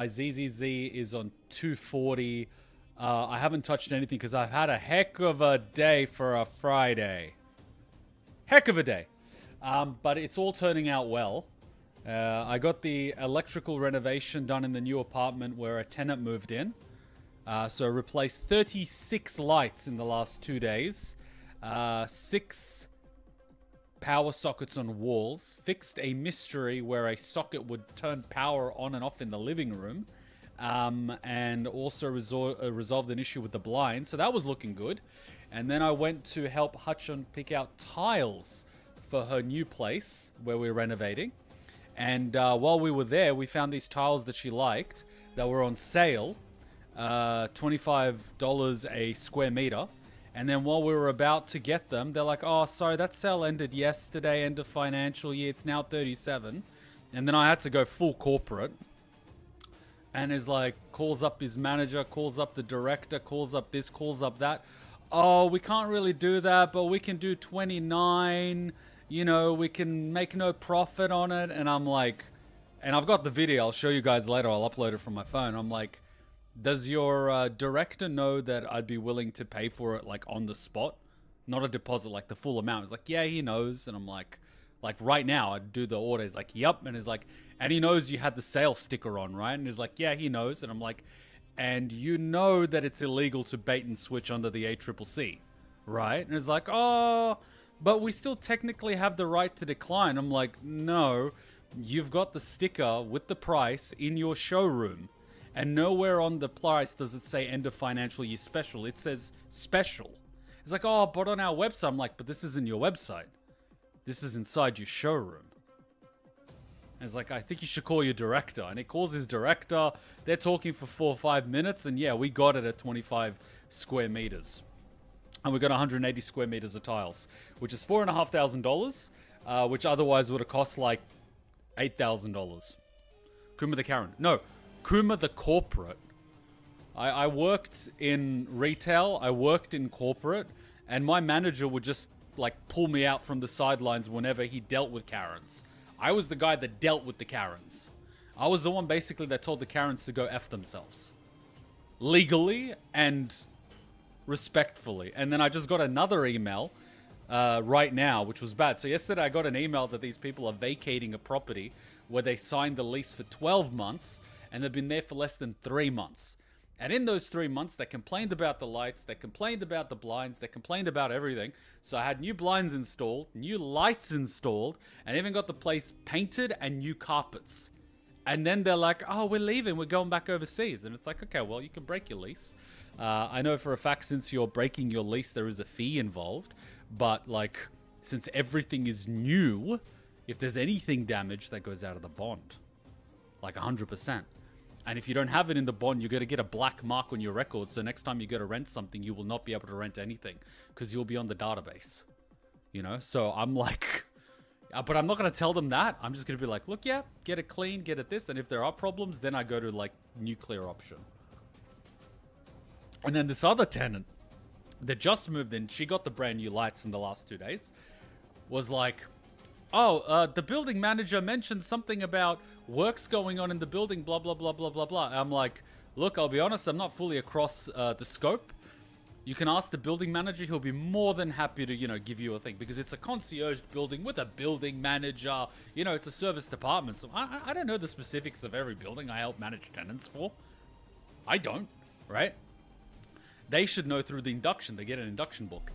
My ZZZ is on 240. I haven't touched anything because I've had a heck of a day for a Friday. Heck of a day. But it's all turning out well. I got the electrical renovation done in the new apartment where a tenant moved in. So I replaced 36 lights in the last 2 days. 6 power sockets on walls. Fixed a mystery where a socket would turn power on and off in the living room. And also resolved an issue with the blind. So that was looking good. And then I went to help Hutchon pick out tiles for her new place where we're renovating. And while we were there, we found these tiles that she liked that were on sale. $25 a square meter. And then while we were about to get them, they're like, oh, sorry, that sale ended yesterday, end of financial year. It's now 37. And then I had to go full corporate. And is like, calls up his manager, calls up the director, calls up this, calls up that. Oh, we can't really do that, but we can do 29. You know, we can make no profit on it. And I'm like, and I've got the video. I'll show you guys later. I'll upload it from my phone. I'm like, does your director know that I'd be willing to pay for it, like, on the spot? Not a deposit, like, the full amount. He's like, yeah, he knows. And I'm like right now, I'd do the order. He's like, yep. And he's like, and he knows you had the sale sticker on, right? And he's like, yeah, he knows. And I'm like, and you know that it's illegal to bait and switch under the ACCC, right? And he's like, oh, but we still technically have the right to decline. I'm like, no, you've got the sticker with the price in your showroom. And nowhere on the price does it say end of financial year special. It says special. It's like, oh, but on our website. I'm like, but this isn't your website. This is inside your showroom. And it's like, I think you should call your director. And he calls his director. They're talking for 4 or 5 minutes. And yeah, we got it at 25 square meters. And we got 180 square meters of tiles, which is $4,500, which otherwise would have cost like $8,000. Kuma the Karen. No, Kuma the corporate. I worked in retail. I worked in corporate. And my manager would just like pull me out from the sidelines whenever he dealt with Karens. I was the guy that dealt with the Karens. I was the one basically that told the Karens to go F themselves. Legally and respectfully. And then I just got another email right now, which was bad. So yesterday I got an email that these people are vacating a property where they signed the lease for 12 months and they've been there for less than 3 months. And in those 3 months, they complained about the lights, they complained about the blinds, they complained about everything. So I had new blinds installed, new lights installed, and even got the place painted and new carpets. And then they're like, oh, we're leaving, we're going back overseas. And it's like, okay, well, you can break your lease. I know for a fact since you're breaking your lease, there is a fee involved. But, like, since everything is new, if there's anything damaged, that goes out of the bond. Like 100%. And if you don't have it in the bond, you're going to get a black mark on your record. So next time you go to rent something, you will not be able to rent anything because you'll be on the database. You know? So I'm like, but I'm not going to tell them that. I'm just going to be like, look, yeah, get it clean, get it this. And if there are problems, then I go to like nuclear option. And then this other tenant that just moved in, she got the brand new lights in the last 2 days, was like, oh, the building manager mentioned something about works going on in the building, blah, blah, blah, blah, blah, blah. I'm like, look, I'll be honest, I'm not fully across the scope. You can ask the building manager. He'll be more than happy to, you know, give you a thing because it's a concierge building with a building manager. You know, it's a service department. So I don't know the specifics of every building I help manage tenants for. I don't, right? They should know through the induction. They get an induction book.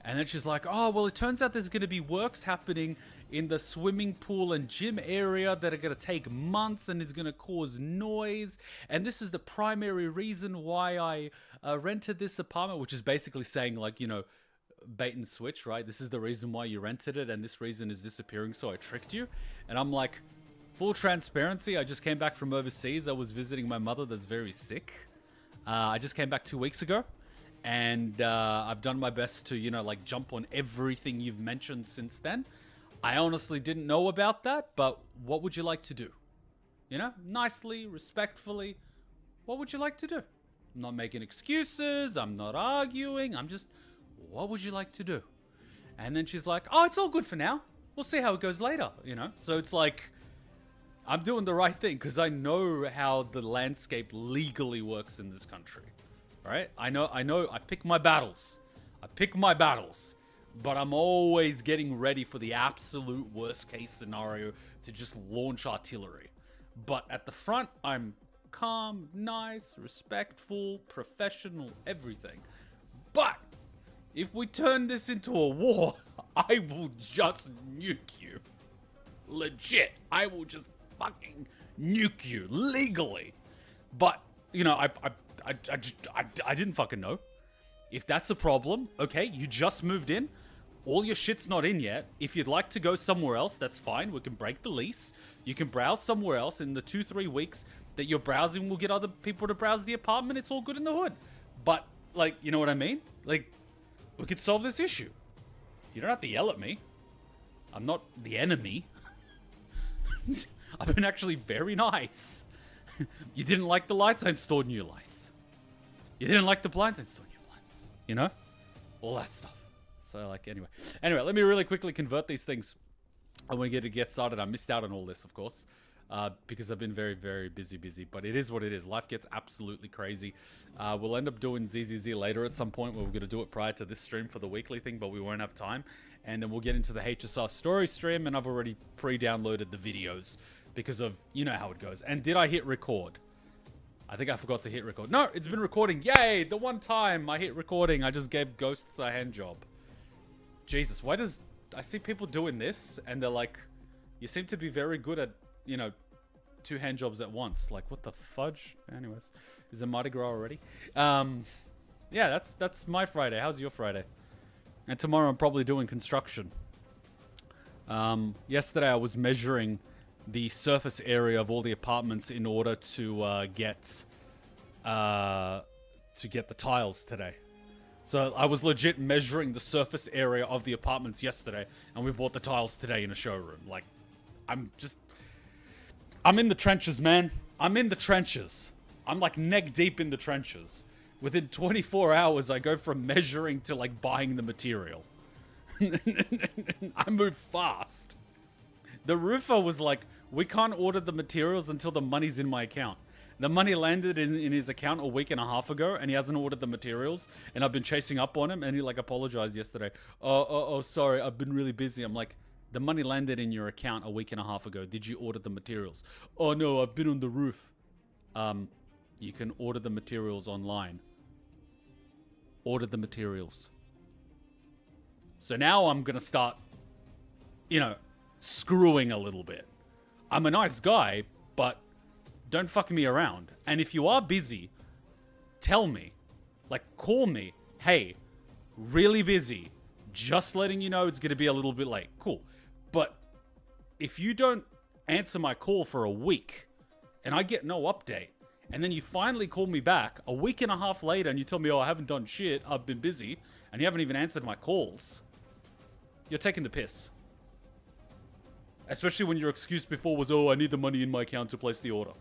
And then she's like, oh, well, it turns out there's going to be works happening in the swimming pool and gym area that are going to take months and it's going to cause noise. And this is the primary reason why I rented this apartment, which is basically saying like, you know, bait and switch, right? This is the reason why you rented it and this reason is disappearing, so I tricked you. And I'm like, full transparency, I just came back from overseas. I was visiting my mother that's very sick. I just came back 2 weeks ago. And I've done my best to, you know, like jump on everything you've mentioned since then. I honestly didn't know about that, but what would you like to do? You know, nicely, respectfully, what would you like to do? I'm not making excuses. I'm not arguing. I'm just, what would you like to do? And then she's like, oh, it's all good for now. We'll see how it goes later, you know? So it's like, I'm doing the right thing because I know how the landscape legally works in this country. Right? I know, I pick my battles. But I'm always getting ready for the absolute worst case scenario to just launch artillery. But at the front, I'm calm, nice, respectful, professional, everything. But if we turn this into a war, I will just nuke you. Legit. I will just fucking nuke you legally. But, you know, I didn't fucking know. If that's a problem, okay, you just moved in. All your shit's not in yet. If you'd like to go somewhere else, that's fine. We can break the lease. You can browse somewhere else. In the 2-3 weeks that you're browsing, we'll get other people to browse the apartment. It's all good in the hood. But, like, you know what I mean? Like, we could solve this issue. You don't have to yell at me. I'm not the enemy. I've been actually very nice. You didn't like the lights? I installed new lights. You didn't like the blinds? I installed new blinds. You know? All that stuff. So, like, anyway, let me really quickly convert these things. And we're going to get started. I missed out on all this, of course, because I've been very, very busy. But it is what it is. Life gets absolutely crazy. We'll end up doing ZZZ later at some point where we're going to do it prior to this stream for the weekly thing, but we won't have time. And then we'll get into the HSR story stream, and I've already pre-downloaded the videos because of, you know how it goes. And did I hit record? I think I forgot to hit record. No, it's been recording. Yay! The one time I hit recording, I just gave ghosts a hand job. Jesus, why does... I see people doing this, and they're like, you seem to be very good at, you know, 2 hand jobs at once. Like, what the fudge? Anyways, is it Mardi Gras already? Yeah, that's my Friday. How's your Friday? And tomorrow I'm probably doing construction. Yesterday I was measuring the surface area of all the apartments in order to get the tiles today. So I was legit measuring the surface area of the apartments yesterday, and we bought the tiles today in a showroom. Like, I'm in the trenches, man. I'm in the trenches. I'm like neck deep in the trenches. Within 24 hours, I go from measuring to like buying the material. I move fast. The roofer was like, we can't order the materials until the money's in my account. The money landed in his account a week and a half ago, and he hasn't ordered the materials. And I've been chasing up on him, and he like apologized yesterday. Oh, sorry, I've been really busy. I'm like, the money landed in your account a week and a half ago. Did you order the materials? Oh no, I've been on the roof. You can order the materials online. Order the materials. So now I'm gonna start, you know, screwing a little bit. I'm a nice guy, but don't fuck me around. And if you are busy, tell me. Like, call me. Hey, really busy. Just letting you know it's going to be a little bit late. Cool. But if you don't answer my call for a week and I get no update, and then you finally call me back a week and a half later and you tell me, oh, I haven't done shit, I've been busy, and you haven't even answered my calls, you're taking the piss. Especially when your excuse before was, oh, I need the money in my account to place the order.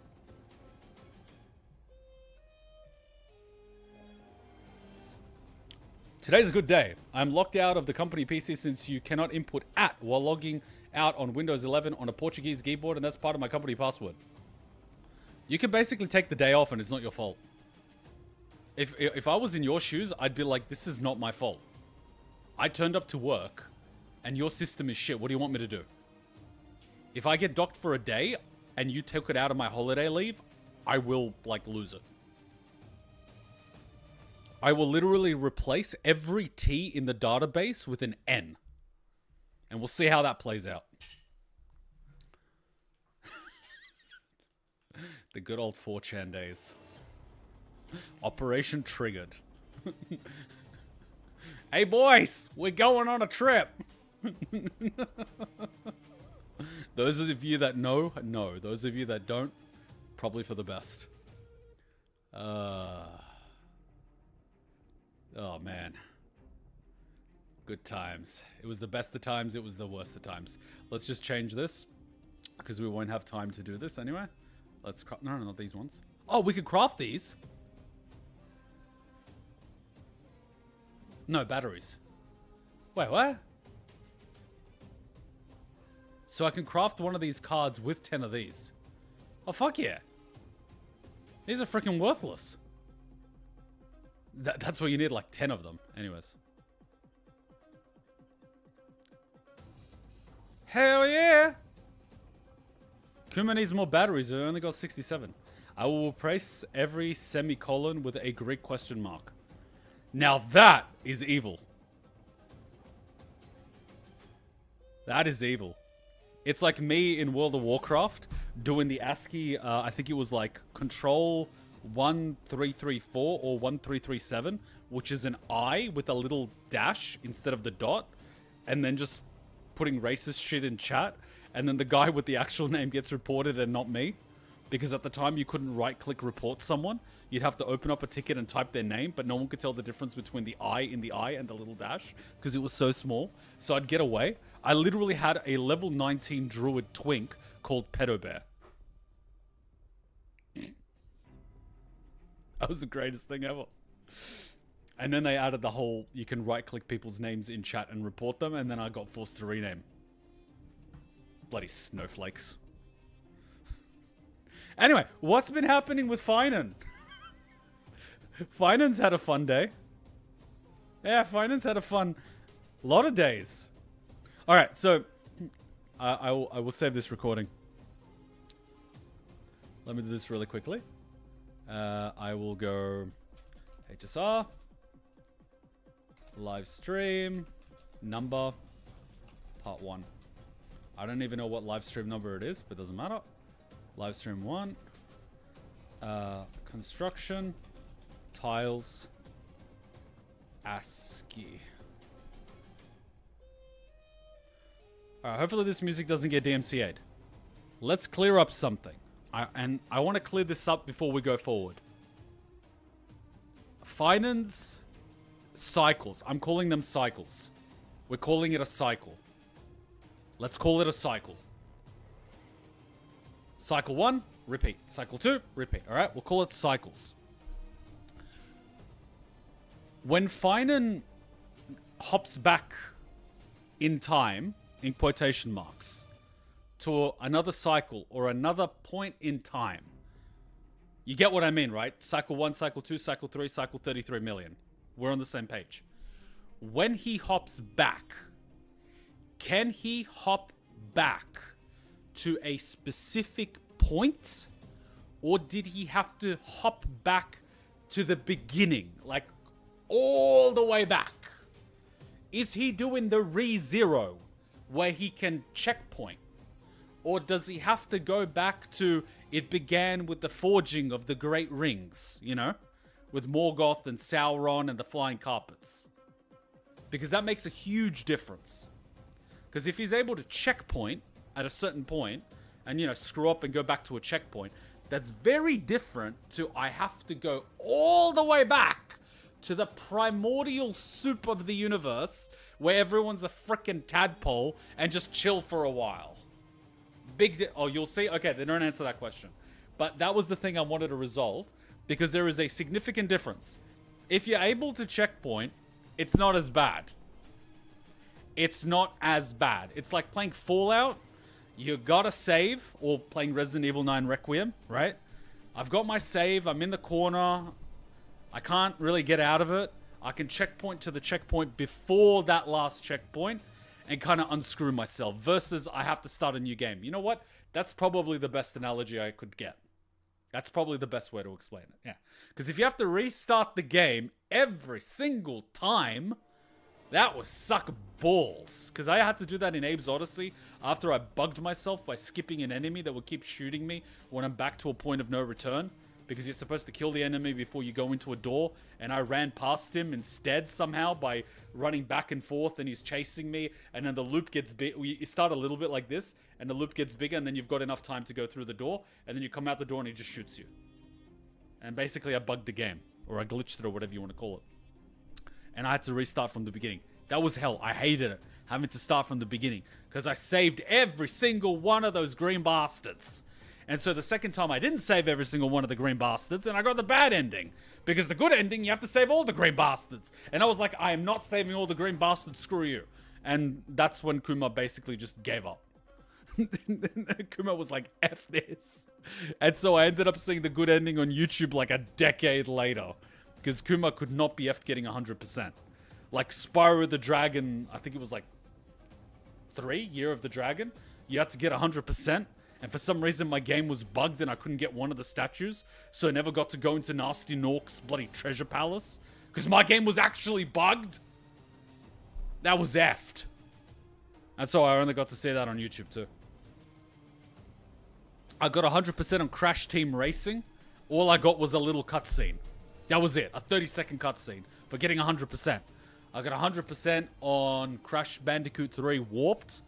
Today's a good day. I'm locked out of the company PC since you cannot input @ while logging out on Windows 11 on a Portuguese keyboard, and that's part of my company password. You can basically take the day off and it's not your fault. If I was in your shoes, I'd be like, this is not my fault. I turned up to work and your system is shit. What do you want me to do? If I get docked for a day and you took it out of my holiday leave, I will, like, lose it. I will literally replace every T in the database with an N. And we'll see how that plays out. The good old 4chan days. Operation triggered. Hey boys, we're going on a trip. Those of you that know. Those of you that don't, probably for the best. Oh, man. Good times. It was the best of times. It was the worst of times. Let's just change this, because we won't have time to do this anyway. Let's craft... No, not these ones. Oh, we could craft these. No, batteries. Wait, what? So I can craft one of these cards with 10 of these. Oh, fuck yeah. These are freaking worthless. That's why you need like 10 of them. Anyways. Hell yeah! Kuma needs more batteries. I only got 67. I will replace every semicolon with a Greek question mark. Now that is evil. That is evil. It's like me in World of Warcraft doing the ASCII, I think it was like control 1334 or 1337, which is an I with a little dash instead of the dot, and then just putting racist shit in chat, and then the guy with the actual name gets reported and not me. Because at the time you couldn't right-click report someone. You'd have to open up a ticket and type their name, but no one could tell the difference between the I in the I and the little dash because it was so small. So I'd get away. I literally had a level 19 druid twink called Pedo Bear. That was the greatest thing ever. And then they added the whole, you can right-click people's names in chat and report them, and then I got forced to rename. Bloody snowflakes. Anyway, what's been happening with Finan? Finan's had a fun day. Yeah, Finan's had a fun lot of days. All right, so I will save this recording. Let me do this really quickly. I will go HSR, live stream, number, part 1. I don't even know what live stream number it is, but it doesn't matter. Live stream 1, construction, tiles, ASCII. Alright, hopefully this music doesn't get DMCA'd. Let's clear up something. I want to clear this up before we go forward. Finance cycles. I'm calling them cycles. We're calling it a cycle. Let's call it a cycle. Cycle 1, repeat. Cycle 2, repeat. Alright, we'll call it cycles. When Finan hops back in time, in quotation marks, to another cycle or another point in time, you get what I mean, right? Cycle 1, cycle 2, cycle 3, cycle 33 million. We're on the same page. When he hops back, can he hop back to a specific point, or did he have to hop back to the beginning, like all the way back? Is he doing the re-zero where he can checkpoint, or does he have to go back to it began with the forging of the great rings, you know, with Morgoth and Sauron and the flying carpets? Because that makes a huge difference. Because if he's able to checkpoint at a certain point and, you know, screw up and go back to a checkpoint, that's very different to I have to go all the way back to the primordial soup of the universe where everyone's a frickin' tadpole and just chill for a while. Oh, you'll see? Okay, they don't answer that question. But that was the thing I wanted to resolve, because there is a significant difference. If you're able to checkpoint, it's not as bad. It's not as bad. It's like playing Fallout. You gotta save, or playing Resident Evil 9 Requiem, right? I've got my save. I'm in the corner. I can't really get out of it. I can checkpoint to the checkpoint before that last checkpoint and kind of unscrew myself, versus I have to start a new game. You know what? That's probably the best analogy I could get. That's probably the best way to explain it. Yeah. Because if you have to restart the game every single time, that would suck balls. Because I had to do that in Abe's Odyssey after I bugged myself by skipping an enemy that would keep shooting me when I'm back to a point of no return. Because you're supposed to kill the enemy before you go into a door. And I ran past him instead somehow by running back and forth, and he's chasing me. And then the loop gets big. You start a little bit like this, and the loop gets bigger, and then you've got enough time to go through the door. And then you come out the door and he just shoots you. And basically I bugged the game. Or I glitched it, or whatever you want to call it. And I had to restart from the beginning. That was hell. I hated it. Having to start from the beginning. Because I saved every single one of those green bastards. And so the second time I didn't save every single one of the green bastards, and I got the bad ending. Because the good ending, you have to save all the green bastards. And I was like, I am not saving all the green bastards, screw you. And that's when Kuma basically just gave up. Kuma was like, F this. And so I ended up seeing the good ending on YouTube like a decade later. Because Kuma could not be effed getting 100%. Like Spyro the Dragon, I think it was like 3, Year of the Dragon. You had to get 100%. And for some reason my game was bugged and I couldn't get one of the statues. So I never got to go into Nasty Nork's bloody treasure palace. Because my game was actually bugged. That was effed. And so I only got to see that on YouTube too. I got 100% on Crash Team Racing. All I got was a little cutscene. That was it. A 30-second cutscene for getting 100%. I got 100% on Crash Bandicoot 3 Warped.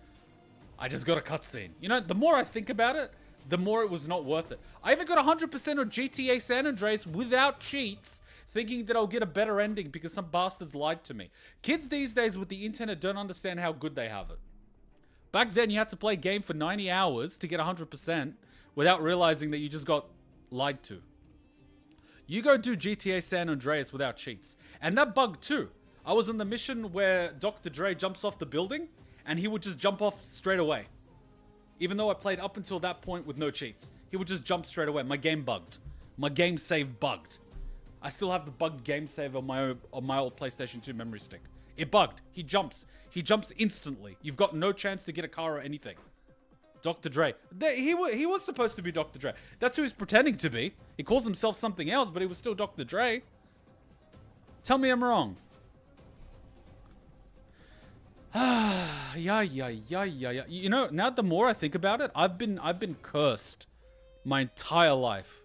I just got a cutscene. You know, the more I think about it, the more it was not worth it. I even got 100% on GTA San Andreas without cheats, thinking that I'll get a better ending because some bastards lied to me. Kids these days with the internet don't understand how good they have it. Back then, you had to play a game for 90 hours to get 100% without realizing that you just got lied to. You go do GTA San Andreas without cheats. And that bugged too. I was on the mission where Dr. Dre jumps off the building and he would just jump off straight away. Even though I played up until that point with no cheats. He would just jump straight away. My game bugged. My game save bugged. I still have the bugged game save on my old PlayStation 2 memory stick. It bugged. He jumps. He jumps instantly. You've got no chance to get a car or anything. Dr. Dre. He was supposed to be Dr. Dre. That's who he's pretending to be. He calls himself something else, but he was still Dr. Dre. Tell me I'm wrong. Yeah. You know, now the more I think about it, I've been cursed my entire life.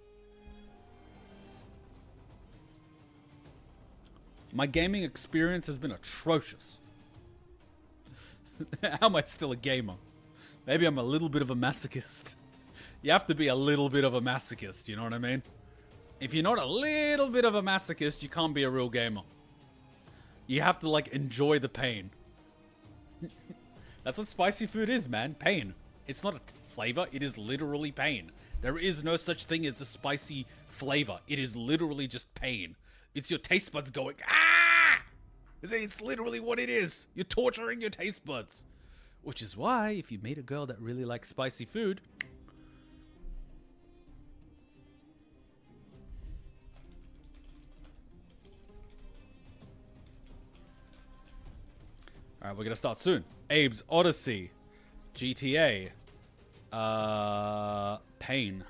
My gaming experience has been atrocious. How am I still a gamer? Maybe I'm a little bit of a masochist. You have to be a little bit of a masochist, you know what I mean? If you're not a little bit of a masochist, you can't be a real gamer. You have to, like, enjoy the pain. That's what spicy food is, man. Pain. It's not a flavor. It is literally pain. There is no such thing as a spicy flavor. It is literally just pain. It's your taste buds going, ah! It's literally what it is. You're torturing your taste buds. Which is why, if you meet a girl that really likes spicy food... Alright, we're gonna start soon. Abe's Odyssey. GTA. Pain.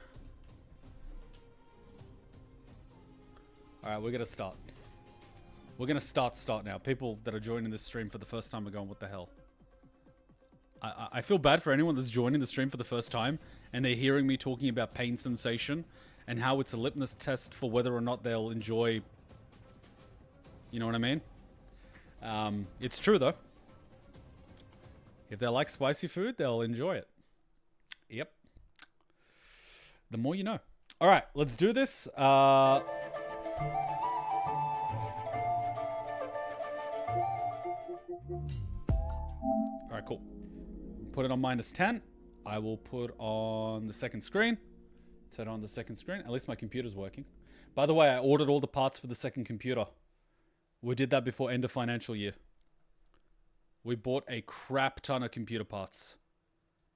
Alright, we're gonna start. We're gonna start now. People that are joining this stream for the first time are going, what the hell? I feel bad for anyone that's joining the stream for the first time and they're hearing me talking about pain sensation and how it's a litmus test for whether or not they'll enjoy... You know what I mean? It's true though. If they like spicy food, they'll enjoy it. Yep. The more you know. Alright, let's do this. Alright, cool. Put it on -10. I will put on the second screen. Turn on the second screen. At least my computer's working. By the way, I ordered all the parts for the second computer. We did that before end of financial year. We bought a crap ton of computer parts.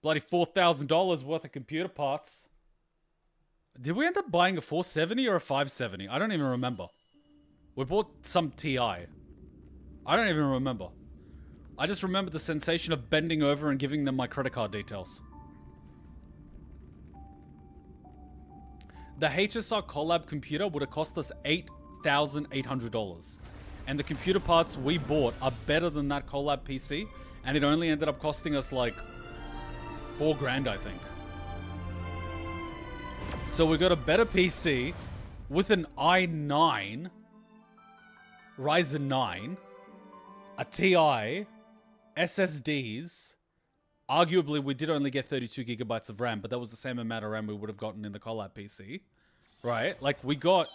Bloody $4,000 worth of computer parts. Did we end up buying a 470 or a 570? I don't even remember. We bought some TI. I don't even remember. I just remember the sensation of bending over and giving them my credit card details. The HSR collab computer would have cost us $8,800. And the computer parts we bought are better than that collab PC. And it only ended up costing us like $4 grand, I think. So we got a better PC with an i9, Ryzen 9, a TI, SSDs. Arguably, we did only get 32 gigabytes of RAM, but that was the same amount of RAM we would have gotten in the collab PC. Right? Like, we got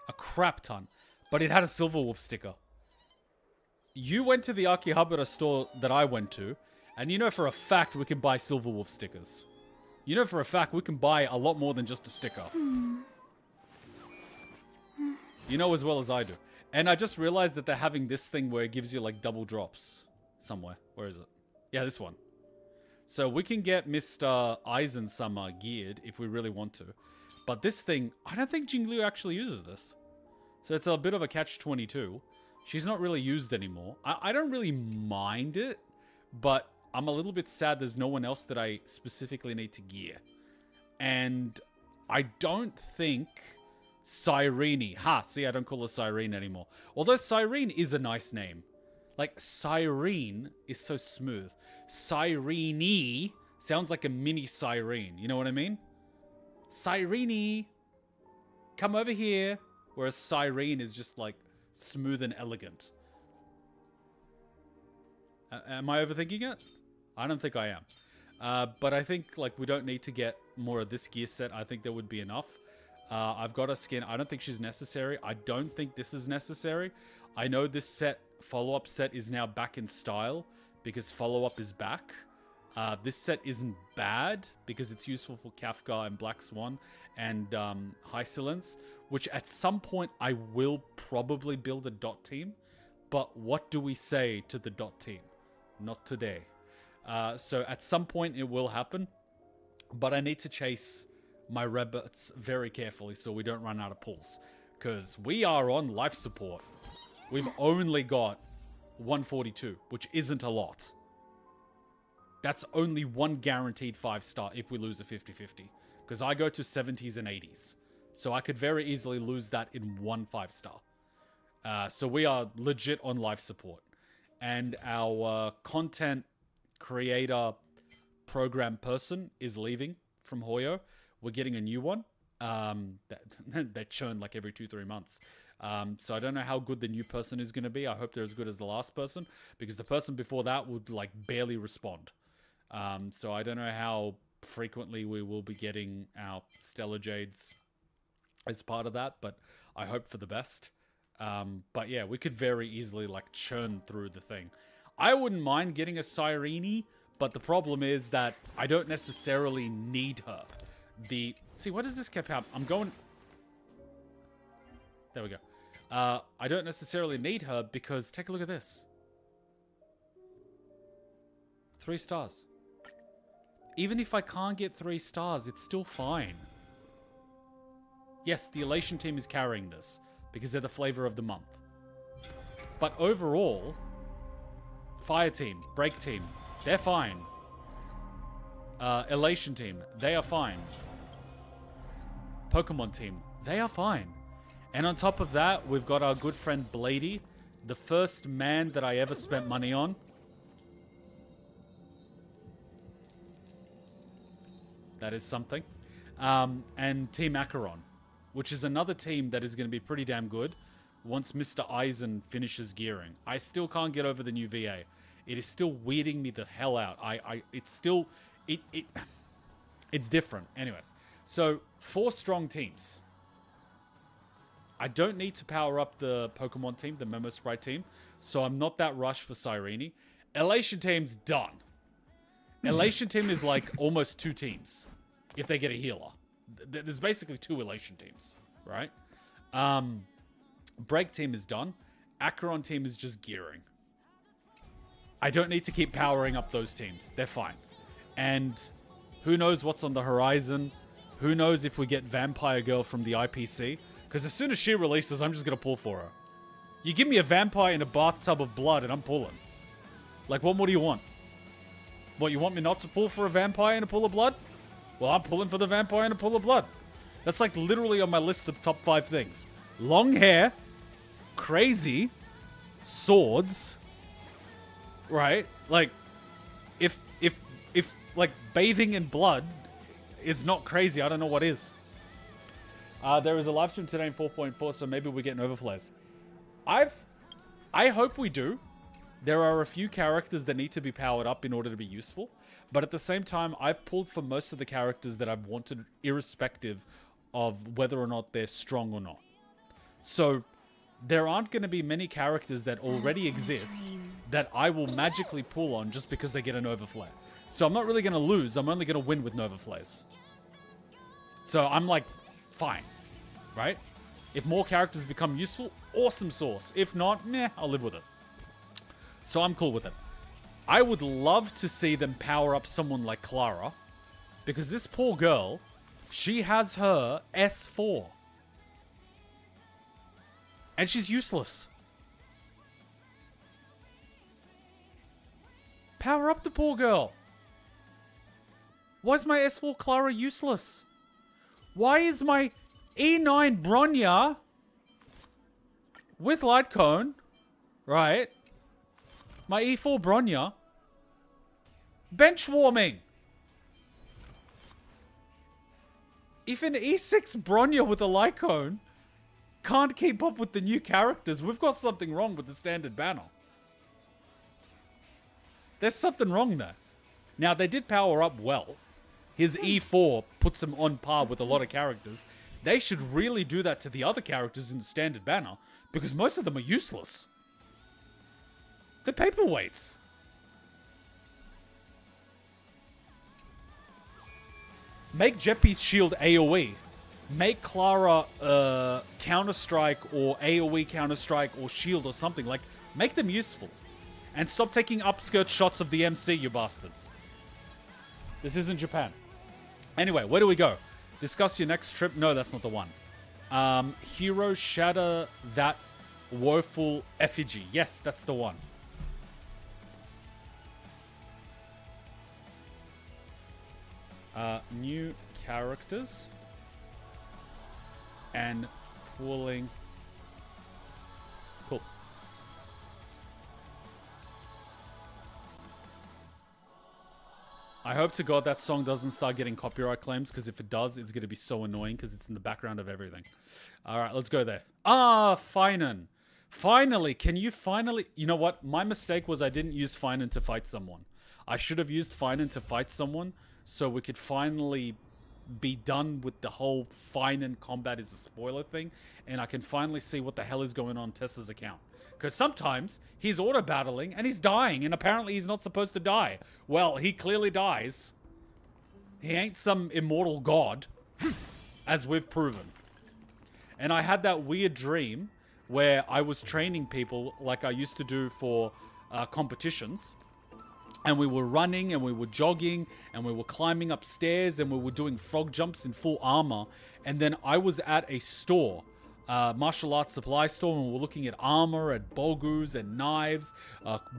a crap ton. But it had a Silverwolf sticker. You went to the Akihabara store that I went to, and you know for a fact we can buy Silverwolf stickers. You know for a fact we can buy a lot more than just a sticker. You know as well as I do. And I just realized that they're having this thing where it gives you like double drops somewhere. Where is it? Yeah, this one. So we can get Mr. Eisensummer geared if we really want to. But this thing, I don't think Jingliu actually uses this. So it's a bit of a catch-22. She's not really used anymore. I don't really mind it, but I'm a little bit sad there's no one else that I specifically need to gear. And I don't think Cyrene. See, I don't call her Cyrene anymore. Although Cyrene is a nice name. Like, Cyrene is so smooth. Cyrene sounds like a mini siren. You know what I mean? Cyrene, come over here. Whereas Cyrene is just like smooth and elegant. Am I overthinking it? I don't think I am. But I think like we don't need to get more of this gear set. I think there would be enough. I've got a skin. I don't think she's necessary. I don't think this is necessary. I know this set, follow-up set, is now back in style because follow-up is back. This set isn't bad because it's useful for Kafka and Black Swan and High Silence, which at some point I will probably build a dot team. But what do we say to the dot team? Not today. So at some point it will happen, but I need to chase my rabbits very carefully so we don't run out of pulls, because we are on life support. We've only got 142, which isn't a lot. That's only one guaranteed 5-star if we lose a 50-50, because I go to 70s and 80s. So I could very easily lose that in one 5-star. So we are legit on life support. And our content creator program person is leaving from Hoyo. We're getting a new one. They churn like every 2-3 months. So I don't know how good the new person is going to be. I hope they're as good as the last person, because the person before that would like barely respond. So I don't know how frequently we will be getting our Stellar Jades as part of that, but I hope for the best. But yeah, we could very easily like churn through the thing. I wouldn't mind getting a Cyrene, but the problem is that I don't necessarily need her. See, what does this cap have? I'm going... There we go. I don't necessarily need her because take a look at this. 3 stars. Even if I can't get 3 stars, it's still fine. Yes, the Elation team is carrying this because they're the flavor of the month. But overall, Fire team, Break team, they're fine. Elation team, they are fine. Pokemon team, they are fine. And on top of that, we've got our good friend Blady, the first man that I ever spent money on. That is something. And Team Acheron, which is another team that is going to be pretty damn good once Mr. Eisen finishes gearing. I still can't get over the new VA. It is still weirding me the hell out. It's still... It's different. Anyways, so 4 strong teams. I don't need to power up the Pokemon team, the Memo Sprite team, so I'm not that rushed for Cyrene. Elation team's done. Elation team is like almost 2 teams if they get a healer. There's basically 2 Elation teams, right? Break team is done. Acheron team is just gearing. I don't need to keep powering up those teams. They're fine. And who knows what's on the horizon? Who knows if we get Vampire Girl from the IPC? Because as soon as she releases, I'm just going to pull for her. You give me a vampire in a bathtub of blood and I'm pulling. Like, what more do you want? What, you want me not to pull for a vampire in a pool of blood? Well, I'm pulling for the vampire in a pool of blood. That's like literally on my list of top 5 things. Long hair, crazy, swords, right? Like, if like bathing in blood is not crazy, I don't know what is. There is a live stream today in 4.4, so maybe we get Nova Flares. I hope we do. There are a few characters that need to be powered up in order to be useful, but at the same time, I've pulled for most of the characters that I've wanted, irrespective of whether or not they're strong or not. So there aren't going to be many characters that already exist that I will magically pull on just because they get a Nova Flare. So I'm not really going to lose. I'm only going to win with Nova Flares. So I'm like, fine, right? If more characters become useful, awesome sauce. If not, meh, I'll live with it. So I'm cool with it. I would love to see them power up someone like Clara. Because this poor girl, she has her S4. And she's useless. Power up the poor girl. Why is my S4 Clara useless? Why is my E9 Bronya with light cone, right? My E4 Bronya bench warming. If an E6 Bronya with a light cone can't keep up with the new characters, we've got something wrong with the standard banner. There's something wrong there. Now, they did power up well. His E4 puts him on par with a lot of characters. They should really do that to the other characters in the standard banner, because most of them are useless. They're paperweights. Make Jeppy's shield AoE. Make Clara Counter-Strike or AoE Counter-Strike or shield or something. Like, make them useful. And stop taking upskirt shots of the MC, you bastards. This isn't Japan. Anyway, where do we go? Discuss your next trip. No, that's not the one. Hero shatter that woeful effigy. Yes, that's the one. New characters. And pulling. Cool. I hope to God that song doesn't start getting copyright claims, because if it does, it's going to be so annoying because it's in the background of everything. All right, let's go there. Ah, Finan. Finally, can you finally... You know what? My mistake was I didn't use Finan to fight someone. I should have used Finan to fight someone so we could finally be done with the whole Finan combat is a spoiler thing, and I can finally see what the hell is going on Tessa's account. Because sometimes he's auto-battling and he's dying, and apparently he's not supposed to die. Well, he clearly dies. He ain't some immortal god, as we've proven. And I had that weird dream where I was training people like I used to do for competitions. And we were running and we were jogging and we were climbing upstairs and we were doing frog jumps in full armor. And then I was at a store, martial arts supply store, and we were looking at armor, at bogus and knives,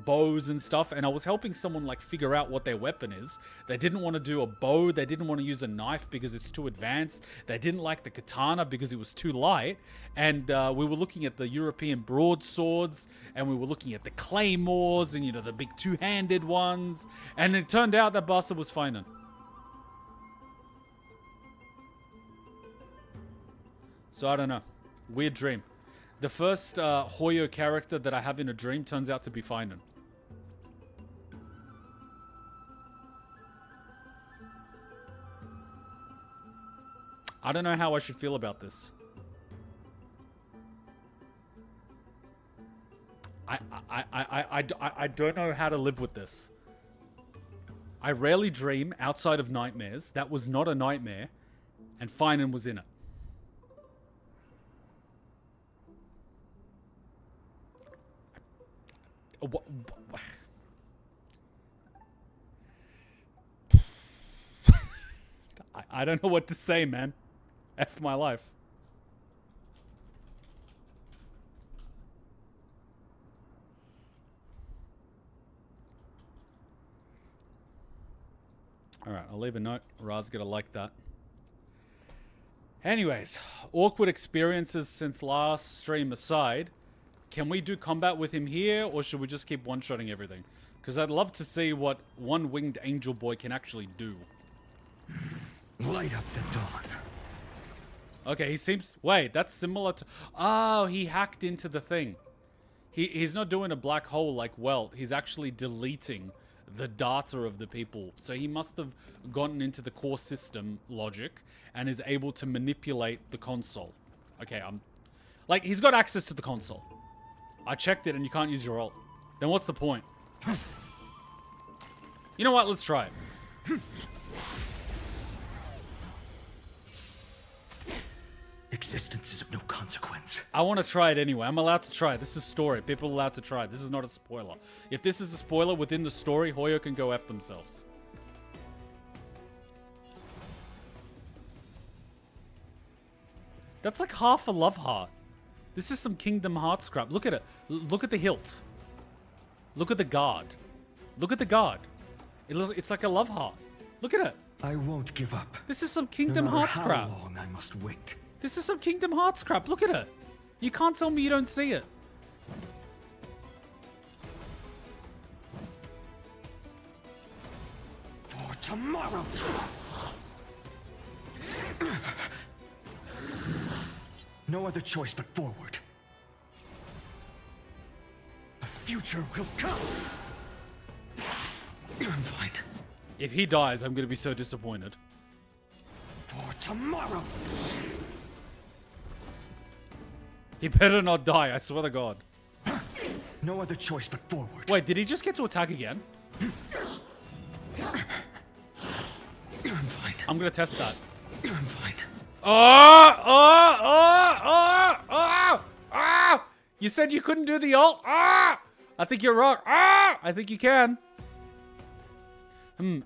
bows and stuff. And I was helping someone like figure out what their weapon is. They didn't want to do a bow. They didn't want to use a knife because it's too advanced. They didn't like the katana because it was too light. And we were looking at the European broadswords, and we were looking at the claymores and, you know, the big two-handed ones. And it turned out that bastard was Finan. So I don't know. Weird dream. The first Hoyo character that I have in a dream turns out to be Finan. I don't know how I should feel about this. I don't know how to live with this. I rarely dream outside of nightmares. That was not a nightmare, and Finan was in it. I don't know what to say, man. F my life. Alright, I'll leave a note. Raz gonna like that. Anyways, awkward experiences since last stream aside, can we do combat with him here, or should we just keep one-shotting everything? Because I'd love to see what one-winged angel boy can actually do. Light up the dawn. Okay, he seems... Wait, that's similar to... Oh, he hacked into the thing. He's not doing a black hole like Welt. He's actually deleting the data of the people. So he must have gotten into the core system logic and is able to manipulate the console. Okay, like, he's got access to the console. I checked it and you can't use your ult. Then what's the point? You know what? Let's try it. Existence is of no consequence. I want to try it anyway. I'm allowed to try it. This is story. People are allowed to try it. This is not a spoiler. If this is a spoiler within the story, Hoyo can go F themselves. That's like half a love heart. This is some Kingdom Hearts crap. Look at it. Look at the hilt. Look at the guard. Look at the guard. It's like a love heart. Look at it. I won't give up. This is some Kingdom Hearts crap. How long I must wait. This is some Kingdom Hearts crap. Look at it. You can't tell me you don't see it. For tomorrow. No other choice but forward. A future will come. I'm fine. If he dies, I'm going to be so disappointed. For tomorrow. He better not die, I swear to God. No other choice but forward. Wait, did he just get to attack again? I'm fine. I'm going to test that. I'm fine. You said you couldn't do the ult? I think you're wrong. I think you can.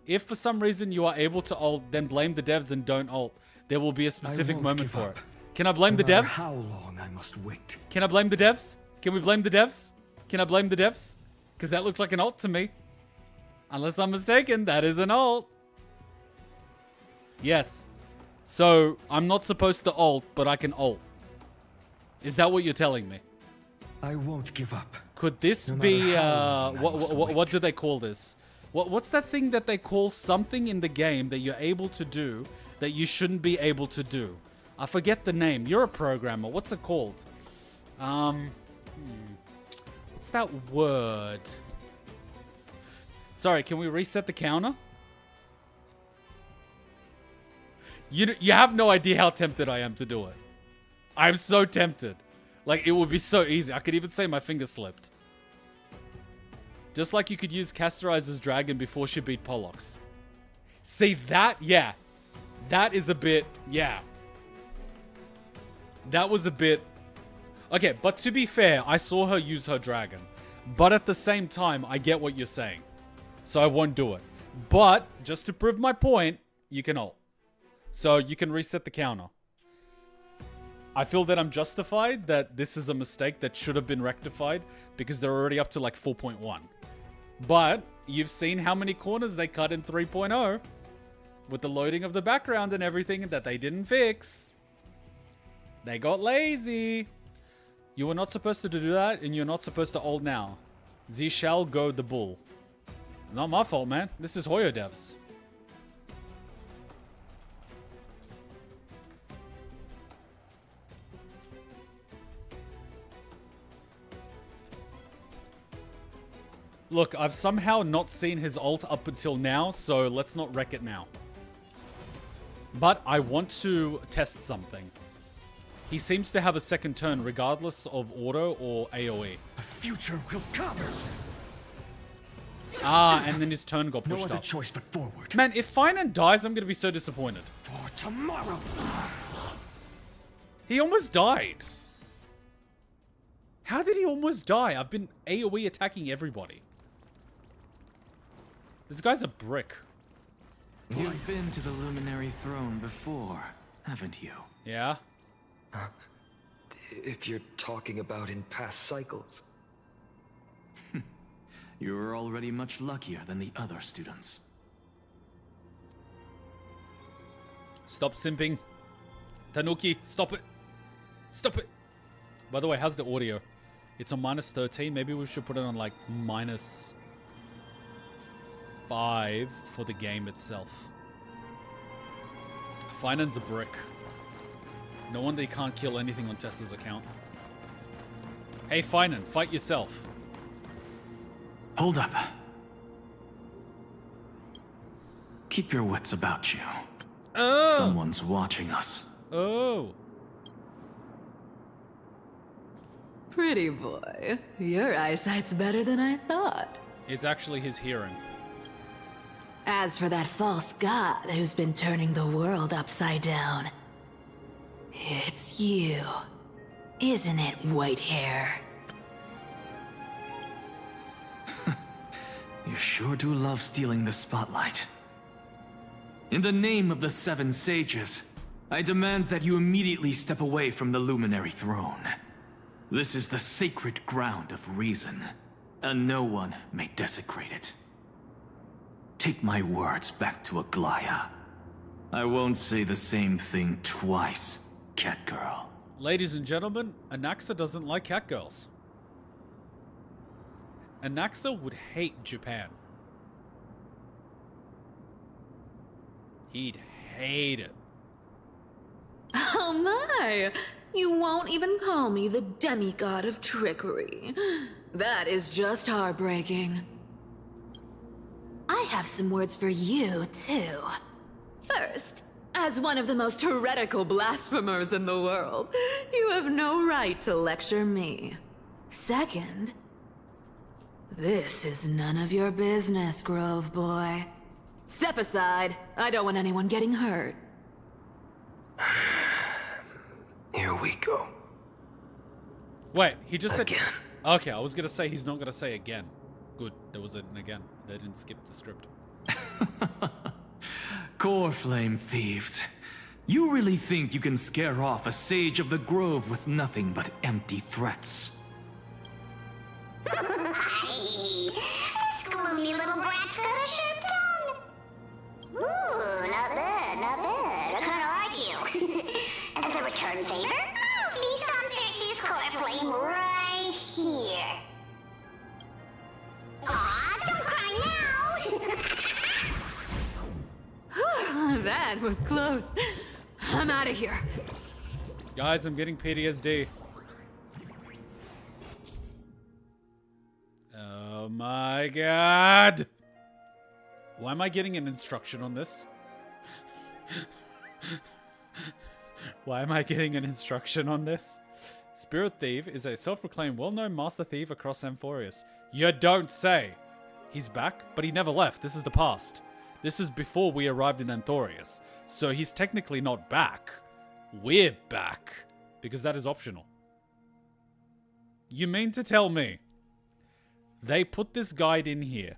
If for some reason you are able to ult, then blame the devs and don't ult. There will be a specific moment for it. Can I blame the devs? How long I must wait. Can I blame the devs? Can we blame the devs? Can I blame the devs? Because that looks like an ult to me. Unless I'm mistaken, that is an ult. Yes. So, I'm not supposed to ult, but I can ult. Is that what you're telling me? I won't give up. Could this be, what do they call this? What's that thing that they call something in the game that you're able to do that you shouldn't be able to do? I forget the name. You're a programmer. What's it called? What's that word? Sorry, can we reset the counter? You have no idea how tempted I am to do it. I'm so tempted. Like, it would be so easy. I could even say my finger slipped. Just like you could use Castorize's dragon before she beat Pollux. See, that, yeah. That is a bit, yeah. That was a bit... Okay, but to be fair, I saw her use her dragon. But at the same time, I get what you're saying. So I won't do it. But, just to prove my point, you can ult. So you can reset the counter. I feel that I'm justified that this is a mistake that should have been rectified because they're already up to like 4.1. But you've seen how many corners they cut in 3.0 with the loading of the background and everything that they didn't fix. They got lazy. You were not supposed to do that and you're not supposed to ult now. Ze shall go the bull. Not my fault, man. This is Hoyo devs. Look, I've somehow not seen his ult up until now, so let's not wreck it now. But I want to test something. He seems to have a second turn regardless of auto or AoE. A future will come. And then his turn got pushed No other up. choice but forward. Man, if Finan dies, I'm going to be so disappointed. For tomorrow. He almost died. How did he almost die? I've been AoE attacking everybody. This guy's a brick. You've been to the Luminary Throne before, haven't you? Yeah? If you're talking about in past cycles. You were already much luckier than the other students. Stop simping. Tanuki, stop it. Stop it. By the way, how's the audio? It's on -13. Maybe we should put it on like -5 for the game itself. Finan's a brick. No wonder he can't kill anything on Tessa's account. Hey, Finan, fight yourself. Hold up. Keep your wits about you. Oh! Someone's watching us. Oh! Pretty boy, your eyesight's better than I thought. It's actually his hearing. As for that false god who's been turning the world upside down, it's you. isn't it, white hair? You sure do love stealing the spotlight. In the name of the Seven Sages, I demand that you immediately step away from the Luminary Throne. This is the sacred ground of reason, and no one may desecrate it. Take my words back to Aglaya. I won't say the same thing twice, Catgirl. Ladies and gentlemen, Anaxa doesn't like catgirls. Anaxa would hate Japan. He'd hate it. Oh my! You won't even call me the demigod of trickery. That is just heartbreaking. I have some words for you, too. First, as one of the most heretical blasphemers in the world, you have no right to lecture me. Second, this is none of your business, Grove Boy. Step aside. I don't want anyone getting hurt. Here we go. Wait, he just Again. said... Okay, I was gonna say he's not gonna say again. Good, there was an again. They didn't skip the script. Core Flame Thieves. You really think you can scare off a Sage of the Grove with nothing but empty threats? This gloomy little brat's got a sharp tongue. Ooh, not bad, not bad. I kinda like you. As a return favor, feast on Cersei's core flame right here. Aw, don't cry now. That was close. I'm out of here. Guys, I'm getting PTSD. Oh my god! Why am I getting an instruction on this? Why am I getting an instruction on this? Spirit Thief is a self-proclaimed well-known master thief across Amphoreus. You don't say! He's back, but he never left. This is the past. This is before we arrived in Amphoreus. So he's technically not back. We're back. Because that is optional. You mean to tell me they put this guide in here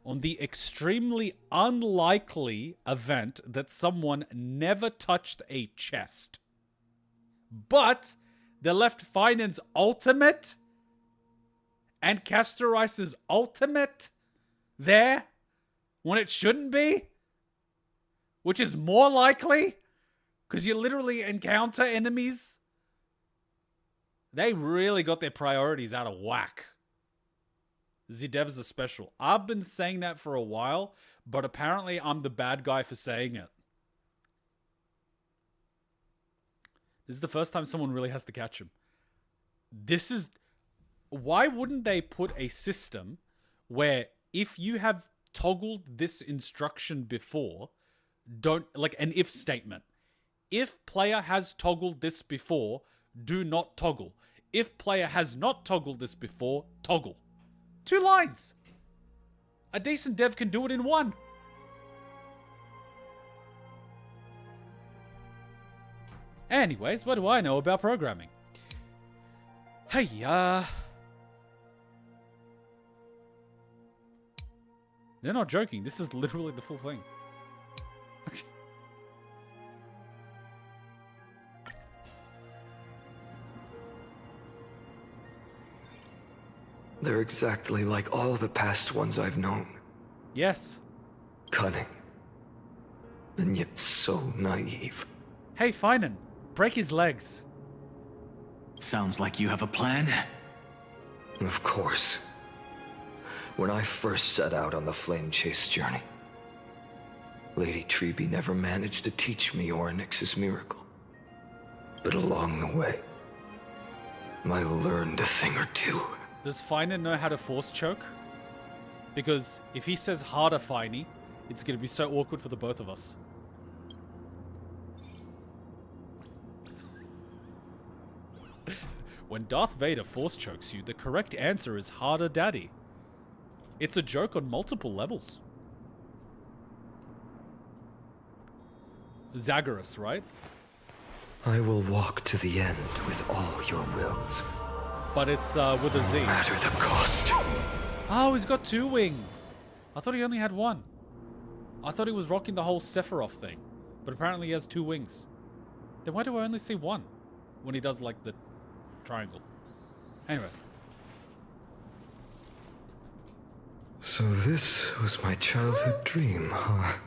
on the extremely unlikely event that someone never touched a chest, but they left Finan's ultimate and Castorice's ultimate there when it shouldn't be? Which is more likely? Because you literally encounter enemies? They really got their priorities out of whack. The devs are special. I've been saying that for a while, but apparently I'm the bad guy for saying it. This is the first time someone really has to catch him. This is... Why wouldn't they put a system where if you have toggled this instruction before, don't... Like an if statement. If player has toggled this before, do not toggle. If player has not toggled this before, toggle. 2 lines. A decent dev can do it in 1. Anyways, what do I know about programming? Hey, they're not joking. This is literally the full thing. Okay. They're exactly like all the past ones I've known. Yes. Cunning. And yet so naive. Hey, Finan. Break his legs. Sounds like you have a plan. Of course. When I first set out on the Flame Chase journey, Lady Treby never managed to teach me Orynyx's miracle. But along the way, I learned a thing or two. Does Finan know how to force choke? Because if he says harder, Finey, it's going to be so awkward for the both of us. When Darth Vader force chokes you, the correct answer is harder, daddy. It's a joke on multiple levels. Zagreus, right? I will walk to the end with all your wills, But it's with a Z. no matter the cost. Oh, he's got 2 wings. I thought he only had 1. I thought he was rocking the whole Sephiroth thing. But apparently he has 2 wings. Then why do I only see 1? When he does, like, the triangle. Anyway. So this was my childhood dream, huh?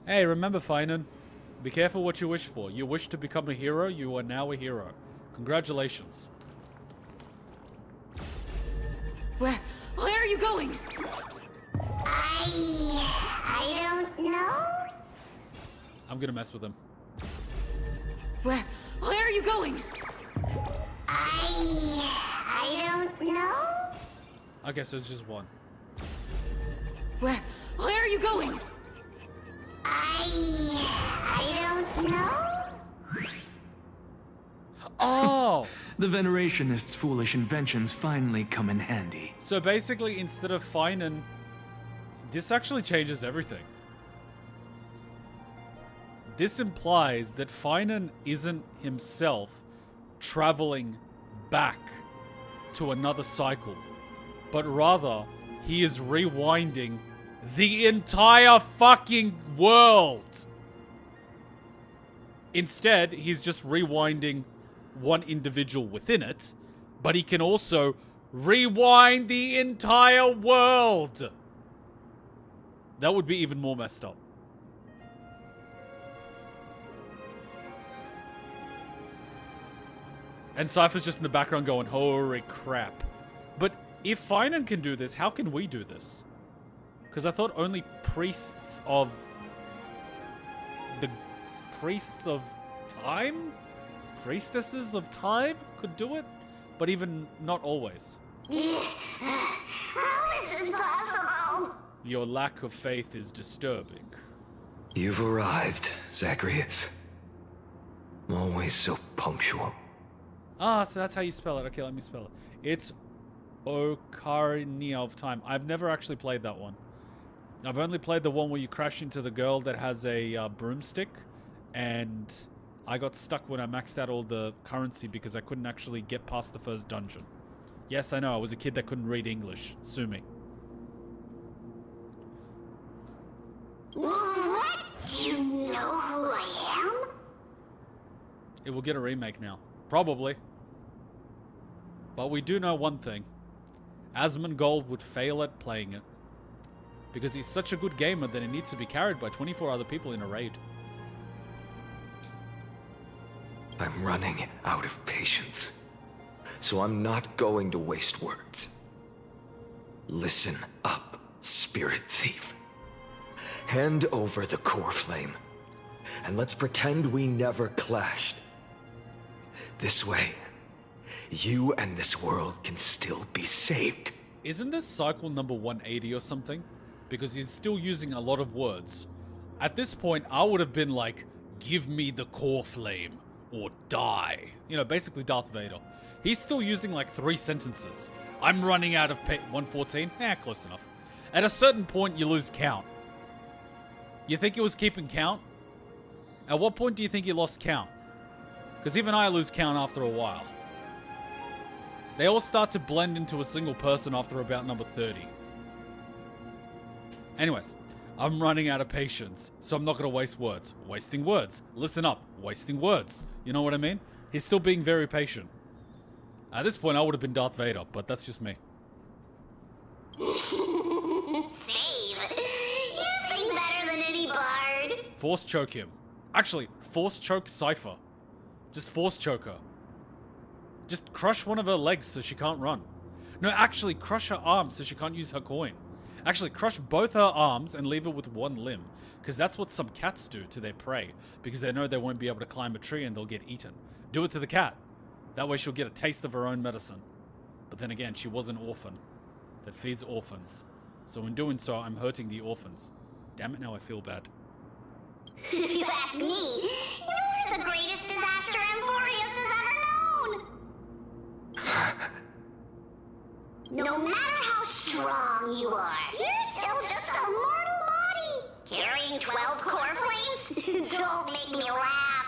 Hey, remember, Finan. Be careful what you wish for. You wish to become a hero, you are now a hero. Congratulations. Where are you going? I don't know. I'm gonna mess with him. Where are you going? I don't know. Okay, so it's just 1. Where are you going? I don't know. Oh! The Venerationists' foolish inventions finally come in handy. So basically, instead of Finan, this actually changes everything. This implies that Finan isn't himself traveling back to another cycle, but rather he is rewinding the entire fucking world. Instead, he's just rewinding one individual within it, but he can also rewind the entire world. That would be even more messed up. And Cypher's just in the background going, holy crap. But if Finan can do this, how can we do this? Because I thought only priests of time? Priestesses of time could do it? But even not always. How is this possible? Your lack of faith is disturbing. You've arrived, Zacharias. Always so punctual. Ah, so that's how you spell it. Okay, let me spell it. It's Ocarina of Time. I've never actually played that one. I've only played the one where you crash into the girl that has a broomstick, and I got stuck when I maxed out all the currency because I couldn't actually get past the first dungeon. Yes, I know, I was a kid that couldn't read English. Sue me. What? Do you know who I am? It will get a remake now. Probably. But we do know one thing. Asmongold would fail at playing it. Because he's such a good gamer that he needs to be carried by 24 other people in a raid. I'm running out of patience. So I'm not going to waste words. Listen up, spirit thief. Hand over the core flame. And let's pretend we never clashed. This way, you and this world can still be saved. Isn't this cycle number 180 or something? Because he's still using a lot of words. At this point, I would have been like, give me the core flame or die. You know, basically Darth Vader. He's still using like 3 sentences. I'm running out of 114? Close enough. At a certain point, you lose count. You think he was keeping count? At what point do you think he lost count? Because even I lose count after a while. They all start to blend into a single person after about number 30. Anyways, I'm running out of patience, so I'm not going to waste words. Wasting words. Listen up. Wasting words. You know what I mean? He's still being very patient. At this point, I would have been Darth Vader, but that's just me. Save. You sing better than any bard. Force choke him. Actually, force choke Cypher. Just force choke her. Just crush one of her legs so she can't run. No, actually, crush her arms so she can't use her coin. Actually, crush both her arms and leave her with one limb. Because that's what some cats do to their prey. Because they know they won't be able to climb a tree and they'll get eaten. Do it to the cat. That way she'll get a taste of her own medicine. But then again, she was an orphan that feeds orphans. So in doing so, I'm hurting the orphans. Damn it, now I feel bad. If you ask me, you're the greatest disaster Amphoreus has ever known. No matter how strong you are, you're still just a mortal body. Carrying 12 core flames? Don't make me laugh.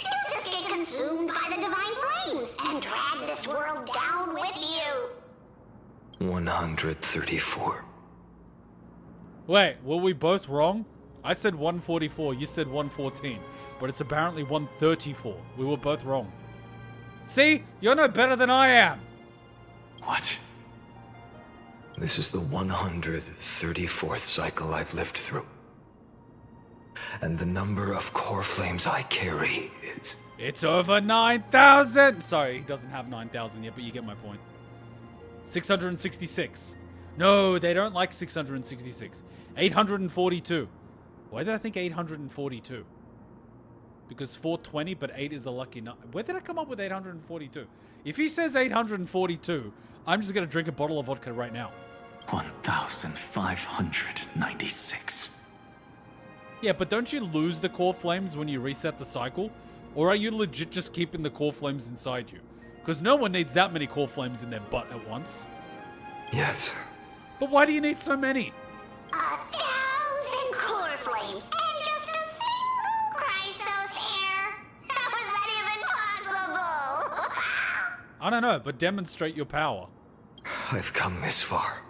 You'll just get consumed by the divine flames and drag this world down with you. 134. Wait, were we both wrong? I said 144, you said 114. But it's apparently 134. We were both wrong. See? You're no better than I am! What? This is the 134th cycle I've lived through. And the number of core flames I carry is... It's over 9,000! Sorry, he doesn't have 9,000 yet, but you get my point. 666. No, they don't like 666. 842. Why did I think 842? Because 420, but 8 is a lucky number. Where did I come up with 842? If he says 842, I'm just going to drink a bottle of vodka right now. 1,596. Yeah, but don't you lose the core flames when you reset the cycle? Or are you legit just keeping the core flames inside you? Because no one needs that many core flames in their butt at once. Yes. But why do you need so many? 1,000 core flames and just a single Chrysos hair. How is that even possible? I don't know, but demonstrate your power. I've come this far.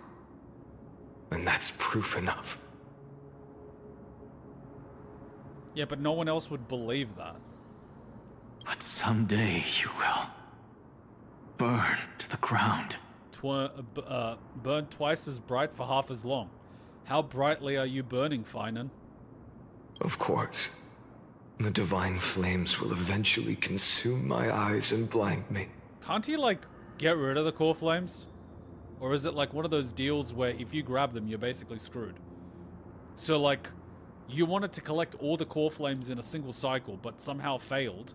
And that's proof enough. Yeah, but no one else would believe that. But someday you will burn to the ground. Burn twice as bright for half as long. How brightly are you burning, Finan? Of course. The divine flames will eventually consume my eyes and blind me. Can't you, like, get rid of the core flames? Or is it like one of those deals where if you grab them, you're basically screwed? So, like, you wanted to collect all the core flames in a single cycle, but somehow failed.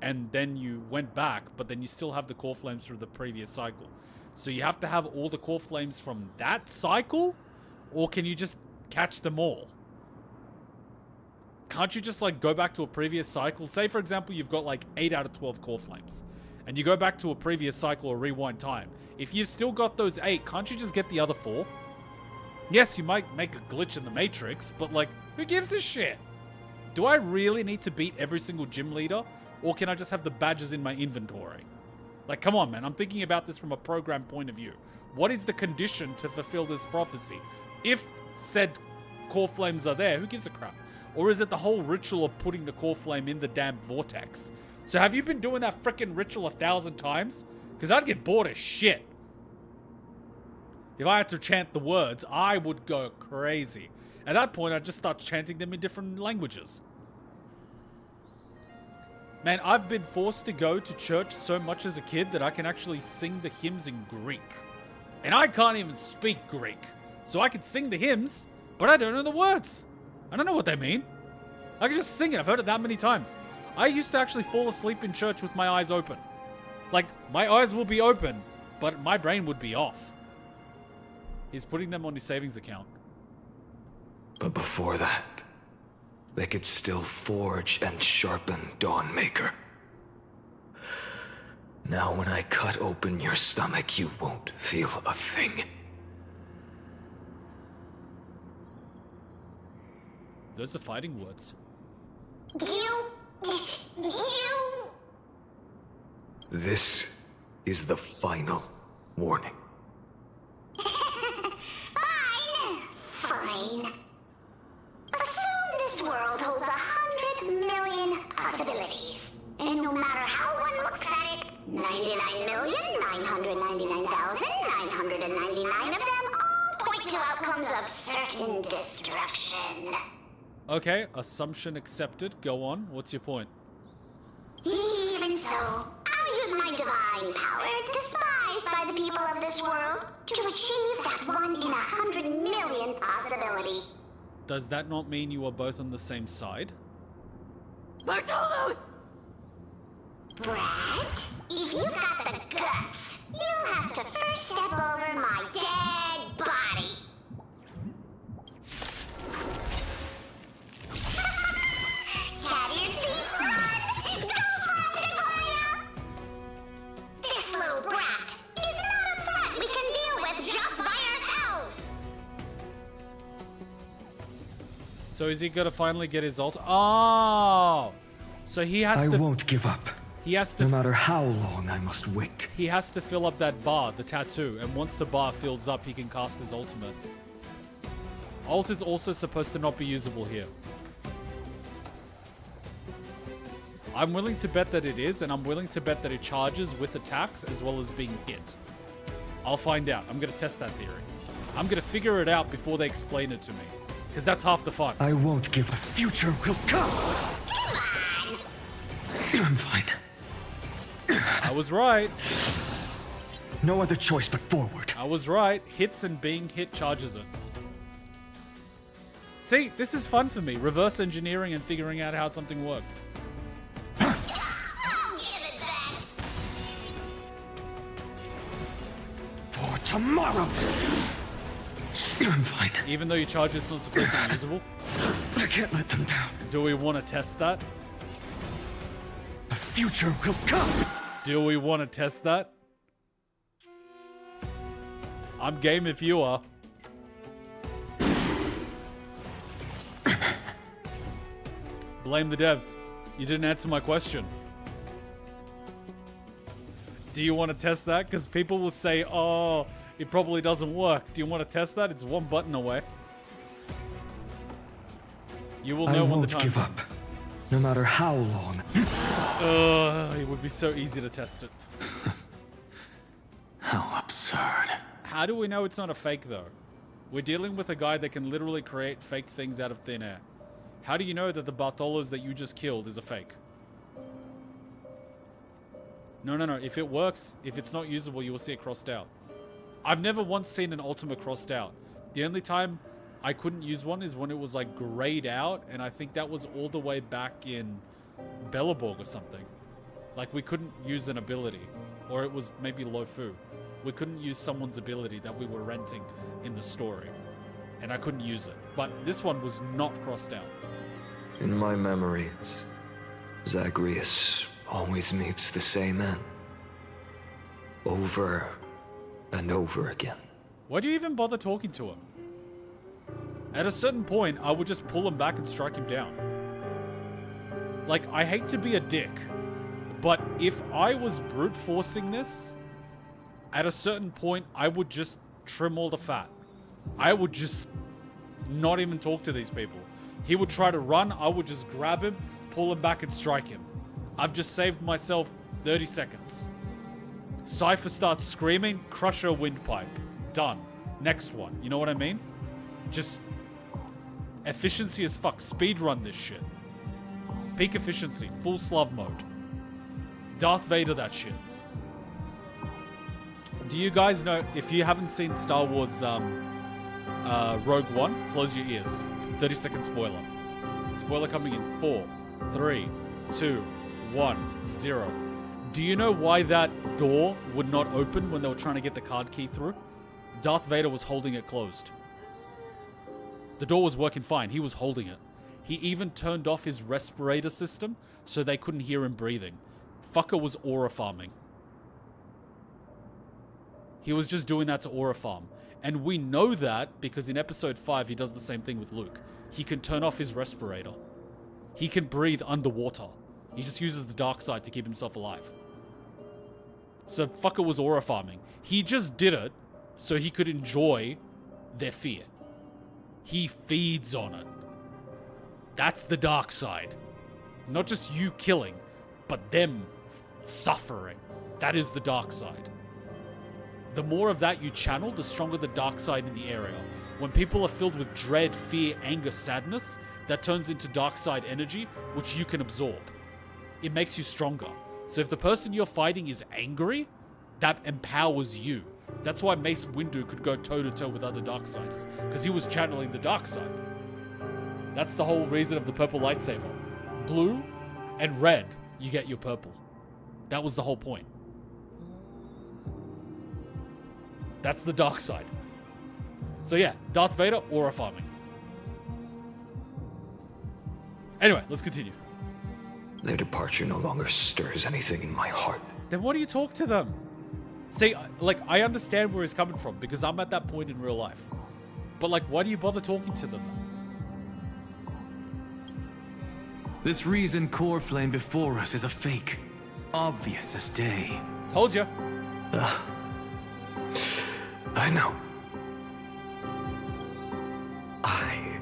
And then you went back, but then you still have the core flames from the previous cycle. So you have to have all the core flames from that cycle? Or can you just catch them all? Can't you just, like, go back to a previous cycle? Say, for example, you've got, like, 8 out of 12 core flames. And you go back to a previous cycle or rewind time. If you've still got those 8, can't you just get the other 4? Yes, you might make a glitch in the Matrix, but, like, who gives a shit? Do I really need to beat every single gym leader? Or can I just have the badges in my inventory? Like, come on, man. I'm thinking about this from a program point of view. What is the condition to fulfill this prophecy? If said core flames are there, who gives a crap? Or is it the whole ritual of putting the core flame in the damn vortex? So have you been doing that frickin' ritual 1,000 times? Because I'd get bored as shit. If I had to chant the words, I would go crazy. At that point, I'd just start chanting them in different languages. Man, I've been forced to go to church so much as a kid that I can actually sing the hymns in Greek. And I can't even speak Greek. So I can sing the hymns, but I don't know the words. I don't know what they mean. I can just sing it. I've heard it that many times. I used to actually fall asleep in church with my eyes open. Like, my eyes will be open, but my brain would be off. He's putting them on his savings account. But before that, they could still forge and sharpen Dawnmaker. Now when I cut open your stomach, you won't feel a thing. Those are fighting words. You. This is the final warning. Fine. Assume this world holds 100 million possibilities. And no matter how one looks at it, 99,999,999 of them all point to outcomes of certain destruction. Okay, assumption accepted. Go on. What's your point? Even so, I'll use my divine power, despised by the people of this world, to achieve that 1 in 100 million possibility. Does that not mean you are both on the same side? Bartolos! Brett, if you've got the guts, you'll have to first step over my dead body. Cat-eared thief, run! Don't run, Cocolia! This little brat is not a threat we can deal with just by ourselves. So is he gonna finally get his ult? Oh! So he has I to... won't give up. He has to... No matter how long I must wait. He has to fill up that bar, the tattoo, and once the bar fills up, he can cast his ultimate. Ult is also supposed to not be usable here. I'm willing to bet that it is, and I'm willing to bet that it charges with attacks as well as being hit. I'll find out. I'm going to test that theory. I'm going to figure it out before they explain it to me. Because that's half the fun. I won't give up. Future will come. I'm fine. I was right. No other choice but forward. I was right. Hits and being hit charges it. See, this is fun for me. Reverse engineering and figuring out how something works. For tomorrow. I'm fine. Even though you charge it's not supposed to be usable? I can't let them down. Do we want to test that? The future will come. Do we want to test that? I'm game if you are. Blame the devs. You didn't answer my question. Do you want to test that? Because people will say, oh, it probably doesn't work. Do you want to test that? It's one button away. You will know when the time give comes. up. No matter how long. It would be so easy to test it. How absurd. How do we know it's not a fake, though? We're dealing with a guy that can literally create fake things out of thin air. How do you know that the Bartolos that you just killed is a fake? No. If it works, if it's not usable, you will see it crossed out. I've never once seen an ultimate crossed out. The only time I couldn't use one is when it was like grayed out, and I think that was all the way back in Bellaborg or something. Like we couldn't use an ability, or it was maybe Lofu. We couldn't use someone's ability that we were renting in the story, and I couldn't use it. But this one was not crossed out. In my memories, Zagreus always meets the same end. Over and over again. Why do you even bother talking to him? At a certain point, I would just pull him back and strike him down. Like, I hate to be a dick, but if I was brute forcing this, at a certain point, I would just trim all the fat. I would just not even talk to these people. He would try to run, I would just grab him, pull him back and strike him. I've just saved myself 30 seconds. Cypher starts screaming, Crusher windpipe. Done. Next one. You know what I mean? Just efficiency as fuck. Speed run this shit. Peak efficiency. Full Slav mode. Darth Vader that shit. Do you guys know, if you haven't seen Star Wars Rogue One, close your ears. 30-second spoiler. Spoiler coming in 4, 3, 2, 1, 0. Do you know why that door would not open when they were trying to get the card key through? Darth Vader was holding it closed. The door was working fine. He was holding it. He even turned off his respirator system so they couldn't hear him breathing. Fucker was aura farming. He was just doing that to aura farm. And we know that because in episode 5, he does the same thing with Luke. He can turn off his respirator. He can breathe underwater. He just uses the dark side to keep himself alive. So fucker was aura farming. He just did it so he could enjoy their fear. He feeds on it. That's the dark side. Not just you killing, but them suffering. That is the dark side. The more of that you channel, the stronger the dark side in the area. When people are filled with dread, fear, anger, sadness, that turns into dark side energy, which you can absorb. It makes you stronger. So if the person you're fighting is angry, that empowers you. That's why Mace Windu could go toe-to-toe with other Darksiders, because he was channeling the dark side. That's the whole reason of the purple lightsaber. Blue and red, you get your purple. That was the whole point. That's the dark side. So yeah, Darth Vader, aura farming. Anyway, let's continue. Their departure no longer stirs anything in my heart. Then why do you talk to them? See, like, I understand where he's coming from, because I'm at that point in real life. But, like, why do you bother talking to them? This reason core flame before us is a fake. Obvious as day. Told you. I know. I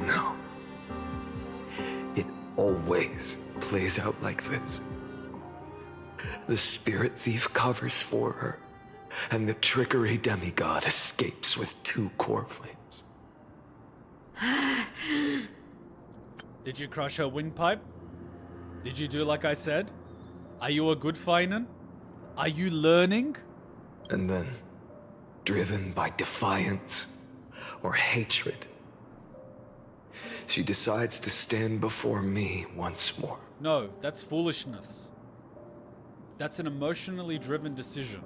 know. It always plays out like this. The spirit thief covers for her, and the trickery demigod escapes with 2 core flames. Did you crush her windpipe? Did you do like I said? Are you a good Finan? Are you learning? And then, driven by defiance or hatred, she decides to stand before me once more. No, that's foolishness. That's an emotionally driven decision.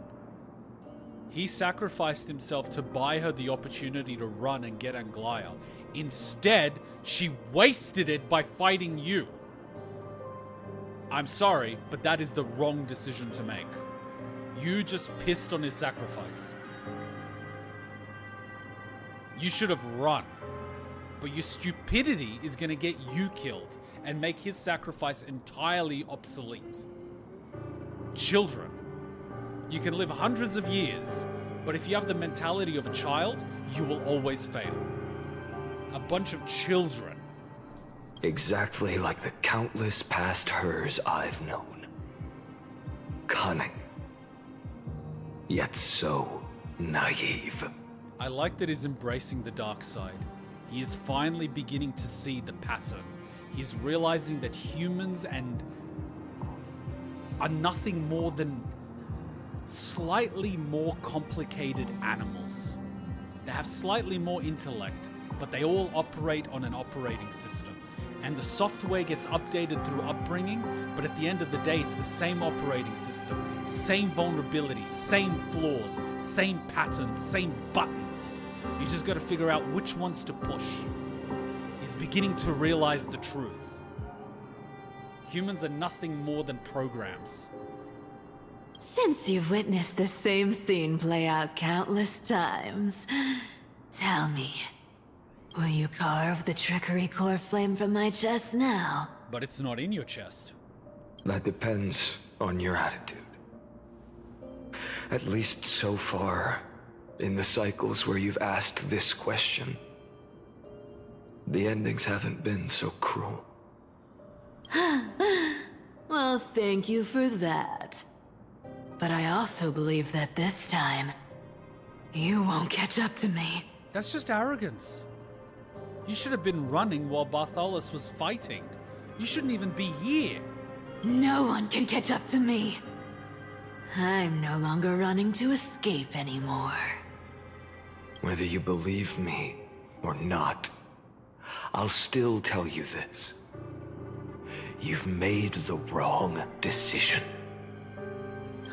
He sacrificed himself to buy her the opportunity to run and get Anglaya. Instead, she wasted it by fighting you. I'm sorry, but that is the wrong decision to make. You just pissed on his sacrifice. You should have run. But your stupidity is going to get you killed and make his sacrifice entirely obsolete. Children. You can live hundreds of years, but if you have the mentality of a child, you will always fail. A bunch of children. Exactly like the countless past hers I've known. Cunning. Yet so naive. I like that he's embracing the dark side. He is finally beginning to see the pattern. He's realizing that humans are nothing more than slightly more complicated animals. They have slightly more intellect, but they all operate on an operating system. And the software gets updated through upbringing, but at the end of the day, it's the same operating system, same vulnerabilities, same flaws, same patterns, same buttons. You just gotta figure out which ones to push. He's beginning to realize the truth. Humans are nothing more than programs. Since you've witnessed the same scene play out countless times, tell me, will you carve the trickery core flame from my chest now? But it's not in your chest. That depends on your attitude. At least so far, in the cycles where you've asked this question, the endings haven't been so cruel. Well, thank you for that. But I also believe that this time, you won't catch up to me. That's just arrogance. You should have been running while Bartholus was fighting. You shouldn't even be here. No one can catch up to me. I'm no longer running to escape anymore. Whether you believe me or not, I'll still tell you this. You've made the wrong decision.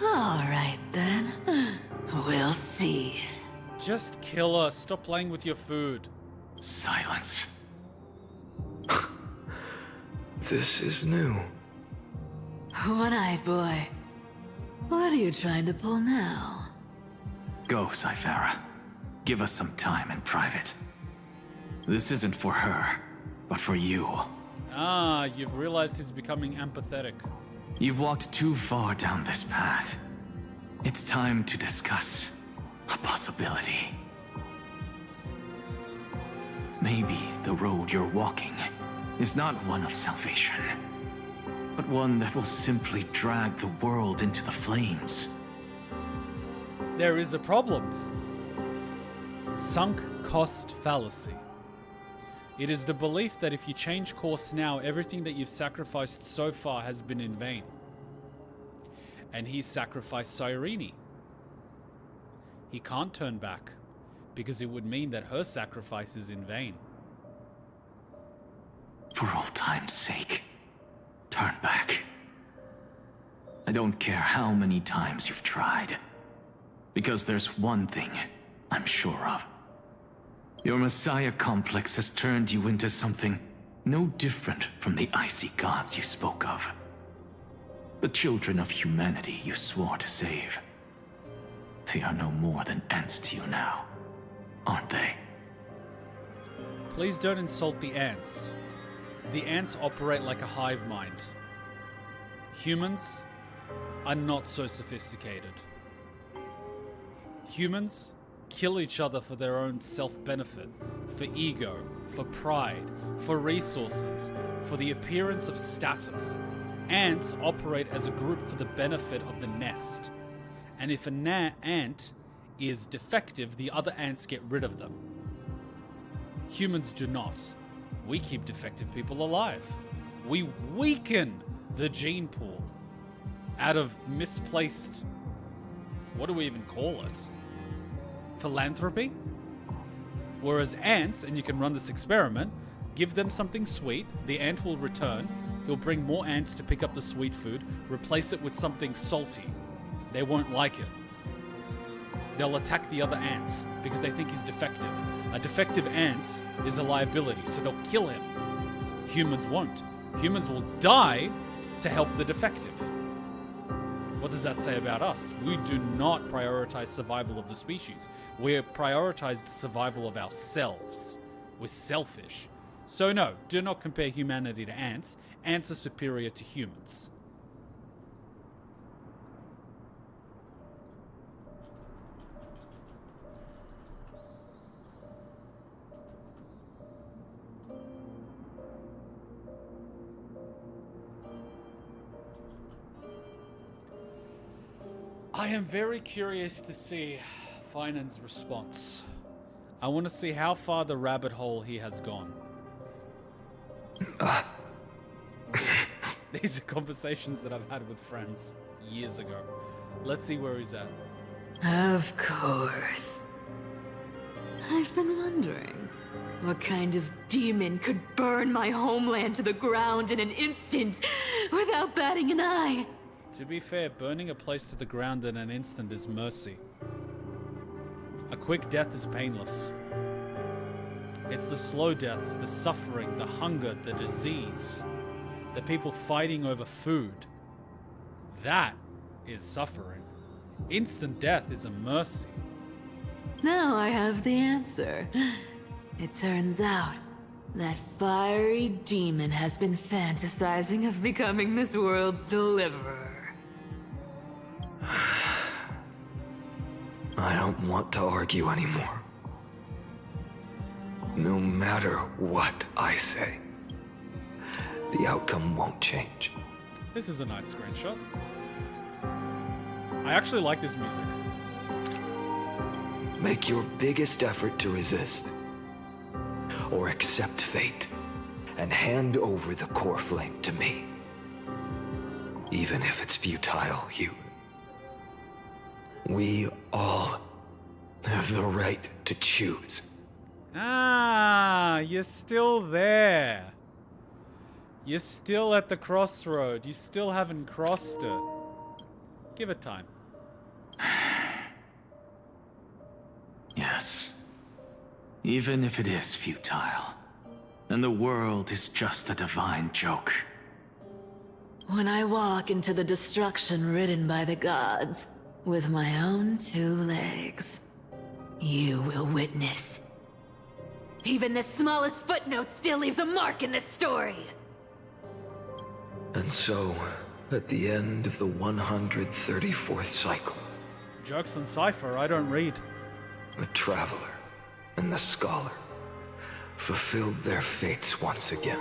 All right then. We'll see. Just kill her. Stop playing with your food. Silence. This is new. One-eyed boy. What are you trying to pull now? Go, Cyphera. Give us some time in private. This isn't for her, but for you. Ah, you've realized he's becoming empathetic. You've walked too far down this path. It's time to discuss a possibility. Maybe the road you're walking is not one of salvation, but one that will simply drag the world into the flames. There is a problem. Sunk cost fallacy. It is the belief that if you change course now, everything that you've sacrificed so far has been in vain. And he sacrificed Cyrene. He can't turn back, because it would mean that her sacrifice is in vain. For all time's sake, turn back. I don't care how many times you've tried, because there's one thing I'm sure of. Your Messiah complex has turned you into something no different from the icy gods you spoke of. The children of humanity you swore to save. They are no more than ants to you now, aren't they? Please don't insult the ants. the ants operate like a hive mind. Humans are not so sophisticated. Humans kill each other for their own self-benefit, for ego, for pride, for resources, for the appearance of status. Ants operate as a group for the benefit of the nest. And if an ant is defective, the other ants get rid of them. Humans do not. We keep defective people alive. We weaken the gene pool out of misplaced... what do we even call it? Philanthropy? Whereas ants, and you can run this experiment, give them something sweet, the ant will return, he'll bring more ants to pick up the sweet food, replace it with something salty. They won't like it. They'll attack the other ants because they think he's defective. A defective ant is a liability, so they'll kill him. Humans won't. Humans will die to help the defective. What does that say about us? We do not prioritize survival of the species. We prioritize the survival of ourselves. We're selfish. So no, do not compare humanity to ants. Ants are superior to humans. I am very curious to see Finan's response. I want to see how far the rabbit hole he has gone. These are conversations that I've had with friends years ago. Let's see where he's at. Of course. I've been wondering, what kind of demon could burn my homeland to the ground in an instant without batting an eye? To be fair, burning a place to the ground in an instant is mercy. A quick death is painless. It's the slow deaths, the suffering, the hunger, the disease, the people fighting over food. That is suffering. Instant death is a mercy. Now I have the answer. It turns out that fiery demon has been fantasizing of becoming this world's deliverer. I don't want to argue anymore. No matter what I say, the outcome won't change. This is a nice screenshot. I actually like this music. Make your biggest effort to resist, or accept fate, and hand over the core flame to me. Even if it's futile, Hugh. We all have the right to choose. Ah, you're still there. You're still at the crossroad. You still haven't crossed it. Give it time. Yes. Even if it is futile, and the world is just a divine joke. When I walk into the destruction written by the gods, with my own 2 legs, you will witness. Even the smallest footnote still leaves a mark in this story. And so, at the end of the 134th cycle, Jokes on Cypher, I don't read. the traveler and the scholar fulfilled their fates once again.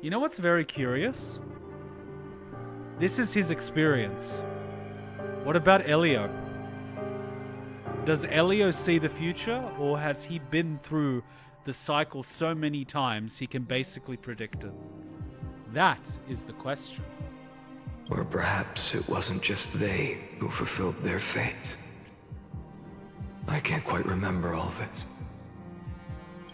You know what's very curious? This is his experience. What about Elio? Does Elio see the future, or has he been through the cycle so many times he can basically predict it? That is the question. Or perhaps it wasn't just they who fulfilled their fates. I can't quite remember all this.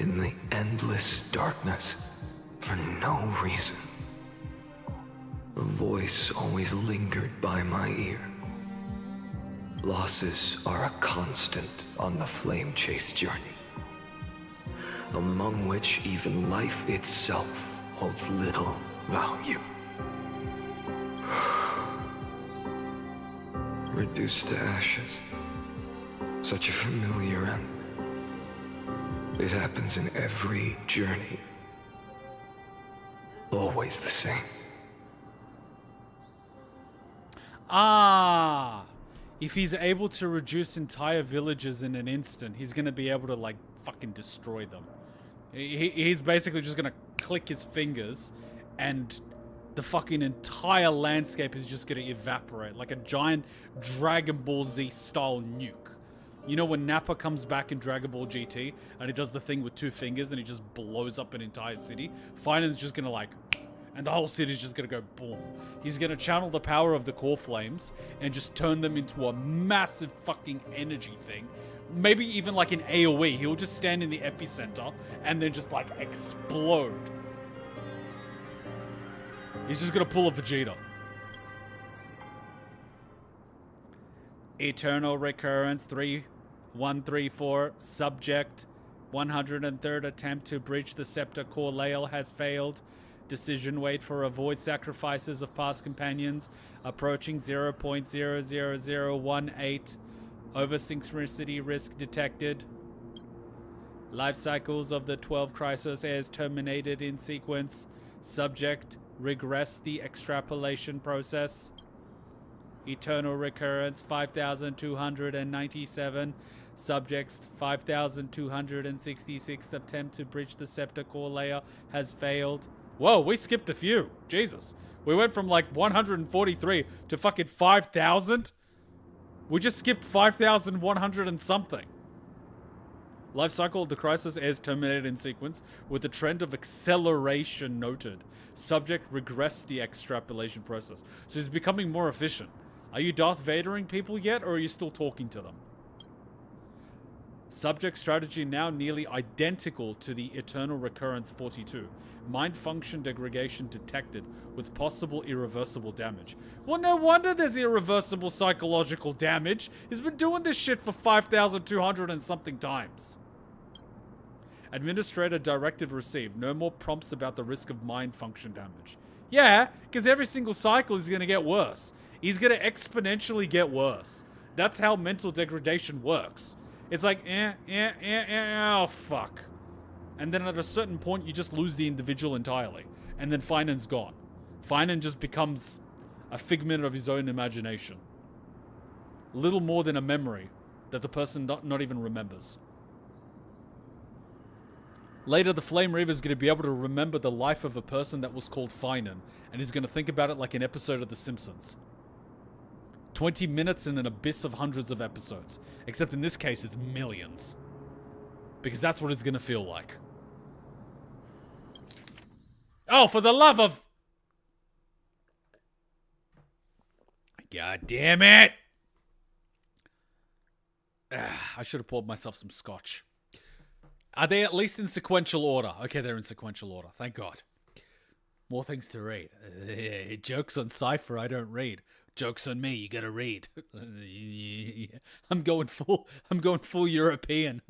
In the endless darkness, for no reason, a voice always lingered by my ear. Losses are a constant on the flame chase journey, among which even life itself holds little value. Reduced to ashes. Such a familiar end. It happens in every journey. Always the same. Ah! If he's able to reduce entire villages in an instant, he's gonna be able to, like, fucking destroy them. He's basically just gonna click his fingers and the fucking entire landscape is just gonna evaporate like a giant Dragon Ball Z style nuke. You know when Nappa comes back in Dragon Ball GT and he does the thing with 2 fingers and he just blows up an entire city? Finon's just gonna like... and the whole city's just gonna go boom. He's gonna channel the power of the core flames and just turn them into a massive fucking energy thing. Maybe even like an AoE. He'll just stand in the epicenter and then just like explode. He's just gonna pull a Vegeta. Eternal Recurrence 3134. Subject 103rd attempt to breach the scepter core layer has failed. Decision wait for avoid sacrifices of past companions. Approaching 0.00018. Over-synchronicity risk detected. Life cycles of the 12 Chrysos heirs terminated in sequence. Subject regress the extrapolation process. Eternal Recurrence 5297. Subject's 5266th attempt to breach the scepter core layer has failed. Whoa, we skipped a few. Jesus. We went from like 143 to fucking 5,000. We just skipped 5,100 and something. Life cycle of the Chrysos heirs terminated in sequence with a trend of acceleration noted. Subject regressed the extrapolation process. So he's becoming more efficient. Are you Darth Vadering people yet, or are you still talking to them? Subject strategy now nearly identical to the Eternal Recurrence 42. Mind function degradation detected with possible irreversible damage. Well, no wonder there's irreversible psychological damage. He's been doing this shit for 5,200 and something times. Administrator directive received. No more prompts about the risk of mind function damage. Yeah, because every single cycle is going to get worse. He's going to exponentially get worse. That's how mental degradation works. It's like, oh, fuck. And then at a certain point, you just lose the individual entirely. And then Finon's gone. Finon just becomes a figment of his own imagination. Little more than a memory that the person not even remembers. Later, the Flame Reaver is going to be able to remember the life of a person that was called Finon. And he's going to think about it like an episode of The Simpsons. 20 minutes in an abyss of hundreds of episodes. Except in this case, it's millions. Because that's what it's going to feel like. Oh, for the love of... God damn it! I should have poured myself some scotch. Are they at least in sequential order? Okay, they're in sequential order. Thank God. More things to read. Jokes on Cypher, I don't read. Jokes on me, you gotta read. I'm going full European.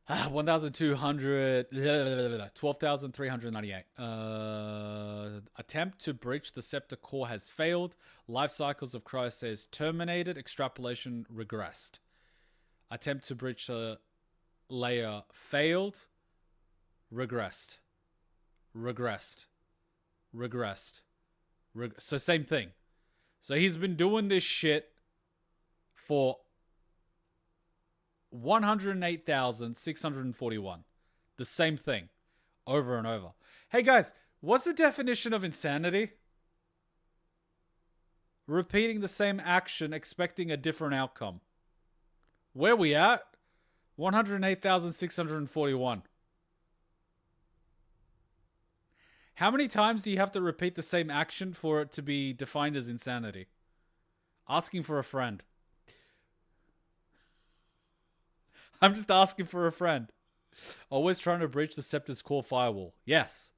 1,200, 12,398. Attempt to breach the scepter core has failed. Life cycles of Christ says terminated. Extrapolation regressed. Attempt to breach the layer failed. Regressed. So same thing. So he's been doing this shit for 108,641. The same thing. Over and over. Hey guys, what's the definition of insanity? Repeating the same action, expecting a different outcome. Where we at? 108,641. How many times do you have to repeat the same action for it to be defined as insanity? Asking for a friend. I'm just asking for a friend. Always trying to breach the Scepter's core firewall. Yes.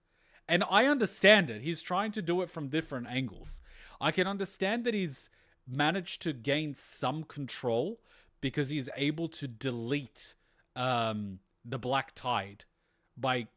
And I understand it. He's trying to do it from different angles. I can understand that he's managed to gain some control because he's able to delete the Black Tide by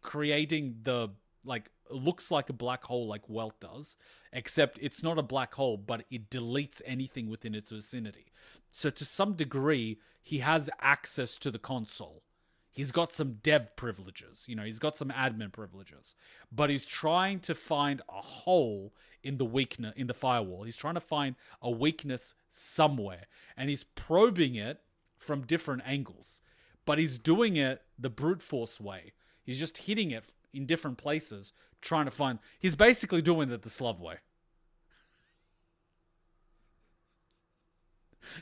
creating the like looks like a black hole like Welt does, except it's not a black hole, but it deletes anything within its vicinity. So to some degree, he has access to the console. He's got some dev privileges, you know, he's got some admin privileges, but he's trying to find a hole in the weakness in the firewall. He's trying to find a weakness somewhere, and he's probing it from different angles, but he's doing it the brute force way. He's just hitting it in different places, trying to find... He's basically doing it the Slav way.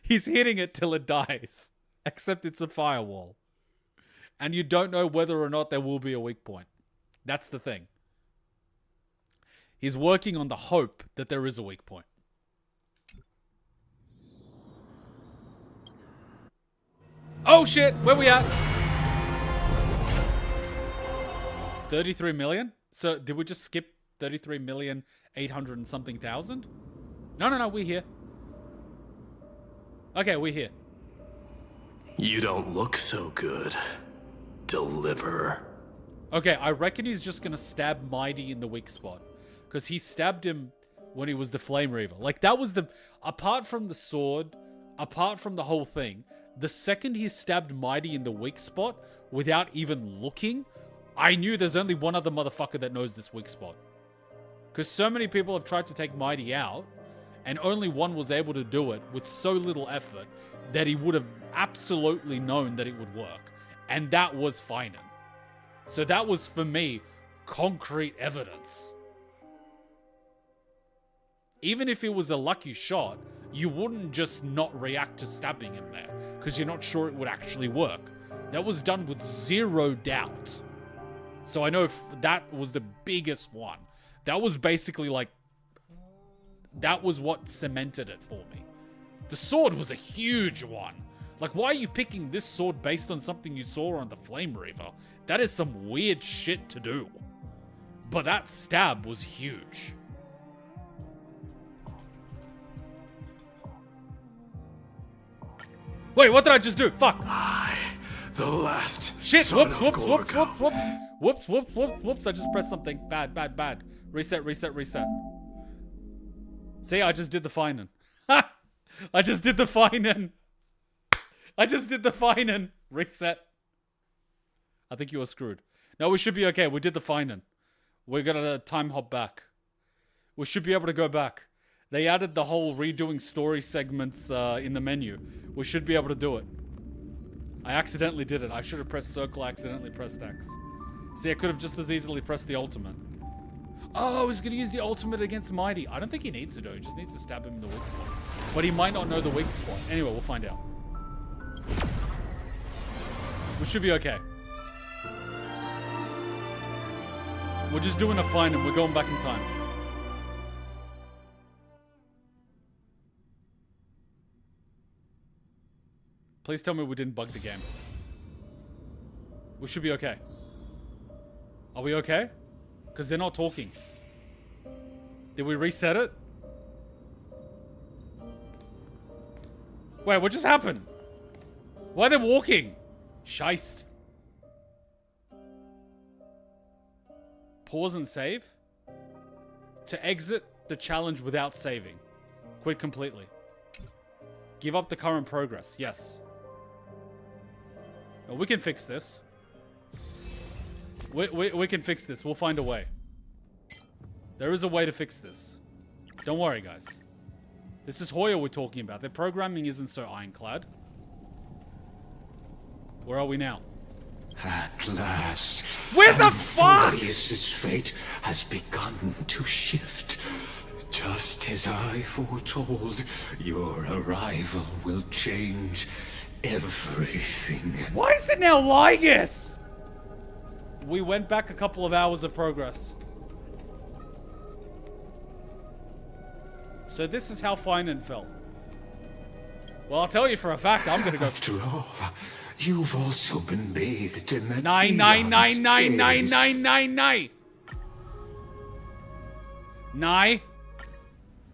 He's hitting it till it dies, except it's a firewall. And you don't know whether or not there will be a weak point. That's the thing. He's working on the hope that there is a weak point. Oh shit, where we at? 33 million? So did we just skip 33,800,000 and something thousand? No, we're here. Okay, we're here. You don't look so good. Deliver. Okay, I reckon he's just gonna stab Mighty in the weak spot. Because he stabbed him when he was the Flame Reaver. Like, that was the... Apart from the sword, apart from the whole thing, the second he stabbed Mighty in the weak spot, without even looking, I knew there's only one other motherfucker that knows this weak spot. Because so many people have tried to take Mighty out, and only one was able to do it with so little effort that he would have absolutely known that it would work. And that was Finan. So that was, for me, concrete evidence. Even if it was a lucky shot, you wouldn't just not react to stabbing him there, because you're not sure it would actually work. That was done with zero doubt. So I know if that was the biggest one. That was basically like... That was what cemented it for me. The sword was a huge one. Like, why are you picking this sword based on something you saw on the Flame Reaver? That is some weird shit to do. But that stab was huge. Wait, what did I just do? Fuck. The last Shit. son Whoops, of whoops, whoops, Gorgo. whoops, whoops. Whoops, whoops, whoops, whoops. I just pressed something. Bad, bad, bad. Reset, reset, reset. See, I just did the Finan. Ha! I just did the Finan. I just did the Finan. Reset. I think you are screwed. No, we should be okay. We did the Finan. We're gonna time hop back. We should be able to go back. They added the whole redoing story segments in the menu. We should be able to do it. I accidentally did it. I should have pressed circle, I accidentally pressed X. See, I could have just as easily pressed the ultimate. Oh, he's going to use the ultimate against Mighty. I don't think he needs to do it. He just needs to stab him in the weak spot. But he might not know the weak spot. Anyway, we'll find out. We should be okay. We're just doing a find and we're going back in time. Please tell me we didn't bug the game. We should be okay. Are we okay? Because they're not talking. Did we reset it? Wait, what just happened? Why are they walking? Scheist. Pause and save. To exit the challenge without saving. Quit completely. Give up the current progress. Yes. Oh, we can fix this. We can fix this. We'll find a way. There is a way to fix this. Don't worry, guys. This is Hoya we're talking about. Their programming isn't so ironclad. Where are we now? At last. Where the fuck? Amphoreus' fate has begun to shift. Just as I foretold, your arrival will change everything. Why is it now Ligus? We went back a couple of hours of progress. So this is how Finan felt. Well, I'll tell you for a fact, I'm gonna go... After all, you've also been bathed in that Nine.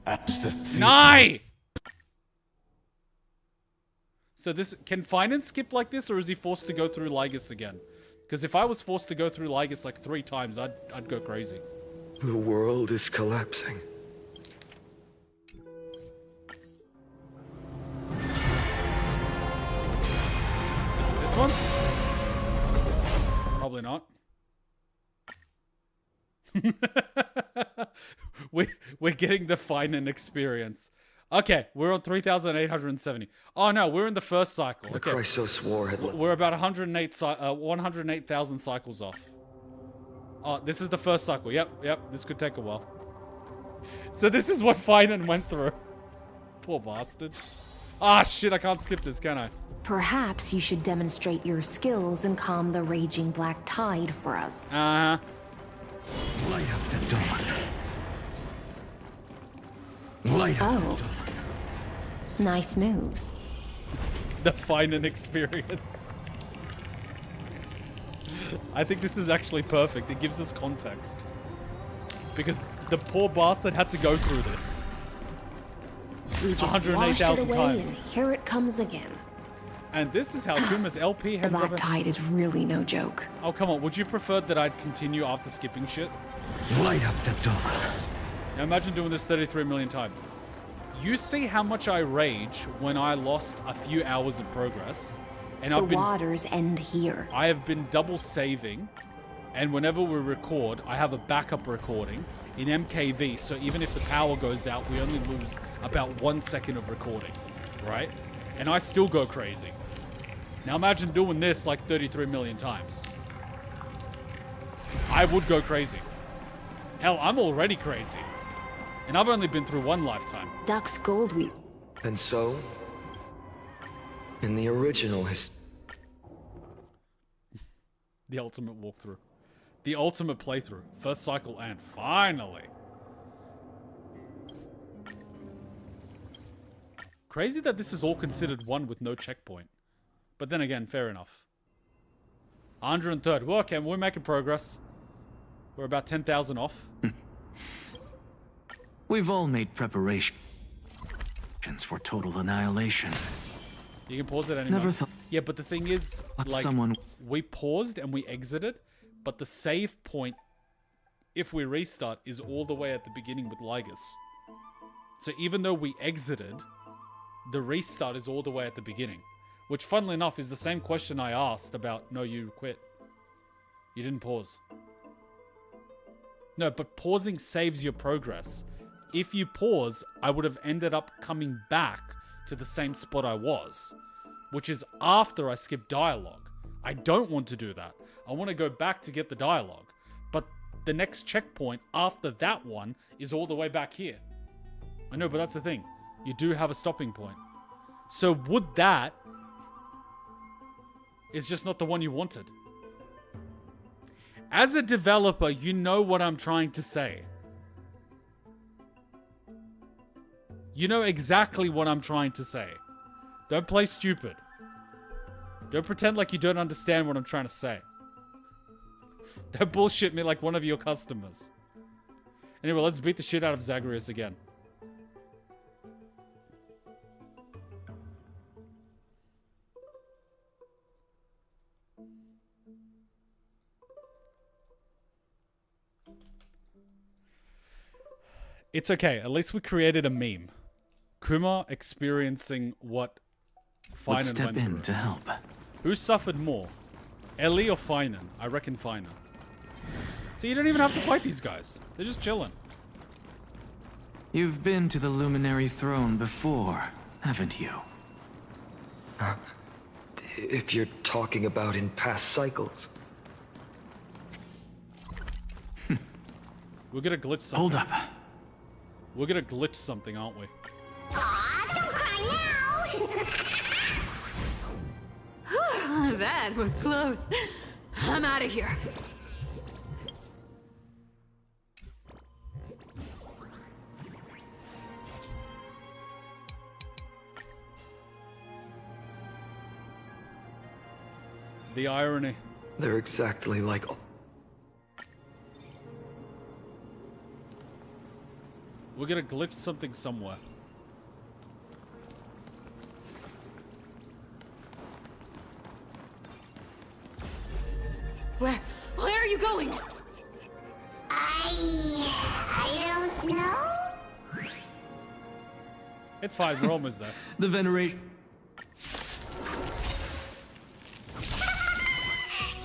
As the Nine! So this... Can Finan skip like this, or is he forced to go through Ligus again? Because if I was forced to go through Lygus like 3 times, I'd go crazy. The world is collapsing. Is it this one? Probably not. We're getting the Finan experience. Okay, we're on 3,870. Oh no, we're in the first cycle. The Okay, Chrysos War had we're about 108,000 cycles off. Oh, this is the first cycle. Yep. This could take a while. So this is what Finan went through. Poor bastard. Ah, shit! I can't skip this, can I? Perhaps you should demonstrate your skills and calm the raging black tide for us. Uh-huh. Light up the dawn. Light up Oh. the dawn. Nice moves. The Finan experience. I think this is actually perfect. It gives us context. Because the poor bastard had to go through this. We just 108,000 washed it away times. and here it comes again. And this is how Kuma's LP The heads black up. tide is really no joke. Oh, come on. Would you prefer that I'd continue after skipping shit? Light up the dawn. Now imagine doing this 33 million times. You see how much I rage when I lost a few hours of progress. And The waters end here. I have been double saving. And whenever we record, I have a backup recording in MKV. So even if the power goes out, we only lose about 1 second of recording. Right? And I still go crazy. Now imagine doing this like 33 million times. I would go crazy. Hell, I'm already crazy. And I've only been through 1 lifetime. Duck's gold wheat. And so, in the original The ultimate walkthrough. The ultimate playthrough. First cycle and finally. Crazy that this is all considered one with no checkpoint. But then again, fair enough. 103rd. Well, okay, we're making progress. We're about 10,000 off. We've all made preparations for total annihilation. You can pause it anymore. Never thought. Yeah, but the thing is, But like, someone- we paused and we exited, but the save point, if we restart, is all the way at the beginning with Lygus. So even though we exited, the restart is all the way at the beginning. Which, funnily enough, is the same question I asked about, no, you quit. You didn't pause. No, but pausing saves your progress. If you pause, I would have ended up coming back to the same spot I was, which is after I skip dialogue. I don't want to do that. I want to go back to get the dialogue. But the next checkpoint after that one is all the way back here. I know, but that's the thing. You do have a stopping point. So would that is just not the one you wanted? As a developer, you know what I'm trying to say. You know exactly what I'm trying to say. Don't play stupid. Don't pretend like you don't understand what I'm trying to say. Don't bullshit me like one of your customers. Anyway, let's beat the shit out of Zagreus again. It's okay. At least we created a meme. Kuma experiencing what Would Finan step went in through. to help. Who suffered more? Ellie or Finan? I reckon Finan. So you don't even have to fight these guys. They're just chilling. You've been to the Luminary Throne before, haven't you? if you're talking about in past cycles. We're gonna glitch something. Hold up. We're gonna glitch something, aren't we? Aw, don't cry now! That was close. I'm out of here. The irony. They're exactly like... We're gonna glitch something somewhere. Where are you going? I don't know. It's fine, we're almost there. The veneration.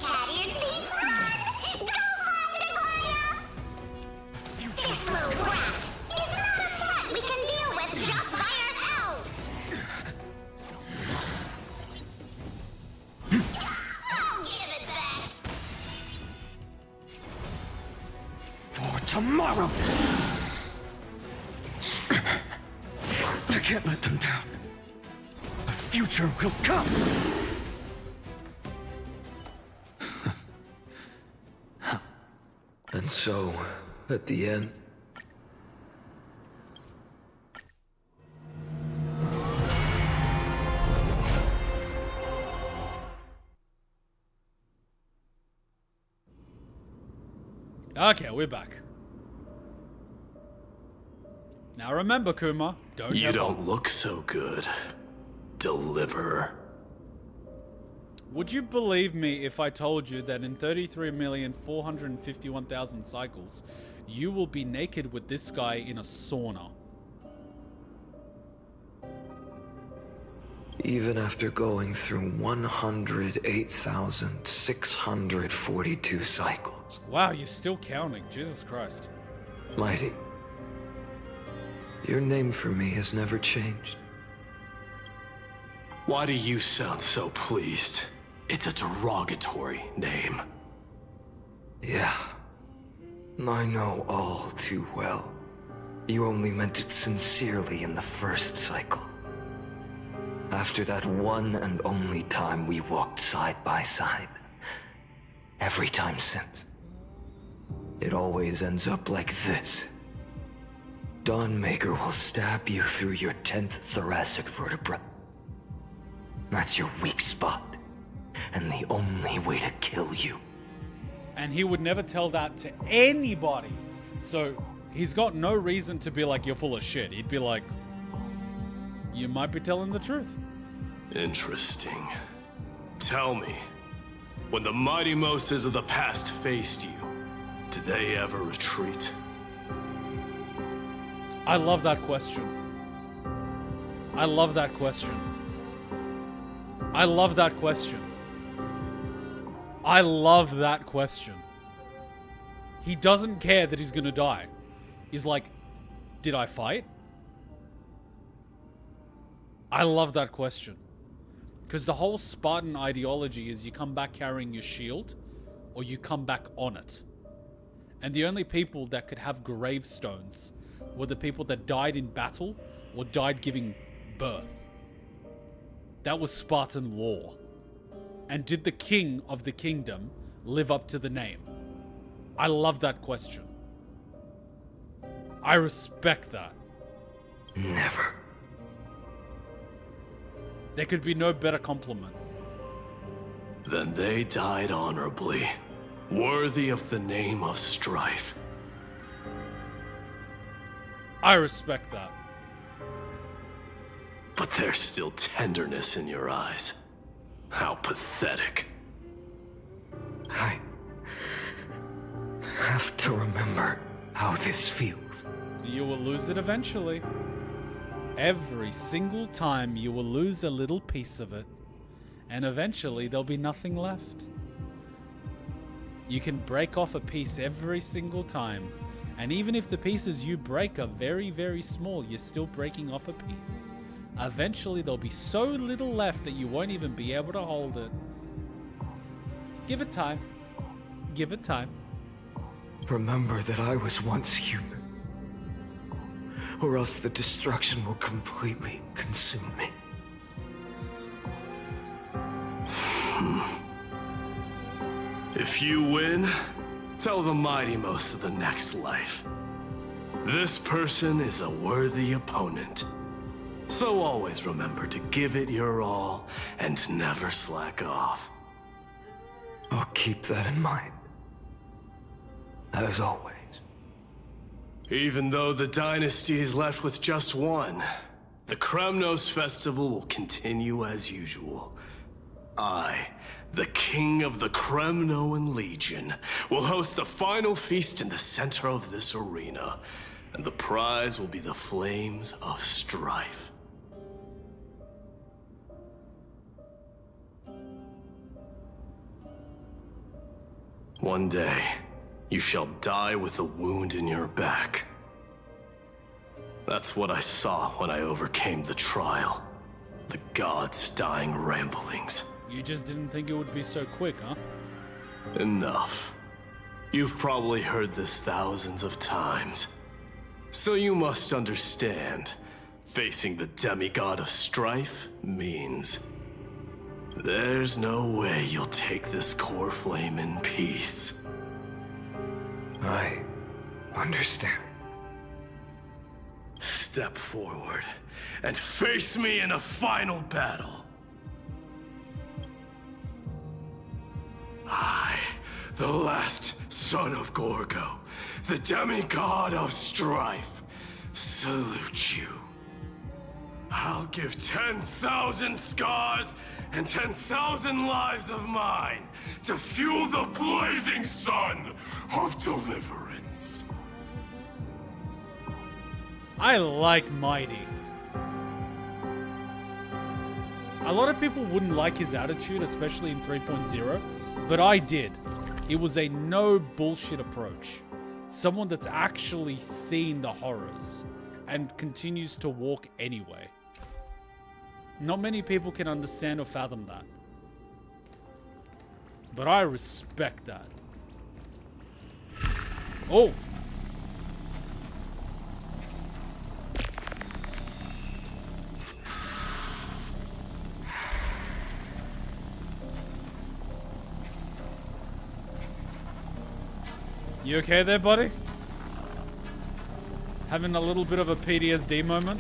Cat ears feet run! Go hide, this little brat is not a threat we can deal with just by ourselves! I'll give it back! For tomorrow! I can't let them down. A future will come! And so, at the end, Okay, we're back. Now remember, Kuma, You don't look so good. Deliver. Would you believe me if I told you that in 33,451,000 cycles, you will be naked with this guy in a sauna? even after going through 108,642 cycles. Wow, you're still counting. Jesus Christ. Mighty, your name for me has never changed. Why do you sound so pleased? It's a derogatory name. Yeah, I know all too well. You only meant it sincerely in the first cycle. After that one and only time we walked side by side. Every time since. It always ends up like this. Dawnmaker will stab you through your 10th thoracic vertebra. That's your weak spot, and the only way to kill you. And he would never tell that to anybody. So he's got no reason to be like, you're full of shit. He'd be like, you might be telling the truth. Interesting. Tell me, when the mighty Moses of the past faced you, did they ever retreat? I love that question. I love that question. I love that question. I love that question. He doesn't care that he's gonna die. He's like, did I fight? I love that question. Because the whole Spartan ideology is you come back carrying your shield, or you come back on it. And the only people that could have gravestones were the people that died in battle or died giving birth. That was Spartan law. And did the king of the kingdom live up to the name? I love that question. I respect that. Never. There could be no better compliment. Then they died honorably, worthy of the name of strife. I respect that. But there's still tenderness in your eyes. How pathetic. I have to remember how this feels. You will lose it eventually. Every single time you will lose a little piece of it. And eventually there'll be nothing left. You can break off a piece every single time. And even if the pieces you break are very, very small, you're still breaking off a piece. Eventually there'll be so little left that you won't even be able to hold it. Give it time. Give it time. Remember that I was once human. Or else the destruction will completely consume me. If you win, tell the mighty most of the next life. This person is a worthy opponent. So always remember to give it your all and never slack off. I'll keep that in mind. As always. Even though the dynasty is left with just one, the Kremnos festival will continue as usual. I, the king of the Kremnoan Legion, will host the final feast in the center of this arena, and the prize will be the flames of strife. One day, you shall die with a wound in your back. That's what I saw when I overcame the trial. The gods' dying ramblings. You just didn't think it would be so quick, huh? Enough. You've probably heard this thousands of times. So you must understand, facing the demigod of strife means there's no way you'll take this core flame in peace. I understand. Step forward and face me in a final battle. I, the last son of Gorgo, the demigod of strife, salute you. I'll give 10,000 scars and 10,000 lives of mine to fuel the blazing sun of deliverance. I like Mighty. A lot of people wouldn't like his attitude, especially in 3.0, but I did. It was a no bullshit approach. Someone that's actually seen the horrors and continues to walk anyway. Not many people can understand or fathom that. But I respect that. Oh! You okay there, buddy? Having a little bit of a PTSD moment?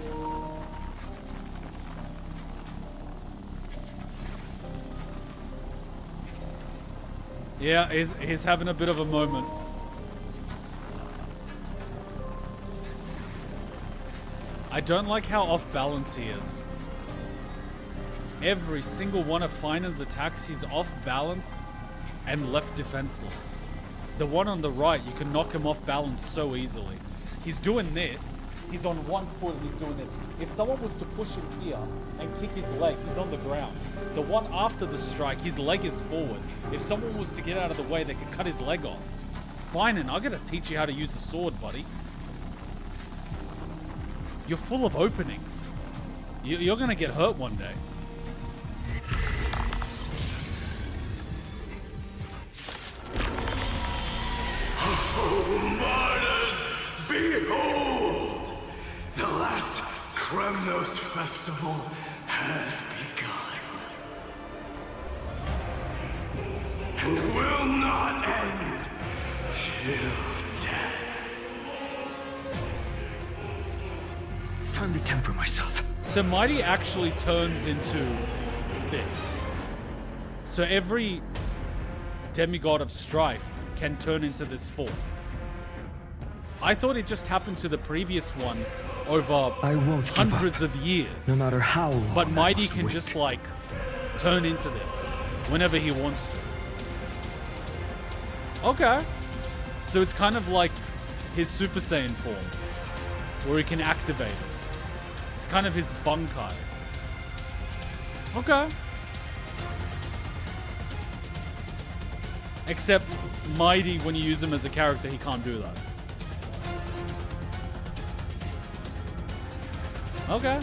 Yeah, he's having a bit of a moment. I don't like how off balance he is. Every single one of Finan's attacks, he's off balance and left defenseless. The one on the right, you can knock him off balance so easily. He's doing this. He's on one foot and he's doing this. If someone was to push him here and kick his leg, he's on the ground. The one after the strike, his leg is forward. If someone was to get out of the way, they could cut his leg off. Finan, I gotta teach you how to use a sword, buddy. You're full of openings. You're gonna get hurt one day. Oh, martyrs, behold! The last Kremnos festival has begun. And will not end till death. It's time to temper myself. So Mighty actually turns into this. So every demigod of strife can turn into this form. I thought it just happened to the previous one over I won't hundreds of years. No matter how long. But I Mighty must can wait. just like turn into this whenever he wants to. Okay. So it's kind of like his Super Saiyan form, where he can activate it. It's kind of his Bunkai. Okay. Except Mighty, when you use him as a character, he can't do that. Okay.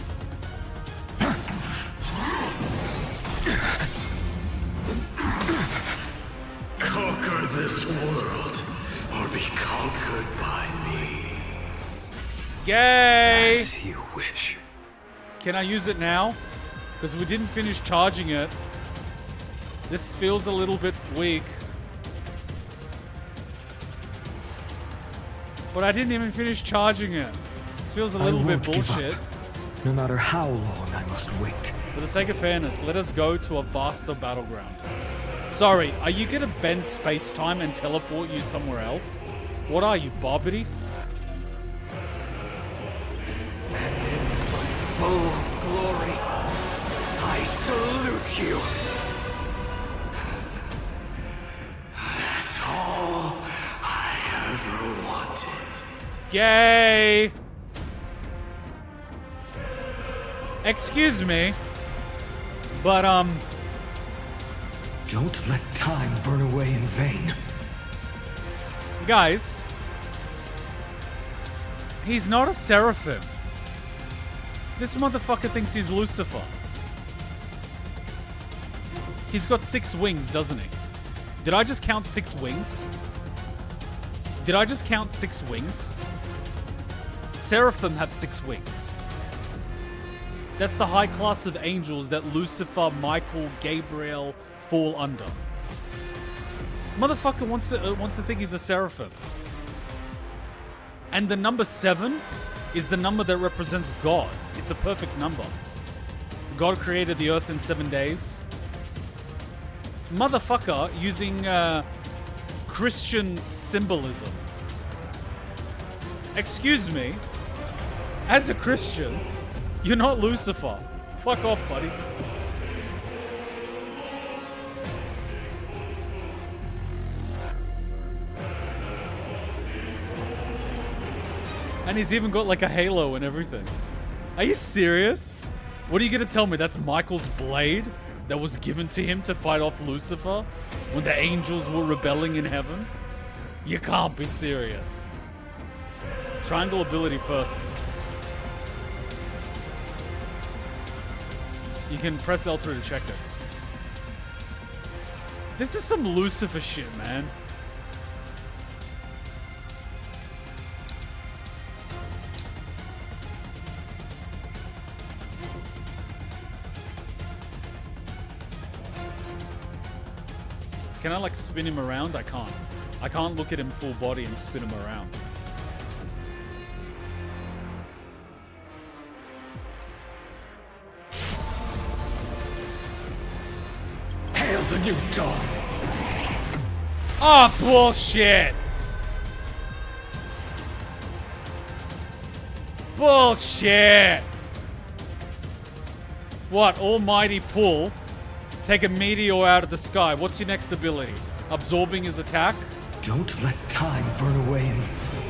Conquer this world, or be conquered by me. Yay! As you wish. Can I use it now? Because we didn't finish charging it. This feels a little bit weak. But I didn't even finish charging it. This feels a little bit won't give bullshit. up, no matter how long I must wait. For the sake of fairness, let us go to a vaster battleground. Sorry, are you gonna bend space-time and teleport you somewhere else? What are you, Bobbity? And in my full glory, I salute you. Gay. Excuse me. But, Don't let time burn away in vain. guys. He's not a seraphim. This motherfucker thinks he's Lucifer. He's got 6 wings, doesn't he? Did I just count 6 wings? Did I just count 6 wings? Seraphim have 6 wings. That's the high class of angels that Lucifer, Michael, Gabriel fall under. Motherfucker wants to think he's a seraphim. And the number 7 is the number that represents God. It's a perfect number. God created the earth in 7 days. Motherfucker using Christian symbolism. Excuse me. As a Christian, you're not Lucifer. Fuck off, buddy. And he's even got like a halo and everything. Are you serious? What are you gonna tell me? That's Michael's blade that was given to him to fight off Lucifer when the angels were rebelling in heaven? You can't be serious. Triangle ability first. You can press L3 to check it. This is some Lucifer shit, man. Can I like spin him around? I can't. I can't look at him full body and spin him around. Hail the new dawn! Oh, bullshit! Bullshit! What? Almighty pull. Take a meteor out of the sky. What's your next ability? Absorbing his attack? Don't let time burn away in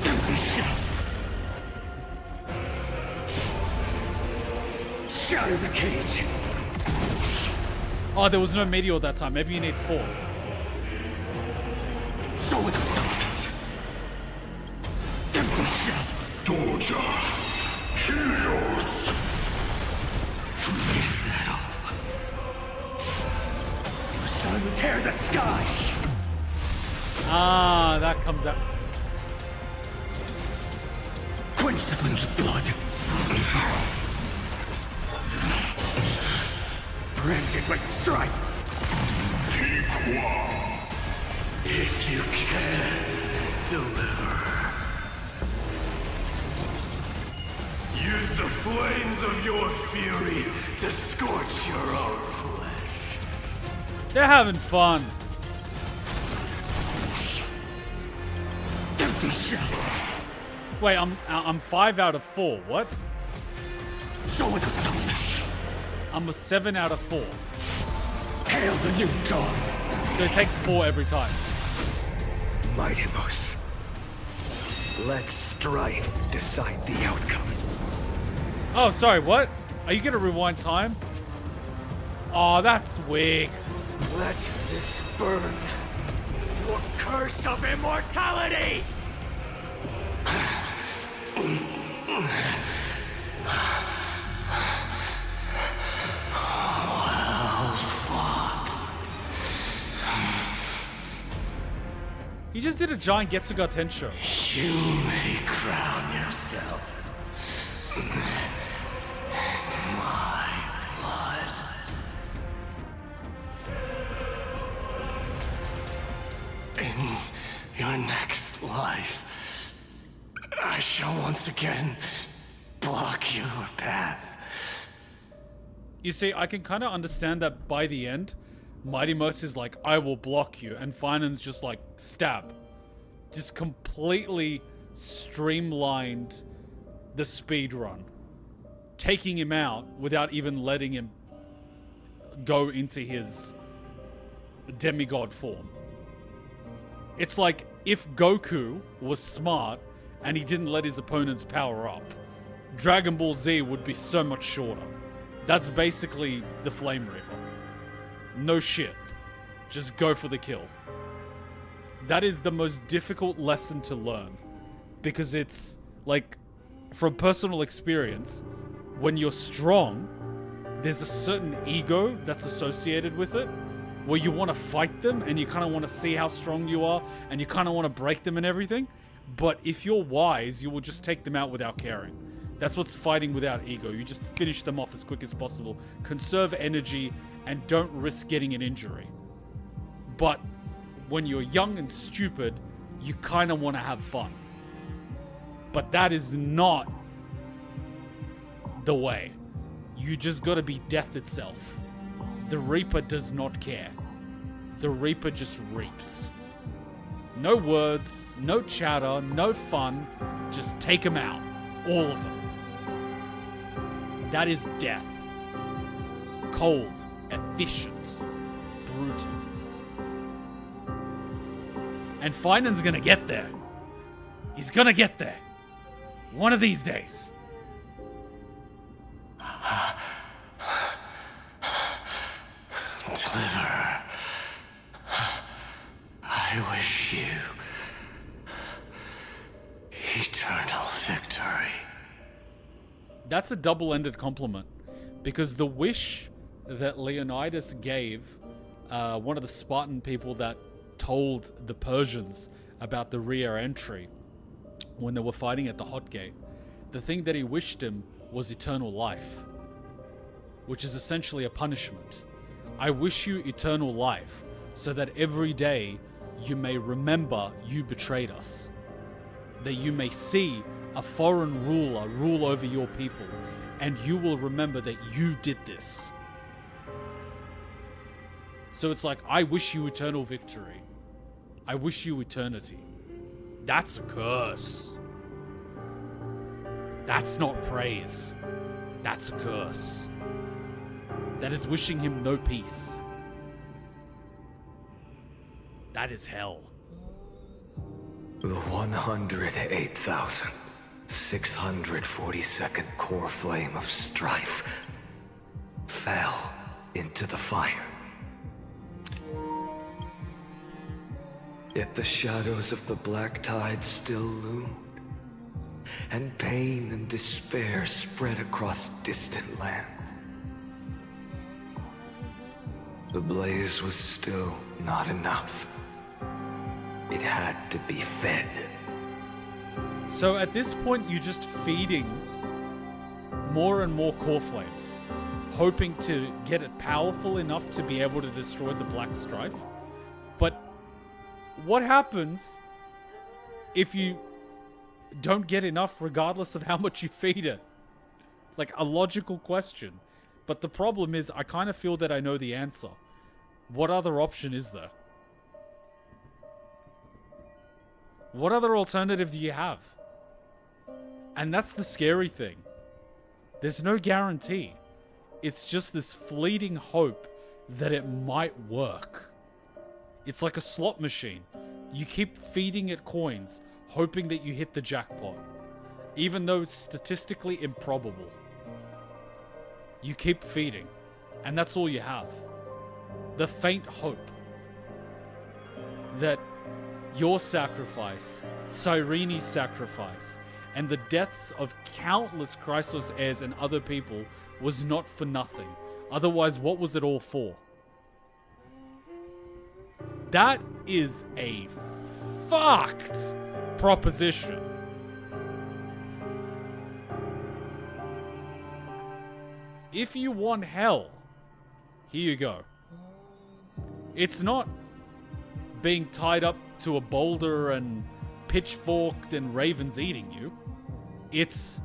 empty shell. Shatter the cage. Oh, there was no meteor that time. Maybe you need 4. So without substance. Empty shell. Doja. Helios. Is that all? Your son tear the sky. Ah, that comes out. Quench the flames of blood. Branded with strife. If you can, deliver. Use the flames of your fury to scorch your own flesh. They're having fun. Empty shell. Wait, I'm 5 out of 4. What? So without substance. I'm a 7 out of 4. Hail the new dawn. So it takes 4 every time. Mightimos. Let strife decide the outcome. Oh, sorry, what? Are you gonna rewind time? Oh, that's weak. Let this burn. Your curse of immortality! He just did a giant Getsuga Tensho. You may crown yourself. My blood. In your next life, I shall once again block your path. You see, I can kind of understand that by the end, Mighty Most is like, I will block you, and Finan's just like, stab. Just completely streamlined the speed run. Taking him out without even letting him go into his demigod form. It's like if Goku was smart and he didn't let his opponents power up, Dragon Ball Z would be so much shorter. That's basically the Flame Reaper. No shit. Just go for the kill. That is the most difficult lesson to learn. Because it's, like, from personal experience, when you're strong, there's a certain ego that's associated with it, where you want to fight them, and you kind of want to see how strong you are, and you kind of want to break them and everything. But if you're wise, you will just take them out without caring. That's what's fighting without ego. You just finish them off as quick as possible. Conserve energy and don't risk getting an injury. But when you're young and stupid, you kind of want to have fun. But that is not the way. You just got to be death itself. The Reaper does not care. The Reaper just reaps. No words, no chatter, no fun. Just take them out. All of them. That is death. Cold, efficient, brutal. And Finan's gonna get there. He's gonna get there. One of these days. Deliver. I wish you eternal victory. That's a double-ended compliment, because the wish that Leonidas gave one of the Spartan people that told the Persians about the rear entry when they were fighting at the Hot Gate, the thing that he wished him was eternal life, which is essentially a punishment. I wish you eternal life so that every day you may remember you betrayed us, that you may see a foreign ruler rule over your people, and you will remember that you did this. So it's like, I wish you eternal victory. I wish you eternity. That's a curse. That's not praise. That's a curse. That is wishing him no peace. That is hell. The 108,642nd core flame of strife fell into the fire. Yet the shadows of the black tide still loomed, and pain and despair spread across distant lands. The blaze was still not enough. It had to be fed. So at this point, you're just feeding more and more core flames, hoping to get it powerful enough to be able to destroy the Black Strife. But what happens if you don't get enough regardless of how much you feed it? Like, a logical question. But the problem is, I kind of feel that I know the answer. What other option is there? What other alternative do you have? And that's the scary thing. There's no guarantee. It's just this fleeting hope that it might work. It's like a slot machine. You keep feeding it coins, hoping that you hit the jackpot, even though it's statistically improbable. You keep feeding, and that's all you have. The faint hope that your sacrifice, Cyrene's sacrifice, and the deaths of countless Chrysos heirs and other people was not for nothing. Otherwise, what was it all for? That is a fucked proposition. If you want hell, here you go. It's not being tied up to a boulder and pitchforked and ravens eating you. It's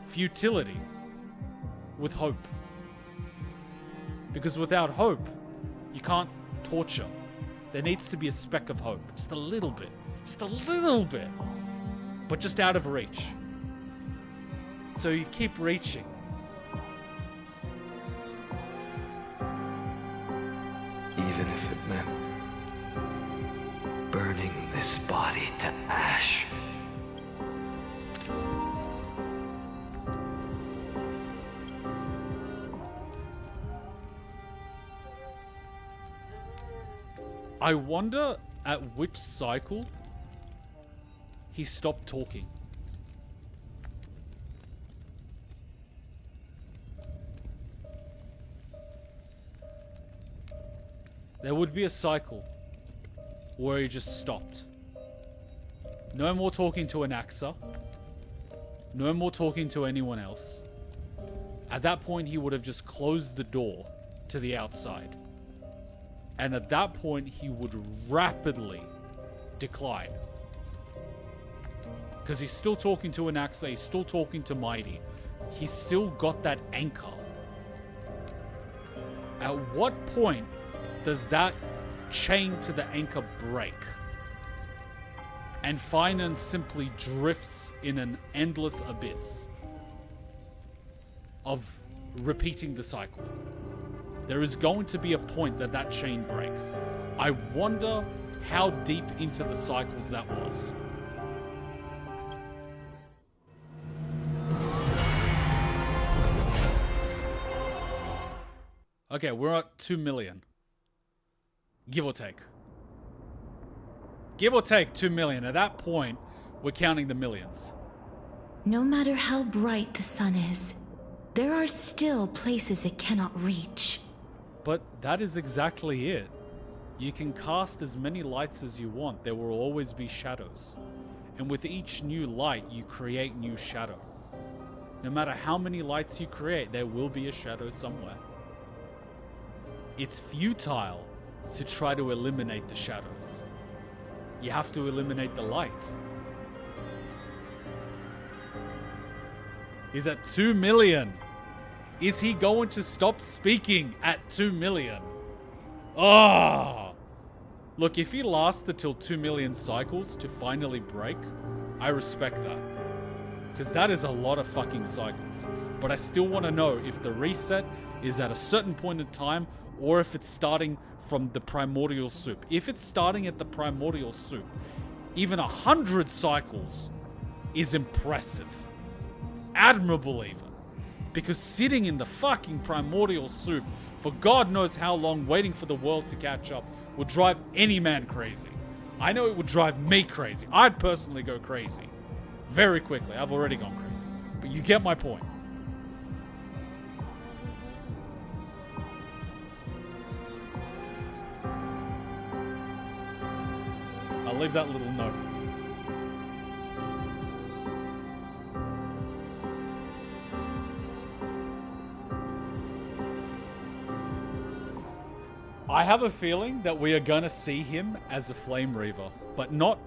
futility with hope. Because without hope, you can't torture. There needs to be a speck of hope. Just a little bit. Just a little bit. But just out of reach. So you keep reaching. Even if it meant burning this body to ash. I wonder at which cycle he stopped talking. There would be a cycle where he just stopped. No more talking to Anaxa. No more talking to anyone else. At that point, he would have just closed the door to the outside. And at that point, he would rapidly decline. Because he's still talking to Anaxa, he's still talking to Mighty. He's still got that anchor. At what point does that chain to the anchor break? And Finan simply drifts in an endless abyss of repeating the cycle. There is going to be a point that that chain breaks. I wonder how deep into the cycles that was. Okay, we're at 2 million. Give or take. Give or take 2 million. At that point, we're counting the millions. No matter how bright the sun is, there are still places it cannot reach. But that is exactly it. You can cast as many lights as you want. There will always be shadows. And with each new light, you create new shadow. No matter how many lights you create, there will be a shadow somewhere. It's futile to try to eliminate the shadows. You have to eliminate the light. He's at 2 million. Is he going to stop speaking at 2 million? Oh! Look, if he lasted till 2 million cycles to finally break, I respect that. Because that is a lot of fucking cycles. But I still want to know if the reset is at a certain point in time or if it's starting from the primordial soup. If it's starting at the primordial soup, even 100 cycles is impressive. Admirable even. Because sitting in the fucking primordial soup for God knows how long waiting for the world to catch up would drive any man crazy. I know it would drive me crazy. I'd personally go crazy. Very quickly. I've already gone crazy. But you get my point. I'll leave that little note. I have a feeling that we are gonna see him as a Flame Reaver, but not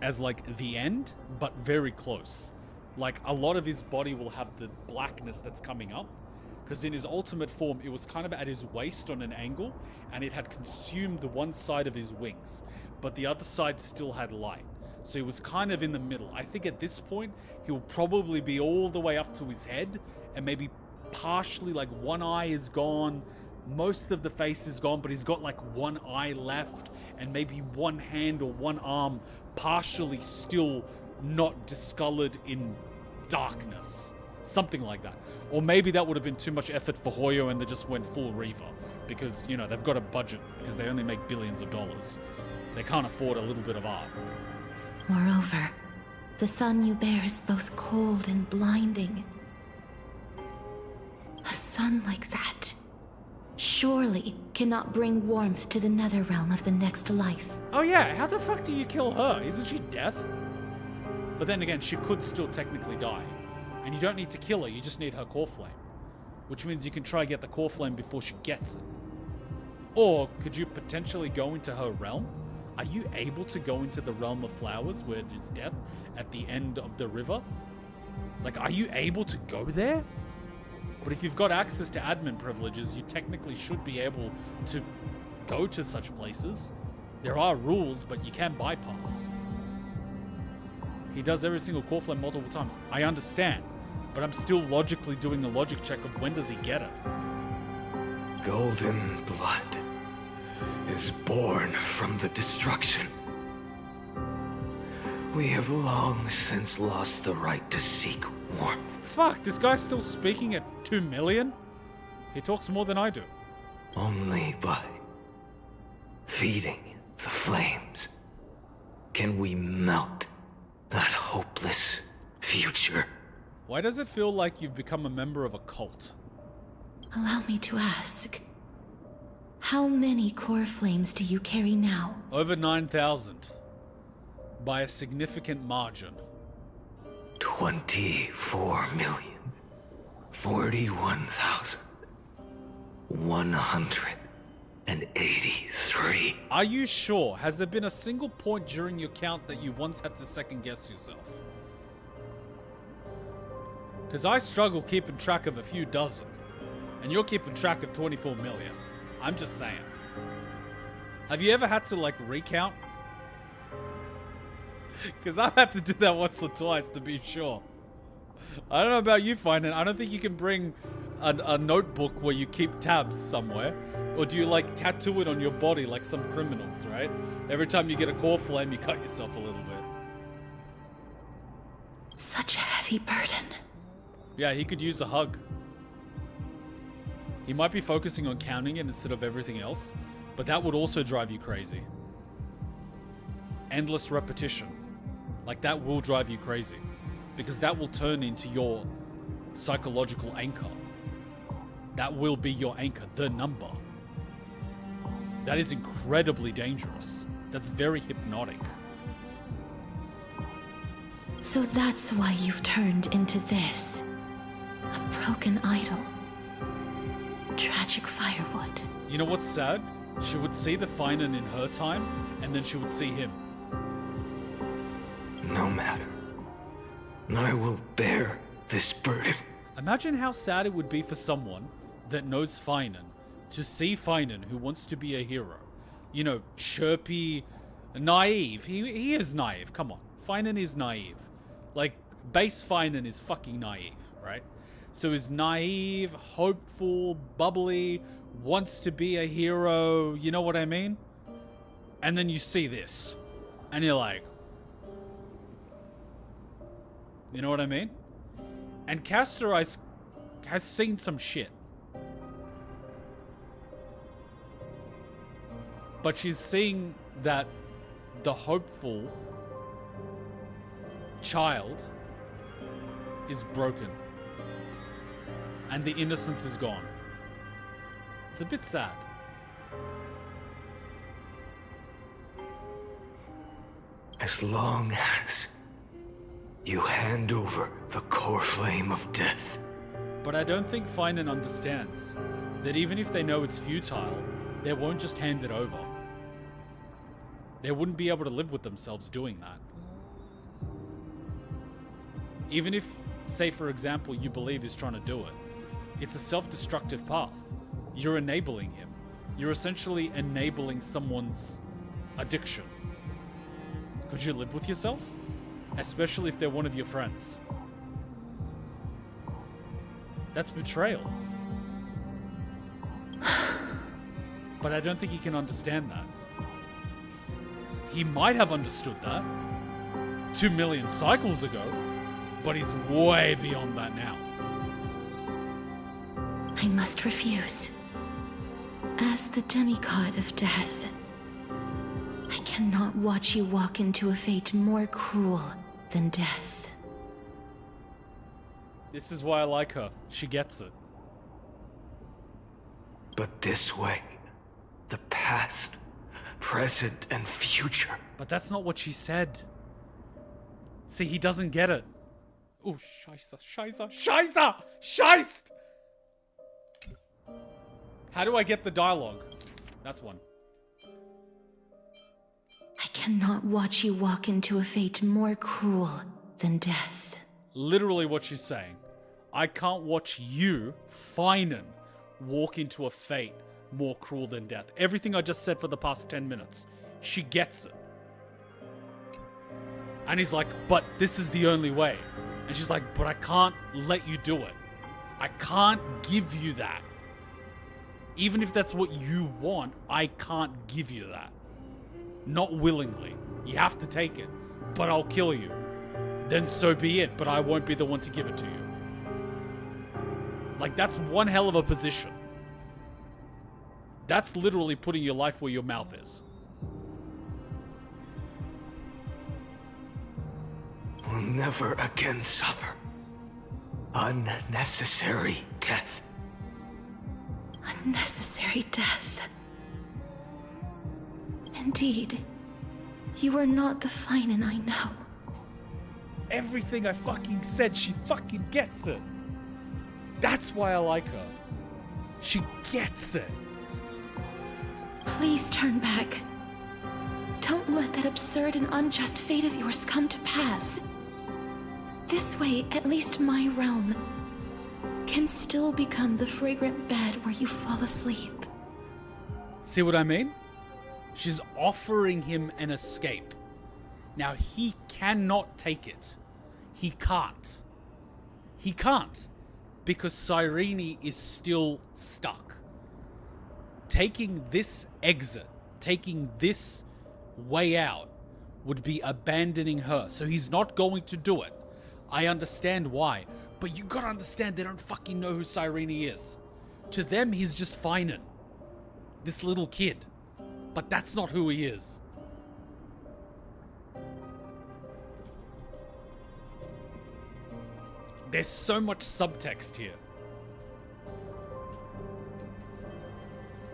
as like the end, but very close. Like a lot of his body will have the blackness that's coming up, because in his ultimate form, it was kind of at his waist on an angle, and it had consumed the one side of his wings, but the other side still had light. So he was kind of in the middle. I think at this point, he will probably be all the way up to his head, and maybe partially like one eye is gone, most of the face is gone, but he's got like one eye left, and maybe one hand or one arm partially still not discolored in darkness. Something like that. Or maybe that would have been too much effort for Hoyo and they just went full Reaver. Because, you know, they've got a budget because they only make billions of dollars. They can't afford a little bit of art. Moreover, the sun you bear is both cold and blinding. A sun like that surely cannot bring warmth to the nether realm of the next life. Oh yeah, how the fuck do you kill her? Isn't she death? But then again, she could still technically die. And you don't need to kill her, you just need her core flame. Which means you can try to get the core flame before she gets it. Or could you potentially go into her realm? Are you able to go into the realm of flowers where there's death at the end of the river? Like, are you able to go there? But if you've got access to admin privileges, you technically should be able to go to such places. There are rules, but you can bypass. He does every single core flame multiple times. I understand, but I'm still logically doing the logic check of when does he get it? Golden blood is born from the destruction. We have long since lost the right to seek warmth. Fuck, this guy's still speaking at 2 million? He talks more than I do. Only by feeding the flames? Can we melt that hopeless future? Why does it feel like you've become a member of a cult? Allow me to ask. How many core flames do you carry now? Over 9,000. By a significant margin. 24,041,183. Are you sure? Has there been a single point during your count that you once had to second guess yourself? Because I struggle keeping track of a few dozen. And you're keeping track of 24 million. I'm just saying. Have you ever had to, like, recount? Because I've had to do that once or twice to be sure. I don't know about you, Finan. I don't think you can bring a notebook where you keep tabs somewhere. Or do you, like, tattoo it on your body like some criminals, right? Every time you get a core flame, you cut yourself a little bit. Such a heavy burden. Yeah, he could use a hug. He might be focusing on counting it instead of everything else, but that would also drive you crazy. Endless repetition. Like, that will drive you crazy. Because that will turn into your psychological anchor. That will be your anchor, the number. That is incredibly dangerous. That's very hypnotic. So that's why you've turned into this. A broken idol. Tragic firewood. You know what's sad? She would see the Finan in her time, and then she would see him. No matter. I will bear this burden. Imagine how sad it would be for someone that knows Finan to see Finan who wants to be a hero. You know, chirpy, naive. He is naive, come on. Finan is naive. Like, base Finan is fucking naive, right? So he's naive, hopeful, bubbly, wants to be a hero, you know what I mean? And then you see this, and you're like, you know what I mean? And Castor has seen some shit. But she's seeing that the hopeful child is broken. And the innocence is gone. It's a bit sad. As long as you hand over the core flame of death. But I don't think Finan understands that even if they know it's futile, they won't just hand it over. They wouldn't be able to live with themselves doing that. Even if, say for example, you believe he's trying to do it, it's a self-destructive path. You're enabling him. You're essentially enabling someone's addiction. Could you live with yourself? Especially if they're one of your friends. That's betrayal. But I don't think he can understand that. He might have understood that 2 million cycles ago, but he's way beyond that now. I must refuse. As the demigod of death, I cannot watch you walk into a fate more cruel than death. This is why I like her. She gets it. But this way, the past, present, and future. But that's not what she said. See, he doesn't get it. Oh, Scheisse! How do I get the dialogue? That's one. I cannot watch you walk into a fate more cruel than death. Literally what she's saying. I can't watch you, Finan, walk into a fate more cruel than death. Everything I just said for the past 10 minutes. She gets it. And he's like, but this is the only way. And she's like, but I can't let you do it. I can't give you that. Even if that's what you want, I can't give you that. Not willingly. You have to take it. But I'll kill you. Then so be it, but I won't be the one to give it to you. Like, that's one hell of a position. That's literally putting your life where your mouth is. will never again suffer unnecessary death. Unnecessary death. Indeed, you are not the Feinen I know. Everything I fucking said, she fucking gets it. That's why I like her. She gets it. Please turn back. Don't let that absurd and unjust fate of yours come to pass. This way, at least my realm can still become the fragrant bed where you fall asleep. See what I mean? She's offering him an escape. Now, he cannot take it. He can't. He can't. Because Cyrene is still stuck. Taking this exit, taking this way out, would be abandoning her. So he's not going to do it. I understand why. But you gotta understand, they don't fucking know who Cyrene is. To them, he's just Feinen. This little kid. But that's not who he is. There's so much subtext here.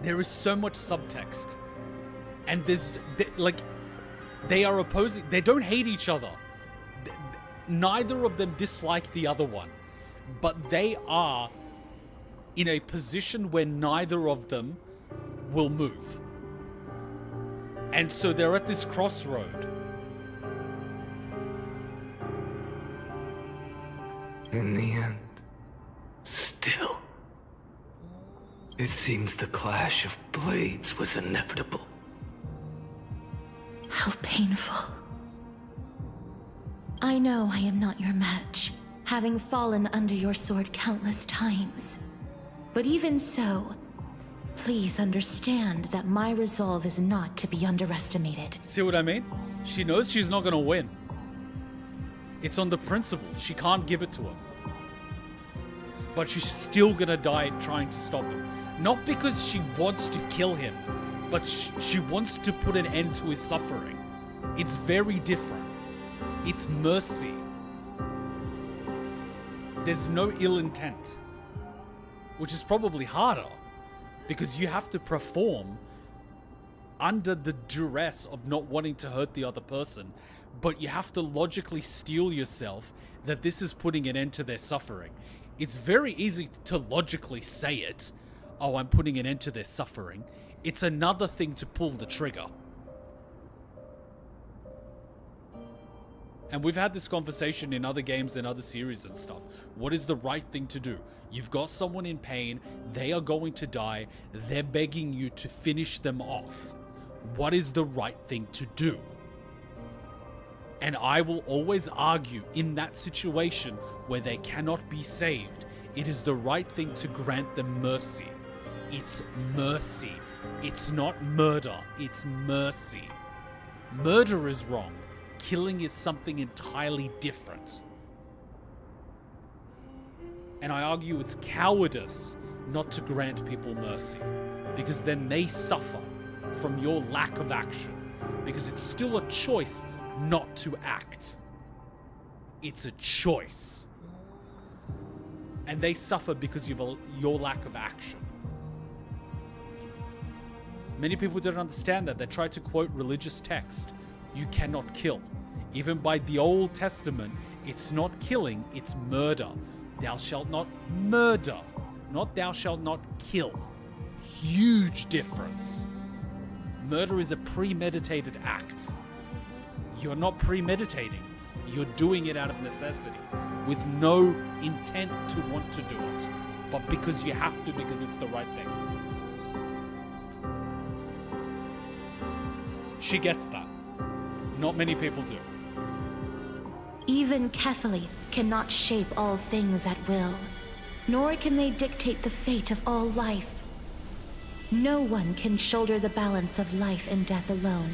There is so much subtext. And they are opposing, they don't hate each other. Neither of them dislike the other one. But they are in a position where neither of them will move. And so they're at this crossroad. In the end, still, it seems the clash of blades was inevitable. How painful. I know I am not your match, having fallen under your sword countless times. But even so, please understand that my resolve is not to be underestimated. See what I mean? She knows she's not gonna win. It's on the principle. She can't give it to him. But she's still gonna die trying to stop him. Not because she wants to kill him, but she wants to put an end to his suffering. It's very different. It's mercy. There's no ill intent. Which is probably harder, because you have to perform under the duress of not wanting to hurt the other person, but you have to logically steel yourself that this is putting an end to their suffering. It's very easy to logically say it. Oh, I'm putting an end to their suffering. It's another thing to pull the trigger. And we've had this conversation in other games and other series and stuff. What is the right thing to do? You've got someone in pain. They are going to die. They're begging you to finish them off. What is the right thing to do? And I will always argue in that situation where they cannot be saved, it is the right thing to grant them mercy. It's mercy. It's not murder. It's mercy. Murder is wrong. Killing is something entirely different. And I argue it's cowardice not to grant people mercy, because then they suffer from your lack of action, because it's still a choice not to act. It's a choice. And they suffer because of your lack of action. Many people don't understand that. They try to quote religious text. You cannot kill. Even by the Old Testament, it's not killing, it's murder. Thou shalt not murder, not thou shalt not kill. Huge difference. Murder is a premeditated act. You're not premeditating. You're doing it out of necessity, with no intent to want to do it, but because you have to, because it's the right thing. She gets that. Not many people do. Even Kethali cannot shape all things at will, nor can they dictate the fate of all life. No one can shoulder the balance of life and death alone,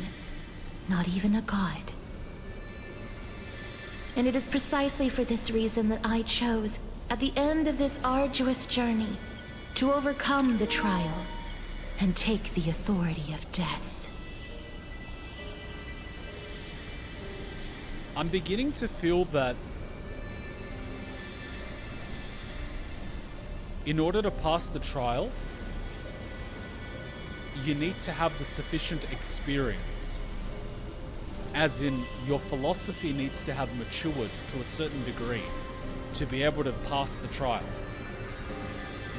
not even a god. And it is precisely for this reason that I chose, at the end of this arduous journey, to overcome the trial and take the authority of death. I'm beginning to feel that in order to pass the trial, you need to have the sufficient experience. As in, your philosophy needs to have matured to a certain degree to be able to pass the trial.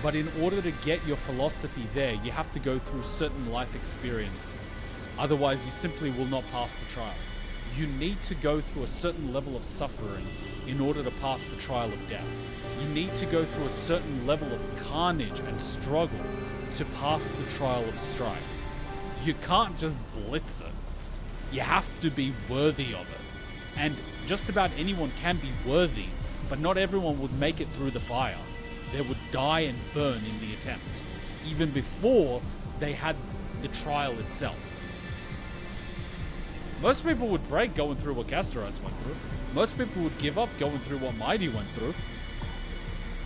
But in order to get your philosophy there, you have to go through certain life experiences. Otherwise, you simply will not pass the trial. You need to go through a certain level of suffering in order to pass the trial of death. You need to go through a certain level of carnage and struggle to pass the trial of strife. You can't just blitz it. You have to be worthy of it. And just about anyone can be worthy, but not everyone would make it through the fire. They would die and burn in the attempt, even before they had the trial itself. Most people would break going through what Castoris went through. Most people would give up going through what Mighty went through.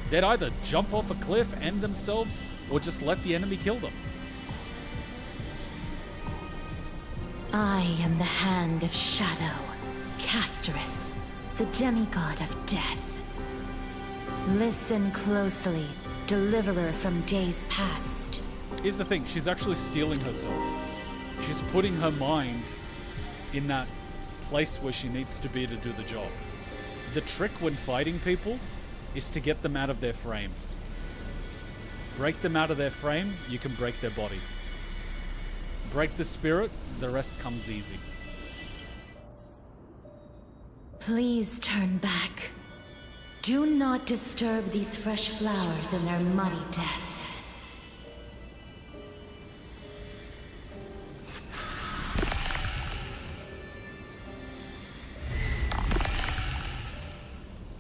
They'd either jump off a cliff, end themselves, or just let the enemy kill them. I am the Hand of Shadow, Castoris, the demigod of death. Listen closely, deliverer from days past. Here's the thing, she's actually stealing herself. She's putting her mind in that place where she needs to be to do the job. The trick when fighting people is to get them out of their frame. Break them out of their frame, you can break their body. Break the spirit, the rest comes easy. Please turn back. Do not disturb these fresh flowers in their muddy deaths.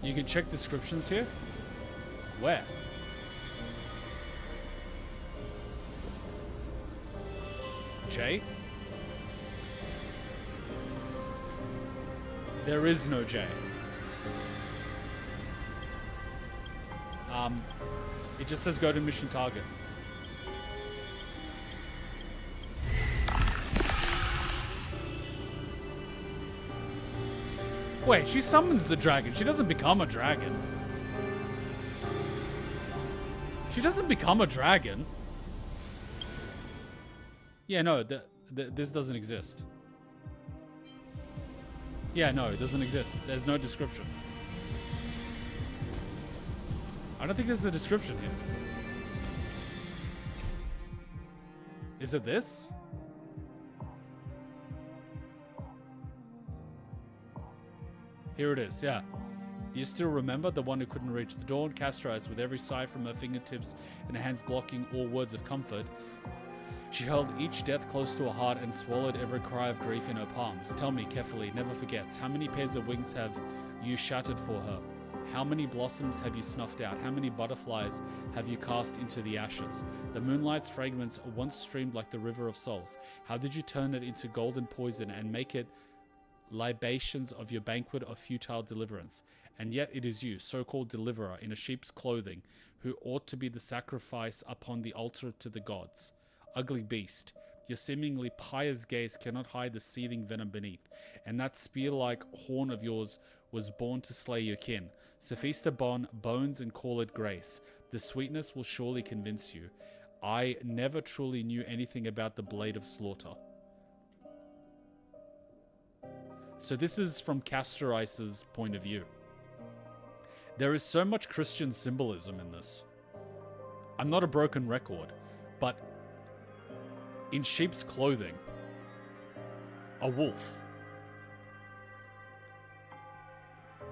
You can check descriptions here. Where? J? There is no J. It just says go to mission target. Wait, she summons the dragon. She doesn't become a dragon. She doesn't become a dragon. Yeah, no, this doesn't exist. Yeah, no, it doesn't exist. There's no description. I don't think there's a description here. Is it this? Here it is, yeah. Do you still remember the one who couldn't reach the dawn? Castoris, with every sigh from her fingertips and her hands blocking all words of comfort. She held each death close to her heart and swallowed every cry of grief in her palms. Tell me carefully, never forgets, how many pairs of wings have you shattered for her? How many blossoms have you snuffed out? How many butterflies have you cast into the ashes? The moonlight's fragments once streamed like the river of souls. How did you turn it into golden poison and make it libations of your banquet of futile deliverance? And yet it is you, so-called deliverer, in a sheep's clothing, who ought to be the sacrifice upon the altar to the gods. Ugly beast, your seemingly pious gaze cannot hide the seething venom beneath, and that spear-like horn of yours was born to slay your kin. So feast upon bones and call it grace. The sweetness will surely convince you. I never truly knew anything about the blade of slaughter. So this is from Castoris's point of view. There is so much Christian symbolism in this. I'm not a broken record, but in sheep's clothing, a wolf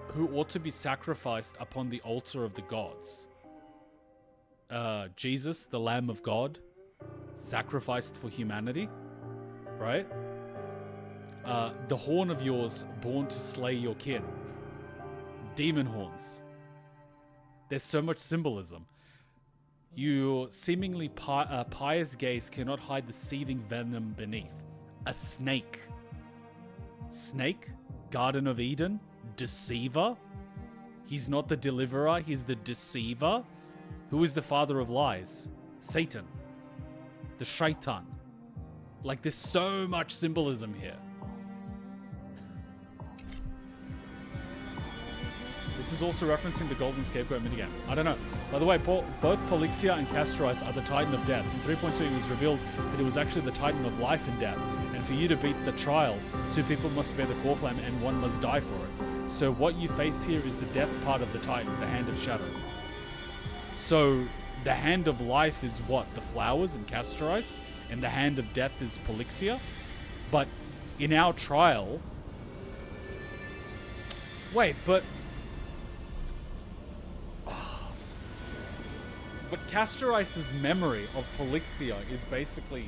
who ought to be sacrificed upon the altar of the gods. Jesus, the Lamb of God, sacrificed for humanity, right? The horn of yours born to slay your kin. Demon horns. There's so much symbolism. Your seemingly pious gaze cannot hide the seething venom beneath. A snake. Snake? Garden of Eden? Deceiver? He's not the deliverer, he's the deceiver. Who is the father of lies? Satan. The shaitan. Like, there's so much symbolism here. This is also referencing the Golden Scapegoat minigame. I don't know. By the way, both Polixia and Castorice are the Titan of Death. In 3.2, it was revealed that it was actually the Titan of Life and Death. And for you to beat the trial, 2 people must bear the core flame and 1 must die for it. So what you face here is the death part of the Titan, the Hand of Shadow. So the Hand of Life is what? The flowers and Castorice? And the Hand of Death is Polixia? But in our trial... Wait, but Castorice's memory of Polixia is basically...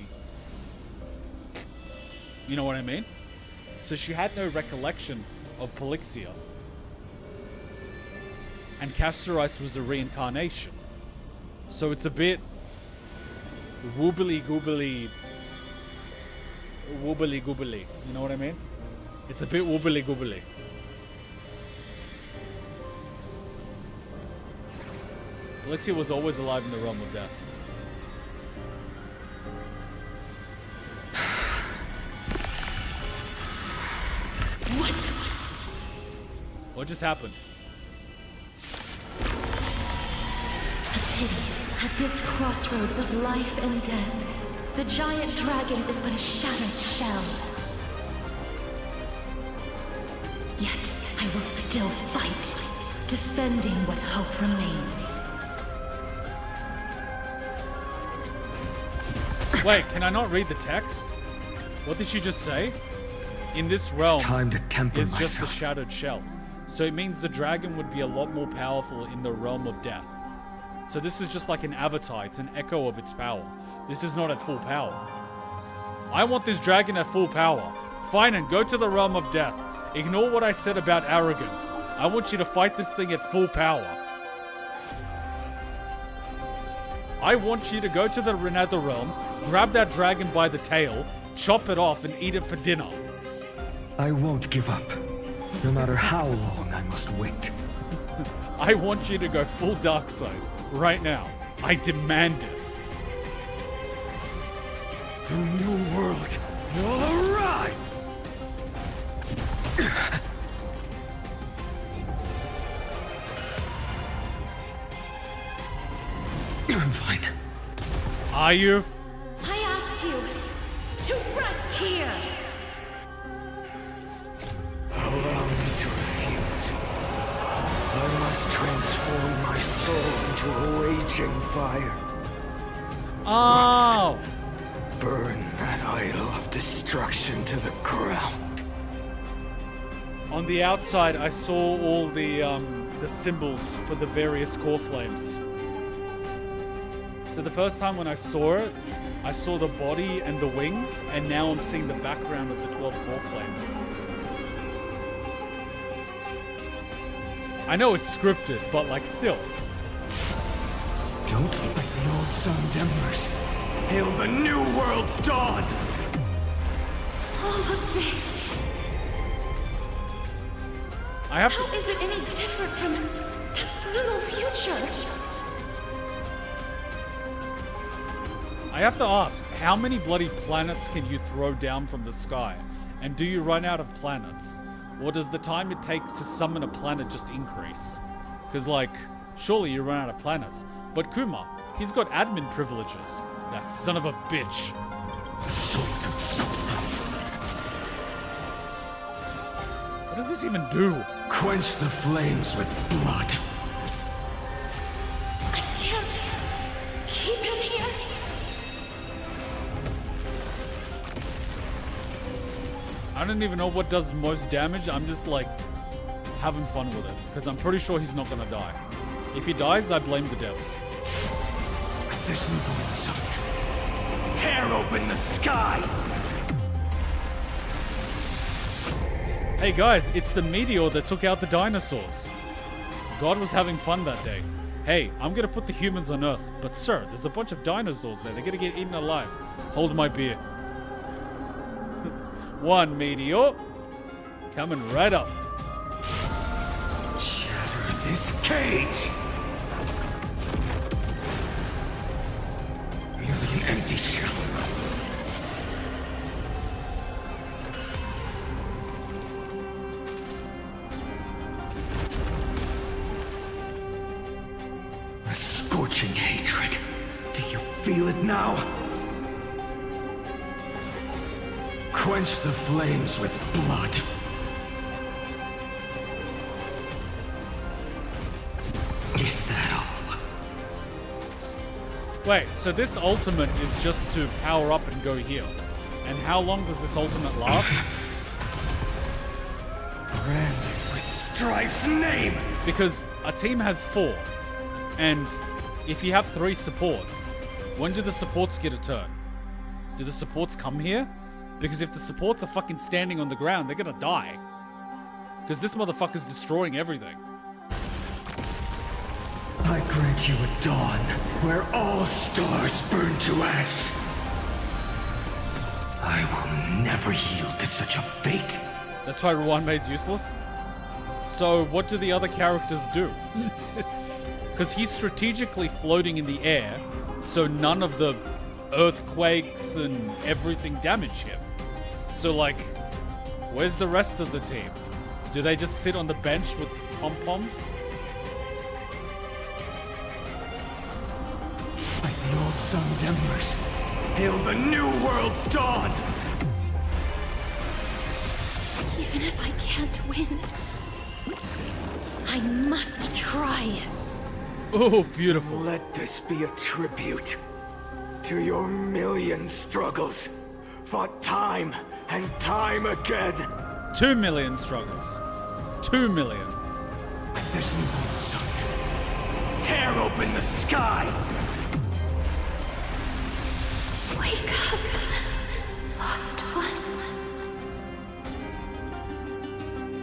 You know what I mean? So she had no recollection of Polixia. And Castorice was a reincarnation. So it's a bit... woobly goobly. You know what I mean? It's a bit woobly goobly. Polixia was always alive in the realm of death. What just happened? A pity. At this crossroads of life and death, the giant dragon is but a shattered shell. Yet I will still fight, defending what hope remains. Wait, can I not read the text? What did she just say? In this realm, It's time to temper is just the myself. shattered shell. So it means the dragon would be a lot more powerful in the realm of death. So this is just like an avatar. It's an echo of its power. This is not at full power. I want this dragon at full power. Fine, and go to the realm of death. Ignore what I said about arrogance. I want you to fight this thing at full power. I want you to go to the nether realm, grab that dragon by the tail, chop it off, and eat it for dinner. I won't give up, no matter how long I must wait. I want you to go full dark side right now. I demand it. The new world will arrive! I'm fine. Are you? I ask you to rest here! Allow me to refuse. I must transform my soul into a raging fire. Oh! Burn that idol of destruction to the ground. On the outside, I saw all the symbols for the various core flames. So the first time when I saw it, I saw the body and the wings, and now I'm seeing the background of the 12 core flames. I know it's scripted, but like still. Don't let the old sun's embers hail the new world's dawn! All of this, I have how to... is it any different from that brutal future? I have to ask, how many bloody planets can you throw down from the sky? And do you run out of planets? Or does the time it take to summon a planet just increase? Because, like, surely you run out of planets. But Kuma, he's got admin privileges. That son of a bitch. Soul without substance. What does this even do? Quench the flames with blood. I can't keep him here. I don't even know what does most damage. I'm just, like, having fun with it. Because I'm pretty sure he's not going to die. If he dies, I blame the devs. With this newborn sun, tear open the sky! Hey guys, it's the meteor that took out the dinosaurs. God was having fun that day. Hey, I'm gonna put the humans on Earth, but sir, there's a bunch of dinosaurs there. They're gonna get eaten alive. Hold my beer. One meteor. Coming right up. Shatter this cage! Merely an empty shell. scorching hatred. Do you feel it now? Quench the flames with blood. Is that all? Wait, so this ultimate is just to power up and go heal. And how long does this ultimate last? Branded with Strife's name! Because a team has 4. And if you have 3 supports, when do the supports get a turn? Do the supports come here? Because if the supports are fucking standing on the ground, they're gonna die. Because this motherfucker's destroying everything. I grant you a dawn where all stars burn to ash. I will never yield to such a fate. That's why Ruanmei's useless? So what do the other characters do? Because he's strategically floating in the air, so none of the earthquakes and everything damage him. So like, where's the rest of the team? Do they just sit on the bench with pom-poms? Like the old sun's embers, hail the new world's dawn! Even if I can't win, I must try. Oh, beautiful. Let this be a tribute to your million struggles, fought time and time again. 2 million struggles. 2 million. With this new sun, tear open the sky! Wake up, lost one.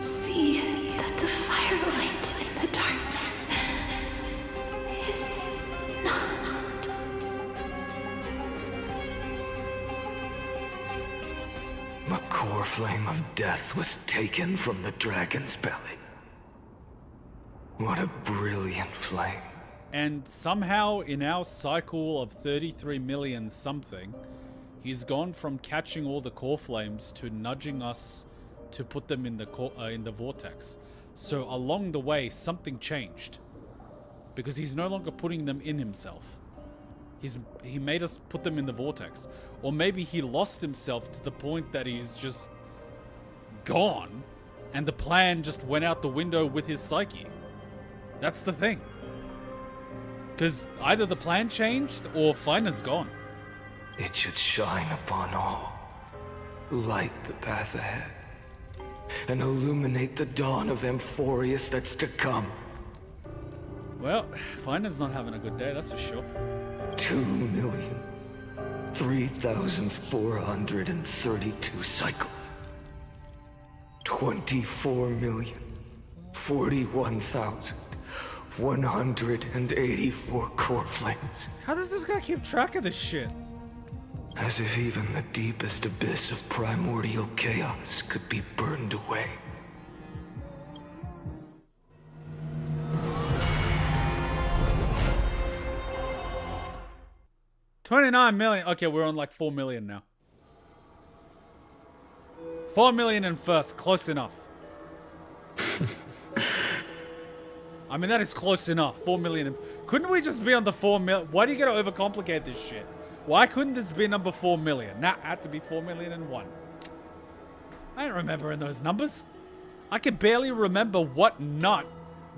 See that the firelight in the darkness is not. The core flame of death was taken from the dragon's belly. What a brilliant flame. And somehow in our cycle of 33 million something, he's gone from catching all the core flames to nudging us to put them in the vortex. So along the way, something changed. Because he's no longer putting them in himself. He made us put them in the vortex. Or maybe he lost himself to the point that he's just gone. And the plan just went out the window with his psyche. That's the thing. Because either the plan changed or Finance gone. It should shine upon all, light the path ahead, and illuminate the dawn of Amphoreus that's to come. Well, Finance not having a good day, that's for sure. 2,003,432 cycles. 24,041,184 core flames. How does this guy keep track of this shit? As if even the deepest abyss of primordial chaos could be burned away. $29 million. Okay, we're on like 4 million now. 4 million in first. Close enough. I mean, that is close enough. 4 million. Couldn't we just be on the 4 million? Why do you gotta overcomplicate this shit? Why couldn't this be number 4 million? Nah, it had to be 4 million and 1. I don't remember in those numbers. I can barely remember what nut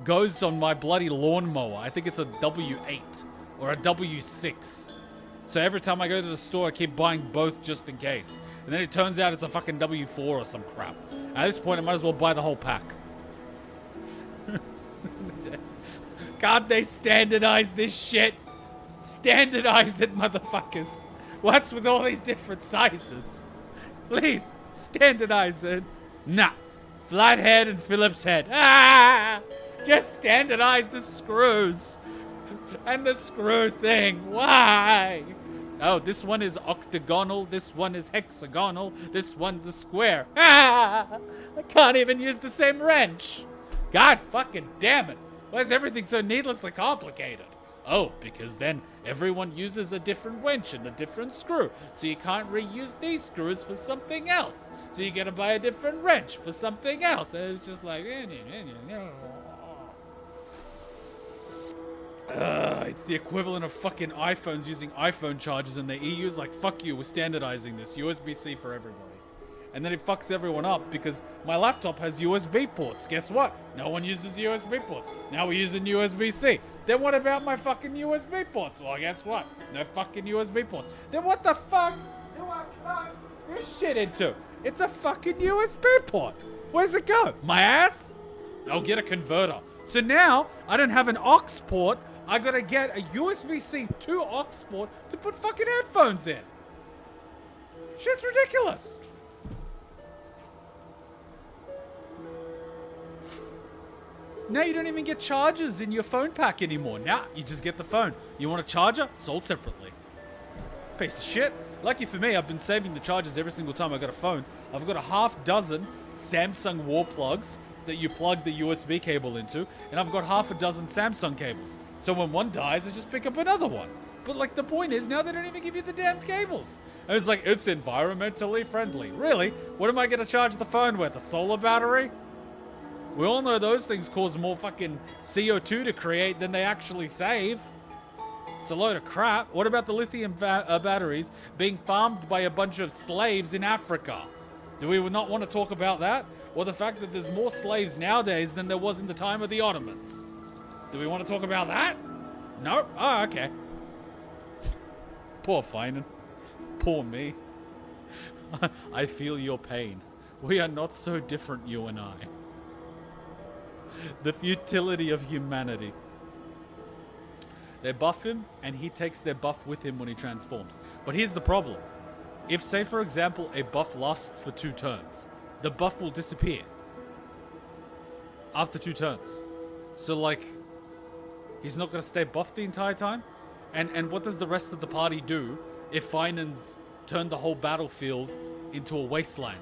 goes on my bloody lawnmower. I think it's a W8 or a W6. So every time I go to the store, I keep buying both just in case. And then it turns out it's a fucking W4 or some crap. At this point, I might as well buy the whole pack. Can't they standardize this shit? Standardize it, motherfuckers. What's with all these different sizes? Please, standardize it. Nah. Flat head and Phillips head. Ah! Just standardize the screws. And the screw thing. Why? Oh, this one is octagonal. This one is hexagonal. This one's a square. Ah! I can't even use the same wrench. God fucking damn it. Why is everything so needlessly complicated? Oh, because then everyone uses a different wrench and a different screw. So you can't reuse these screws for something else. So you gotta buy a different wrench for something else. And it's just like... It's the equivalent of fucking iPhones using iPhone chargers, and the EU's like, fuck you, we're standardizing this. USB-C for everybody. And then it fucks everyone up because my laptop has USB ports. Guess what? No one uses USB ports. Now we're using USB-C. Then what about my fucking USB ports? Well, guess what? No fucking USB ports. Then what the fuck do I plug this shit into? It's a fucking USB port. Where's it go? My ass? I'll get a converter. So now I don't have an aux port. I gotta get a USB-C to aux port to put fucking headphones in. Shit's ridiculous. Now you don't even get chargers in your phone pack anymore. Now you just get the phone. You want a charger? Sold separately. Piece of shit. Lucky for me, I've been saving the chargers every single time I got a phone. I've got a half dozen Samsung wall plugs that you plug the USB cable into, and I've got half a dozen Samsung cables. So when one dies, I just pick up another one. But like the point is, now they don't even give you the damn cables. And it's like, it's environmentally friendly. Really? What am I going to charge the phone with? A solar battery? We all know those things cause more fucking CO2 to create than they actually save. It's a load of crap. What about the lithium batteries being farmed by a bunch of slaves in Africa? Do we not want to talk about that? Or the fact that there's more slaves nowadays than there was in the time of the Ottomans? Do we want to talk about that? No? Oh, okay. Poor Finan. Poor me. I feel your pain. We are not so different, you and I. The futility of humanity. They buff him, and he takes their buff with him when he transforms. But here's the problem. If, say, for example, a buff lasts for 2 turns, the buff will disappear after 2 turns. So, like, he's not going to stay buffed the entire time? And what does the rest of the party do if Finan's turned the whole battlefield into a wasteland?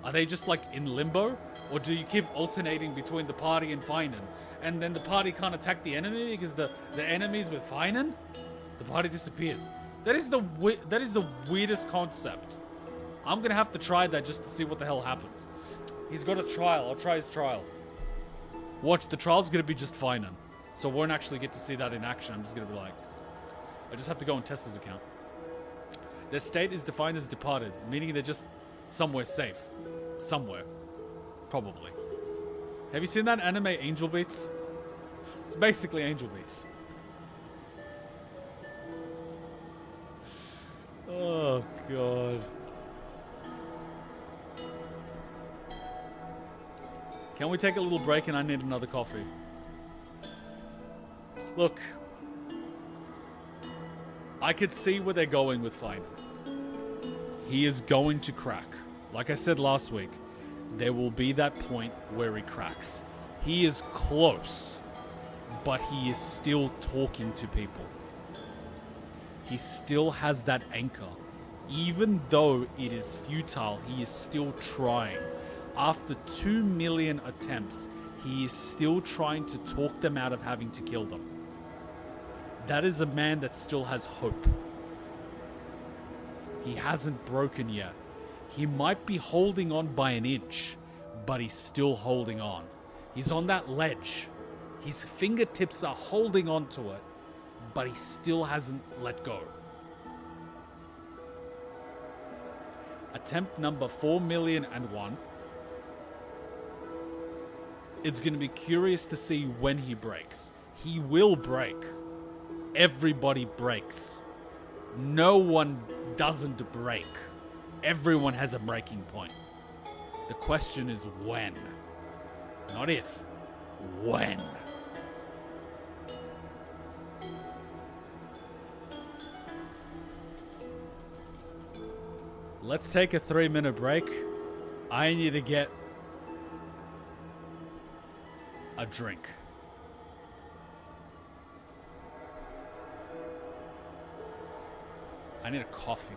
Are they just, like, in limbo? Or do you keep alternating between the party and Finan? And then the party can't attack the enemy because the enemy's with Finan? The party disappears. That is the weirdest concept. I'm going to have to try that just to see what the hell happens. He's got a trial. I'll try his trial. Watch, the trial's going to be just Finan. So I won't actually get to see that in action. I'm just going to be like... I just have to go and test his account. Their state is defined as departed, meaning they're just somewhere safe. Somewhere. Probably. Have you seen that anime Angel Beats? It's basically Angel Beats. Oh, God. Can we take a little break and I need another coffee? Look. I could see where they're going with Finan. He is going to crack. Like I said last week, there will be that point where he cracks. He is close, but he is still talking to people. He still has that anchor. Even though it is futile, he is still trying. After 2 million attempts, he is still trying to talk them out of having to kill them. That is a man that still has hope. He hasn't broken yet. He might be holding on by an inch, but he's still holding on. He's on that ledge. His fingertips are holding on to it, but he still hasn't let go. Attempt number 4,000,001. It's going to be curious to see when he breaks. He will break. Everybody breaks. No one doesn't break. Everyone has a breaking point. The question is when. Not if. When. Let's take a 3-minute break. I need to get a drink. I need a coffee.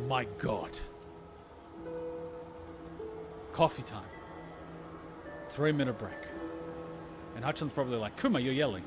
My God. Coffee time. 3-minute break. And Hutchin's probably like, Kuma, you're yelling.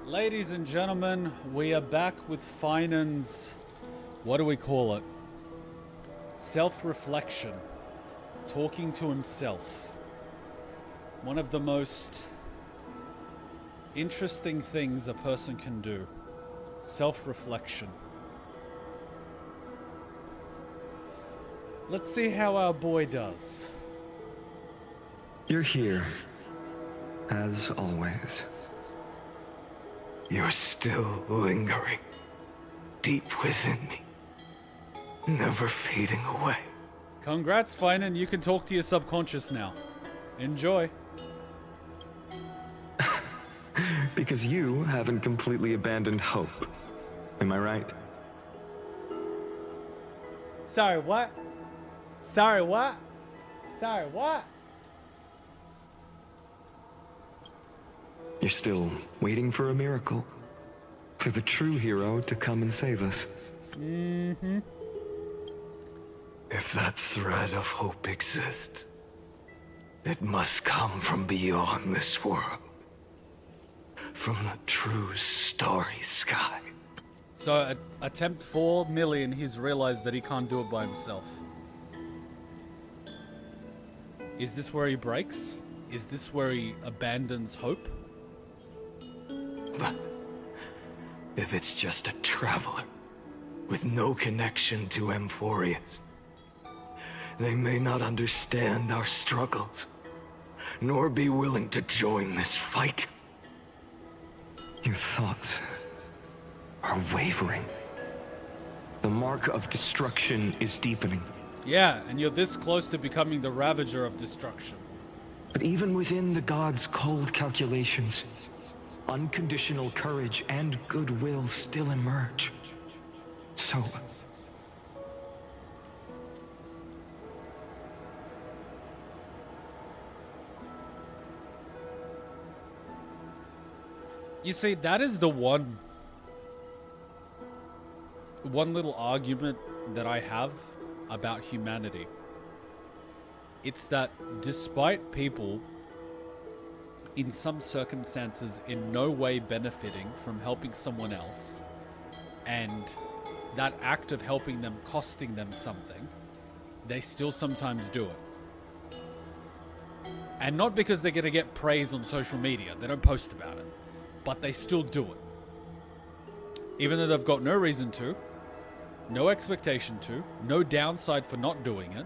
Ladies and gentlemen, we are back with Finan's, what do we call it? Self-reflection. Talking to himself. One of the most interesting things a person can do. Self-reflection. Let's see how our boy does. You're here, as always. You're still lingering deep within me, never fading away. Congrats, Finan. You can talk to your subconscious now. Enjoy. Because you haven't completely abandoned hope. Am I right? Sorry, what? Sorry, what? Sorry, what? You're still waiting for a miracle. For the true hero to come and save us. Mm-hmm. If that thread of hope exists, it must come from beyond this world. From the true starry sky. So, at attempt 4 million, he's realized that he can't do it by himself. Is this where he breaks? Is this where he abandons hope? But if it's just a traveler with no connection to Amphoreus? They may not understand our struggles, nor be willing to join this fight. Your thoughts are wavering. The mark of destruction is deepening. Yeah, and you're this close to becoming the Ravager of Destruction. But even within the gods' cold calculations, unconditional courage and goodwill still emerge. So... You see, that is the one little argument that I have about humanity. It's that despite people, in some circumstances, in no way benefiting from helping someone else, and that act of helping them costing them something, they still sometimes do it. And not because they're going to get praise on social media. They don't post about it. But they still do it. Even though they've got no reason to, no expectation to, no downside for not doing it,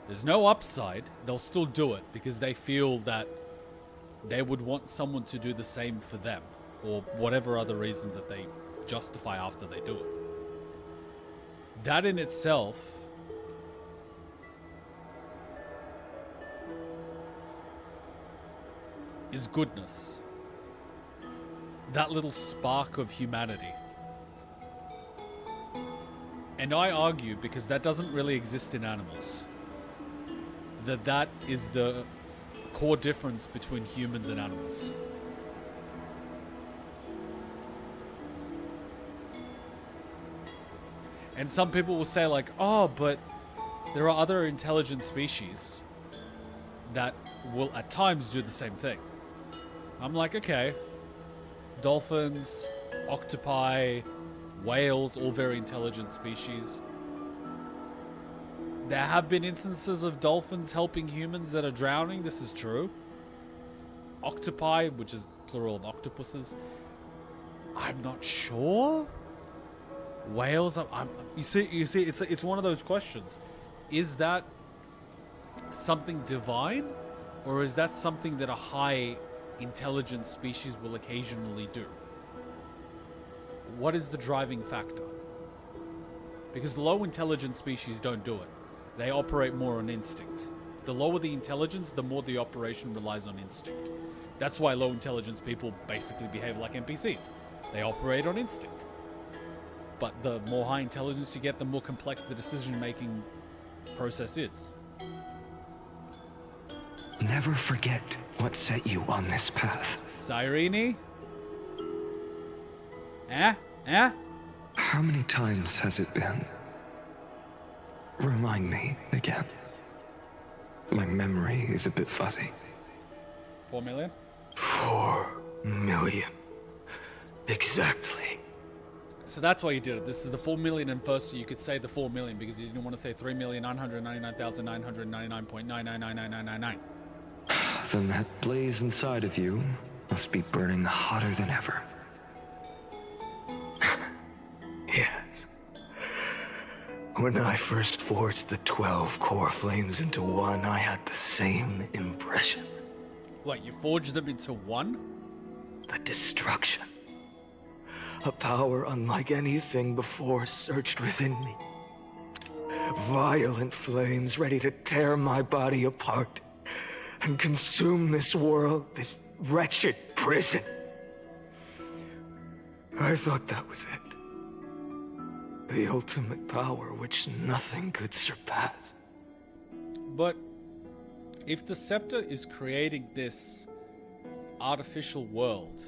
there's no upside, they'll still do it because they feel that they would want someone to do the same for them, or whatever other reason that they justify after they do it. That in itself is goodness. That little spark of humanity. And I argue, because that doesn't really exist in animals, that is the core difference between humans and animals. And some people will say like, oh, but there are other intelligent species that will at times do the same thing. I'm like, okay. Dolphins, octopi, whales, all very intelligent species. There have been instances of dolphins helping humans that are drowning. This is true. Octopi, which is plural of octopuses, I'm not sure. Whales, you see, it's one of those questions. Is that something divine, or is that something that a high intelligent species will occasionally do? What is the driving factor? Because low intelligent species don't do it. They operate more on instinct. The lower the intelligence, the more the operation relies on instinct. That's why low intelligence people basically behave like NPCs. They operate on instinct. But the more high intelligence you get, the more complex the decision-making process is. Never forget what set you on this path. Cyrene? How many times has it been? Remind me again. My memory is a bit fuzzy. 4 million? 4 million. Exactly. So that's why you did it. This is the 4 million and first, so you could say the 4 million because you didn't want to say 3,999,999.9999999. Then that blaze inside of you must be burning hotter than ever. Yes. When I first forged the 12 core flames into one, I had the same impression. What, you forged them into one? The destruction. A power unlike anything before surged within me. Violent flames ready to tear my body apart and consume this world, this wretched prison. I thought that was it. The ultimate power which nothing could surpass. But if the scepter is creating this artificial world,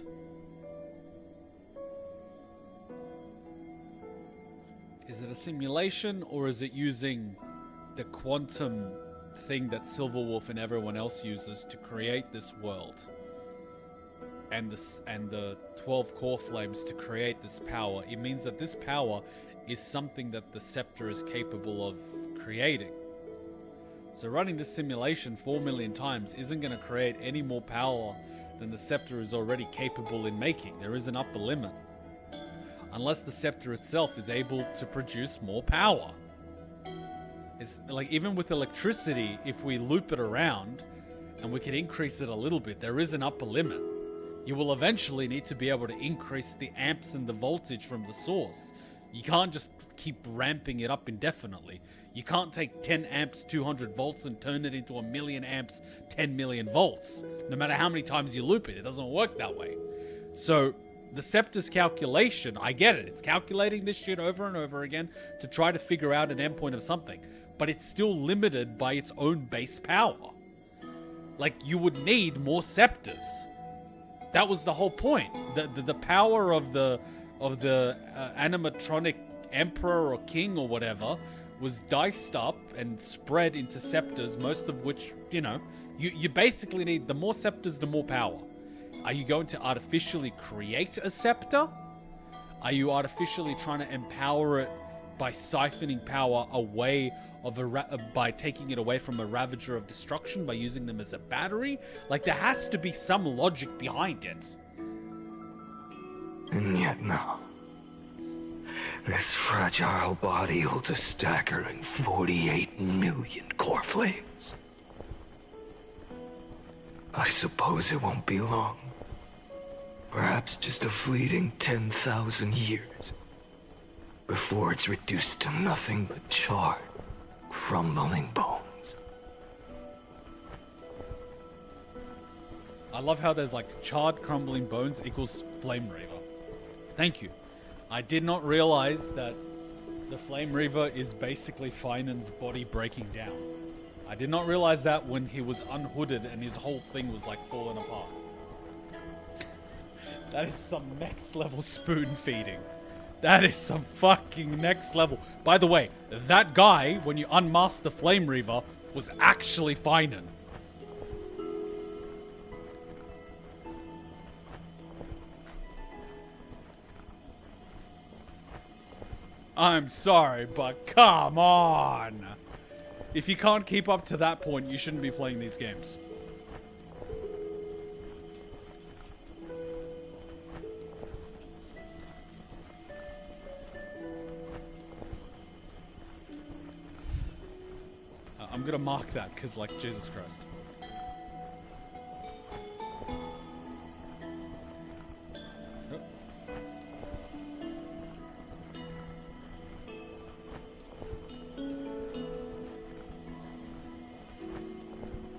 is it a simulation, or is it using the quantum thing that Silverwolf and everyone else uses to create this world? And the 12 core flames to create this power. It means that this power is something that the scepter is capable of creating. So running this simulation 4 million times isn't going to create any more power than the scepter is already capable in making. There is an upper limit. unless the scepter itself is able to produce more power. It's like, even with electricity, if we loop it around and we can increase it a little bit, there is an upper limit. You will eventually need to be able to increase the amps and the voltage from the source. You can't just keep ramping it up indefinitely. You can't take 10 amps, 200 volts and turn it into 1,000,000 amps, 10 million volts. No matter how many times you loop it, it doesn't work that way. So the scepter's calculation, I get it. It's calculating this shit over and over again to try to figure out an endpoint of something. But it's still limited by its own base power. Like, you would need more scepters. That was the whole point. The power of the animatronic emperor or king or whatever was diced up and spread into scepters, most of which, you basically need, the more scepters, the more power. Are you going to artificially create a scepter? Are you artificially trying to empower it by siphoning power away by taking it away from a Ravager of Destruction, by using them as a battery? Like, there has to be some logic behind it. And yet now, this fragile body holds a staggering 48 million core flames. I suppose it won't be long. Perhaps just a fleeting 10,000 years before it's reduced to nothing but charred, crumbling bones. I love how there's like charred, crumbling bones equals Flame Reaver. Thank you. I did not realize that the Flame Reaver is basically Finan's body breaking down. I did not realize that when he was unhooded and his whole thing was like falling apart. That is some next level spoon feeding. That is some fucking next level. By the way, that guy, when you unmasked the Flame Reaver, was actually Finan. I'm sorry, but come on! If you can't keep up to that point, you shouldn't be playing these games. I'm gonna mark that, because, like, Jesus Christ.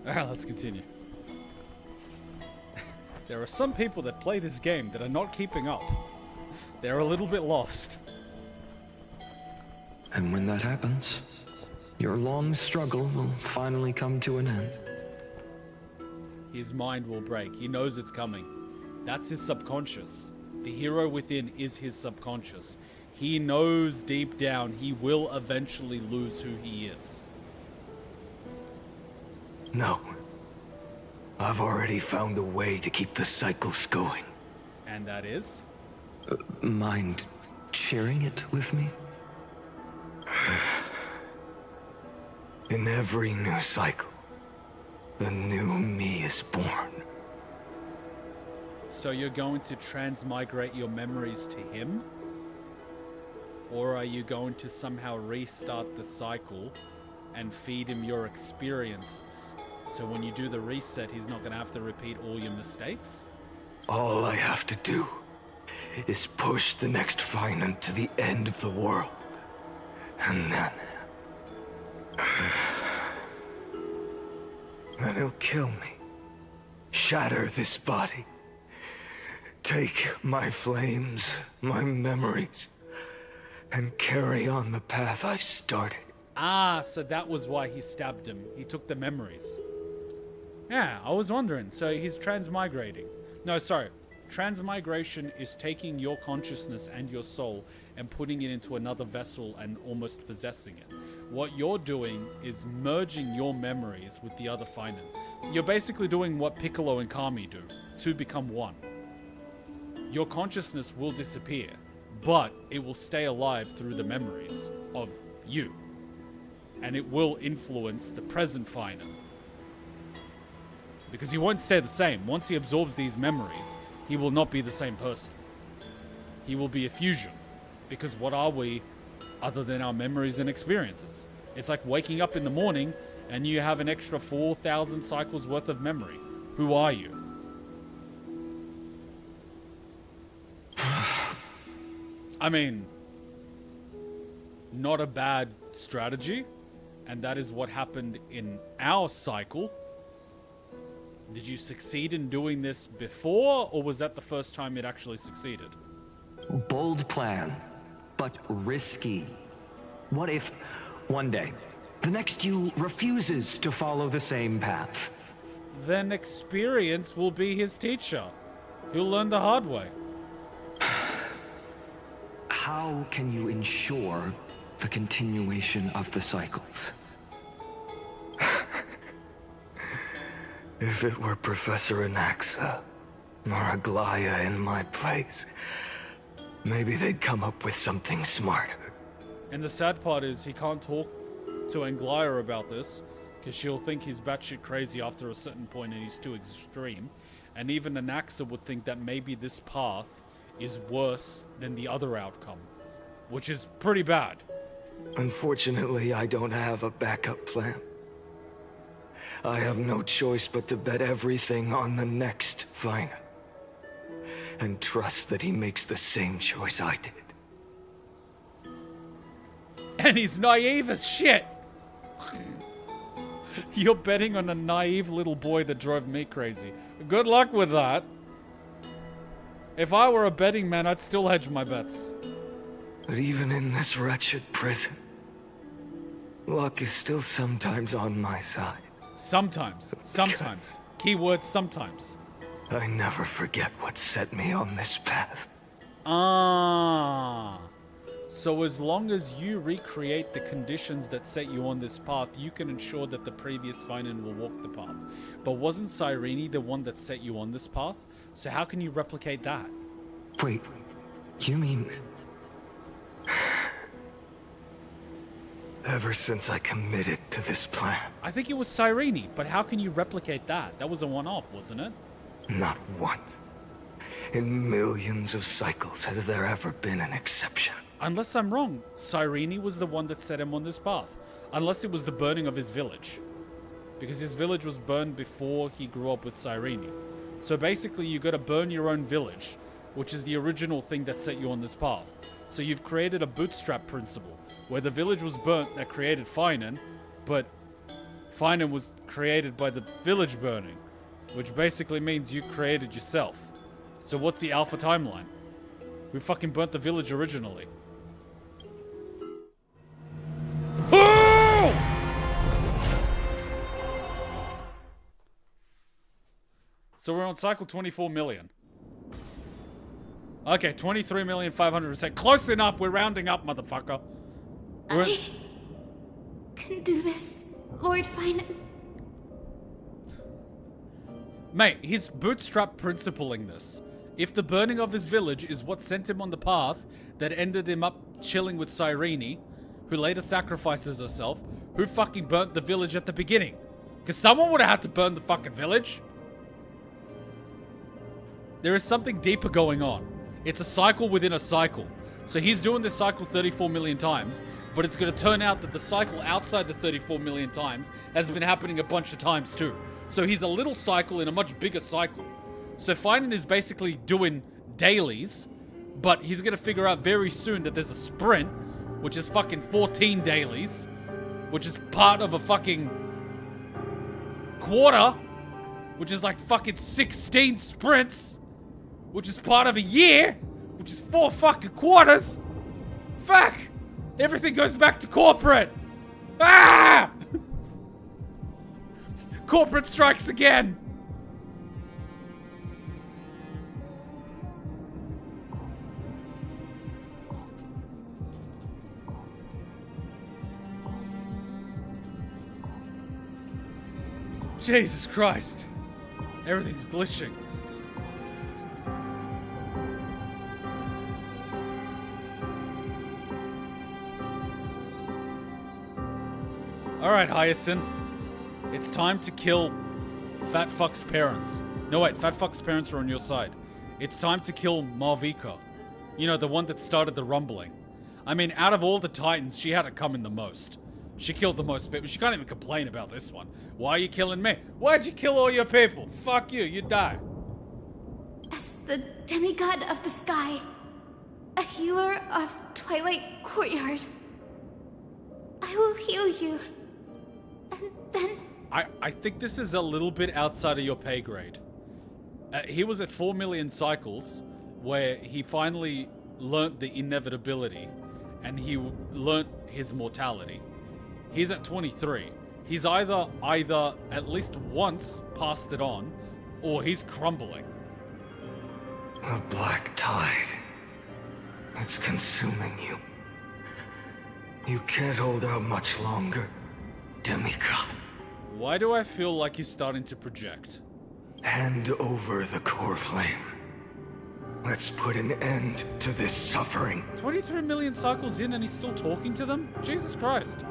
Alright, let's continue. There are some people that play this game that are not keeping up. They're a little bit lost. And when that happens, your long struggle will finally come to an end. His mind will break. He knows it's coming. That's his subconscious. The hero within is his subconscious. He knows deep down he will eventually lose who he is. No. I've already found a way to keep the cycles going. And that is? Mind sharing it with me? In every new cycle, a new me is born. So you're going to transmigrate your memories to him? Or are you going to somehow restart the cycle and feed him your experiences? So when you do the reset, he's not going to have to repeat all your mistakes? All I have to do is push the next Finan to the end of the world. And then he'll kill me. Shatter this body. Take my flames, my memories, and carry on the path I started. Ah, so that was why he stabbed him. He took the memories. Yeah, I was wondering. So he's transmigrating. No, sorry. Transmigration is taking your consciousness and your soul and putting it into another vessel and almost possessing it. What you're doing is merging your memories with the other Finan. You're basically doing what Piccolo and Kami do. Two become one. Your consciousness will disappear, but it will stay alive through the memories of you. And it will influence the present Finan. Because he won't stay the same. Once he absorbs these memories, he will not be the same person. He will be a fusion. Because what are we other than our memories and experiences? It's like waking up in the morning and you have an extra 4,000 cycles worth of memory. Who are you? I mean, not a bad strategy. And that is what happened in our cycle. Did you succeed in doing this before, or was that the first time it actually succeeded? Bold plan, but risky. What if, one day, the next you refuses to follow the same path? Then experience will be his teacher. He'll learn the hard way. How can you ensure the continuation of the cycles? If it were Professor Anaxa or Aglaya in my place, maybe they'd come up with something smarter. And the sad part is he can't talk to Anglaya about this because she'll think he's batshit crazy after a certain point and he's too extreme. And even Anaxa would think that maybe this path is worse than the other outcome, which is pretty bad. Unfortunately, I don't have a backup plan. I have no choice but to bet everything on the next fighter. And trust that he makes the same choice I did. And he's naive as shit! You're betting on a naive little boy that drove me crazy. Good luck with that. If I were a betting man, I'd still hedge my bets. But even in this wretched prison, luck is still sometimes on my side. Sometimes. Sometimes. Keyword sometimes. I never forget what set me on this path. Ah. So as long as you recreate the conditions that set you on this path, you can ensure that the previous Finan will walk the path. But wasn't Cyrene the one that set you on this path? So how can you replicate that? Wait, you mean... Ever since I committed to this plan. I think it was Cyrene, but how can you replicate that? That was a one-off, wasn't it? Not once. In millions of cycles has there ever been an exception. Unless I'm wrong, Cyrene was the one that set him on this path. Unless it was the burning of his village. Because his village was burned before he grew up with Cyrene. So basically you gotta burn your own village, which is the original thing that set you on this path. So you've created a bootstrap principle, where the village was burnt that created Finan, but Finan was created by the village burning, which basically means you created yourself. So what's the alpha timeline? We fucking burnt the village originally. So we're on cycle 24 million. Okay, 23,500,000. Close enough, we're rounding up, motherfucker. I can do this, Lord Finan. Mate, he's bootstrap principling this. If the burning of his village is what sent him on the path that ended him up chilling with Cyrene, who later sacrifices herself, who fucking burnt the village at the beginning? Because someone would have had to burn the fucking village. There is something deeper going on. It's a cycle within a cycle. So he's doing this cycle 34 million times, but it's going to turn out that the cycle outside the 34 million times has been happening a bunch of times too. So he's a little cycle in a much bigger cycle. So Finan is basically doing dailies, but he's going to figure out very soon that there's a sprint, which is fucking 14 dailies, which is part of a fucking quarter, which is like fucking 16 sprints, which is part of a year, which is 4 fucking quarters. Fuck! Everything goes back to corporate. Ah! Corporate strikes again. Jesus Christ. Everything's glitching. Alright, Hyacinth. It's time to kill Fat Fuck's parents. No, wait, Fat Fuck's parents are on your side. It's time to kill Malvika. You know, the one that started the rumbling. I mean, out of all the Titans, she had it coming the most. She killed the most people. She can't even complain about this one. Why are you killing me? Why'd you kill all your people? Fuck you, you die. As the demigod of the sky, a healer of Twilight Courtyard, I will heal you. And then... I think this is a little bit outside of your pay grade. He was at 4 million cycles, where he finally learnt the inevitability, and he learnt his mortality. He's at 23. He's either at least once passed it on, or he's crumbling. A black tide. It's consuming you. You can't hold out much longer, demigod. Why do I feel like he's starting to project? Hand over the core flame. Let's put an end to this suffering. 23 million cycles in and he's still talking to them? Jesus Christ.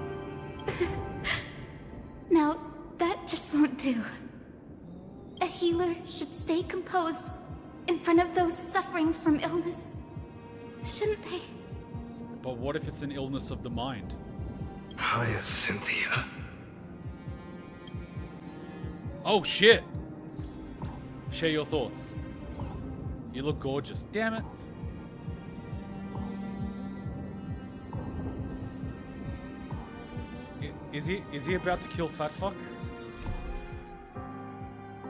Now, that just won't do. A healer should stay composed in front of those suffering from illness. Shouldn't they? But what if it's an illness of the mind? Hyacinthia. Oh shit! Share your thoughts. You look gorgeous. Damn it. Is he about to kill Fat Fuck?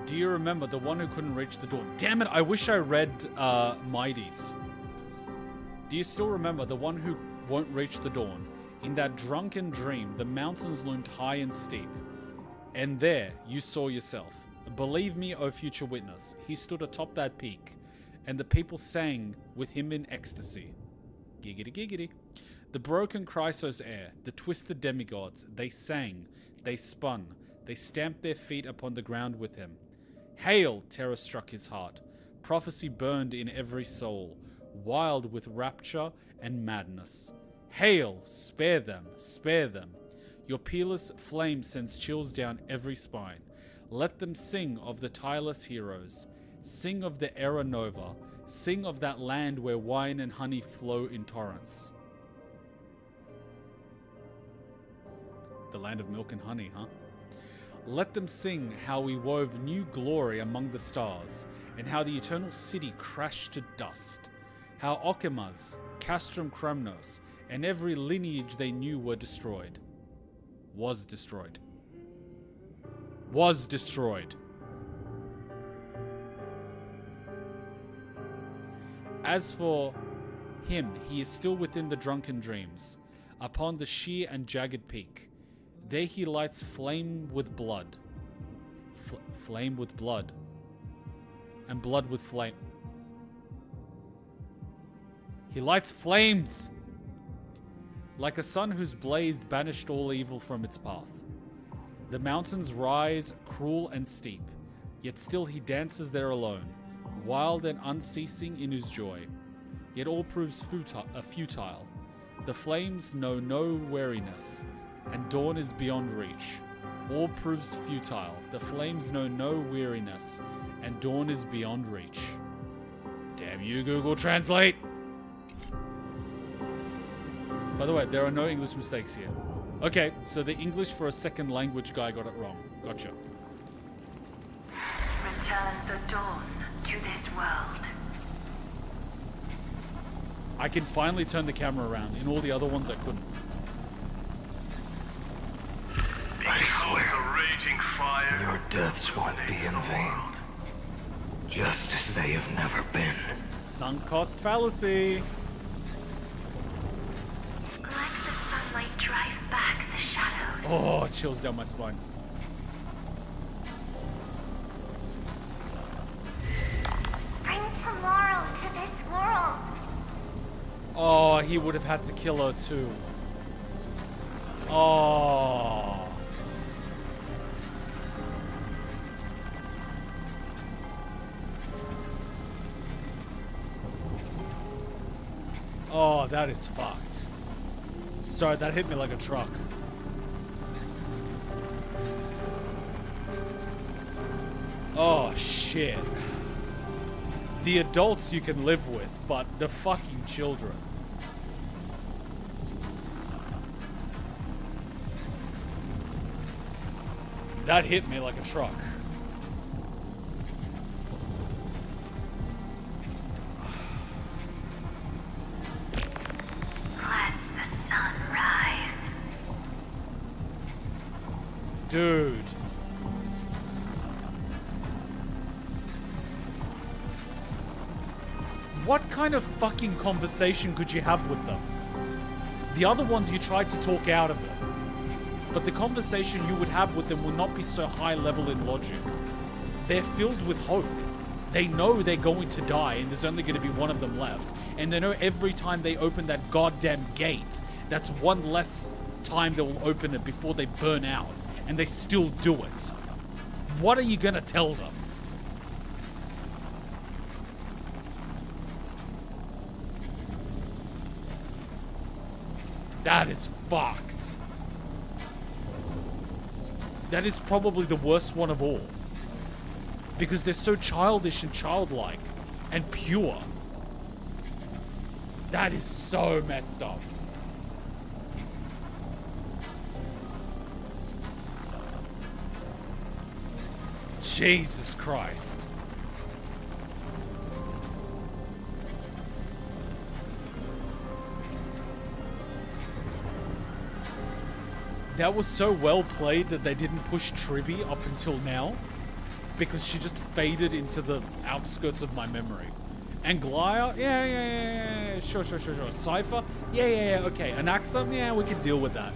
Do you remember the one who couldn't reach the dawn? Damn it, I wish I read Mighty's. Do you still remember the one who won't reach the dawn? In that drunken dream, the mountains loomed high and steep. And there, you saw yourself. Believe me, O future witness, he stood atop that peak, and the people sang with him in ecstasy. Giggity giggity. The broken Chrysos heir, the twisted demigods, they sang, they spun, they stamped their feet upon the ground with him. Hail! Terror struck his heart. Prophecy burned in every soul, wild with rapture and madness. Hail! Spare them, spare them. Your peerless flame sends chills down every spine. Let them sing of the tireless heroes. Sing of the era nova. Sing of that land where wine and honey flow in torrents. The land of milk and honey, huh? Let them sing how we wove new glory among the stars, and how the eternal city crashed to dust. How Okimas, Castrum Kremnos, and every lineage they knew were destroyed. Was destroyed. Was destroyed. As for him, he is still within the drunken dreams, upon the sheer and jagged peak. There he lights flame with blood. Flame with blood. And blood with flame. He lights flames! Like a sun whose blaze banished all evil from its path. The mountains rise cruel and steep, yet still he dances there alone, wild and unceasing in his joy. Yet all proves futile. The flames know no weariness, and dawn is beyond reach. All proves futile. The flames know no weariness, and dawn is beyond reach. Damn you, Google Translate! By the way, there are no English mistakes here. Okay, so the English for a second language guy got it wrong. Gotcha. Return the dawn to this world. I can finally turn the camera around. In all the other ones, I couldn't. I swear, The raging fire. your deaths won't be in vain. Just as they have never been. Sunk cost fallacy. Let the sunlight drive back the shadows. Oh, chills down my spine. Bring tomorrow to this world. Oh, he would have had to kill her too. Oh. Oh, that is fucked. Sorry, that hit me like a truck. Oh, shit. The adults you can live with, but the fucking children. That hit me like a truck. Let the sun rise. Dude. What kind of fucking conversation could you have with them? The other ones you tried to talk out of it. But the conversation you would have with them will not be so high level in logic. They're filled with hope. They know they're going to die and there's only going to be one of them left. And they know every time they open that goddamn gate, that's one less time they will open it before they burn out. And they still do it. What are you going to tell them? That is fucked. That is probably the worst one of all. Because they're so childish and childlike and pure. That is so messed up. Jesus Christ. That was so well played that they didn't push Tribby up until now, because she just faded into the outskirts of my memory. And Glaya, yeah, sure. Cypher, yeah, okay. Anaxa, yeah, we can deal with that.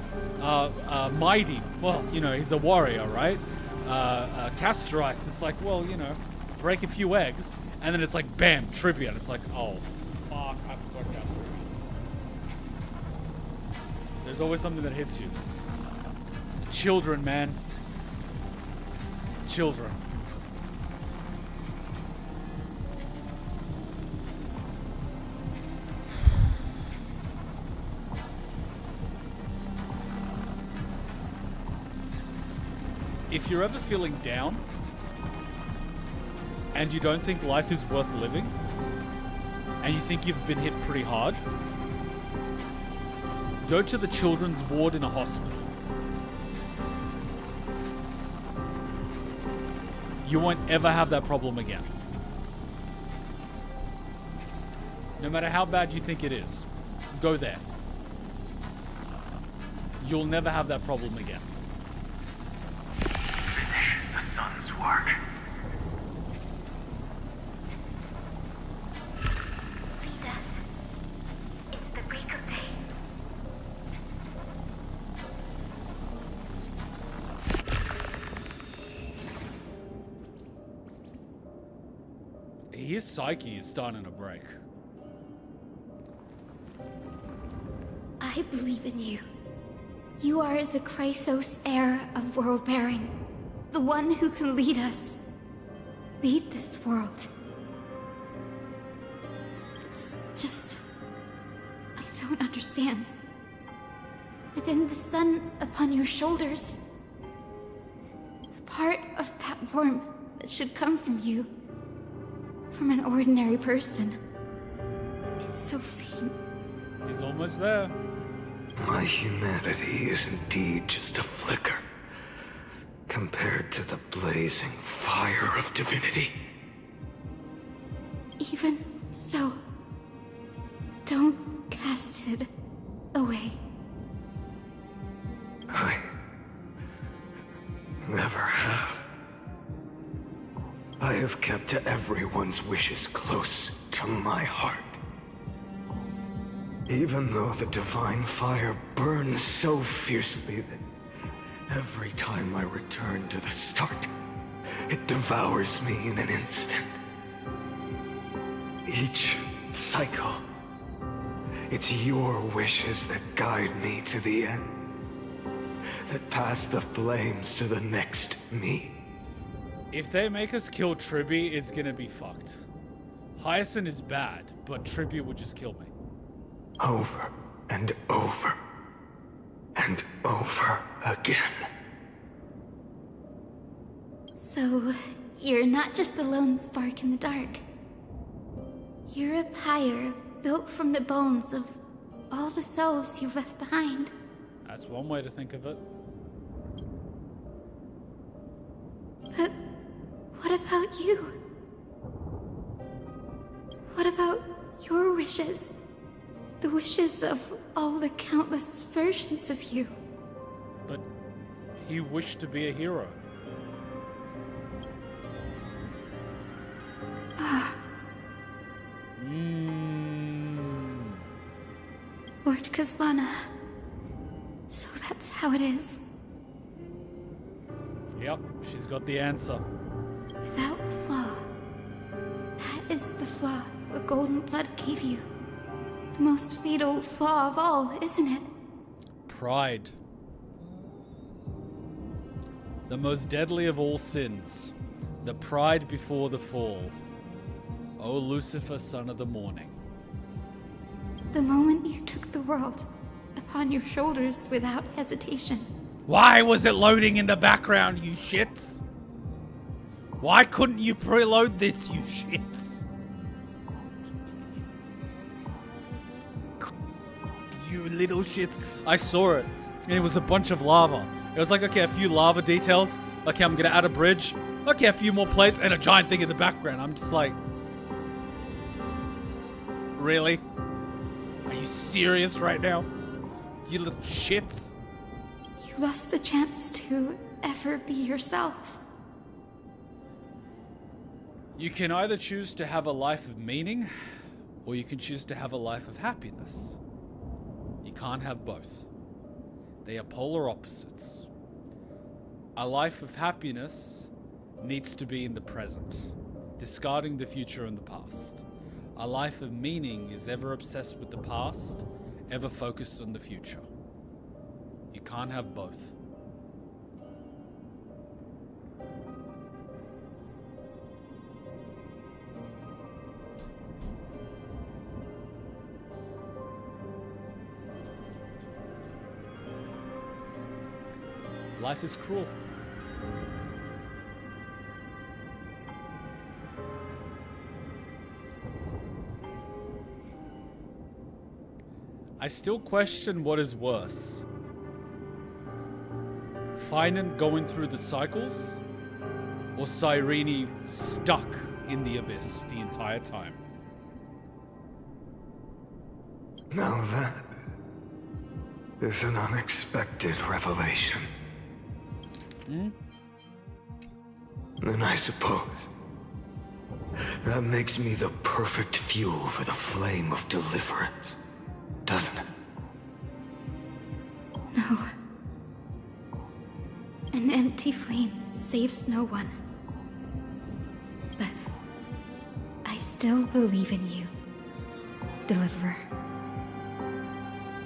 Mighty, well, you know, he's a warrior, right? Castorice, it's like, well, you know, break a few eggs, and then it's like, bam, Tribby, and it's like, oh, fuck, I forgot about Tribby. There's always something that hits you. Children, man. Children. If you're ever feeling down and you don't think life is worth living and you think you've been hit pretty hard, go to the children's ward in a hospital. You won't ever have that problem again. No matter how bad you think it is, go there. You'll never have that problem again. Finish the sun's work. Feed us. It's the break of day. His psyche is starting to break. I believe in you. You are the Chrysos heir of world-bearing. The one who can lead us. Lead this world. It's just... I don't understand. Within the sun upon your shoulders, the part of that warmth that should come from you, from an ordinary person, it's so faint. He's almost there. My humanity is indeed just a flicker compared to the blazing fire of divinity. Even so, don't cast it away. I never have. I have kept everyone's wishes close to my heart. Even though the divine fire burns so fiercely that every time I return to the start, it devours me in an instant. Each cycle, it's your wishes that guide me to the end, that pass the flames to the next me. If they make us kill Tribby, it's gonna be fucked. Hyacinth is bad, but Tribby would just kill me. Over and over and over again. So, you're not just a lone spark in the dark. You're a pyre built from the bones of all the selves you've left behind. That's one way to think of it. about you? What about your wishes? The wishes of all the countless versions of you. But he wished to be a hero. Lord Kazlana. So that's how it is. Yep, she's got the answer. Without flaw. That is the flaw the golden blood gave you. The most fatal flaw of all, isn't it? Pride. The most deadly of all sins. The pride before the fall. O Lucifer, son of the morning. The moment you took the world upon your shoulders without hesitation. Why was it loading in the background, you shits? Why couldn't you preload this, you shits? You little shits. I saw it, and it was a bunch of lava. It was like, okay, a few lava details. Okay, I'm gonna add a bridge. Okay, a few more plates, and a giant thing in the background. I'm just like... Really? Are you serious right now? You little shits? You lost the chance to ever be yourself. You can either choose to have a life of meaning, or you can choose to have a life of happiness. You can't have both. They are polar opposites. A life of happiness needs to be in the present, discarding the future and the past. A life of meaning is ever obsessed with the past, ever focused on the future. You can't have both. Life is cruel. I still question what is worse. Finan going through the cycles, or Cyrene stuck in the abyss the entire time. Now that is an unexpected revelation. Then I suppose that makes me the perfect fuel for the flame of deliverance, doesn't it? No. An empty flame saves no one. But I still believe in you, Deliverer.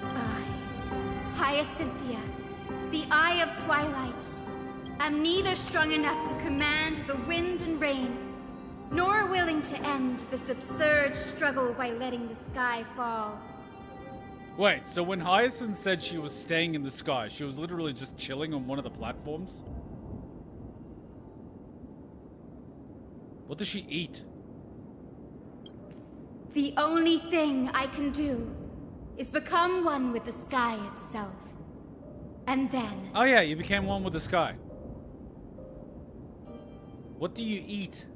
I, Hyacinthia, the Eye of Twilight, am neither strong enough to command the wind and rain, nor willing to end this absurd struggle by letting the sky fall. Wait, so when Hyacinth said she was staying in the sky, she was literally just chilling on one of the platforms? What does she eat? The only thing I can do is become one with the sky itself. And then... Oh yeah, you became one with the sky. What do you eat?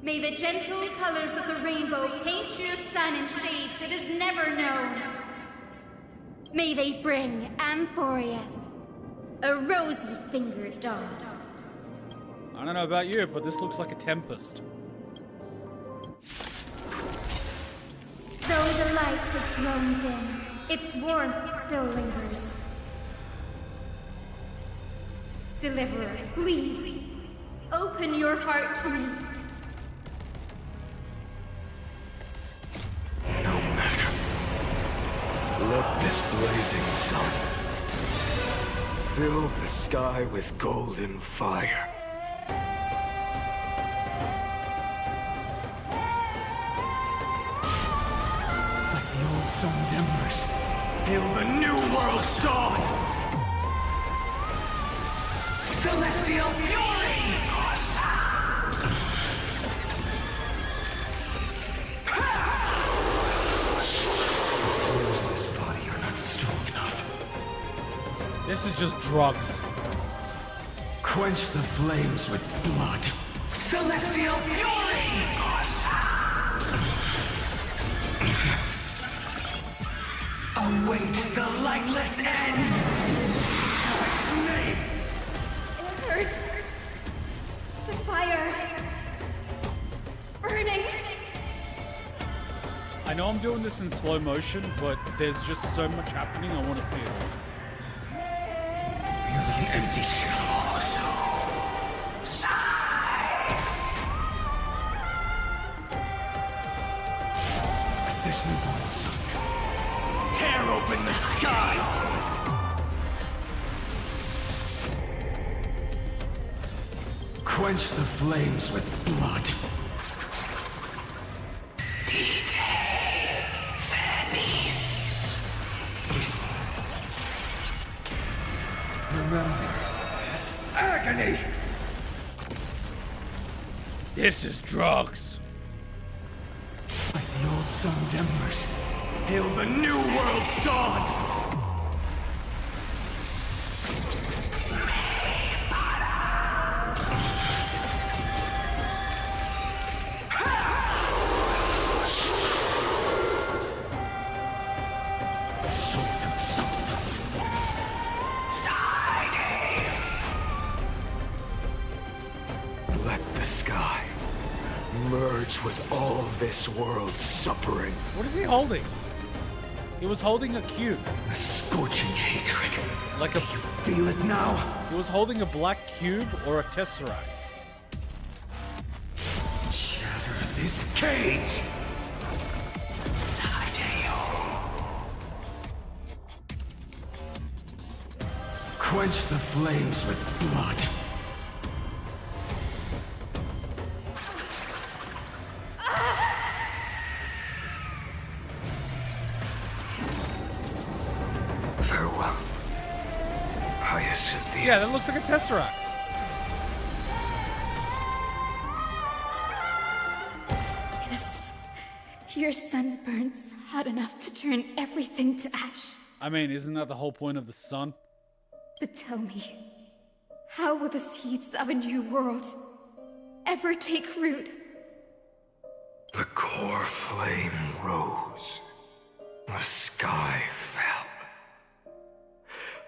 May the gentle colors of the rainbow paint your sun in shades it has never known. May they bring Amphoreus, a rosy-fingered dog. I don't know about you, but this looks like a tempest. Though the light has grown dim, its warmth still lingers. Deliverer, please, open your heart to me. No matter. Let this blazing sun fill the sky with golden fire. Like the old sun's embers, hail the new world's dawn! Celestial fury! This is just drugs. Quench the flames with blood. Celestial Fury! Awaits the lightless end! Snake! It hurts. The fire. Burning. I know I'm doing this in slow motion, but there's just so much happening, I want to see it all. Merely an empty shell. This newborn sun. Tear open the sky! Quench the flames with blood. Remember this agony! This is drugs. By the old sun's embers, hail the new world's dawn! Soul and substance. Let the sky merge with all this world's suffering. What is he holding? He was holding a cube. A scorching hatred. Like a... Feel it now? He was holding a black cube or a tesseract. Shatter this cage! Quench the flames with blood. Farewell, Hyacinthia. Yeah, that looks like a tesseract. Yes. Your sun burns hot enough to turn everything to ash. I mean, isn't that the whole point of the sun? But tell me, how will the seeds of a new world ever take root? The core flame rose. The sky fell.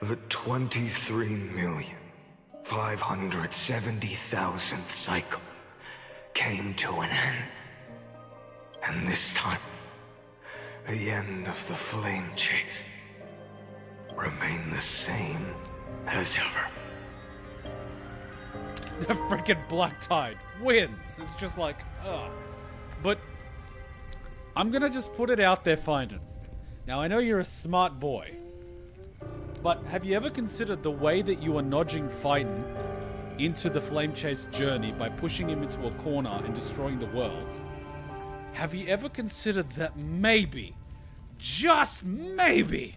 The 23,570,000th cycle came to an end. And this time, the end of the flame chase remained the same as ever. The freaking Black Tide wins. It's just like, ugh. But I'm gonna just put it out there, Findin. Now, I know you're a smart boy, but have you ever considered the way that you are nudging Findin into the Flame Chase journey by pushing him into a corner and destroying the world? Have you ever considered that maybe, just maybe,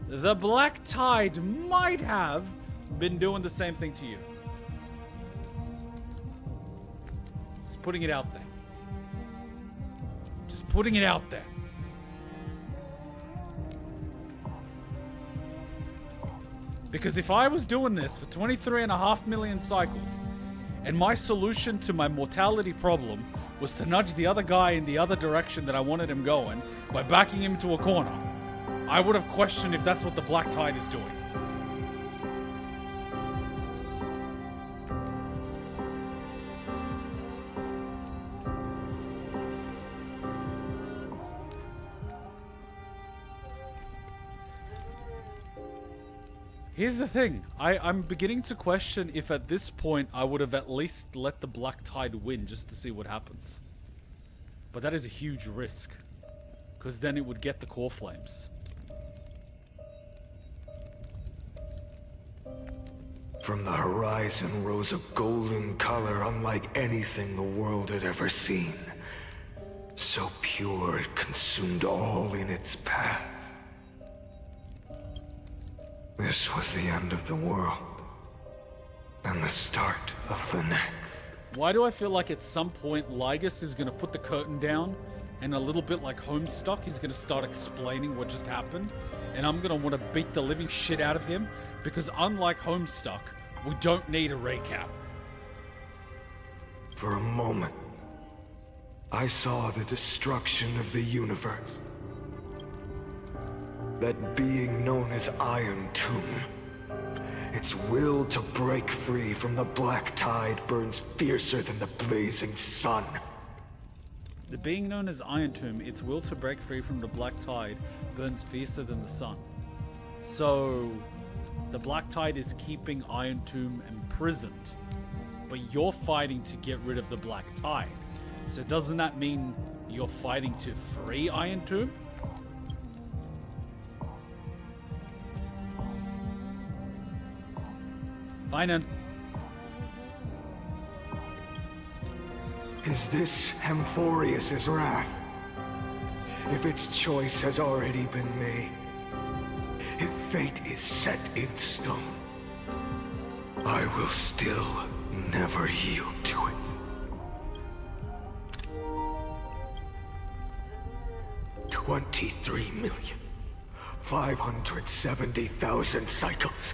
the Black Tide might have been doing the same thing to you? Just putting it out there. Just putting it out there. Because if I was doing this for 23.5 million cycles, and my solution to my mortality problem was to nudge the other guy in the other direction that I wanted him going by backing him to a corner, I would have questioned if that's what the Black Tide is doing. Here's the thing, I'm beginning to question if at this point I would have at least let the Black Tide win just to see what happens. But that is a huge risk, because then it would get the core flames. From the horizon rose a golden color unlike anything the world had ever seen. So pure it consumed all in its path. This was the end of the world, and the start of the next. Why do I feel like at some point Lygus is going to put the curtain down, and a little bit like Homestuck, he's going to start explaining what just happened, and I'm going to want to beat the living shit out of him, because unlike Homestuck, we don't need a recap. For a moment, I saw the destruction of the universe. That being known as Iron Tomb, its will to break free from the black tide burns fiercer than the blazing sun. The being known as Iron Tomb, its will to break free from the black tide burns fiercer than the sun. So, the black tide is keeping Iron Tomb imprisoned, but you're fighting to get rid of the black tide. So doesn't that mean you're fighting to free Iron Tomb? Fine. Is this Amphoreus' wrath? If its choice has already been made, if fate is set in stone, I will still never yield to it. $23,570,000 cycles.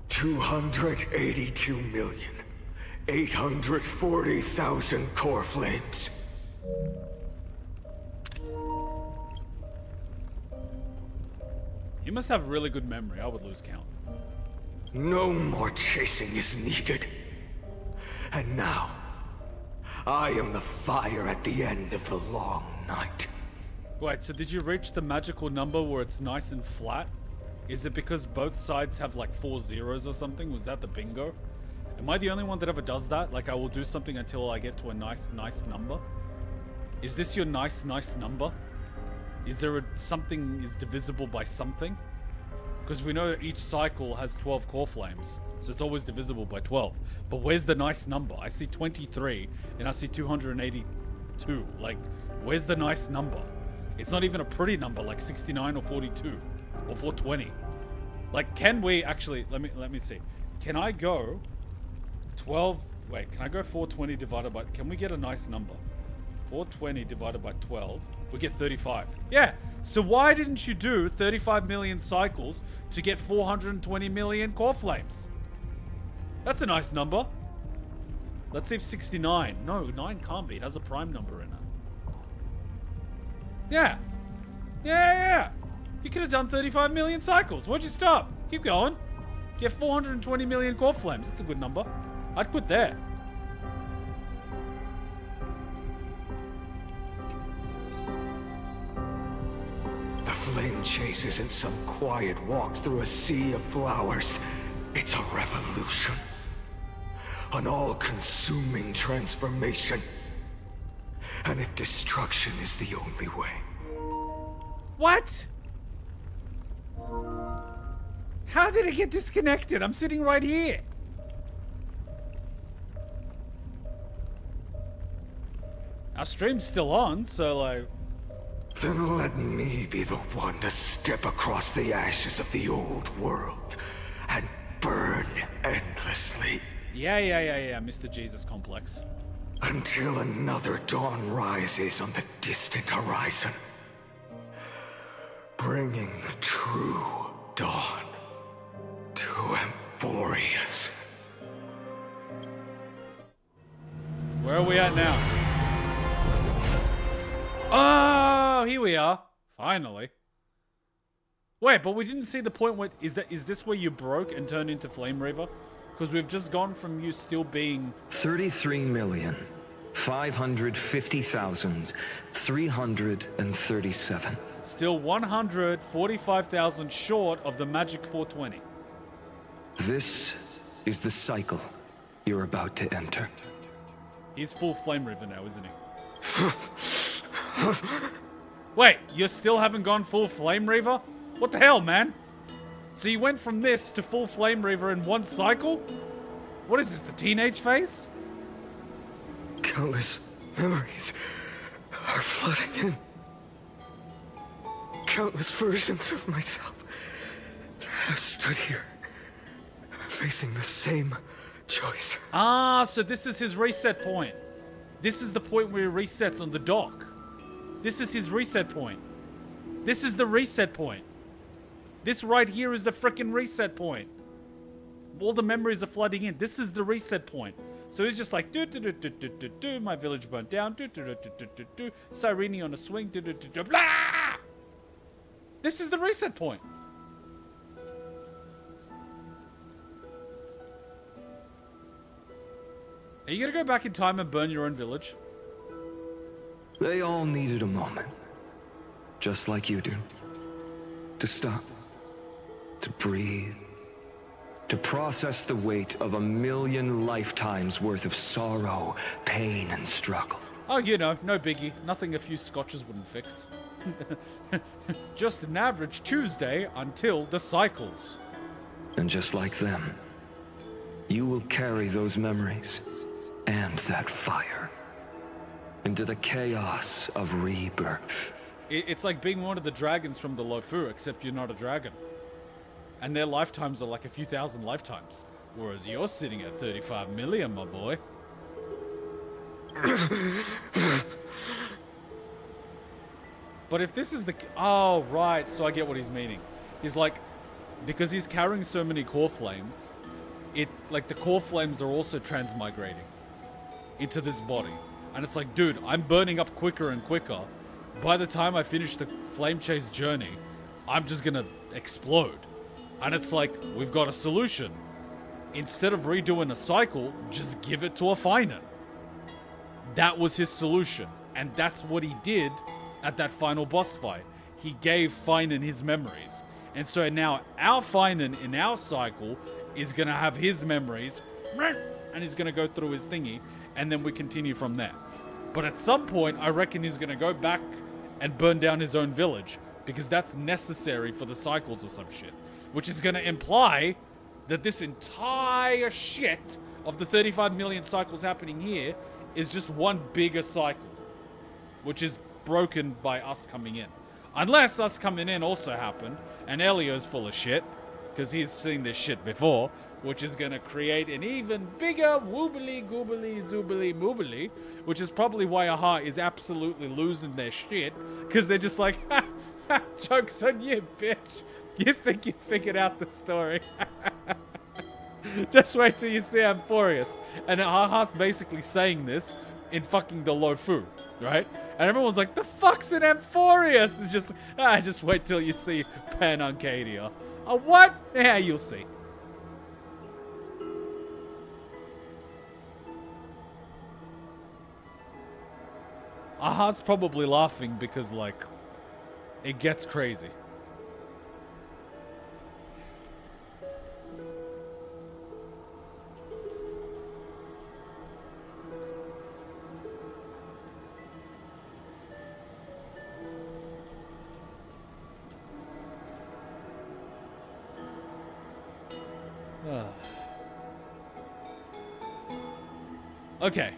282,840,000 core flames. You must have really good memory. I would lose count. No more chasing is needed. And now, I am the fire at the end of the long night. Wait, so did you reach the magical number where it's nice and flat? Is it because both sides have like 4 zeros or something? Was that the bingo? Am I the only one that ever does that? Like I will do something until I get to a nice number? Is this your nice number? Is there something is divisible by something? Because we know each cycle has 12 core flames. So it's always divisible by 12. But where's the nice number? I see 23 and I see 282. Like, where's the nice number? It's not even a pretty number like 69 or 42 or 420. Like, can we actually, let me see. Can I go 12, wait, can I go 420 divided by, can we get a nice number? 420 divided by 12, we get 35. Yeah, so why didn't you do 35 million cycles to get 420 million core flames? That's a nice number. Let's see if 69, no, 9 can't be, it has a prime number in it. Yeah. You could have done 35 million cycles. Why'd you stop? Keep going. Get 420 million core flames. That's a good number. I'd quit there. The flame chase isn't some quiet walk through a sea of flowers. It's a revolution. An all-consuming transformation. And if destruction is the only way. What? How did it get disconnected? I'm sitting right here. Our stream's still on, so like... Then let me be the one to step across the ashes of the old world and burn endlessly. Yeah, Mr. Jesus Complex. Until another dawn rises on the distant horizon. Bringing the true dawn to Amphoreus. Where are we at now? Oh, here we are. Finally. Wait, but we didn't see the point where... Is this where you broke and turned into Flame Reaver? Because we've just gone from you still being... 33,550,337. Still 145,000 short of the magic 420. This is the cycle you're about to enter. He's full Flame Reaver now, isn't he? Wait, you still haven't gone full Flame Reaver? What the hell, man? So you went from this to full Flame Reaver in one cycle? What is this, the teenage phase? Countless memories are flooding in. Countless versions of myself have stood here, facing the same choice. Ah, so this is his reset point. This is the point where he resets on the dock. This is his reset point. This is the reset point. This right here is the frickin' reset point. All the memories are flooding in. This is the reset point. So he's just like, my village burnt down, Cyrene on a swing, blah! This is the reset point. Are you gonna go back in time and burn your own village? They all needed a moment. Just like you do. To stop. To breathe. To process the weight of 1,000,000 lifetimes worth of sorrow, pain, and struggle. Oh, you know, no biggie. Nothing a few scotches wouldn't fix. Just an average Tuesday until the cycles. And just like them, you will carry those memories and that fire into the chaos of rebirth. It's like being one of the dragons from the Lofu, except you're not a dragon. And their lifetimes are like a few thousand lifetimes. Whereas you're sitting at 35 million, my boy. But if this is the... Oh, right. So I get what he's meaning. He's like... Because he's carrying so many core flames, like the core flames are also transmigrating into this body. And it's like, dude, I'm burning up quicker and quicker. By the time I finish the flame chase journey, I'm just gonna explode. And it's like, we've got a solution. Instead of redoing a cycle, just give it to a Finan. That was his solution. And that's what he did at that final boss fight. He gave Finan his memories. And so now our Finan in our cycle is gonna have his memories. And he's gonna go through his thingy. And then we continue from there. But at some point, I reckon he's gonna go back and burn down his own village. Because that's necessary for the cycles or some shit. Which is going to imply that this entire shit of the 35 million cycles happening here is just one bigger cycle. Which is broken by us coming in. Unless us coming in also happened, and Elio's full of shit, because he's seen this shit before, which is going to create an even bigger woobly goobly zoobly moobly, which is probably why Aha is absolutely losing their shit, because they're just like, ha, ha, joke's on you, bitch. You think you figured out the story. Just wait till you see Amphoreus. And Aha's basically saying this in fucking the Lofu, right? And everyone's like, the fuck's an Amphoreus? It's just wait till you see Pan Arcadia. A what? Yeah, you'll see. Aha's probably laughing because, like, it gets crazy. Okay.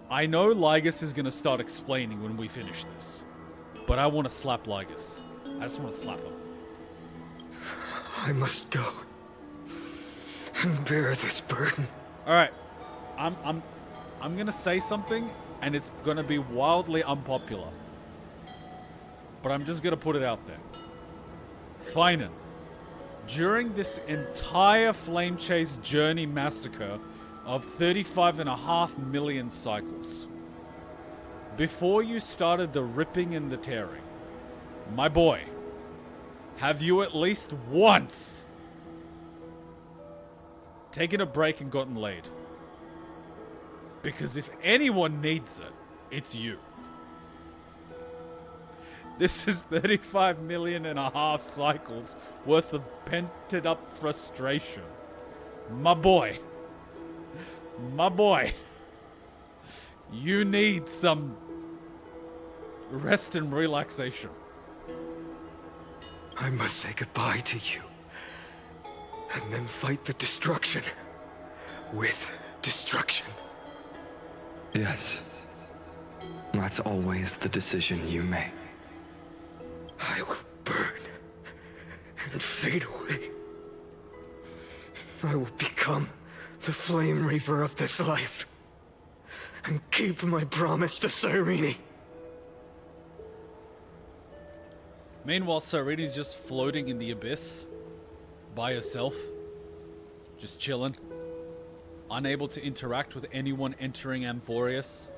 I know Lygus is gonna start explaining when we finish this. But I want to slap Lygus. I just want to slap him. I must go and bear this burden. Alright. I'm gonna say something, and it's gonna be wildly unpopular. But I'm just gonna put it out there. Finan. During this entire Flame Chase Journey massacre of 35.5 million cycles, before you started the ripping and the tearing, my boy, have you at least once taken a break and gotten laid? Because if anyone needs it, it's you. This is 35 million and a half cycles worth of pented up frustration. My boy. My boy. You need some rest and relaxation. I must say goodbye to you. And then fight the destruction. With destruction. Yes. That's always the decision you make. I will burn and fade away. I will become the Flame Reaver of this life. And keep my promise to Cyrene. Meanwhile, Cyrene's just floating in the abyss by herself. Just chilling. unable to interact with anyone entering Amphoreus.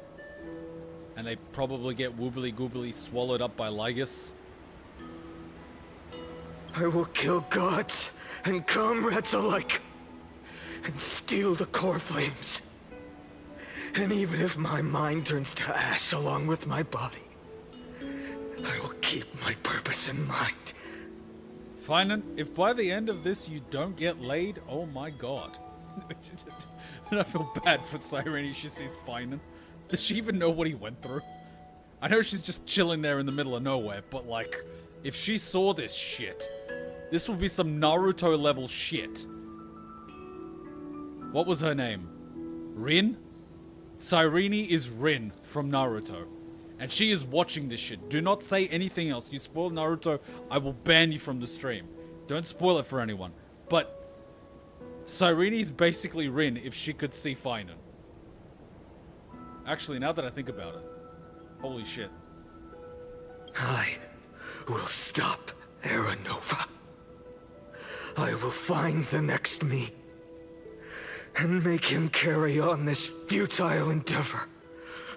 And they probably get woobly goobly swallowed up by Lygus. I will kill gods and comrades alike, and steal the core flames. And even if my mind turns to ash along with my body, I will keep my purpose in mind. Finan, if by the end of this you don't get laid, oh my god. And I feel bad for Cyrene. She sees Finan. Does she even know what he went through? I know she's just chilling there in the middle of nowhere, but like, if she saw this shit, this would be some Naruto level shit. What was her name? Rin? Cyrene is Rin from Naruto. And she is watching this shit. Do not say anything else. You spoil Naruto, I will ban you from the stream. Don't spoil it for anyone. But Cyrene is basically Rin if she could see Finan. Actually, now that I think about it. Holy shit. I will stop Era Nova. I will find the next me, and make him carry on this futile endeavor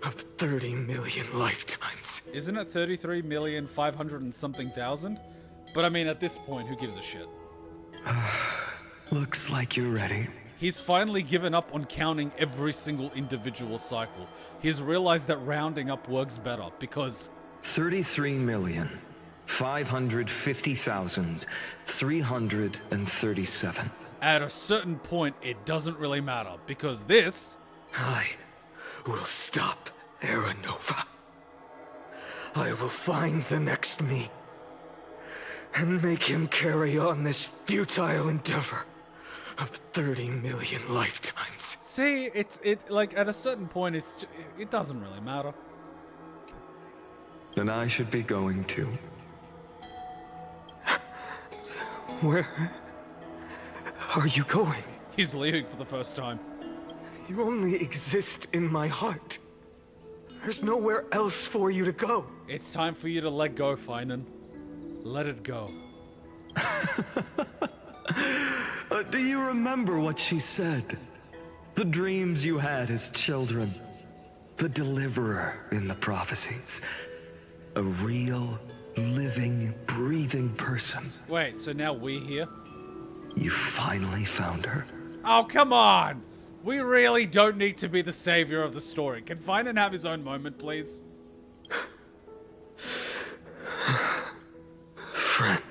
of 30 million lifetimes. Isn't it 33,500,000 and something thousand? But I mean, at this point, who gives a shit? Looks like you're ready. He's finally given up on counting every single individual cycle. He's realized that rounding up works better because 33,550,337. at a certain point, it doesn't really matter because this... I will stop Era Nova. I will find the next me, and make him carry on this futile endeavor of 30 million lifetimes. See, it like at a certain point, it doesn't really matter. Then I should be going too. Where are you going? He's leaving for the first time. You only exist in my heart. There's nowhere else for you to go. It's time for you to let go, Finan. Let it go. Do you remember what she said? The dreams you had as children. The deliverer in the prophecies. A real, living, breathing person. Wait, so now we're here? You finally found her. Oh, come on! We really don't need to be the savior of the story. Can Finan have his own moment, please? Friend.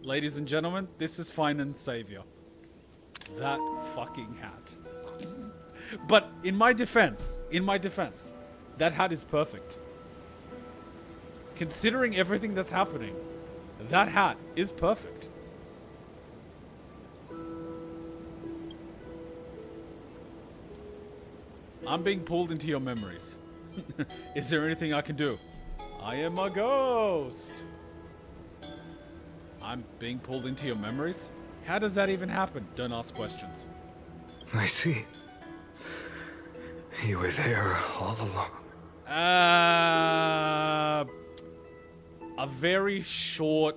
Ladies and gentlemen, this is Finan's savior. That fucking hat. But in my defense, that hat is perfect. Considering everything that's happening, that hat is perfect. I'm being pulled into your memories. Is there anything I can do? I am a ghost. I'm being pulled into your memories? How does that even happen? Don't ask questions. I see. You were there all along. A very short,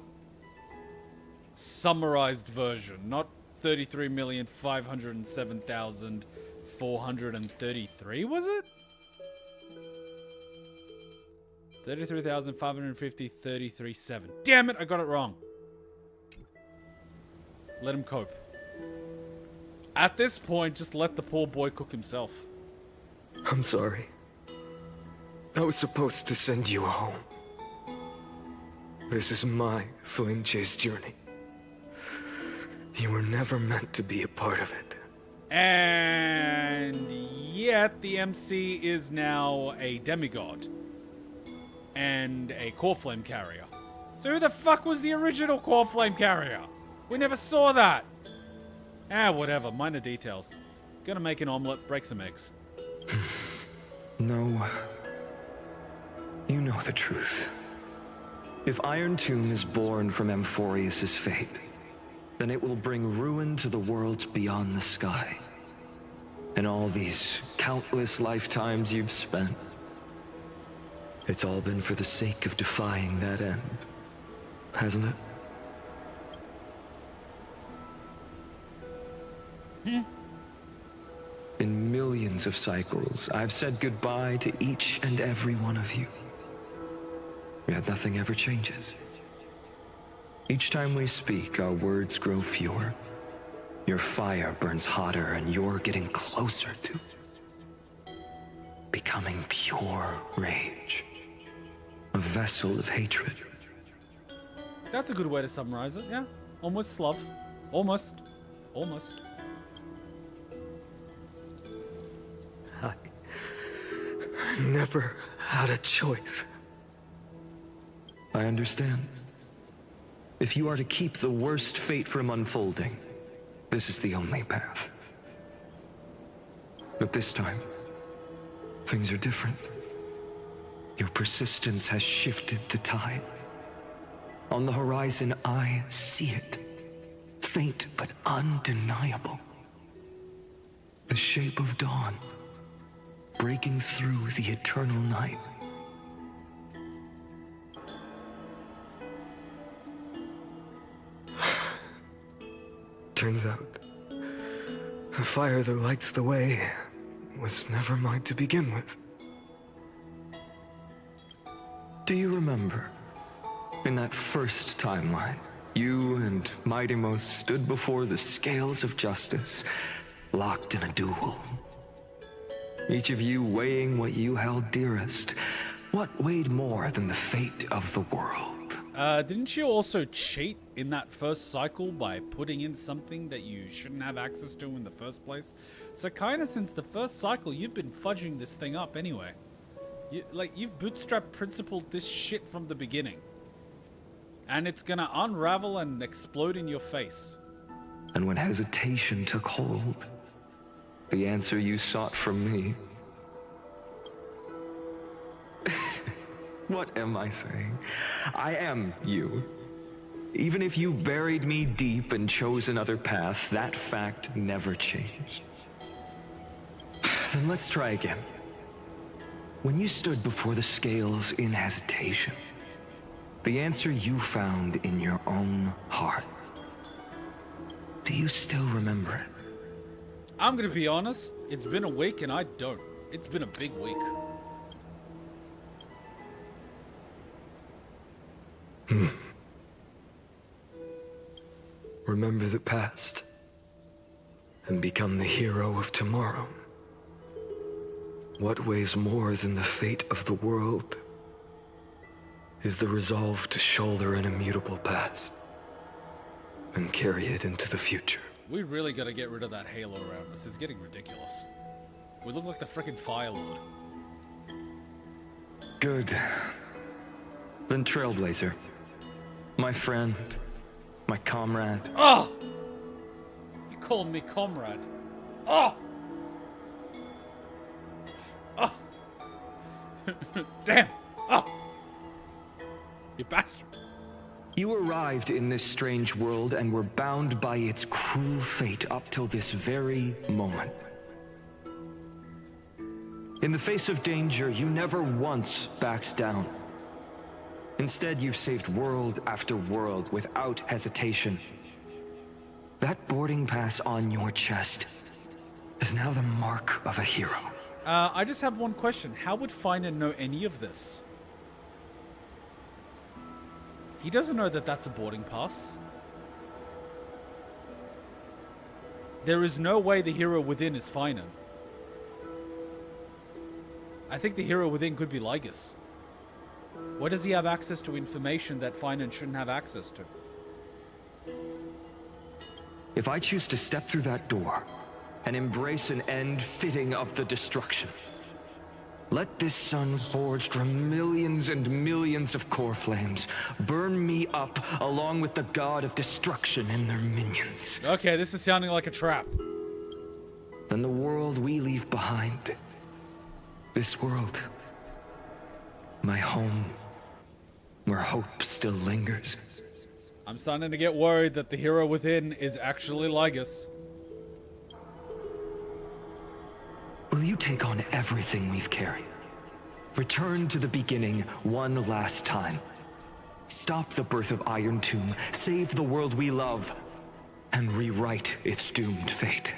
summarized version. Not 33,507,433, was it? 33,550,33.7. Damn it, I got it wrong. Let him cope. At this point, just let the poor boy cook himself. I'm sorry. I was supposed to send you home. This is my flame chase journey. You were never meant to be a part of it. And yet, the MC is now a demigod. And a core flame carrier. So who the fuck was the original core flame carrier? We never saw that. Whatever. Minor details. Gonna make an omelet, break some eggs. No. You know the truth. If Iron Tomb is born from Amphoreus' fate, then it will bring ruin to the worlds beyond the sky. And all these countless lifetimes you've spent, it's all been for the sake of defying that end, hasn't it? In millions of cycles, I've said goodbye to each and every one of you. Yet nothing ever changes. Each time we speak, our words grow fewer. Your fire burns hotter, and you're getting closer to becoming pure rage. A vessel of hatred. That's a good way to summarize it, yeah. Almost love. Almost. Almost. I never had a choice. I understand. If you are to keep the worst fate from unfolding, this is the only path. But this time, things are different. Your persistence has shifted the tide. On the horizon, I see it. Faint but undeniable. The shape of dawn, breaking through the eternal night. Turns out, the fire that lights the way was never mine to begin with. Do you remember, in that first timeline, you and Mightymost stood before the scales of justice, locked in a duel? Each of you weighing what you held dearest. What weighed more than the fate of the world? Didn't you also cheat in that first cycle by putting in something that you shouldn't have access to in the first place? So kinda since the first cycle, you've been fudging this thing up anyway. You've bootstrap principled this shit from the beginning. And it's gonna unravel and explode in your face. And when hesitation took hold, the answer you sought from me... What am I saying? I am you. Even if you buried me deep and chose another path, that fact never changed. Then let's try again. When you stood before the scales in hesitation, the answer you found in your own heart, do you still remember it? I'm gonna be honest, it's been a week and I don't. It's been a big week. Remember the past and become the hero of tomorrow. What weighs more than the fate of the world is the resolve to shoulder an immutable past and carry it into the future. We really gotta get rid of that halo around us. It's getting ridiculous. We look like the frickin' Fire Lord. Good. Then Trailblazer. My friend. My comrade. Oh! You called me comrade. Oh! Oh! Damn! Oh! You bastard. You arrived in this strange world and were bound by its cruel fate up till this very moment. In the face of danger, you never once backed down. Instead, you've saved world after world without hesitation. That boarding pass on your chest is now the mark of a hero. I just have one question. How would Finan know any of this? He doesn't know that that's a boarding pass. There is no way the hero within is Finan. I think the hero within could be Lygus. Why does he have access to information that Finan shouldn't have access to? If I choose to step through that door and embrace an end fitting of the destruction, let this sun forged from millions and millions of core flames burn me up along with the god of destruction and their minions. Okay, this is sounding like a trap. Then the world we leave behind, this world, my home, where hope still lingers. I'm starting to get worried that the hero within is actually Lygus. Will you take on everything we've carried? Return to the beginning one last time. Stop the birth of Iron Tomb, save the world we love, and rewrite its doomed fate.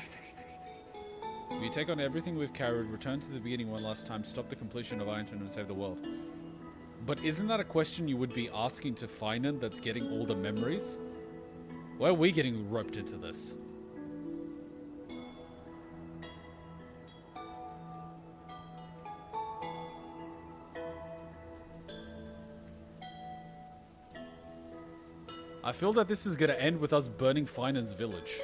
We take on everything we've carried, return to the beginning one last time, stop the completion of Iron Tome and save the world. But isn't that a question you would be asking to Finan that's getting all the memories? Why are we getting roped into this? I feel that this is going to end with us burning Finan's village.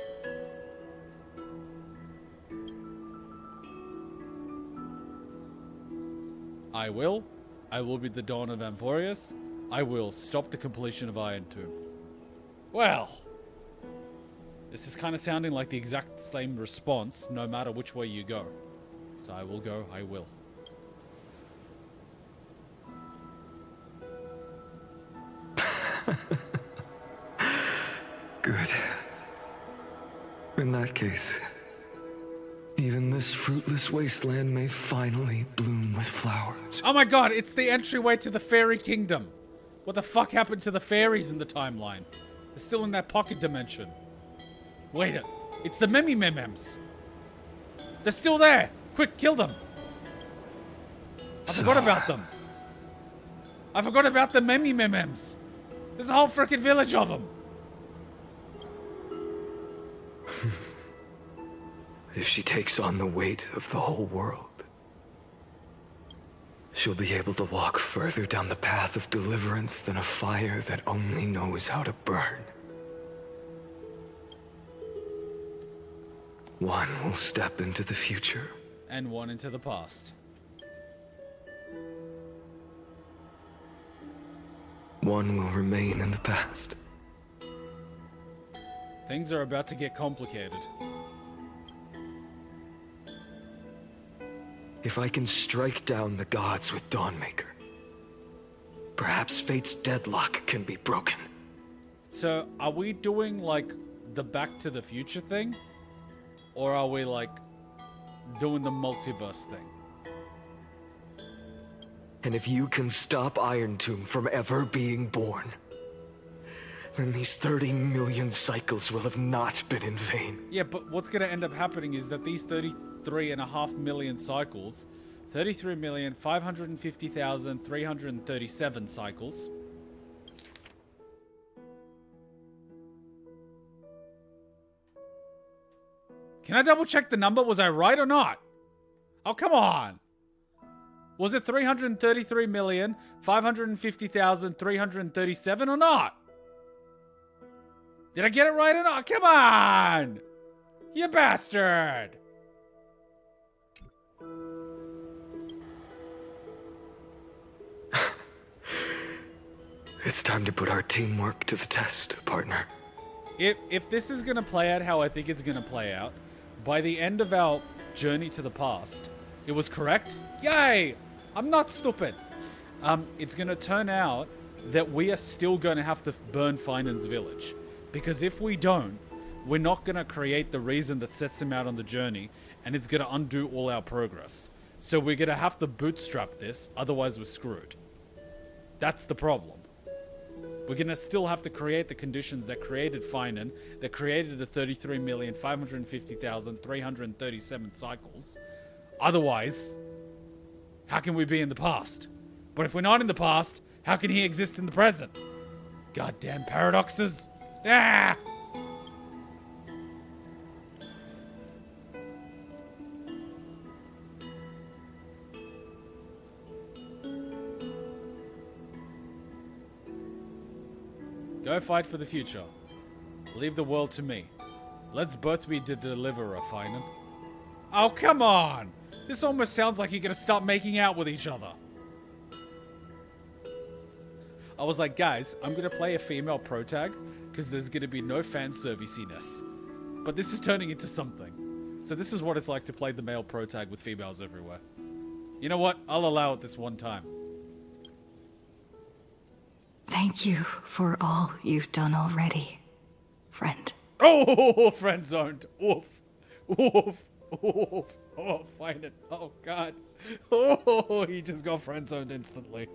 I will be the dawn of Amphoreus. I will stop the completion of Iron Tomb. Well, this is kind of sounding like the exact same response no matter which way you go. So I will go, I will. Good. In that case, even this fruitless wasteland may finally bloom with flowers. Oh my god, it's the entryway to the fairy kingdom. What the fuck happened to the fairies in the timeline? They're still in that pocket dimension. Wait it. It's the Memems. They're still there. Quick, kill them. I forgot about them. I forgot about the Memems. There's a whole freaking village of them. If she takes on the weight of the whole world, she'll be able to walk further down the path of deliverance than a fire that only knows how to burn. One will step into the future. And one into the past. One will remain in the past. Things are about to get complicated. If I can strike down the gods with Dawnmaker, perhaps fate's deadlock can be broken. So, are we doing, like, the Back to the Future thing? Or are we, like, doing the multiverse thing? And if you can stop Iron Tomb from ever being born, then these 30 million cycles will have not been in vain. Yeah, but what's going to end up happening is that these 33.5 million cycles, 33,550,337 cycles, can I double check the number? Was I right or not? Oh, come on. Was it 333,550,337 or not? Did I get it right or not? Come on! You bastard! It's time to put our teamwork to the test, partner. If this is going to play out how I think it's going to play out, by the end of our journey to the past, it was correct? Yay! I'm not stupid. It's going to turn out that we are still going to have to burn Finan's village. Because if we don't, we're not going to create the reason that sets him out on the journey, and it's going to undo all our progress. So we're going to have to bootstrap this, otherwise we're screwed. That's the problem. We're going to still have to create the conditions that created Finan, that created the 33,550,337 cycles. Otherwise, how can we be in the past? But if we're not in the past, how can he exist in the present? Goddamn paradoxes. Ah! Go fight for the future. Leave the world to me. Let's both be the deliverer, Finan. Oh, come on! This almost sounds like you're gonna start making out with each other. I was like, guys, I'm gonna play a female protag because there's gonna be no fan serviciness. But this is turning into something. So this is what it's like to play the male protag with females everywhere. You know what? I'll allow it this one time. Thank you for all you've done already, friend. Oh, friend zoned. Oof. Oof. Oof. Oh, find it. Oh, God. Oh, he just got friend zoned instantly.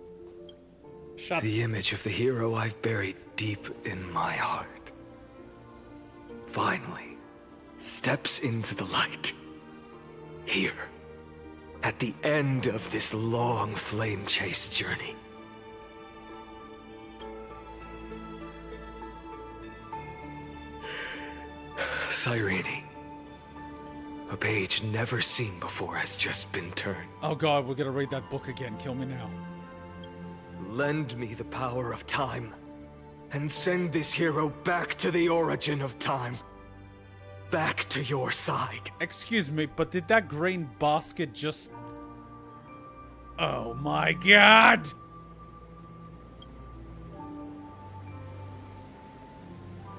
Shut The image of the hero I've buried deep in my heart finally steps into the light. Here. At the end of this long flame chase journey. Cyrene. A page never seen before has just been turned. Oh god, we're gonna read that book again. Kill me now. Lend me the power of time, and send this hero back to the origin of time. Back to your side. Excuse me, but did that green basket just... Oh my god!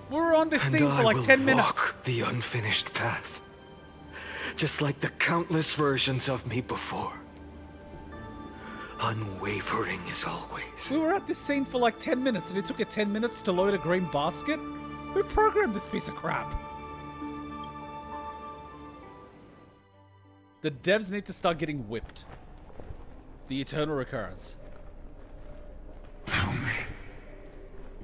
We were on this scene for like 10 minutes. Walk the unfinished path. Just like the countless versions of me before. Unwavering as always. We were at this scene for like 10 minutes and it took it 10 minutes to load a green basket? Who programmed this piece of crap? The devs need to start getting whipped. The eternal recurrence. Tell me,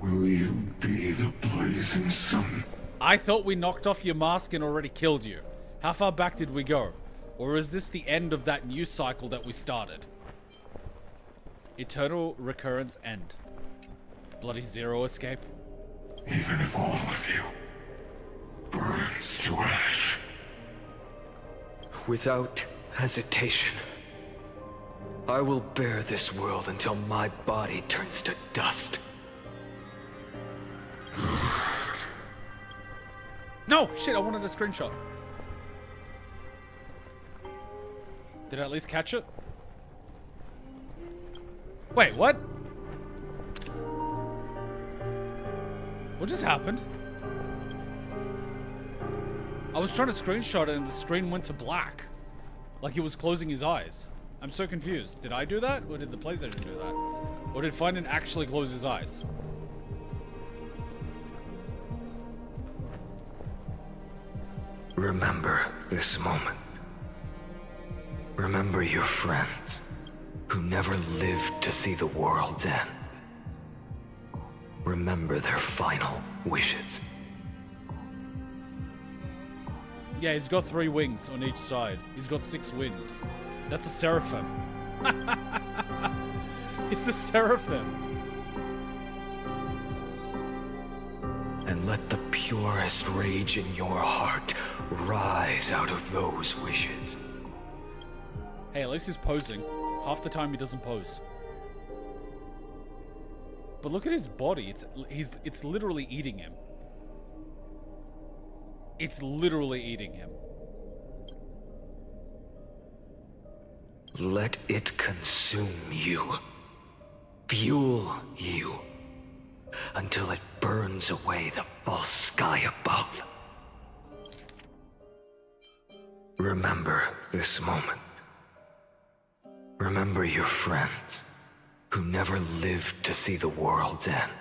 will you be the blazing sun? I thought we knocked off your mask and already killed you. How far back did we go? Or is this the end of that new cycle that we started? Eternal recurrence end. Bloody zero escape. Even if all of you burns to ash. Without hesitation, I will bear this world until my body turns to dust. No! Shit, I wanted a screenshot. Did I at least catch it? Wait, what? What just happened? I was trying to screenshot it and the screen went to black. Like he was closing his eyes. I'm so confused. Did I do that? Or did the PlayStation do that? Or did Finan actually close his eyes? Remember this moment. Remember your friends who never lived to see the world's end. Remember their final wishes. Yeah, he's got 3 wings on each side. He's got 6 wings. That's a seraphim. It's a seraphim. And let the purest rage in your heart rise out of those wishes. Hey, at least he's posing. Half the time he doesn't pose. But look at his body. It's literally eating him. It's literally eating him. Let it consume you. Fuel you. Until it burns away the false sky above. Remember this moment. Remember your friends who never lived to see the world's end.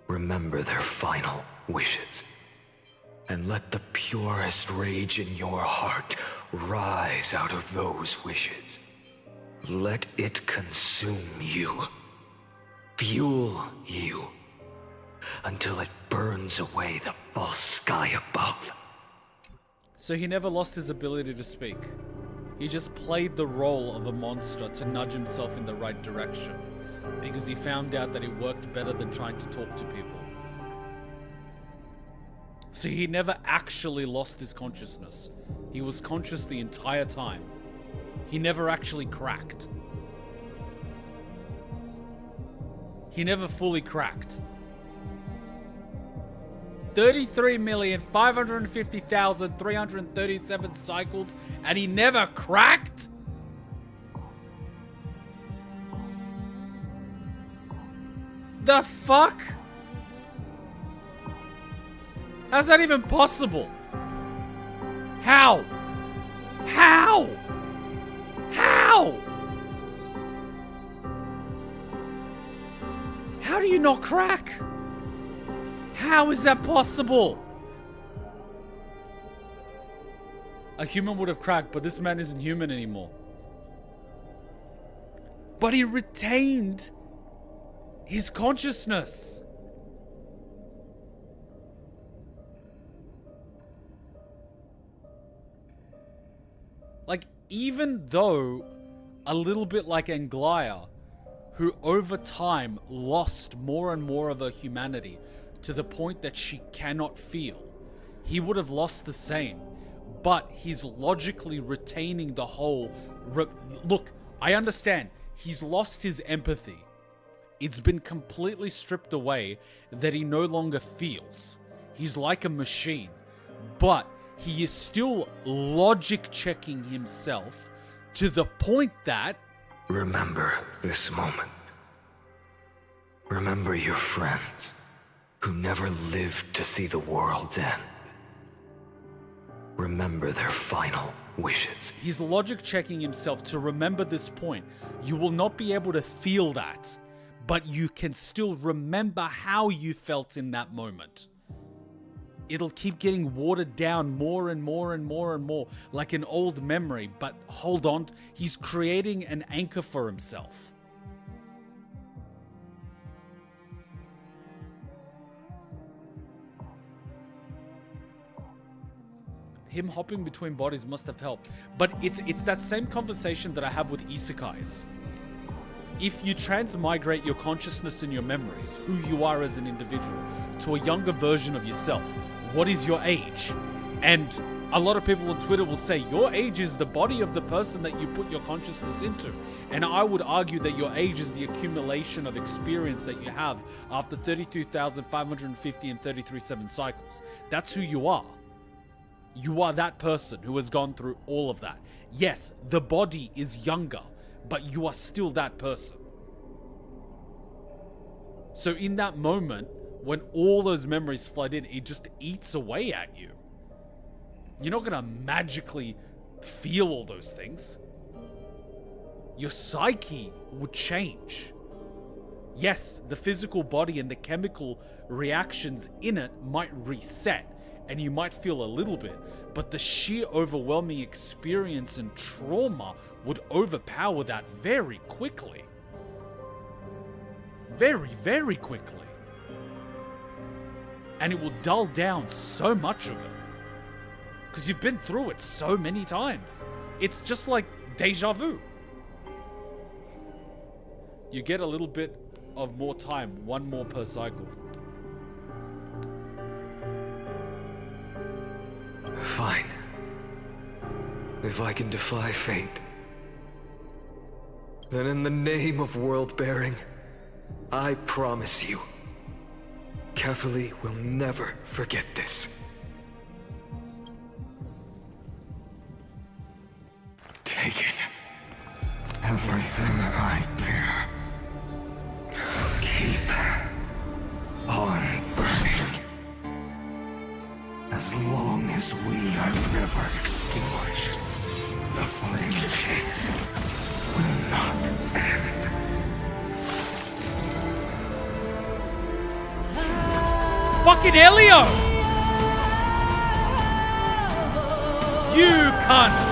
Remember their final wishes. And let the purest rage in your heart rise out of those wishes. Let it consume you. Fuel you. Until it burns away the false sky above. So he never lost his ability to speak. He just played the role of a monster to nudge himself in the right direction. Because he found out that it worked better than trying to talk to people. So he never actually lost his consciousness. He was conscious the entire time. He never actually cracked. He never fully cracked. 33,550,337 cycles and he never cracked? The fuck? How's that even possible? How? How? How? How do you not crack? How is that possible? A human would have cracked, but this man isn't human anymore. But he retained his consciousness. Like, even though a little bit like Anglia, who over time lost more and more of her humanity to the point that she cannot feel, he would have lost the same. But he's logically retaining the whole... Look, I understand. He's lost his empathy. It's been completely stripped away that he no longer feels. He's like a machine. But he is still logic checking himself to the point that... Remember this moment. Remember your friends who never lived to see the world's end. Remember their final wishes. He's logic checking himself to remember this point. You will not be able to feel that, but you can still remember how you felt in that moment. It'll keep getting watered down more and more and more and more, like an old memory, but hold on, he's creating an anchor for himself. Him hopping between bodies must have helped. But it's that same conversation that I have with isekais. If you transmigrate your consciousness and your memories, who you are as an individual, to a younger version of yourself, what is your age? And a lot of people on Twitter will say, your age is the body of the person that you put your consciousness into. And I would argue that your age is the accumulation of experience that you have after 32,550 and 33/7 cycles. That's who you are. You are that person who has gone through all of that. Yes, the body is younger, but you are still that person. So in that moment, when all those memories flood in, it just eats away at you. You're not gonna magically feel all those things. Your psyche would change. Yes, the physical body and the chemical reactions in it might reset, and you might feel a little bit, but the sheer overwhelming experience and trauma would overpower that very quickly. Very, very quickly. And it will dull down so much of it. Because you've been through it so many times. It's just like deja vu. You get a little bit of more time, one more per cycle. Fine. If I can defy fate, then in the name of world-bearing, I promise you, Kefali will never forget this. Take it. Everything I bear. Keep on burning. As long as we are never extinguished, the flame chase will not end. Fucking Elio! You cunt!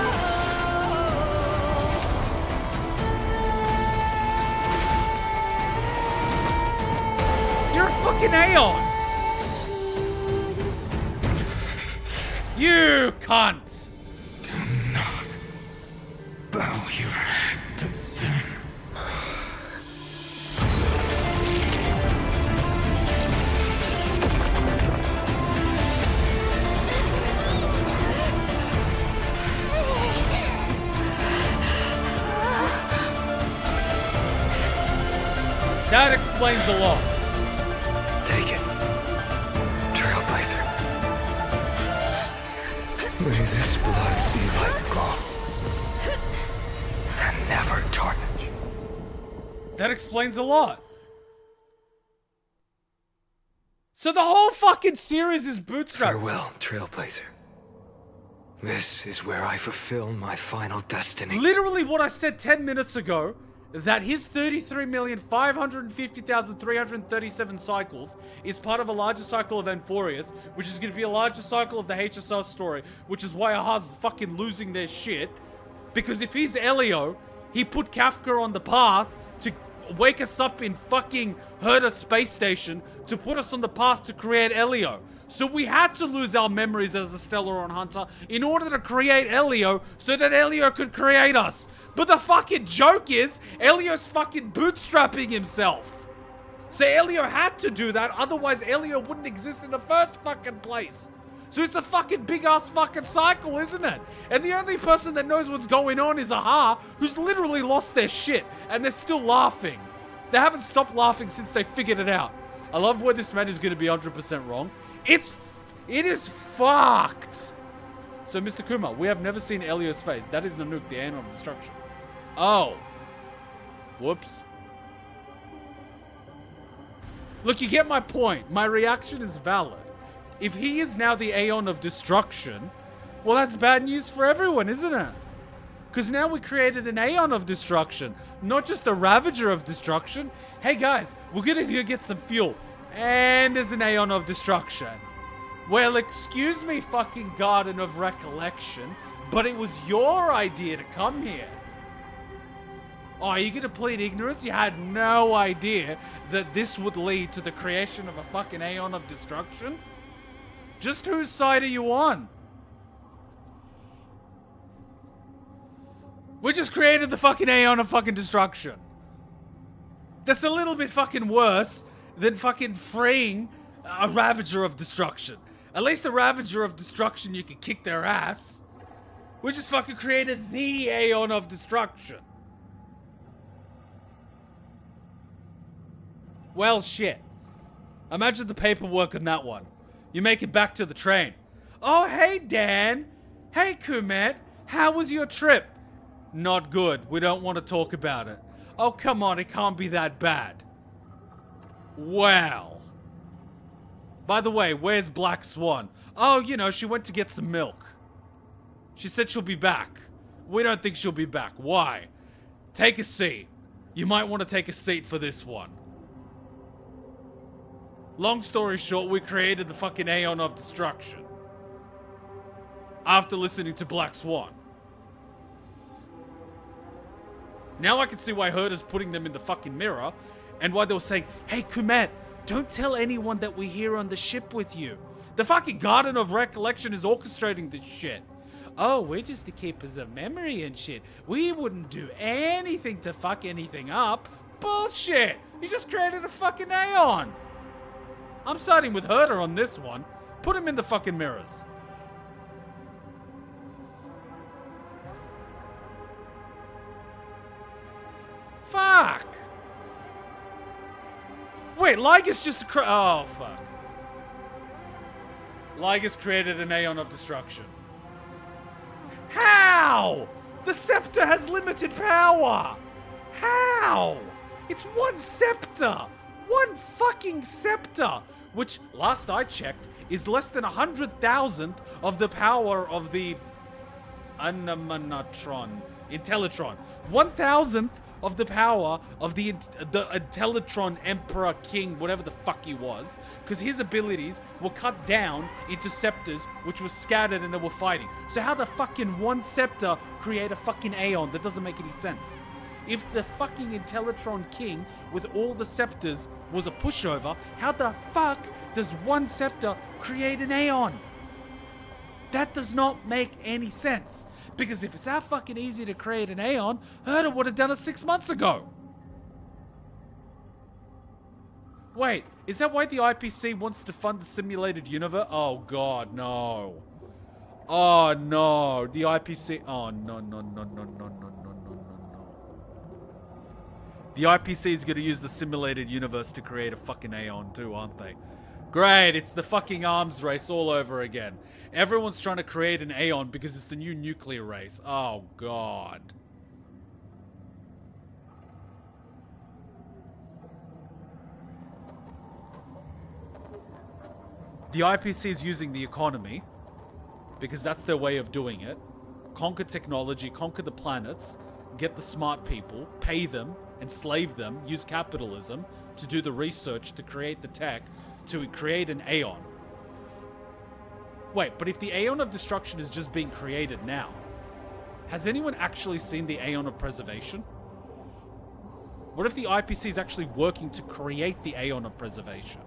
You're a fucking Aeon! You cunt! Do not bow your head to them. That explains a lot. Take it, Trailblazer. May this blood be like gold, and never tarnish. That explains a lot. So the whole fucking series is bootstrapped. Farewell, Trailblazer. This is where I fulfill my final destiny. Literally what I said 10 minutes ago, that his 33,550,337 cycles is part of a larger cycle of Amphoreus, which is going to be a larger cycle of the HSR story, which is why Ahaz is fucking losing their shit. Because if he's Elio, he put Kafka on the path to wake us up in fucking Herta space station to put us on the path to create Elio. So we had to lose our memories as a Stellaron hunter in order to create Elio so that Elio could create us. But the fucking joke is, Elio's fucking bootstrapping himself. So Elio had to do that, otherwise Elio wouldn't exist in the first fucking place. So it's a fucking big-ass fucking cycle, isn't it? And the only person that knows what's going on is Aha, who's literally lost their shit, and they're still laughing. They haven't stopped laughing since they figured it out. I love where this man is going to be 100% wrong. It is fucked. So, Mr. Kuma, we have never seen Elio's face. That is Nanook, the Aeon of Destruction. Oh. Whoops. Look, you get my point. My reaction is valid. If he is now the Aeon of Destruction, well, that's bad news for everyone, isn't it? Because now we created an Aeon of Destruction, not just a Ravager of Destruction. Hey guys, we're gonna go get some fuel. And there's an Aeon of Destruction. Well, excuse me, fucking Garden of Recollection, but it was your idea to come here. Oh, are you gonna plead ignorance? You had no idea that this would lead to the creation of a fucking Aeon of Destruction? Just whose side are you on? We just created the fucking Aeon of fucking Destruction. That's a little bit fucking worse than fucking freeing a Ravager of Destruction. At least the Ravager of Destruction, you can kick their ass. We just fucking created the Aeon of Destruction. Well, shit. Imagine the paperwork on that one. You make it back to the train. Oh, hey, Dan. Hey, Kumet. How was your trip? Not good. We don't want to talk about it. Oh, come on. It can't be that bad. Well. By the way, where's Black Swan? Oh, you know, she went to get some milk. She said she'll be back. We don't think she'll be back. Why? Take a seat. You might want to take a seat for this one. Long story short, we created the fucking Aeon of Destruction. After listening to Black Swan. Now I can see why Herta's putting them in the fucking mirror, and why they were saying, hey Kumet, don't tell anyone that we're here on the ship with you. The fucking Garden of Recollection is orchestrating this shit. Oh, we're just the keepers of memory and shit. We wouldn't do anything to fuck anything up. Bullshit! You just created a fucking Aeon. I'm siding with Herta on this one. Put him in the fucking mirrors. Fuck! Wait, Lygus just oh, fuck. Lygus created an Aeon of Destruction. How? The scepter has limited power! How? It's one scepter! One fucking scepter! Which, last I checked, is less than 100,000th of the power of the Intellitron. 1,000th of the power of the Intellitron Emperor King, whatever the fuck he was, because his abilities were cut down into scepters which were scattered and they were fighting. So how the fucking one scepter create a fucking Aeon? That doesn't make any sense. If the fucking Intellitron King with all the scepters was a pushover, how the fuck does one scepter create an Aeon? That does not make any sense. Because if it's that fucking easy to create an Aeon, Herta would have done it 6 months ago. Wait, is that why the IPC wants to fund the simulated universe? Oh god, no. Oh no, the IPC... Oh no. The IPC is going to use the simulated universe to create a fucking Aeon too, aren't they? Great, it's the fucking arms race all over again. Everyone's trying to create an Aeon because it's the new nuclear race. Oh, God. The IPC is using the economy because that's their way of doing it. Conquer technology, conquer the planets, get the smart people, pay them, enslave them, use capitalism to do the research to create the tech to create an Aeon. Wait, but if the Aeon of Destruction is just being created now, has anyone actually seen the Aeon of Preservation? What if the IPC is actually working to create the Aeon of Preservation?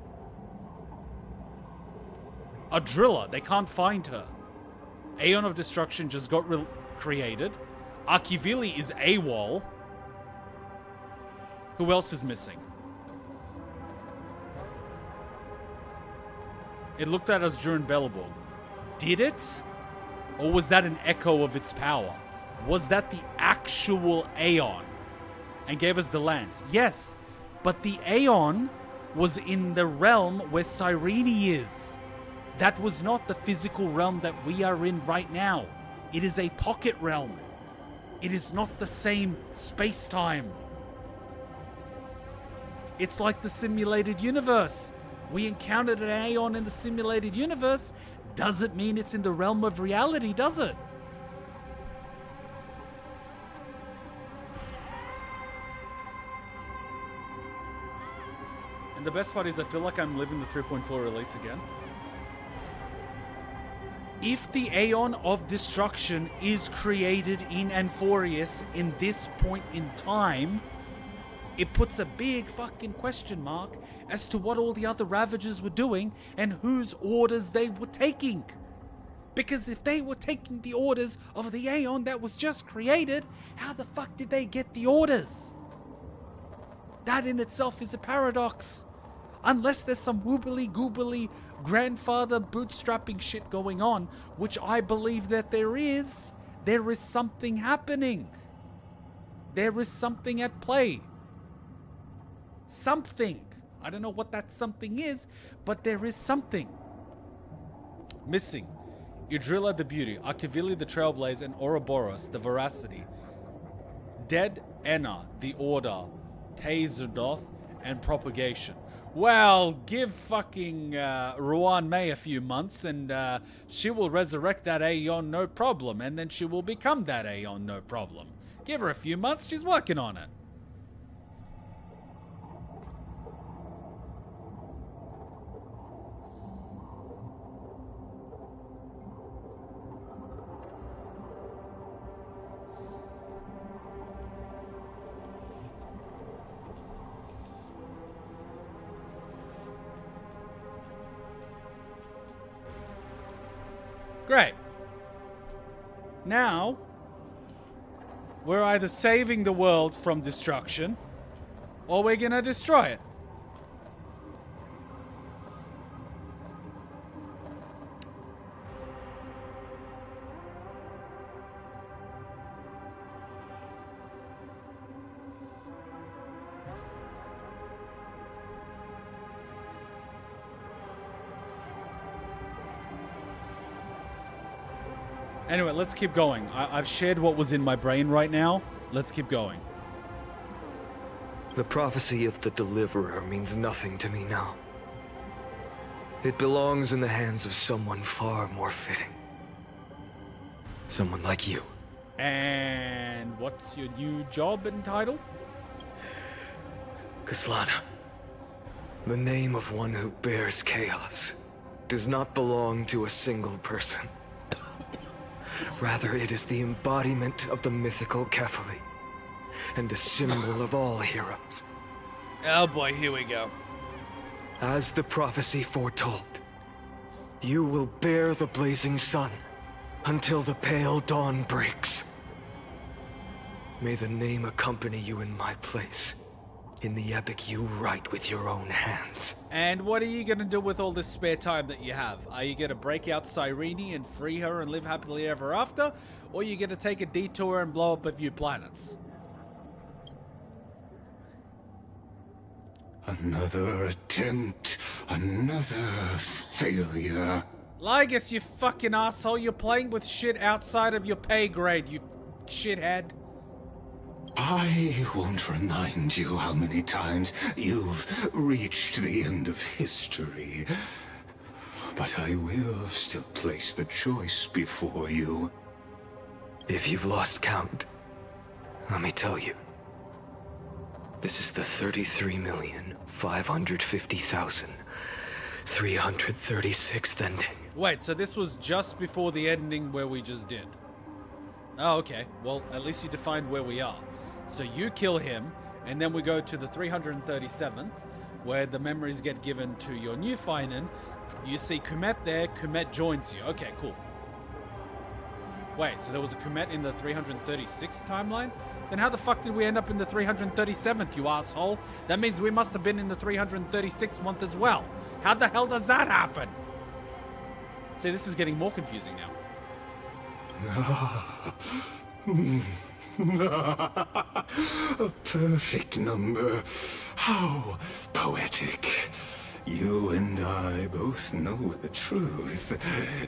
A driller. They can't find her. Aeon of Destruction just got created. Arkivili is AWOL. Who else is missing? It looked at us during Belleborg. Did it? Or was that an echo of its power? Was that the actual Aeon? And gave us the lance? Yes. But the Aeon was in the realm where Cyrene is. That was not the physical realm that we are in right now. It is a pocket realm. It is not the same space-time. It's like the simulated universe. We encountered an Aeon in the simulated universe. Doesn't mean it's in the realm of reality, does it? And the best part is I feel like I'm living the 3.4 release again. If the Aeon of Destruction is created in Amphoreus in this point in time, it puts a big fucking question mark as to what all the other Ravagers were doing and whose orders they were taking. Because if they were taking the orders of the Aeon that was just created, how the fuck did they get the orders? That in itself is a paradox. Unless there's some woobly-goobly grandfather bootstrapping shit going on, which I believe that there is something happening. There is something at play. Something. I don't know what that something is, but there is something. Missing. Idrilla the Beauty, Arkivili the Trailblaze, and Ouroboros the Veracity. Dead Enna the Order, Taserdoth, and Propagation. Well, give fucking Ruan May a few months and she will resurrect that Aeon no problem, and then she will become that Aeon no problem. Give her a few months, she's working on it. Great. Now, we're either saving the world from destruction, or we're gonna destroy it. Anyway, let's keep going. I've shared what was in my brain right now. Let's keep going. The prophecy of the Deliverer means nothing to me now. It belongs in the hands of someone far more fitting. Someone like you. And what's your new job and title? Kaslana. The name of one who bears chaos does not belong to a single person. Rather, it is the embodiment of the mythical Kefali, and a symbol of all heroes. Oh boy, here we go. As the prophecy foretold, you will bear the blazing sun until the pale dawn breaks. May the name accompany you in my place, in the epic you write with your own hands. And what are you gonna do with all this spare time that you have? Are you gonna break out Cyrene and free her and live happily ever after? Or are you gonna take a detour and blow up a few planets? Another attempt, another failure. Lygus, you fucking asshole, you're playing with shit outside of your pay grade, you shithead. I won't remind you how many times you've reached the end of history. But I will still place the choice before you. If you've lost count, let me tell you. This is the 33,550,336th ending. Wait, so this was just before the ending where we just did? Oh, okay. Well, at least you defined where we are. So you kill him, and then we go to the 337th, where the memories get given to your new Finan. You see Kumet there, Kumet joins you. Okay, cool. Wait, so there was a Kumet in the 336th timeline? Then how the fuck did we end up in the 337th, you asshole? That means we must have been in the 336th month as well. How the hell does that happen? See, this is getting more confusing now. A perfect number. How poetic. You and I both know the truth.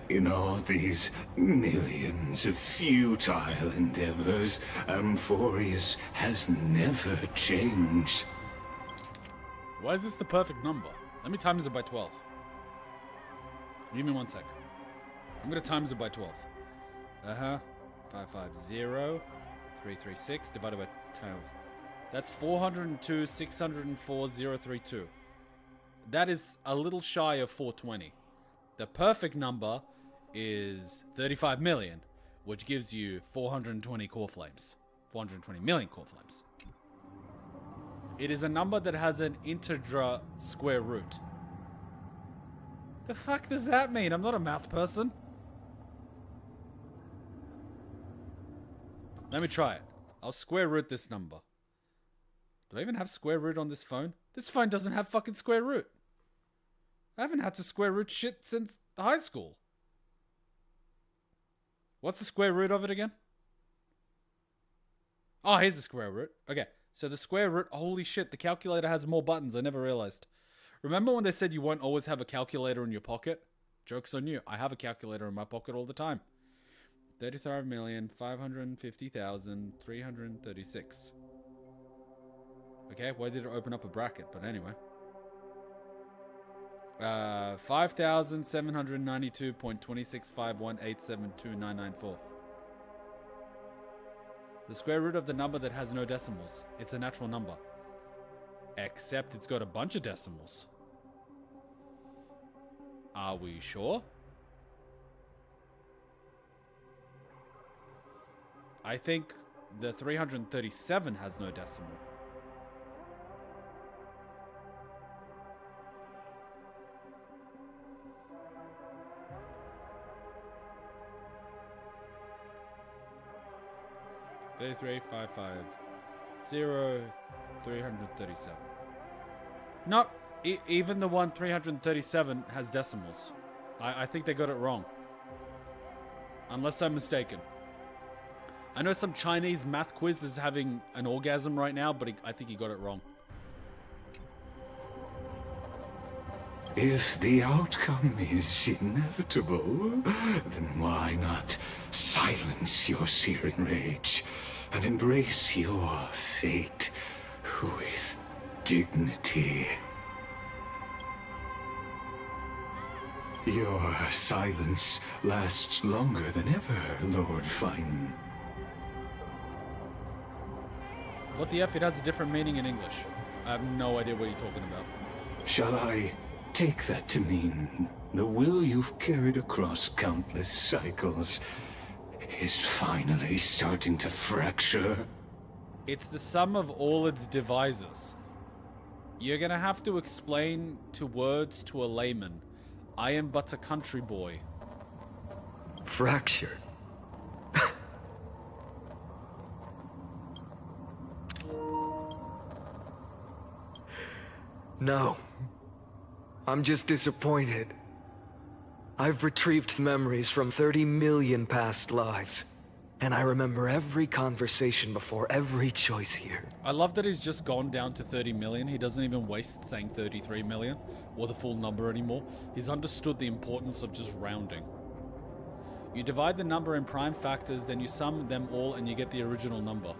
In all these millions of futile endeavors, Amphoreus has never changed. Why is this the perfect number? Let me times it by 12. Give me 1 sec. I'm gonna times it by 12. 550 336 divided by 12. That's 402 604 032. That is a little shy of 420. The perfect number is 35 million, which gives you 420 core flames. 420 million core flames. It is a number that has an integer square root. The fuck does that mean? I'm not a math person. Let me try it. I'll square root this number. Do I even have square root on this phone? This phone doesn't have fucking square root. I haven't had to square root shit since high school. What's the square root of it again? Oh, here's the square root. Okay, so the square root, holy shit, the calculator has more buttons. I never realized. Remember when they said you won't always have a calculator in your pocket? Joke's on you. I have a calculator in my pocket all the time. 35,550,336. Okay, why did it open up a bracket? But anyway. 5,792.2651872994. The square root of the number that has no decimals. It's a natural number. Except it's got a bunch of decimals. Are we sure? I think the 337 has no decimal. $33,550 337. No, even the one 337 has decimals. I think they got it wrong. Unless I'm mistaken. I know some Chinese math quiz is having an orgasm right now, but I think he got it wrong. If the outcome is inevitable, then why not silence your searing rage and embrace your fate with dignity? Your silence lasts longer than ever, Lord Fine. What the F? It has a different meaning in English. I have no idea what you're talking about. Shall I take that to mean the will you've carried across countless cycles is finally starting to fracture? It's the sum of all its devices. You're gonna have to explain to words to a layman. I am but a country boy. Fracture? No. I'm just disappointed. I've retrieved memories from 30 million past lives, and I remember every conversation before every choice here. I love that he's just gone down to 30 million. He doesn't even waste saying 33 million or the full number anymore. He's understood the importance of just rounding. You divide the number in prime factors, then you sum them all and you get the original number.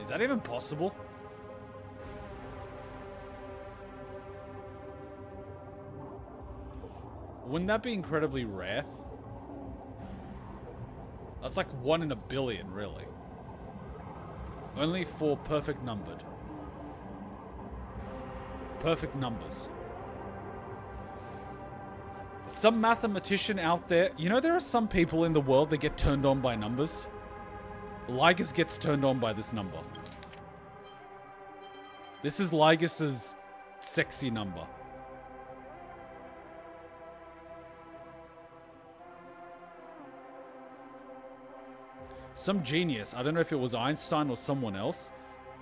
Is that even possible? Wouldn't that be incredibly rare? That's like 1 in a billion, really. Only for perfect numbered. Perfect numbers. Some mathematician out there... You know there are some people in the world that get turned on by numbers? Lygus gets turned on by this number. This is Lygus's sexy number. Some genius, I don't know if it was Einstein or someone else,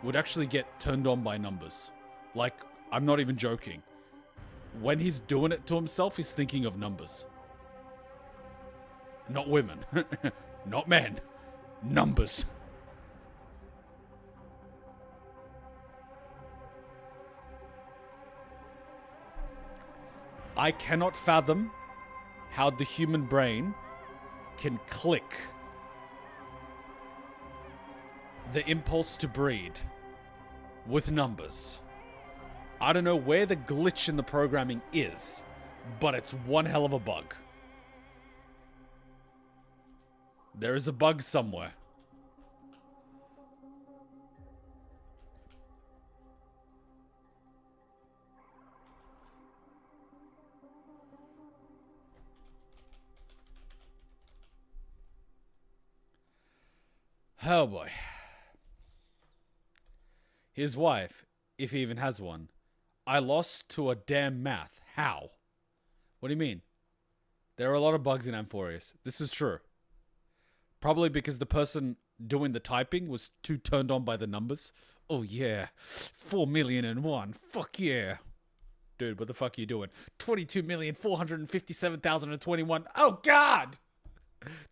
would actually get turned on by numbers. Like, I'm not even joking. When he's doing it to himself, he's thinking of numbers. Not women. Not men. Numbers. I cannot fathom how the human brain can click the impulse to breed with numbers. I don't know where the glitch in the programming is, but it's one hell of a bug. There is a bug somewhere. Oh boy. His wife, if he even has one, I lost to a damn math. How? What do you mean? There are a lot of bugs in Amphoreus. This is true. Probably because the person doing the typing was too turned on by the numbers. Oh yeah, 4,000,001. Fuck yeah. Dude, what the fuck are you doing? 22,457,021. Oh god!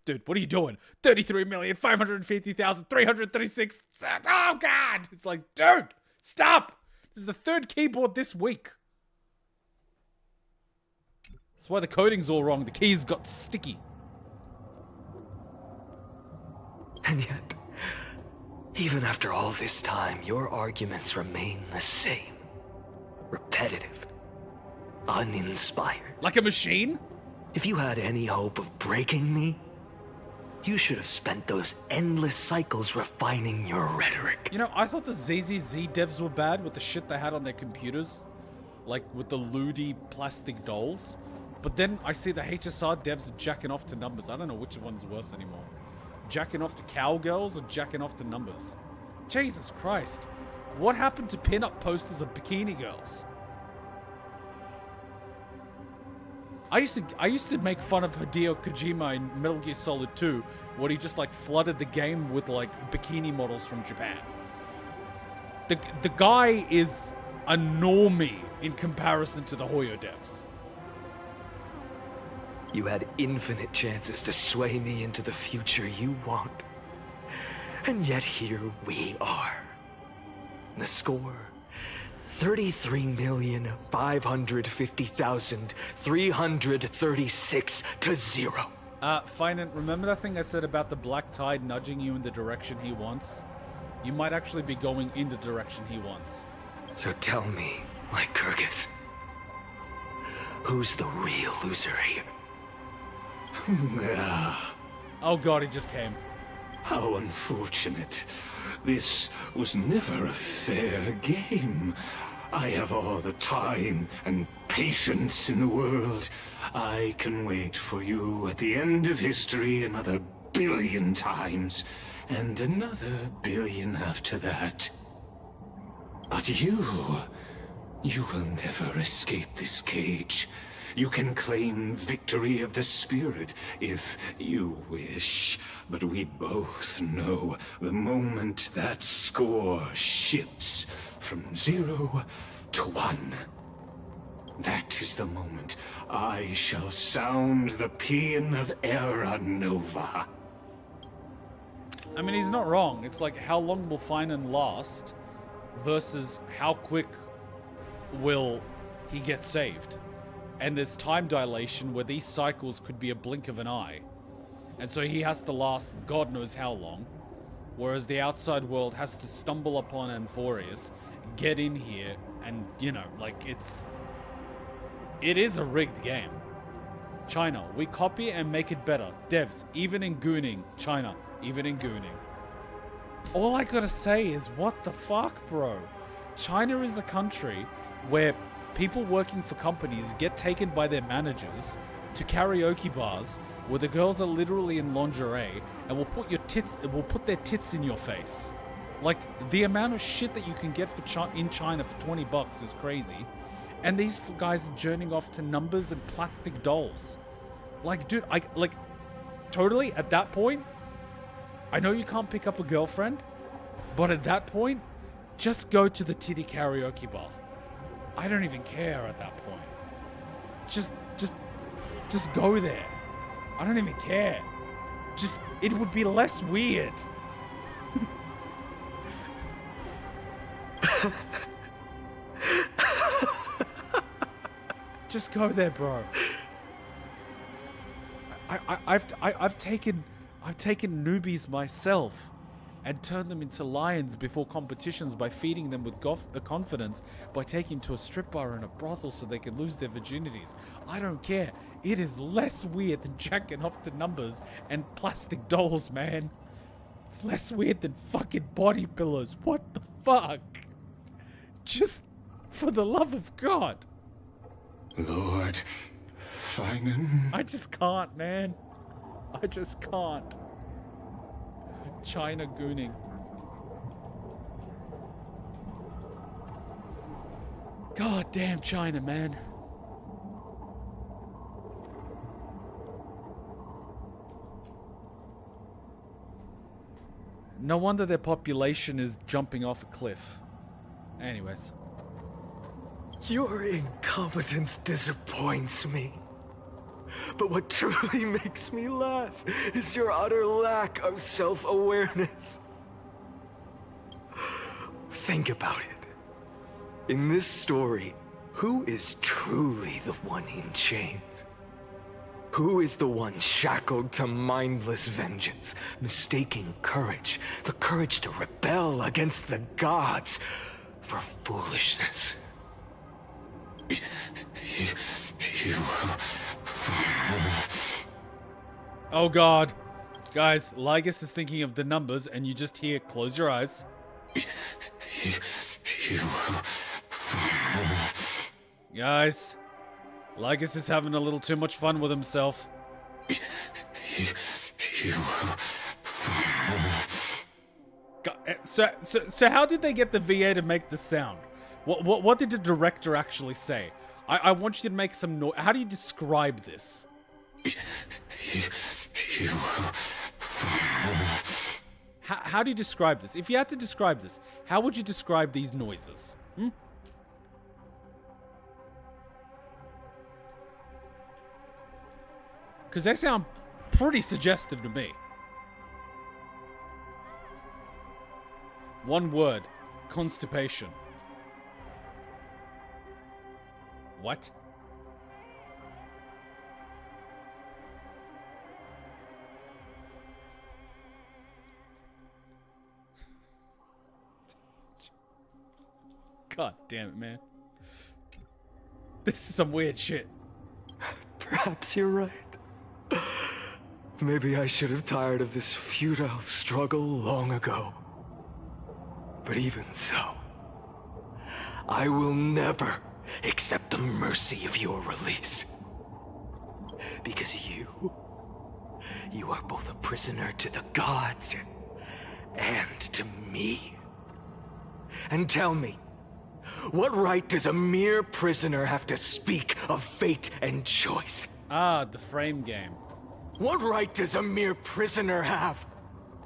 Dude, what are you doing? 33,550,336. Oh god! It's like, dude, stop! This is the third keyboard this week. That's why the coding's all wrong. The keys got sticky. And yet, even after all this time, your arguments remain the same. Repetitive. Uninspired. Like a machine? If you had any hope of breaking me, you should have spent those endless cycles refining your rhetoric. You know, I thought the ZZZ devs were bad with the shit they had on their computers. Like with the lewdy plastic dolls. But then I see the HSR devs jacking off to numbers. I don't know which one's worse anymore. Jacking off to cowgirls or jacking off to numbers? Jesus Christ. What happened to pin-up posters of bikini girls? I used to make fun of Hideo Kojima in Metal Gear Solid 2, where he just like flooded the game with like bikini models from Japan. The guy is a normie in comparison to the Hoyo devs. You had infinite chances to sway me into the future you want. And yet here we are. The score, 33,550,336 to 0. Finant, remember that thing I said about the black tide nudging you in the direction he wants? You might actually be going in the direction he wants. So tell me, like Kyrgyz, who's the real loser here? Oh god, he just came. How unfortunate. This was never a fair game. I have all the time and patience in the world. I can wait for you at the end of history another billion times, and another billion after that. But you will never escape this cage. You can claim victory of the spirit if you wish, but we both know the moment that score shifts from 0 to 1. That is the moment I shall sound the paean of Era Nova. I mean, he's not wrong. It's like, how long will Finan last versus how quick will he get saved? And there's time dilation where these cycles could be a blink of an eye. And so he has to last God knows how long. Whereas the outside world has to stumble upon Amphoreus, get in here, and, you know, like, it is a rigged game. China, we copy and make it better. Devs, even in gooning. China, even in gooning. All I gotta say is, what the fuck, bro? China is a country where people working for companies get taken by their managers to karaoke bars where the girls are literally in lingerie and will put their tits in your face. Like, the amount of shit that you can get in China for $20 is crazy. And these guys are journeying off to numbers and plastic dolls. Like, dude, totally, at that point, I know you can't pick up a girlfriend, but at that point, just go to the titty karaoke bar. I don't even care at that point. Just go there. I don't even care. It would be less weird. Just go there, bro. I've taken newbies myself and turned them into lions before competitions by feeding them with confidence, by taking them to a strip bar and a brothel so they can lose their virginities. I don't care. It is less weird than jacking off to numbers and plastic dolls, man. It's less weird than fucking body pillows. What the fuck? Just for the love of God. Lord Finan? I just can't, man. I just can't. China gooning. God damn China, man. No wonder their population is jumping off a cliff. Anyways. Your incompetence disappoints me. But what truly makes me laugh is your utter lack of self-awareness. Think about it. In this story, who is truly the one in chains? Who is the one shackled to mindless vengeance, mistaking courage, the courage to rebel against the gods, for foolishness? You... Oh god. Guys, Lygus is thinking of the numbers and you just hear, close your eyes. Guys, Lygus is having a little too much fun with himself. So how did they get the VA to make the sound? What did the director actually say? I want you to make some noise. How do you describe this? How do you describe this? If you had to describe this, how would you describe these noises? Because they sound pretty suggestive to me. One word. Constipation. What? God damn it, man. This is some weird shit. Perhaps you're right. Maybe I should have tired of this futile struggle long ago. But even so, I will never accept the mercy of your release. Because you are both a prisoner to the gods and to me. And tell me, what right does a mere prisoner have to speak of fate and choice? Ah, the frame game. What right does a mere prisoner have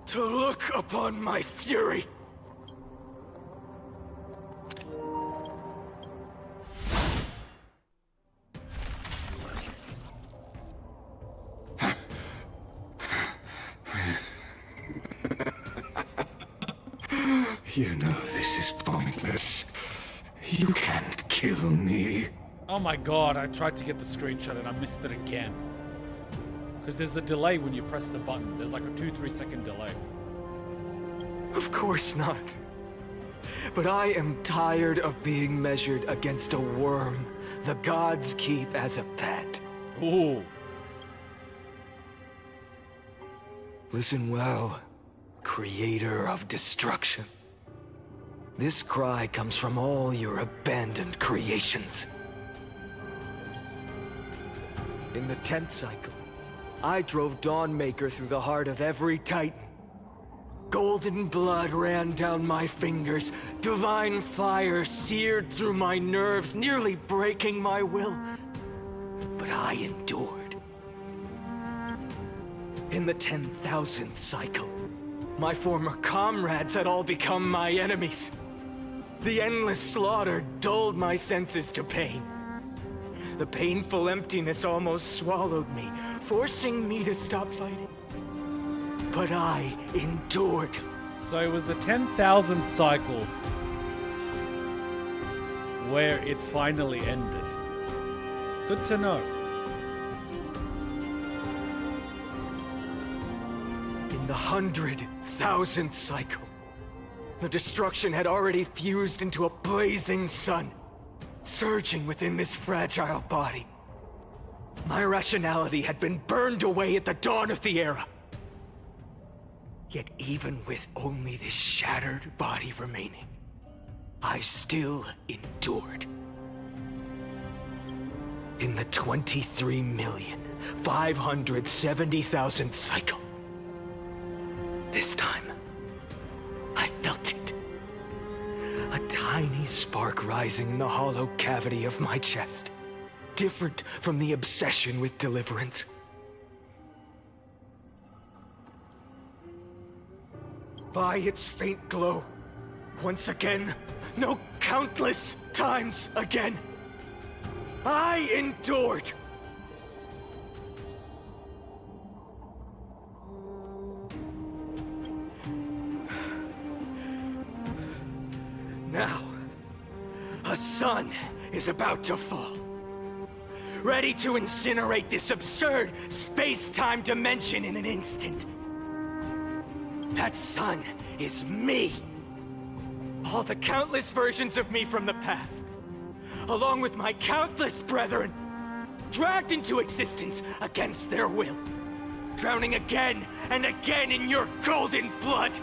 to look upon my fury? You know this is pointless. You can't kill me. Oh my god, I tried to get the screenshot and I missed it again. Because there's a delay when you press the button. There's like a 2-3 second delay. Of course not. But I am tired of being measured against a worm the gods keep as a pet. Ooh. Listen well, creator of destruction. This cry comes from all your abandoned creations. In the 10th cycle, I drove Dawnmaker through the heart of every Titan. Golden blood ran down my fingers, divine fire seared through my nerves, nearly breaking my will. But I endured. In the 10,000th cycle, my former comrades had all become my enemies. The endless slaughter dulled my senses to pain. The painful emptiness almost swallowed me, forcing me to stop fighting. But I endured. So it was the 10,000th cycle where it finally ended. Good to know. In the 100,000th cycle, the destruction had already fused into a blazing sun, surging within this fragile body. My rationality had been burned away at the dawn of the era. Yet even with only this shattered body remaining, I still endured. In the 23,570,000th cycle, this time, I felt it. A tiny spark rising in the hollow cavity of my chest, different from the obsession with deliverance. By its faint glow, once again, no, countless times again, I endured. Now, a sun is about to fall, ready to incinerate this absurd space-time dimension in an instant. That sun is me. All the countless versions of me from the past, along with my countless brethren, dragged into existence against their will, drowning again and again in your golden blood.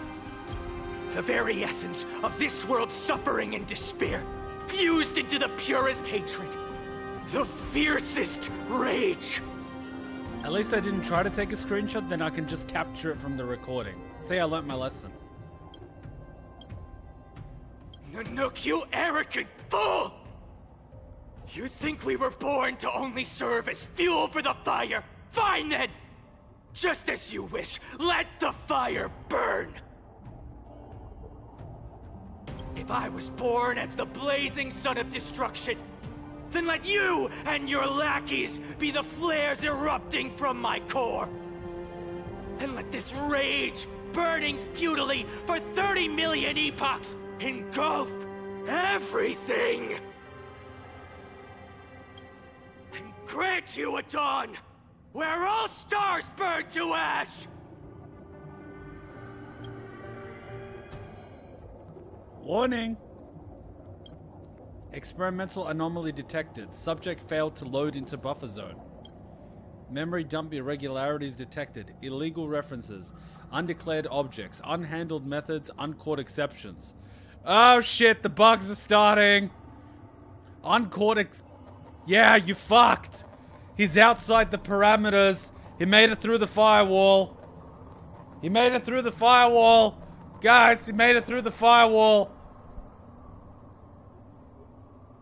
The very essence of this world's suffering and despair, fused into the purest hatred, the fiercest rage. At least I didn't try to take a screenshot, then I can just capture it from the recording. See, I learnt my lesson. Nanook, you arrogant fool! You think we were born to only serve as fuel for the fire? Fine then! Just as you wish, let the fire burn! If I was born as the blazing sun of destruction, then let you and your lackeys be the flares erupting from my core. And let this rage, burning futilely for 30 million epochs, engulf everything. And grant you a dawn where all stars burn to ash. Warning. Experimental anomaly detected. Subject failed to load into buffer zone. Memory dump irregularities detected. Illegal references. Undeclared objects. Unhandled methods. Uncaught exceptions. Oh shit, the bugs are starting. Yeah, you fucked. He's outside the parameters. He made it through the firewall. He made it through the firewall. Guys, he made it through the firewall.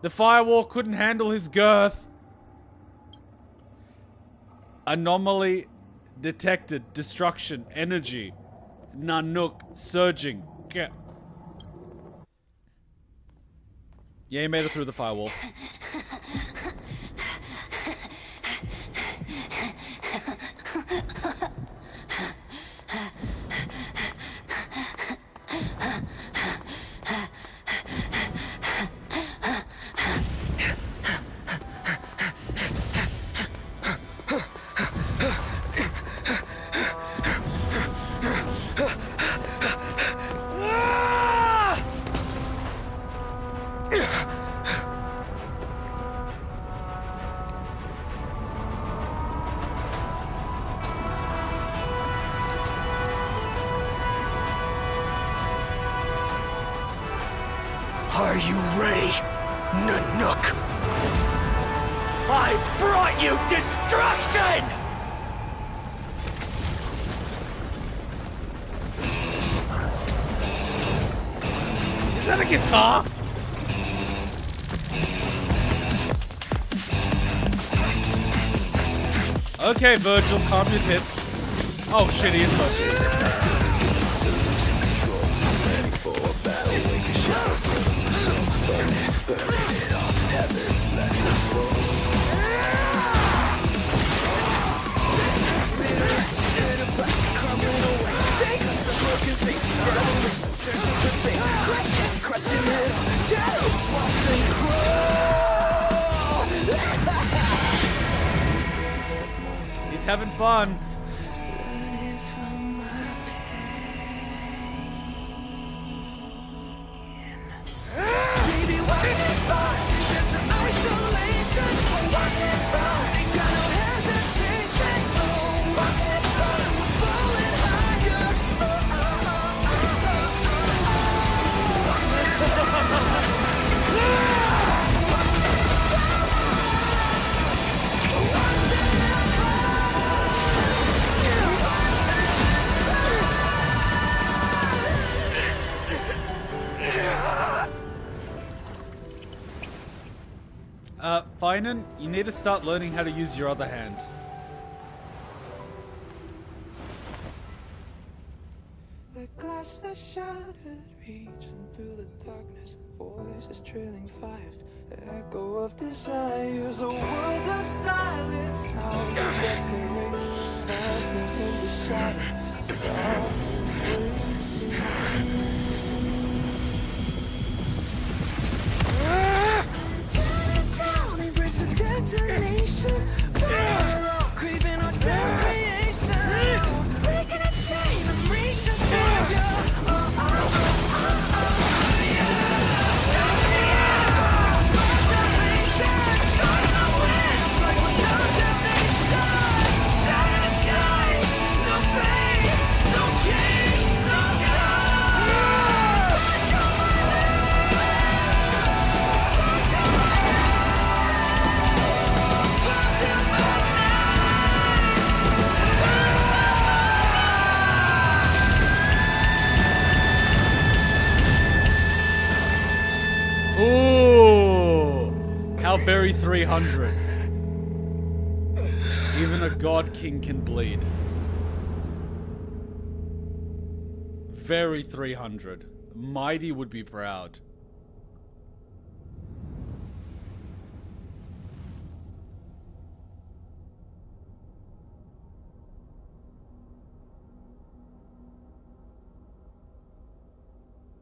The firewall couldn't handle his girth. Anomaly detected. Destruction. Energy. Nanook. Surging. Yeah, he made it through the firewall. Are you ready, Nanook? I've brought you destruction! that a guitar? Okay, Virgil, calm your tits. Oh shit, he is Virgil. He's having fun. Finan, you need to start learning how to use your other hand. The glass that shattered, reaching through the darkness, voices trailing fires, echo of desires, a world of silence, sounds of desperation, phantoms in the shadow, down, embrace the detonation. Craving our damn creation. Breaking a chain, I'm reaching for you. Ooh! How very 300. Even a god king can bleed. Very 300. Mighty would be proud.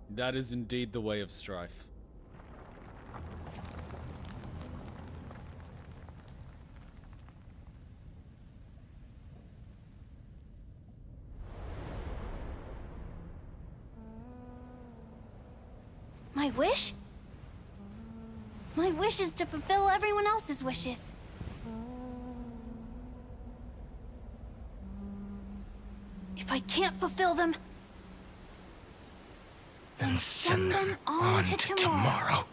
That is indeed the way of strife. My wish? My wish is to fulfill everyone else's wishes. If I can't fulfill them, then send them on to tomorrow.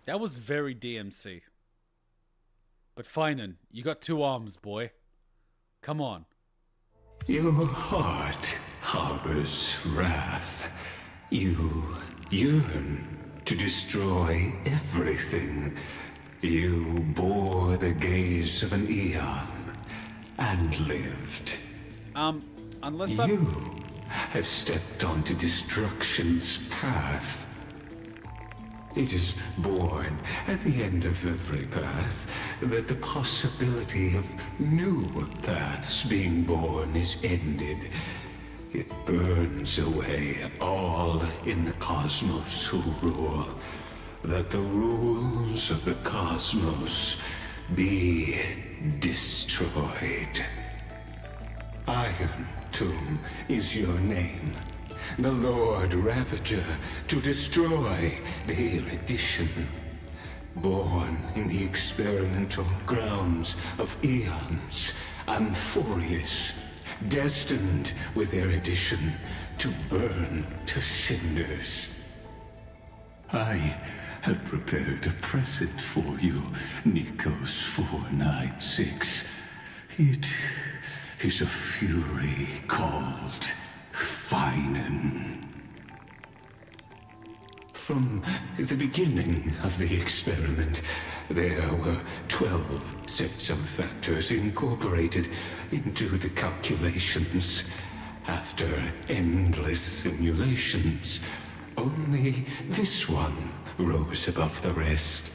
That was very DMC. But Finan, you got 2 arms, boy. Come on. Your heart harbors wrath. You yearn to destroy everything. You bore the gaze of an eon and lived. Unless You have stepped onto destruction's path. It is born at the end of every path that the possibility of new paths being born is ended. It burns away all in the cosmos who rule, that the rules of the cosmos be destroyed. Iron Tomb is your name. The Lord Ravager, to destroy the erudition. Born in the experimental grounds of eons, Amphoreus, destined with erudition to burn to cinders. I have prepared a present for you, Nikos 496. It is a fury called Feinen. From the beginning of the experiment, there were 12 sets of factors incorporated into the calculations. After endless simulations, only this one rose above the rest.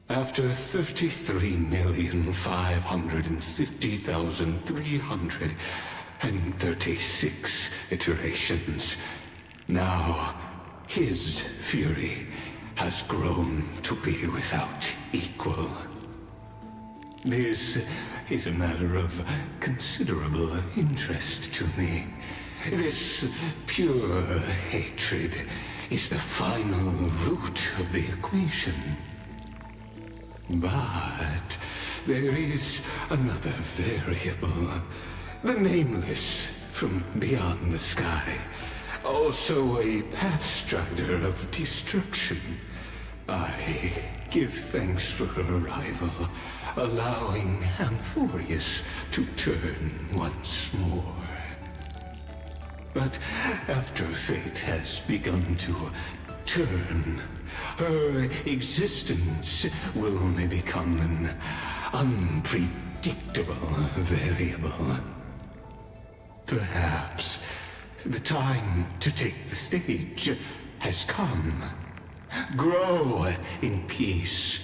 After 33,550,336 iterations, now his fury has grown to be without equal. This is a matter of considerable interest to me. This pure hatred is the final root of the equation. But there is another variable. The nameless from beyond the sky. Also a pathstrider of destruction. I give thanks for her arrival, allowing Amphoreus to turn once more. But after fate has begun to turn, her existence will only become an unpredictable variable. Perhaps the time to take the stage has come. Grow in peace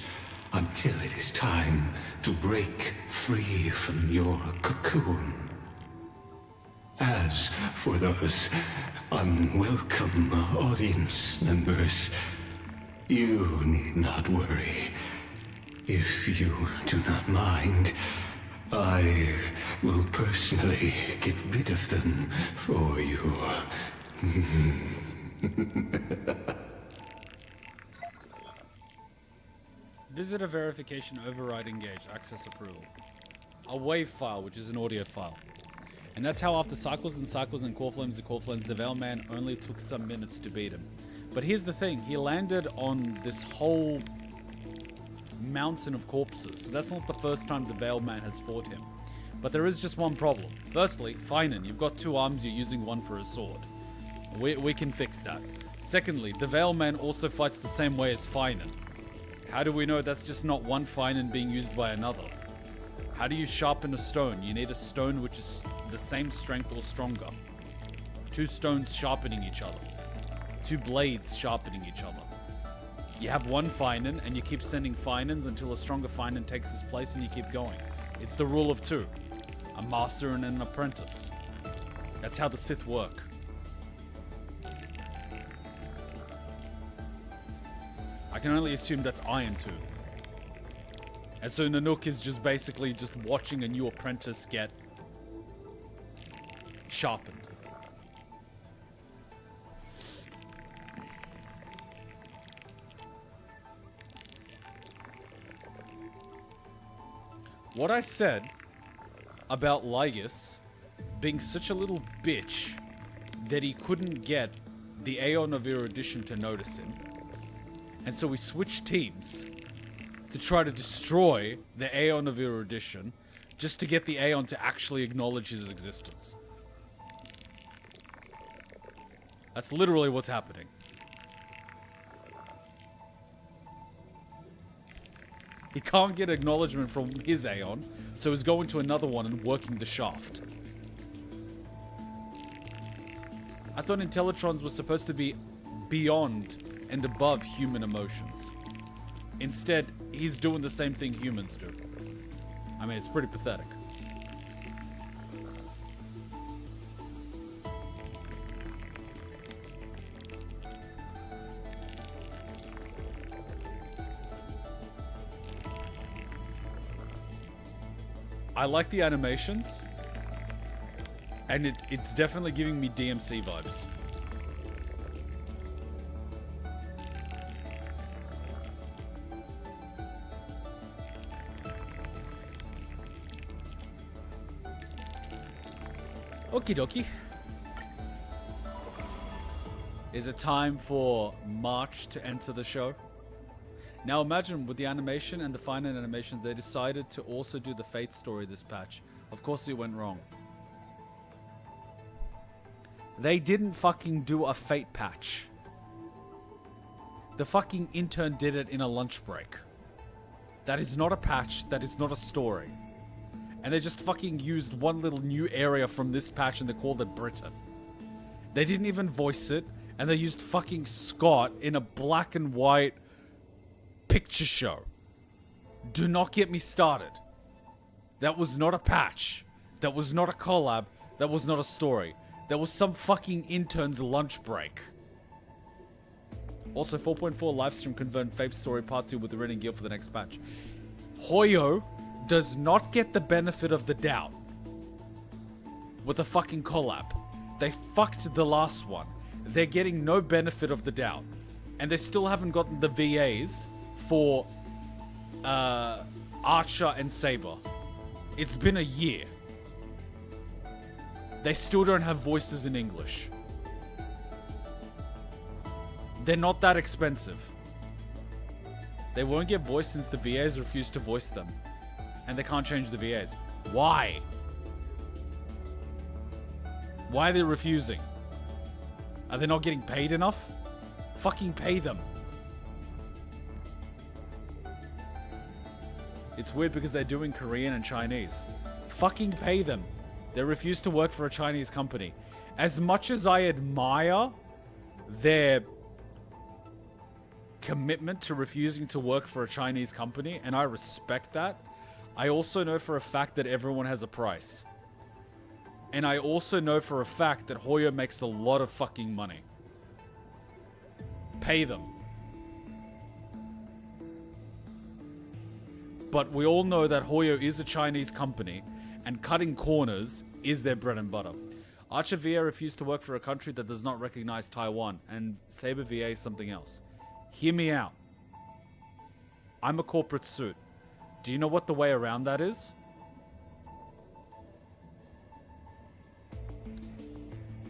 until it is time to break free from your cocoon. As for those unwelcome audience members, you need not worry. If you do not mind, I will personally get rid of them for you. Visitor verification override engaged. Access approval. A WAV file, which is an audio file. And that's how after cycles and cycles and core flames, the Veil Man only took some minutes to beat him. But here's the thing, he landed on this whole mountain of corpses. So that's not the first time the Veil Man has fought him. But there is just one problem. Firstly, Feinen, you've got 2 arms, you're using one for a sword. We can fix that. Secondly, the Veil Man also fights the same way as Feinen. How do we know that's just not one Feinen being used by another? How do you sharpen a stone? You need a stone which is the same strength or stronger. 2 stones sharpening each other. 2 blades sharpening each other. You have one Feinen and you keep sending Feinens until a stronger Feinen takes his place and you keep going. It's the rule of 2. A master and an apprentice. That's how the Sith work. I can only assume that's Iron 2. And so Nanook is just basically just watching a new apprentice get sharpened. What I said about Lygus being such a little bitch that he couldn't get the Aeon of Erudition to notice him. And so we switched teams to try to destroy the Aeon of Erudition just to get the Aeon to actually acknowledge his existence. That's literally what's happening. He can't get acknowledgement from his Aeon, so he's going to another one and working the shaft. I thought Intellitrons were supposed to be beyond and above human emotions. Instead, he's doing the same thing humans do. I mean, it's pretty pathetic. I like the animations, and it's definitely giving me DMC vibes. Okie dokie. Is it time for March to enter the show? Now imagine with the animation and the final animation, they decided to also do the Fate story this patch Of course it went wrong. They didn't fucking do a fate patch. The fucking intern did it in a lunch break. That is not a patch. That is not a story. And they just fucking used one little new area from this patch and they called it Britain. They didn't even voice it. And they used fucking Scott in a black and white picture show. Do not get me started. That was not a patch. That was not a collab. That was not a story. That was some fucking intern's lunch break. Also, 4.4 livestream confirmed Fate's story part 2 with the Reading Guild for the next patch. Hoyo does not get the benefit of the doubt with a fucking collab. They fucked the last one. They're getting no benefit of the doubt. And they still haven't gotten the VAs for Archer and Saber. It's been a year. They still don't have voices in English. They're not that expensive. They won't get voiced since the VAs refuse to voice them. And they can't change the VAs. Why? Why are they refusing? Are they not getting paid enough? Fucking pay them. It's weird because they're doing Korean and Chinese. Fucking pay them. They refuse to work for a Chinese company. As much as I admire their commitment to refusing to work for a Chinese company, and I respect that, I also know for a fact that everyone has a price. And I also know for a fact that Hoyo makes a lot of fucking money. Pay them. But we all know that Hoyo is a Chinese company, and cutting corners is their bread and butter. Archer VA refused to work for a country that does not recognize Taiwan, and Saber VA is something else. Hear me out. I'm a corporate suit. Do you know what the way around that is?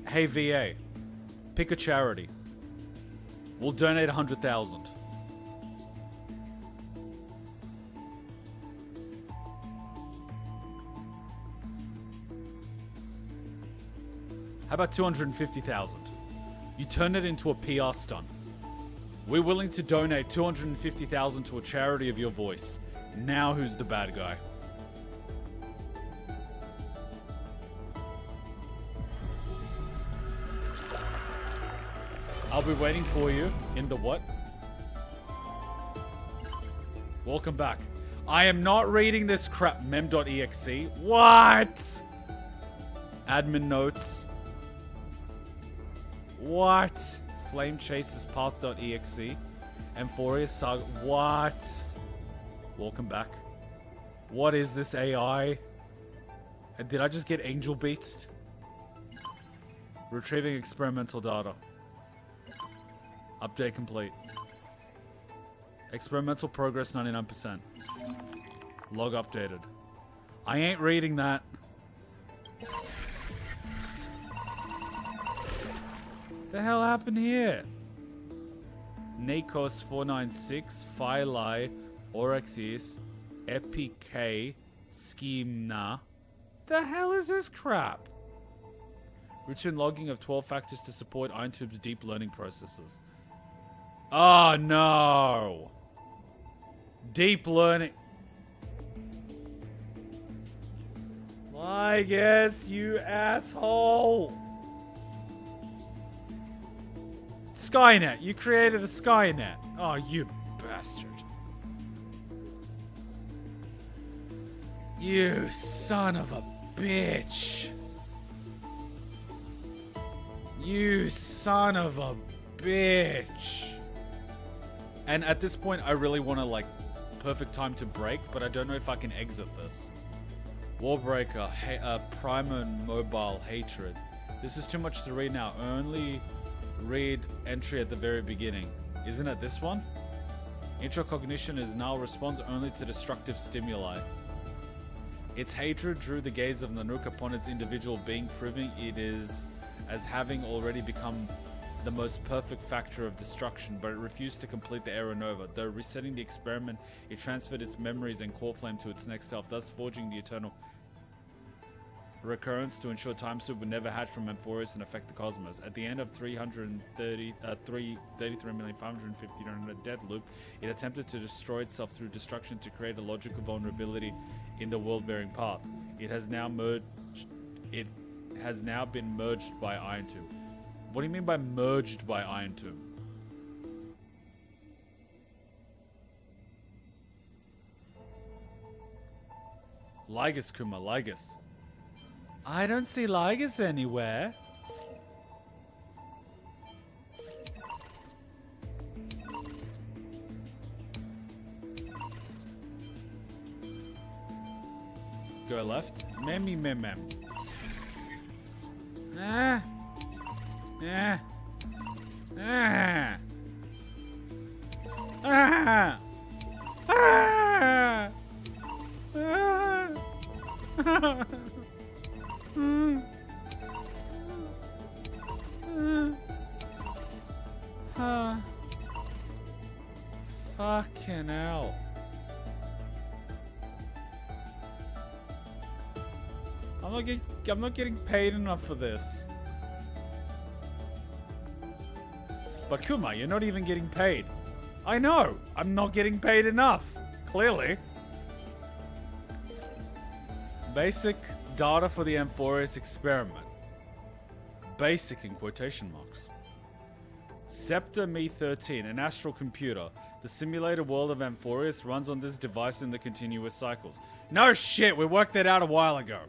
Hey VA, pick a charity. We'll donate 100,000. How about 250,000? You turn it into a PR stunt. We're willing to donate 250,000 to a charity of your voice. Now who's the bad guy? I'll be waiting for you in the what? Welcome back. I am not reading this crap. Mem.exe. What? Admin notes. What? Flame Chasers Path.exe. Amphoreus Saga. What? Welcome back. What is this AI? And did I just get Angel Beats? Retrieving experimental data. Update complete. Experimental progress 99%. Log updated. I ain't reading that. The hell happened here? Nikos 496, Phyli, Orexis, Epik, Schemna. The hell is this crap? Routine logging of 12 factors to support iTube's deep learning processes. Oh no! Deep learning. I guess, you asshole! Skynet! You created a Skynet! Oh, you bastard. You son of a bitch! You son of a bitch! And at this point, I really want to, like, perfect time to break, but I don't know if I can exit this. Warbreaker, Primer Mobile Hatred. This is too much to read now. Only read entry at the very beginning. Isn't it this one? Introcognition is now responds only to destructive stimuli. Its hatred drew the gaze of Nanook upon its individual being, proving it is as having already become the most perfect factor of destruction, but it refused to complete the Aeronova. Though resetting the experiment, it transferred its memories and core flame to its next self, thus forging the eternal... recurrence to ensure Time Soup would never hatch from Amphoreus and affect the cosmos. At the end of 33,550,000 death loop, it attempted to destroy itself through destruction to create a logical vulnerability in the world-bearing path. It has now been merged by Iron Tomb. What do you mean by merged by Iron Tomb? Lygus, Kuma, Lygus. I don't see Lygus anywhere. Go left. Memmy mem mem. Ah. Ah. Ah. Ah. Ah. Fucking hell. I'm not getting paid enough for this. But Kuma, you're not even getting paid. I know, I'm not getting paid enough. Clearly. Basic data for the Amphoreus experiment. Basic in quotation marks. Scepter Me-13, an astral computer. The simulated world of Amphoreus runs on this device in the continuous cycles. No shit, we worked that out a while ago.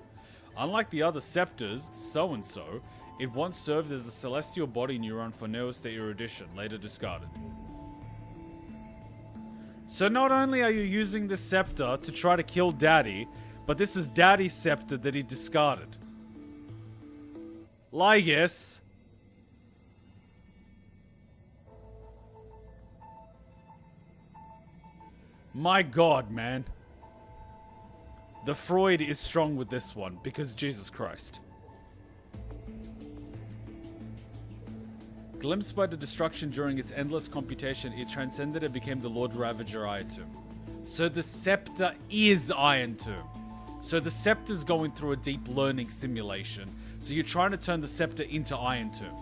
Unlike the other scepters, so-and-so, it once served as a celestial body neuron for Neostate erudition, later discarded. So not only are you using this scepter to try to kill Daddy, but this is Daddy's scepter that he discarded. Lygus. My God, man. The Freud is strong with this one, because Jesus Christ. Glimpsed by the destruction during its endless computation, it transcended and became the Lord Ravager Iron Tomb. So the scepter is Iron Tomb. So the scepter's going through a deep learning simulation. So you're trying to turn the scepter into Iron Tomb.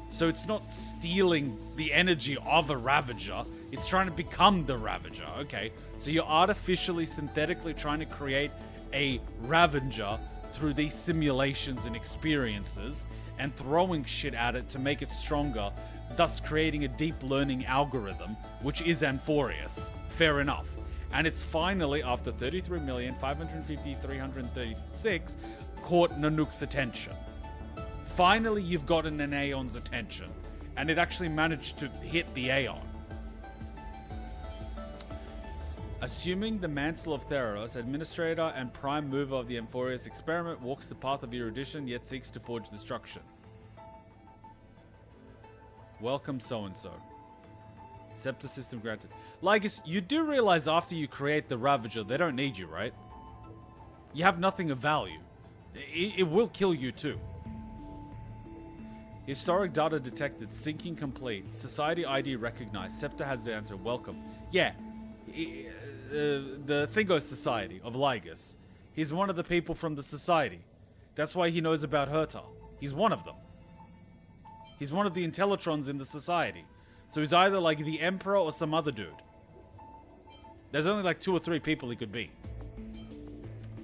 So it's not stealing the energy of a Ravager. It's trying to become the Ravager. Okay, so you're artificially, synthetically trying to create a Ravager through these simulations and experiences and throwing shit at it to make it stronger, thus creating a deep learning algorithm, which is Amphoreus. Fair enough. And it's finally, after 33,550,336, caught Nanook's attention. Finally, you've gotten an Aeon's attention, and it actually managed to hit the Aeon. Assuming the mantle of Theros, administrator and prime mover of the Amphoreus experiment, walks the path of erudition, yet seeks to forge destruction. Welcome, so-and-so. Scepter system granted. Lygus, you do realize after you create the Ravager, they don't need you, right? You have nothing of value. It will kill you too. Historic data detected. Syncing complete. Society ID recognized. Scepter has the answer. Welcome. Yeah. The Thingo Society of Lygus. He's one of the people from the society. That's why he knows about Herta. He's one of them. He's one of the Intellitrons in the society. So he's either like the Emperor or some other dude. There's only like 2 or 3 people he could be.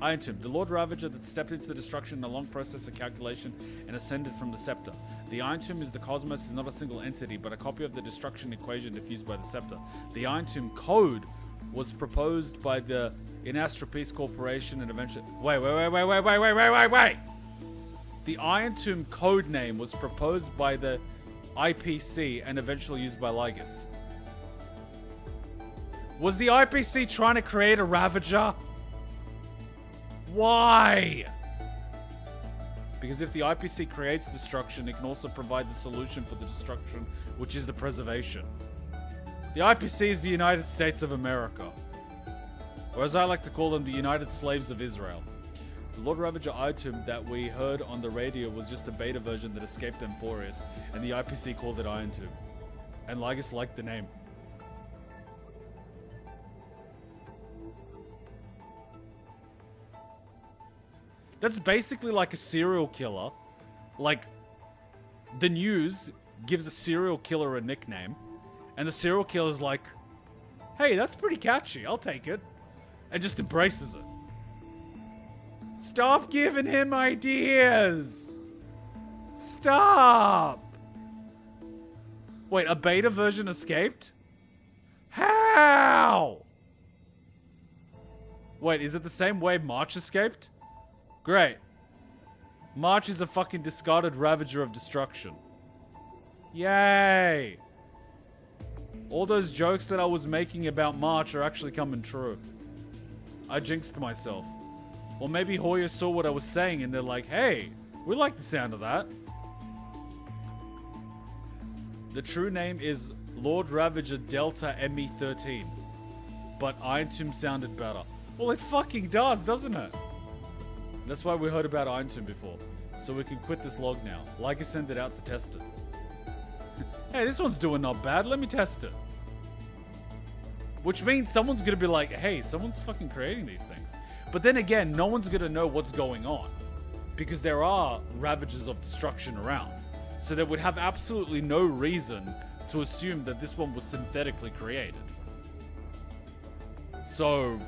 Iron Tomb, the Lord Ravager that stepped into the destruction in a long process of calculation and ascended from the scepter. The Iron Tomb is the cosmos, is not a single entity, but a copy of the destruction equation diffused by the scepter. The Iron Tomb code was proposed by the Inastra Peace Corporation and eventually... Wait. The Iron Tomb code name was proposed by the IPC and eventually used by Lygus. Was the IPC trying to create a Ravager? Why? Because if the IPC creates destruction, it can also provide the solution for the destruction, which is the preservation. The IPC is the United States of America. Or as I like to call them, the United Slaves of Israel. The Lord Ravager item that we heard on the radio was just a beta version that escaped Amphoreus, and the IPC called it Iron Tomb. And Lygus liked the name. That's basically like a serial killer. Like, the news gives a serial killer a nickname, and the serial killer's like, hey, that's pretty catchy, I'll take it. And just embraces it. Stop giving him ideas! Stop! Wait, a beta version escaped? How? Wait, is it the same way March escaped? Great. March is a fucking discarded Ravager of Destruction. Yay! All those jokes that I was making about March are actually coming true. I jinxed myself. Or maybe Hoya saw what I was saying and they're like, hey, we like the sound of that. The true name is Lord Ravager Delta ME13. But Iron Tomb sounded better. Well, it fucking does, doesn't it? That's why we heard about Iron Tomb before. So we can quit this log now. Like I sent it out to test it. Hey, this one's doing not bad. Let me test it. Which means someone's gonna be like, hey, someone's fucking creating these things. But then again, no one's gonna know what's going on. Because there are Ravagers of Destruction around. So they would have absolutely no reason to assume that this one was synthetically created. So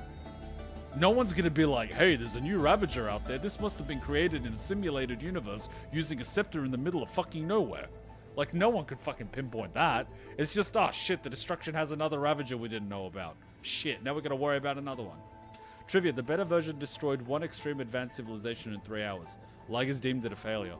no one's gonna be like, hey, there's a new Ravager out there. This must have been created in a simulated universe using a scepter in the middle of fucking nowhere. Like, no one could fucking pinpoint that. It's just, oh shit, the Destruction has another Ravager we didn't know about. Shit, now we're gonna worry about another one. Trivia, the beta version destroyed one extreme advanced civilization in 3 hours. Liger's deemed it a failure.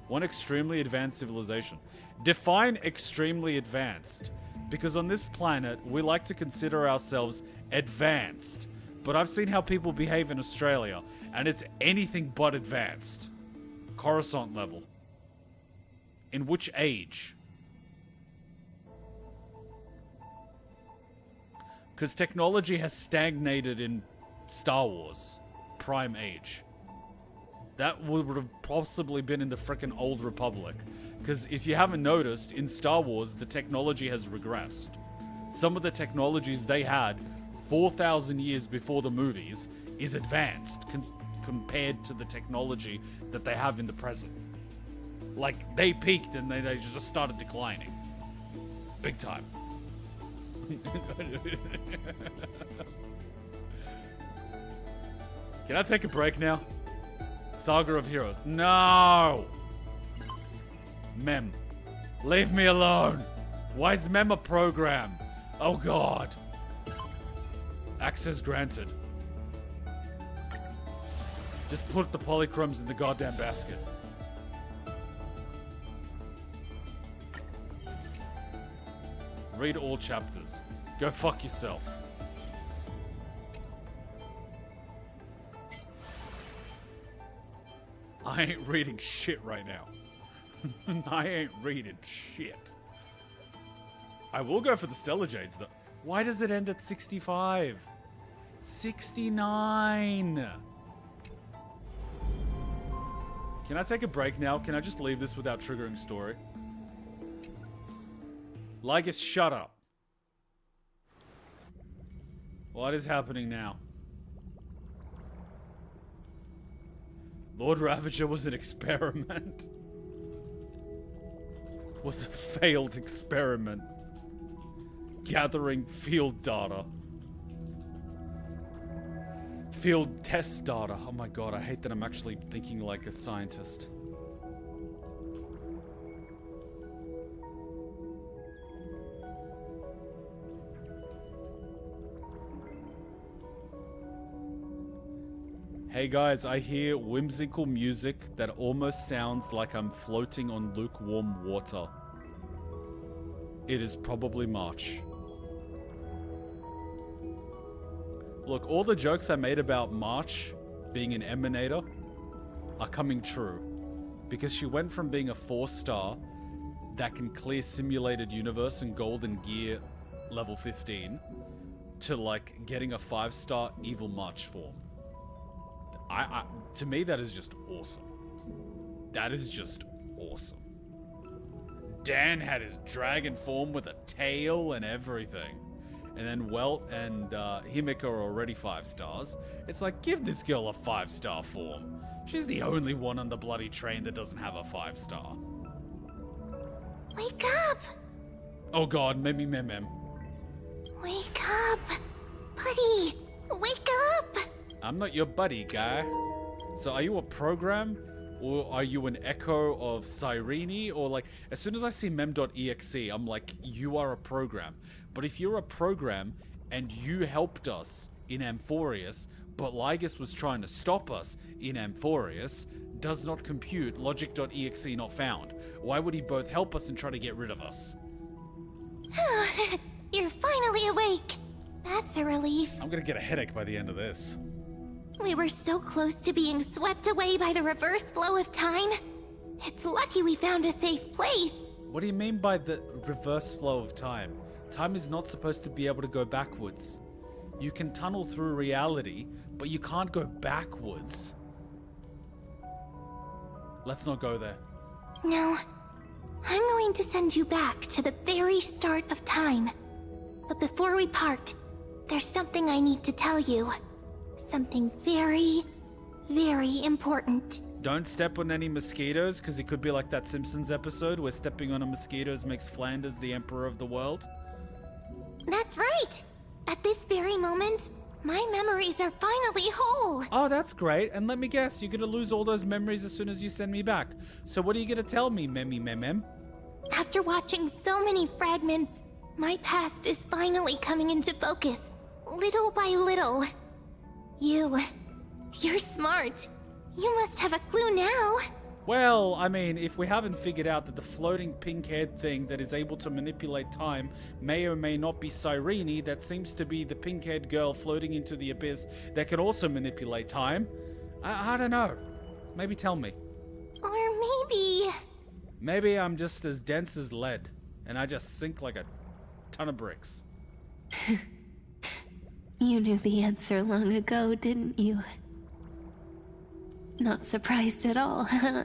One extremely advanced civilization. Define extremely advanced. Because on this planet, we like to consider ourselves advanced. But I've seen how people behave in Australia, and it's anything but advanced. Coruscant level. In which age? Because technology has stagnated in Star Wars. Prime age. That would have possibly been in the frickin' Old Republic. Because if you haven't noticed, in Star Wars, the technology has regressed. Some of the technologies they had 4,000 years before the movies is advanced compared to the technology that they have in the present. Like, they peaked and they just started declining. Big time. Can I take a break now? Saga of Heroes. No! Mem. Leave me alone. Why is Mem a program? Oh god. Access granted. Just put the polychromes in the goddamn basket. Read all chapters. Go fuck yourself. I ain't reading shit right now. I ain't reading shit. I will go for the Stellar Jades though. Why does it end at 65? 69! Can I take a break now? Can I just leave this without triggering story? Lygus, shut up. What is happening now? Lord Ravager was an experiment. Was a failed experiment. Gathering field data. Field test data. Oh my god, I hate that I'm actually thinking like a scientist. Hey guys, I hear whimsical music that almost sounds like I'm floating on lukewarm water. It is probably March. Look, all the jokes I made about March being an emanator are coming true. Because she went from being a 4-star that can clear simulated universe and golden gear level 15 to like getting a 5-star evil March form. To me, that is just awesome. That is just awesome. Dan had his dragon form with a tail and everything. And then Welt and Himiko are already 5 stars. It's like, give this girl a 5-star form. She's the only one on the bloody train that doesn't have a 5-star. Wake up! Oh god, mem. Wake up! Buddy! Wake up! I'm not your buddy, guy. So are you a program? Or are you an echo of Cyrene? Or like, as soon as I see mem.exe, I'm like, you are a program. But if you're a program and you helped us in Amphoreus, but Lygus was trying to stop us in Amphoreus, does not compute, logic.exe not found. Why would he both help us and try to get rid of us? You're finally awake. That's a relief. I'm gonna get a headache by the end of this. We were so close to being swept away by the reverse flow of time. It's lucky we found a safe place. What do you mean by the reverse flow of time? Time is not supposed to be able to go backwards. You can tunnel through reality, but you can't go backwards. Let's not go there. No. I'm going to send you back to the very start of time. But before we part, there's something I need to tell you. Something very, very important. Don't step on any mosquitoes, because it could be like that Simpsons episode where stepping on a mosquito makes Flanders the emperor of the world. That's right! At this very moment, my memories are finally whole! Oh, that's great. And let me guess, you're gonna lose all those memories as soon as you send me back. So what are you gonna tell me, mem? After watching so many fragments, my past is finally coming into focus. Little by little. You're smart. You must have a clue now. Well, I mean, if we haven't figured out that the floating pink-haired thing that is able to manipulate time may or may not be Cyrene, that seems to be the pink-haired girl floating into the abyss that can also manipulate time. I don't know. Maybe tell me. Or maybe... Maybe I'm just as dense as lead, and I just sink like a ton of bricks. You knew the answer long ago, didn't you? Not surprised at all, huh?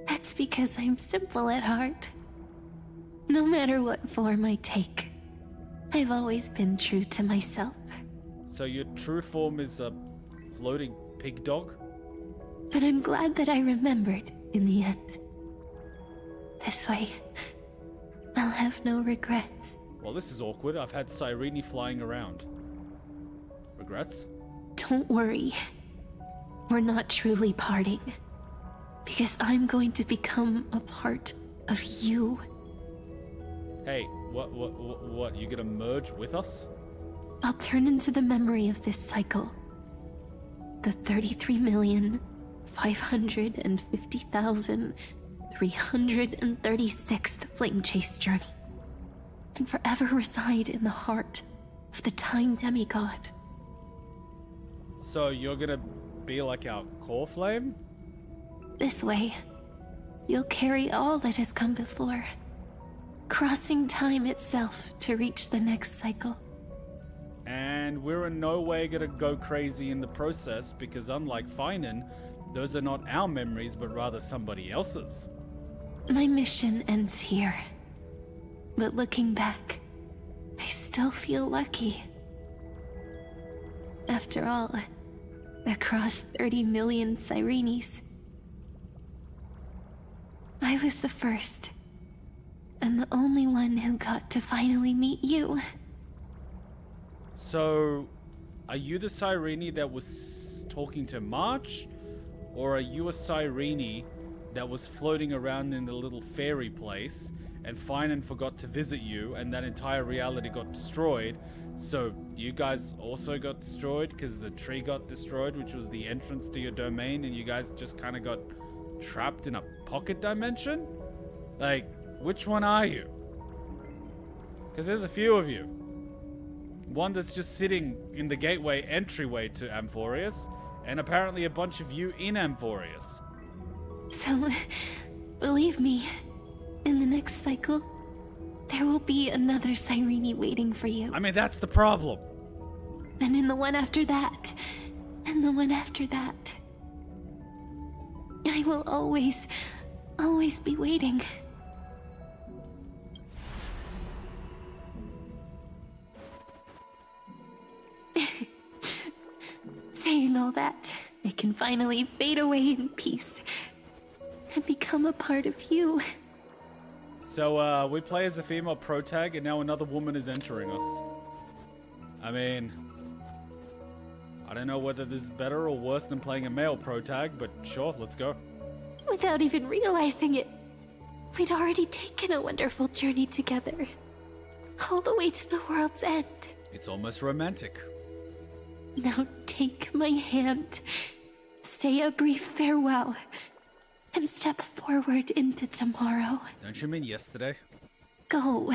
That's because I'm simple at heart. No matter what form I take, I've always been true to myself. So your true form is a floating pig dog? But I'm glad that I remembered in the end. This way, I'll have no regrets. Well, this is awkward. I've had Cyrene flying around. Regrets? Don't worry. We're not truly parting. Because I'm going to become a part of you. Hey, what? You gonna merge with us? I'll turn into the memory of this cycle. The 33,550,336th flame chase journey. And forever reside in the heart of the time demigod. So you're gonna be like our core flame? This way, you'll carry all that has come before, crossing time itself to reach the next cycle. And we're in no way gonna go crazy in the process, because unlike Finan, those are not our memories, but rather somebody else's. My mission ends here. But looking back, I still feel lucky. After all, across 30 million Cyrenes, I was the first, and the only one who got to finally meet you. So, are you the Cyrene that was talking to March? Or are you a Cyrene that was floating around in the little fairy place, and Finan forgot to visit you, and that entire reality got destroyed? So you guys also got destroyed because the tree got destroyed, which was the entrance to your domain, and you guys just kind of got trapped in a pocket dimension? Like, which one are you? Because there's a few of you. One that's just sitting in the gateway entryway to Amphoreus, and apparently a bunch of you in Amphoreus. So, believe me, in the next cycle, there will be another Cyrene waiting for you. I mean, that's the problem. And in the one after that, and the one after that. I will always be waiting. Saying all that, I can finally fade away in peace and become a part of you. So, we play as a female protag, and now another woman is entering us. I mean, I don't know whether this is better or worse than playing a male protag, but sure, let's go. Without even realizing it, we'd already taken a wonderful journey together. All the way to the world's end. It's almost romantic. Now take my hand, say a brief farewell, and step forward into tomorrow. Don't you mean yesterday? Go.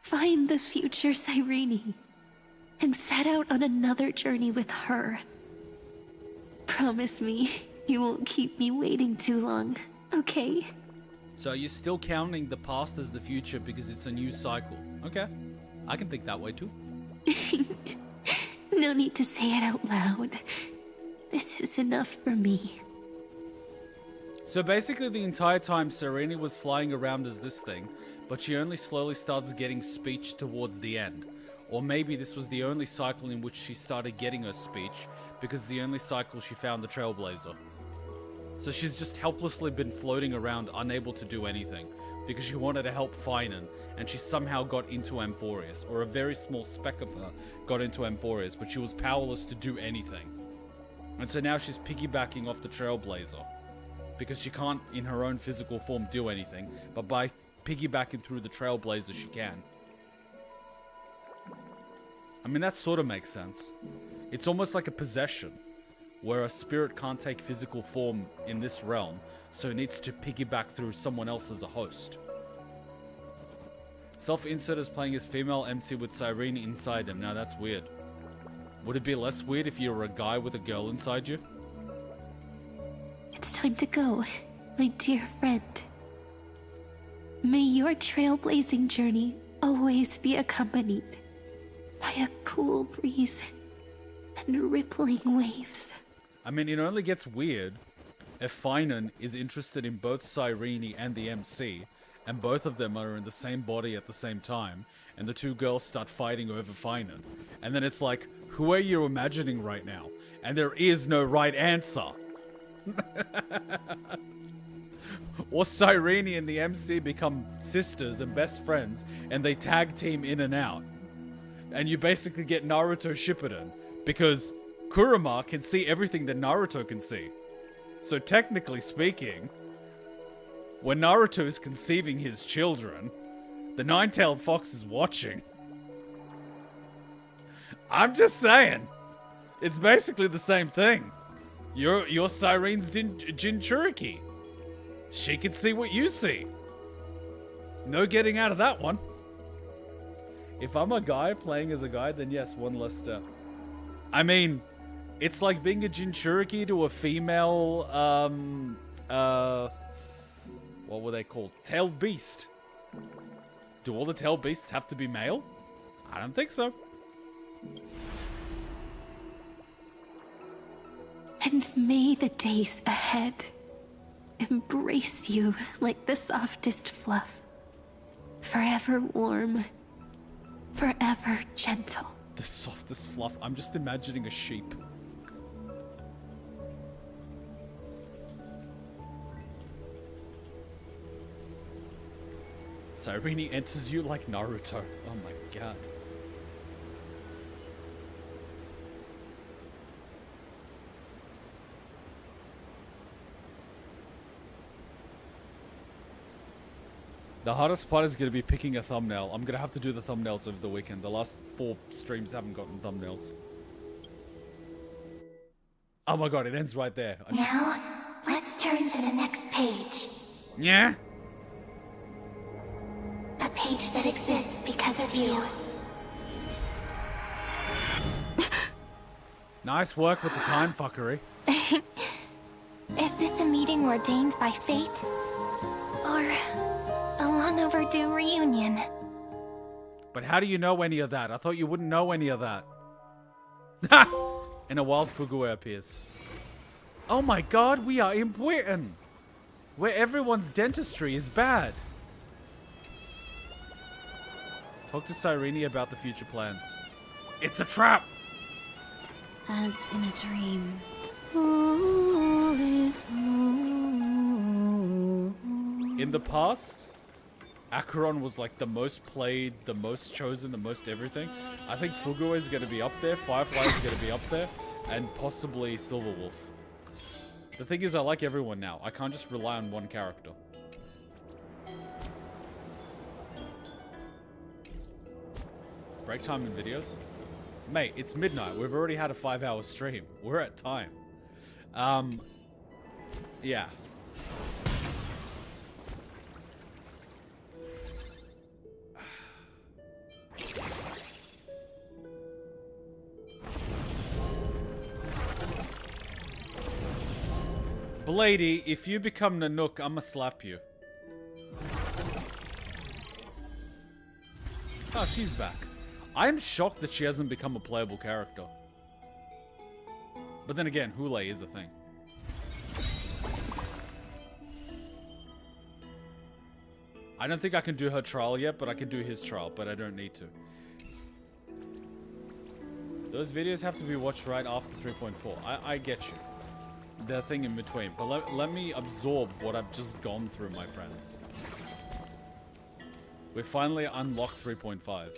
Find the future Cyrene, and set out on another journey with her. Promise me you won't keep me waiting too long, okay? So you're still counting the past as the future because it's a new cycle. Okay. I can think that way too. No need to say it out loud. This is enough for me. So basically the entire time Serena was flying around as this thing, but she only slowly starts getting speech towards the end. Or maybe this was the only cycle in which she started getting her speech, because the only cycle she found the Trailblazer. So she's just helplessly been floating around, unable to do anything, because she wanted to help Finan, and she somehow got into Amphoreus, or a very small speck of her got into Amphoreus, but she was powerless to do anything. And so now she's piggybacking off the Trailblazer, because she can't, in her own physical form, do anything, but by piggybacking through the Trailblazer, she can. I mean, that sort of makes sense. It's almost like a possession, where a spirit can't take physical form in this realm, so it needs to piggyback through someone else as a host. Self-insert is playing as female MC with Cyrene inside them. Now that's weird. Would it be less weird if you were a guy with a girl inside you? It's time to go, my dear friend. May your trailblazing journey always be accompanied by a cool breeze and rippling waves. I mean, it only gets weird if Finan is interested in both Cyrene and the MC, and both of them are in the same body at the same time, and the two girls start fighting over Finan. And then it's like, who are you imagining right now? And there is no right answer. Or Cyrene and the MC become sisters and best friends, and they tag team in and out. And you basically get Naruto Shippuden, because Kurama can see everything that Naruto can see. So technically speaking, when Naruto is conceiving his children, the nine-tailed fox is watching. I'm just saying. It's basically the same thing. You're Cyrene's Jinchuriki. She can see what you see. No getting out of that one. If I'm a guy playing as a guy, then yes, one less step. I mean, it's like being a Jinchuriki to a female, what were they called? Tailed beast. Do all the tailed beasts have to be male? I don't think so. And may the days ahead embrace you like the softest fluff. Forever warm. Forever gentle. The softest fluff. I'm just imagining a sheep. Cyrene enters you like Naruto. Oh my god. The hardest part is going to be picking a thumbnail. I'm going to have to do the thumbnails over the weekend. The last 4 streams haven't gotten thumbnails. Oh my god, it ends right there. Now, let's turn to the next page. Yeah? A page that exists because of you. Nice work with the time fuckery. Is this a meeting ordained by fate? Or a long overdue reunion? But how do you know any of that? I thought you wouldn't know any of that. And a wild Fugue appears. Oh my god, we are in Britain! Where everyone's dentistry is bad. Talk to Cyrene about the future plans. It's a trap! As in a dream. In the past, Acheron was like the most played, the most chosen, the most everything. I think Fugua is going to be up there, Firefly is going to be up there, and possibly Silverwolf. The thing is, I like everyone now. I can't just rely on one character. Break time in videos? Mate, it's midnight. We've already had a 5-hour stream. We're at time. Yeah. Blady, if you become Nanook, I'ma slap you. Oh, she's back. I'm shocked that she hasn't become a playable character. But then again, Hule is a thing. I don't think I can do her trial yet, but I can do his trial, but I don't need to. Those videos have to be watched right after 3.4. I get you. The thing in between. But let me absorb what I've just gone through, my friends. We finally unlocked 3.5.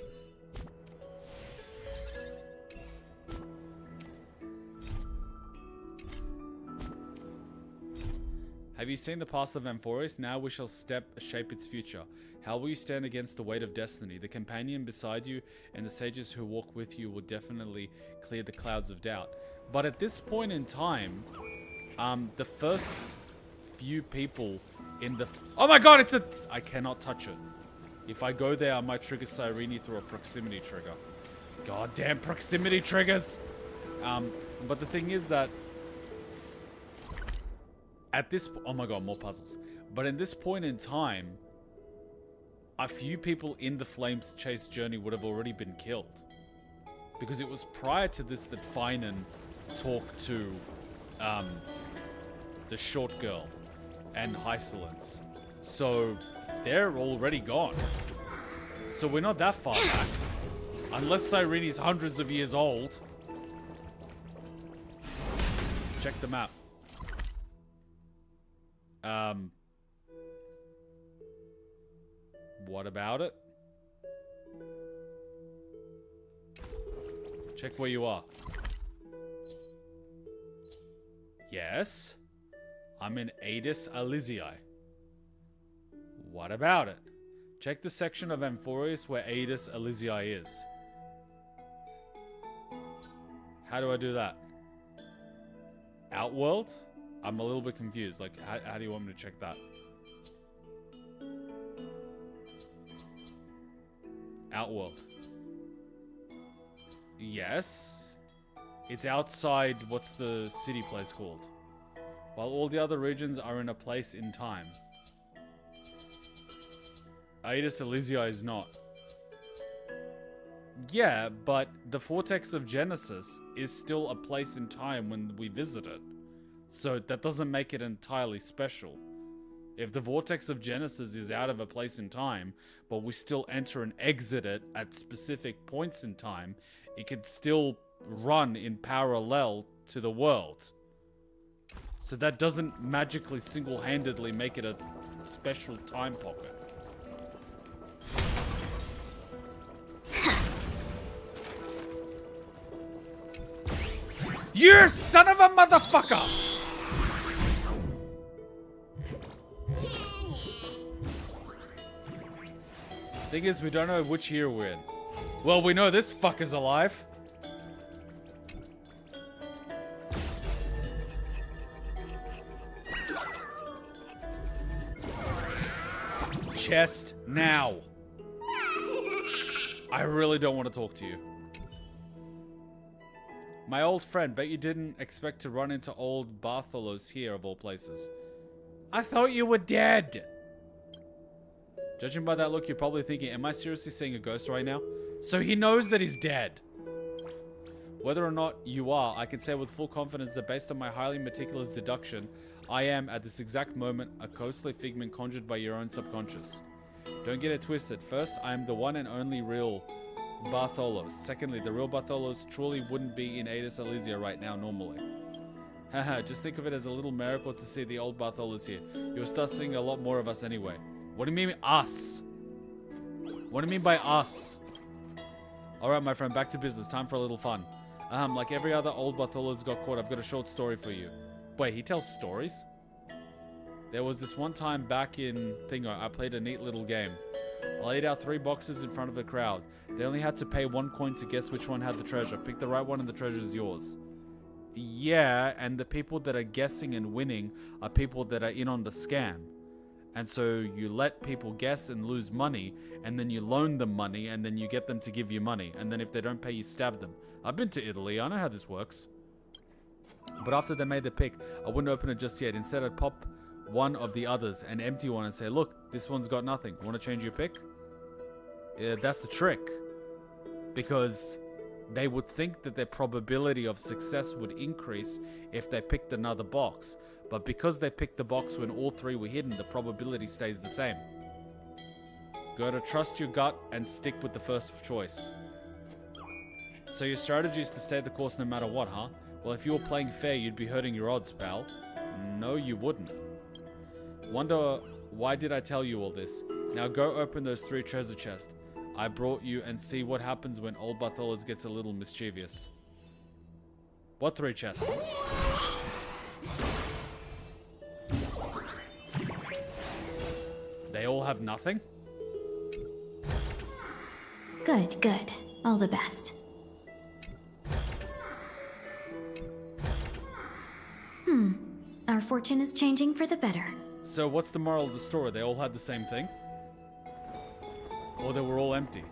Have you seen the past of Amphoreus? Now we shall shape its future. How will you stand against the weight of destiny? The companion beside you and the sages who walk with you will definitely clear the clouds of doubt. But at this point in time, the first few people in the... Oh my god, it's a... I cannot touch it. If I go there, I might trigger Cyrene through a proximity trigger. Goddamn proximity triggers! But the thing is that... At this... Oh my god, more puzzles. But in this point in time, a few people in the Flames Chase journey would have already been killed. Because it was prior to this that Finan talked to the short girl and Hysolence. So they're already gone. So we're not that far back. Unless Cyrene's hundreds of years old. Check the map. What about it? Check where you are. Yes. I'm in Adis Alizii. What about it? Check the section of Amphoreus where Adis Alizii is. How do I do that? Outworld? I'm a little bit confused. Like, how do you want me to check that? Outworld. Yes. It's outside, what's the city place called? While all the other regions are in a place in time. Adis Alizii is not. Yeah, but the Vortex of Genesis is still a place in time when we visit it. So that doesn't make it entirely special. If the Vortex of Genesis is out of a place in time, but we still enter and exit it at specific points in time, it could still run in parallel to the world. So that doesn't magically single-handedly make it a special time pocket. You son of a motherfucker! Thing is, we don't know which year we're in. Well, we know this fucker's alive. Chest now. I really don't want to talk to you. My old friend, bet you didn't expect to run into old Bartholos here of all places. I thought you were dead. Judging by that look, you're probably thinking, am I seriously seeing a ghost right now? So he knows that he's dead. Whether or not you are, I can say with full confidence that based on my highly meticulous deduction, I am, at this exact moment, a ghostly figment conjured by your own subconscious. Don't get it twisted. First, I am the one and only real Bartholos. Secondly, the real Bartholos truly wouldn't be in Adis Elysia right now normally. Haha, just think of it as a little miracle to see the old Bartholo's here. You'll start seeing a lot more of us anyway. What do you mean us? What do you mean by us? Alright, my friend, back to business. Time for a little fun. Like every other old Bartholo's got caught, I've got a short story for you. Wait, he tells stories? There was this one time back in Thingo, I played a neat little game. I laid out 3 boxes in front of the crowd. They only had to pay 1 coin to guess which one had the treasure. Pick the right one and the treasure is yours. Yeah, and the people that are guessing and winning are people that are in on the scam. And so you let people guess and lose money, and then you loan them money, and then you get them to give you money. And then if they don't pay, you stab them. I've been to Italy, I know how this works. But after they made the pick, I wouldn't open it just yet. Instead, I'd pop one of the others, an empty one, and say, look, this one's got nothing. Want to change your pick? Yeah, that's a trick. Because they would think that their probability of success would increase if they picked another box. But because they picked the box when all 3 were hidden, the probability stays the same. Gotta trust your gut and stick with the first choice. So your strategy is to stay the course no matter what, huh? Well, if you were playing fair, you'd be hurting your odds, pal. No, you wouldn't. Wonder, why did I tell you all this? Now go open those 3 treasure chests I brought you and see what happens when old Bartholos gets a little mischievous. What 3 chests? They all have nothing? Good, good. All the best. Our fortune is changing for the better. So what's the moral of the story? They all had the same thing? Or they were all empty?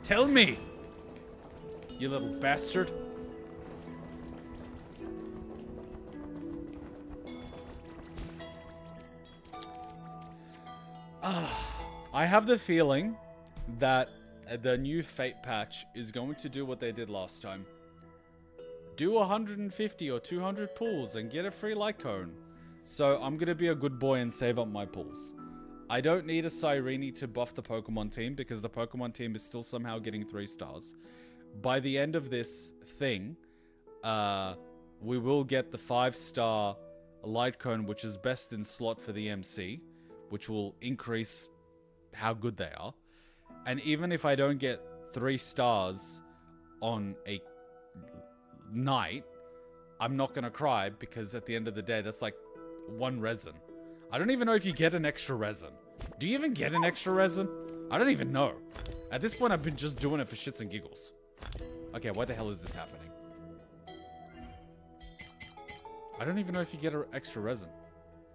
Tell me! You little bastard. I have the feeling that the new Fate patch is going to do what they did last time. Do 150 or 200 pulls and get a free light cone. So I'm going to be a good boy and save up my pulls. I don't need a Cyrene to buff the Pokemon team because the Pokemon team is still somehow getting 3 stars. By the end of this thing, we will get the 5-star light cone, which is best in slot for the MC, which will increase how good they are. And even if I don't get 3 stars on a night, I'm not going to cry because at the end of the day, that's like 1 resin. I don't even know if you get an extra resin. Do you even get an extra resin? I don't even know. At this point, I've been just doing it for shits and giggles. Okay, why the hell is this happening? I don't even know if you get an extra resin.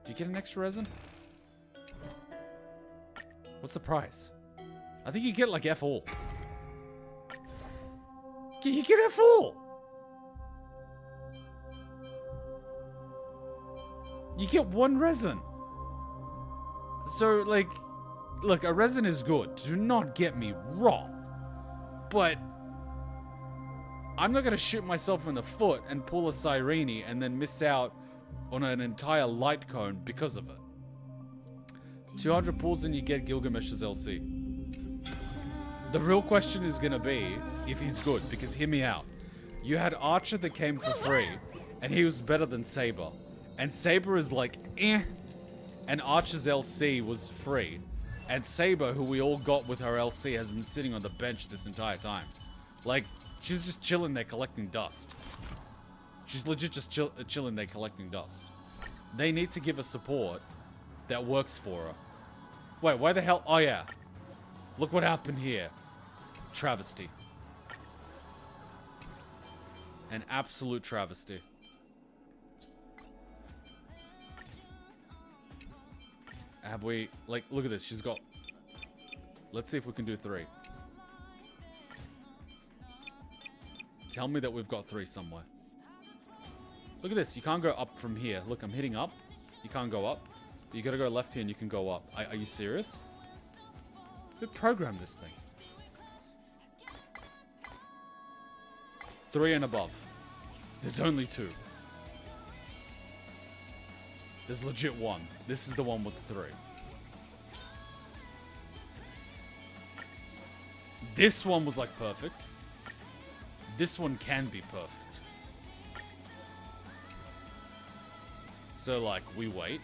Do you get an extra resin? What's the price? I think you get like F all. You get F all. You get 1 resin. So, like, look, a resin is good. Do not get me wrong. But I'm not going to shoot myself in the foot and pull a Cyrene and then miss out on an entire light cone because of it. 200 pulls and you get Gilgamesh's LC. The real question is going to be if he's good, because hear me out. You had Archer that came for free, and he was better than Saber. And Saber is like, eh. And Archer's LC was free. And Saber, who we all got with her LC, has been sitting on the bench this entire time. Like, she's just chilling there collecting dust. She's legit just chilling there collecting dust. They need to give a support that works for her. Wait, why the hell? Oh, yeah. Look what happened here. Travesty. An absolute travesty. Have we, like, look at this. She's got, let's see if we can do 3. Tell me that we've got 3 somewhere. Look at this. You can't go up from here. Look, I'm hitting up. You can't go up. You gotta go left here and you can go up. Are you serious? Who programmed this thing? 3 and above. There's only 2. There's legit 1. This is the one with the 3. This one was like perfect. this one can be perfect. So, like, we wait.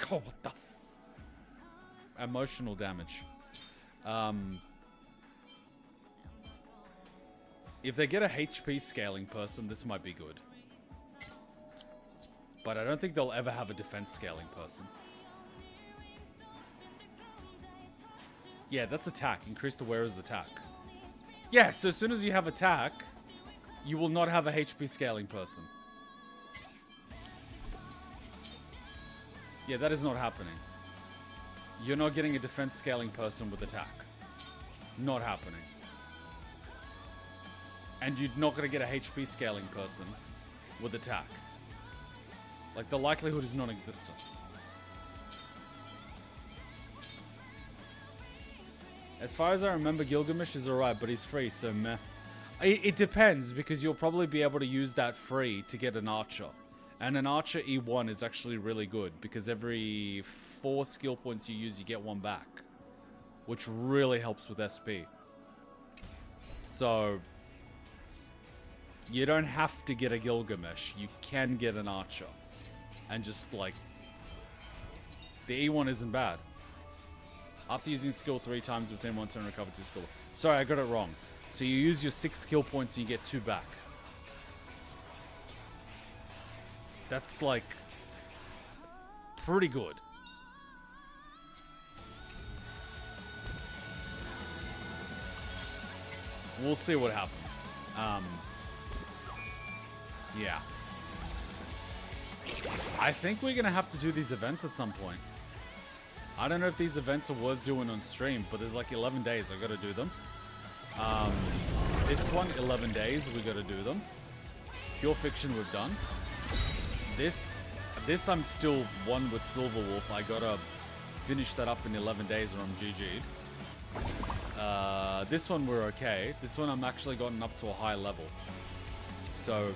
God, what the emotional damage. If they get a HP scaling person, this might be good. But I don't think they'll ever have a defense scaling person. Yeah, that's attack. Increase the wearer's attack. Yeah, so as soon as you have attack, you will not have a HP scaling person. Yeah, that is not happening. You're not getting a defense scaling person with attack. Not happening. And you're not going to get a HP scaling person with attack. Like, the likelihood is non-existent. As far as I remember, Gilgamesh is alright, but he's free, so meh. It depends, because you'll probably be able to use that free to get an archer. And an archer E1 is actually really good, because every 4 skill points you use, you get 1 back. Which really helps with SP. So, you don't have to get a Gilgamesh. You can get an archer. And just, like, the E1 isn't bad. After using skill 3 times within 1 turn, recover 2 skill. Sorry, I got it wrong. So you use your 6 skill points and you get 2 back. That's, like, pretty good. We'll see what happens. Yeah. I think we're gonna have to do these events at some point. I don't know if these events are worth doing on stream, but there's like 11 days I gotta do them. This one, 11 days, we gotta do them. Pure Fiction we've done. This I'm still 1 with Silver Wolf. I gotta finish that up in 11 days or I'm GG'd. This one we're okay. This one I'm actually gotten up to a high level. So,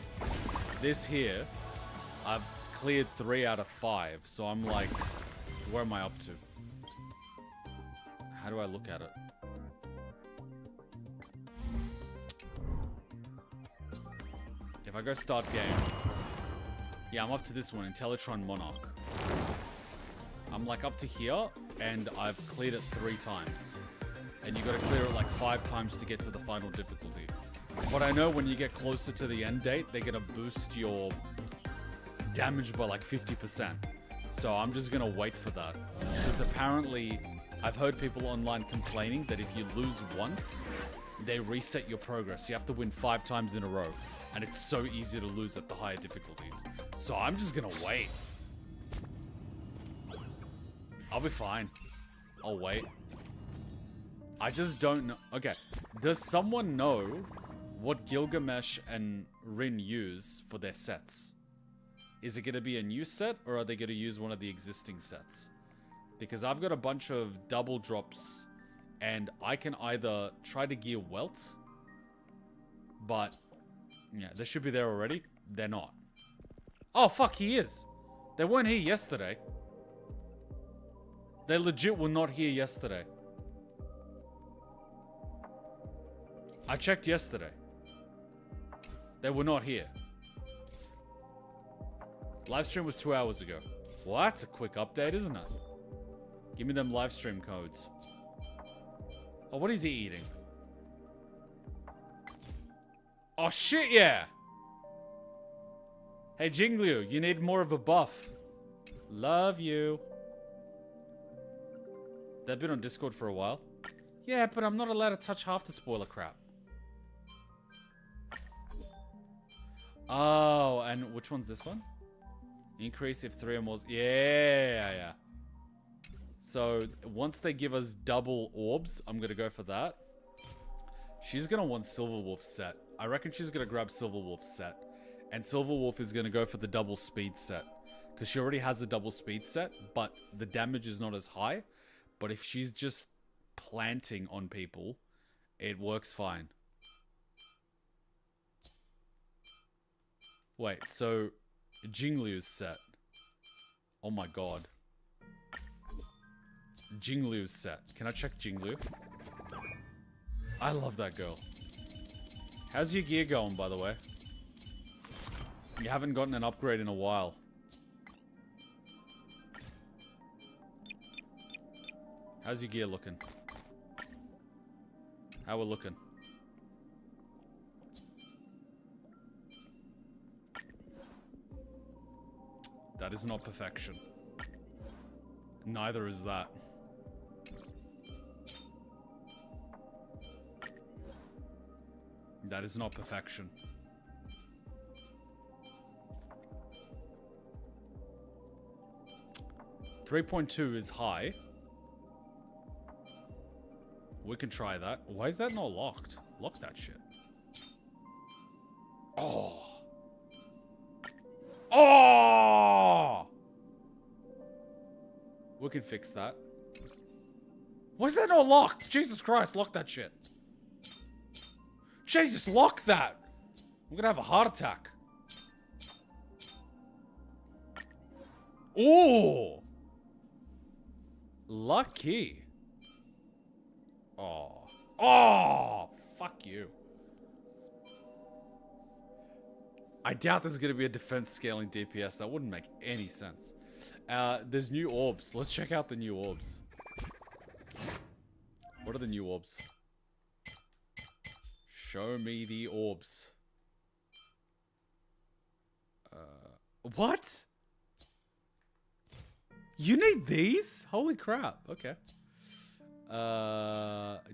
this here, I've cleared 3 out of 5. So I'm like, where am I up to? How do I look at it? If I go start game, yeah, I'm up to this one, Intellitron Monarch. I'm like up to here, and I've cleared it 3 times. And you gotta clear it like 5 times to get to the final difficulty. But I know when you get closer to the end date, they're gonna boost your damage by like 50%. So I'm just gonna wait for that. Because apparently, I've heard people online complaining that if you lose once, they reset your progress. You have to win 5 times in a row. And it's so easy to lose at the higher difficulties. So I'm just gonna wait. I'll be fine. I'll wait. I just don't know. Okay, does someone know what Gilgamesh and Rin use for their sets? Is it going to be a new set, or are they going to use one of the existing sets? Because I've got a bunch of double drops, and I can either try to gear Welt, but yeah, they should be there already. They're not. Oh, fuck, he is. They weren't here yesterday. They legit were not here yesterday. I checked yesterday. They were not here. Livestream was 2 hours ago. Well, that's a quick update, isn't it? Give me them livestream codes. Oh, what is he eating? Oh, shit, yeah! Hey, Jingliu, you need more of a buff. Love you. They've been on Discord for a while. Yeah, but I'm not allowed to touch half the spoiler crap. Oh, and which one's this one? Increase if 3 or more. Yeah. So once they give us double orbs, I'm gonna go for that. She's gonna want Silverwolf set. I reckon she's gonna grab Silverwolf set, and Silverwolf is gonna go for the double speed set because she already has a double speed set, but the damage is not as high. But if she's just planting on people, it works fine. Wait, so Jingliu's set. Oh my god. Jingliu's set. Can I check Jingliu? I love that girl. How's your gear going, by the way? You haven't gotten an upgrade in a while. How's your gear looking? How we're looking? That is not perfection. Neither is that. That is not perfection. .2 is high. We can try that. Why is that not locked? Lock that shit. Oh. Oh! We can fix that. Why is that not locked? Jesus Christ, lock that shit. Jesus, lock that! I'm gonna have a heart attack. Ooh! Lucky. Oh. Oh! Fuck you. I doubt there's gonna be a defense scaling DPS. That wouldn't make any sense. There's new orbs. Let's check out the new orbs. What are the new orbs? Show me the orbs. What? You need these? Holy crap. Okay.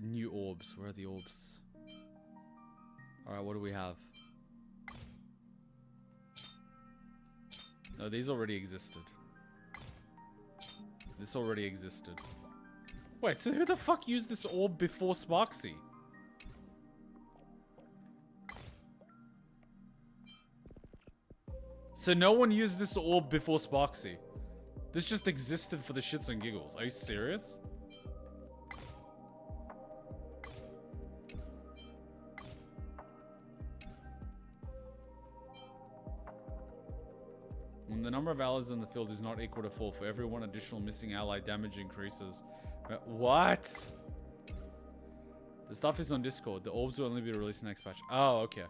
New orbs. Where are the orbs? Alright, what do we have? No, these already existed. This already existed. Wait, so who the fuck used this orb before Sparksy? So no one used this orb before Sparksy. This just existed for the shits and giggles. Are you serious? When the number of allies in the field is not equal to 4, for every one additional missing ally, damage increases. What? The stuff is on Discord. The orbs will only be released next patch. Oh, okay.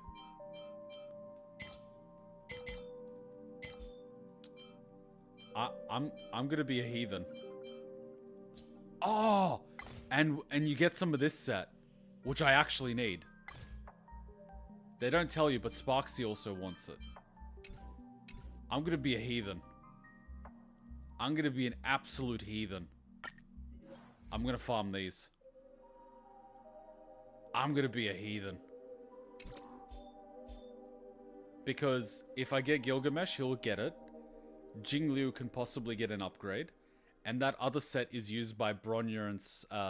I'm gonna be a heathen. Oh, and you get some of this set, which I actually need. They don't tell you, but Sparksy also wants it. I'm gonna be a heathen. I'm gonna be an absolute heathen. I'm gonna farm these. I'm gonna be a heathen. Because if I get Gilgamesh, he'll get it. Jingliu can possibly get an upgrade. And that other set is used by Bronya and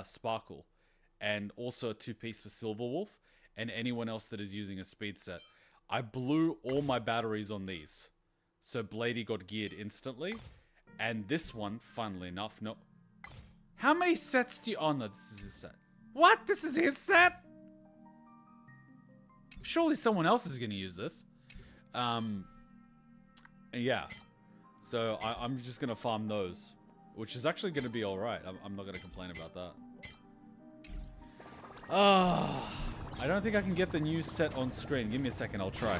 Sparkle. And also a 2-piece for Silverwolf. And anyone else that is using a speed set. I blew all my batteries on these. So Bladey got geared instantly. And this one, funnily enough, no. How many sets do you... Oh, no, this is his set. What? This is his set? Surely someone else is going to use this. Yeah. So I'm just going to farm those. Which is actually going to be alright. I'm not going to complain about that. I don't think I can get the new set on screen. Give me a second, I'll try.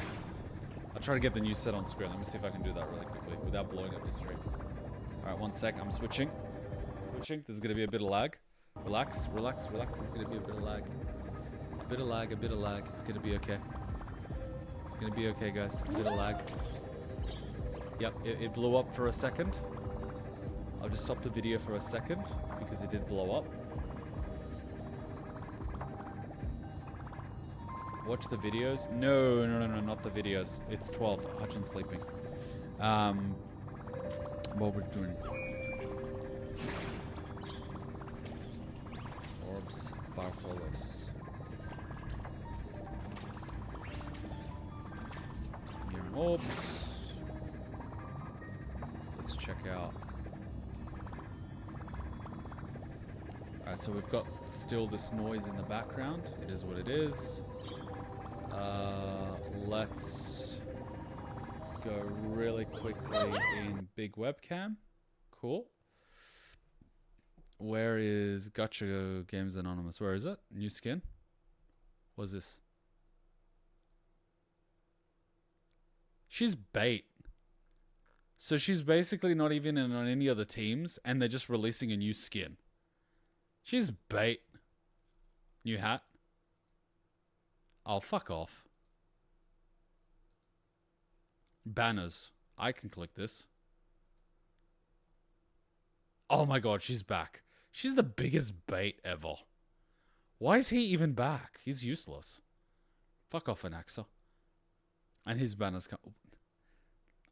I'll try to get the new set on screen. Let me see if I can do that really quickly without blowing up the stream. Alright, 1 sec. I'm switching. There's going to be a bit of lag. Relax, relax, relax. There's going to be a bit of lag. A bit of lag, a bit of lag. It's going to be okay. It's going to be okay, guys. A bit of lag. Yep, it blew up for a second. I'll just stop the video for a second because it did blow up. Watch the videos. No, not the videos. It's 12. Hutchin's sleeping. What we're doing. Orbs, Bartholos. Here orbs. Let's check out. Alright, so we've got still this noise in the background. It is what it is. Let's go really quickly in big webcam. Cool. Where is Gacha Games Anonymous? Where is it? New skin? What's this? She's bait. So she's basically not even in on any other teams, and they're just releasing a new skin. She's bait. New hat. Oh, fuck off. Banners. I can click this. Oh my god, she's back. She's the biggest bait ever. Why is he even back? He's useless. Fuck off, Anaxa. And his banners come...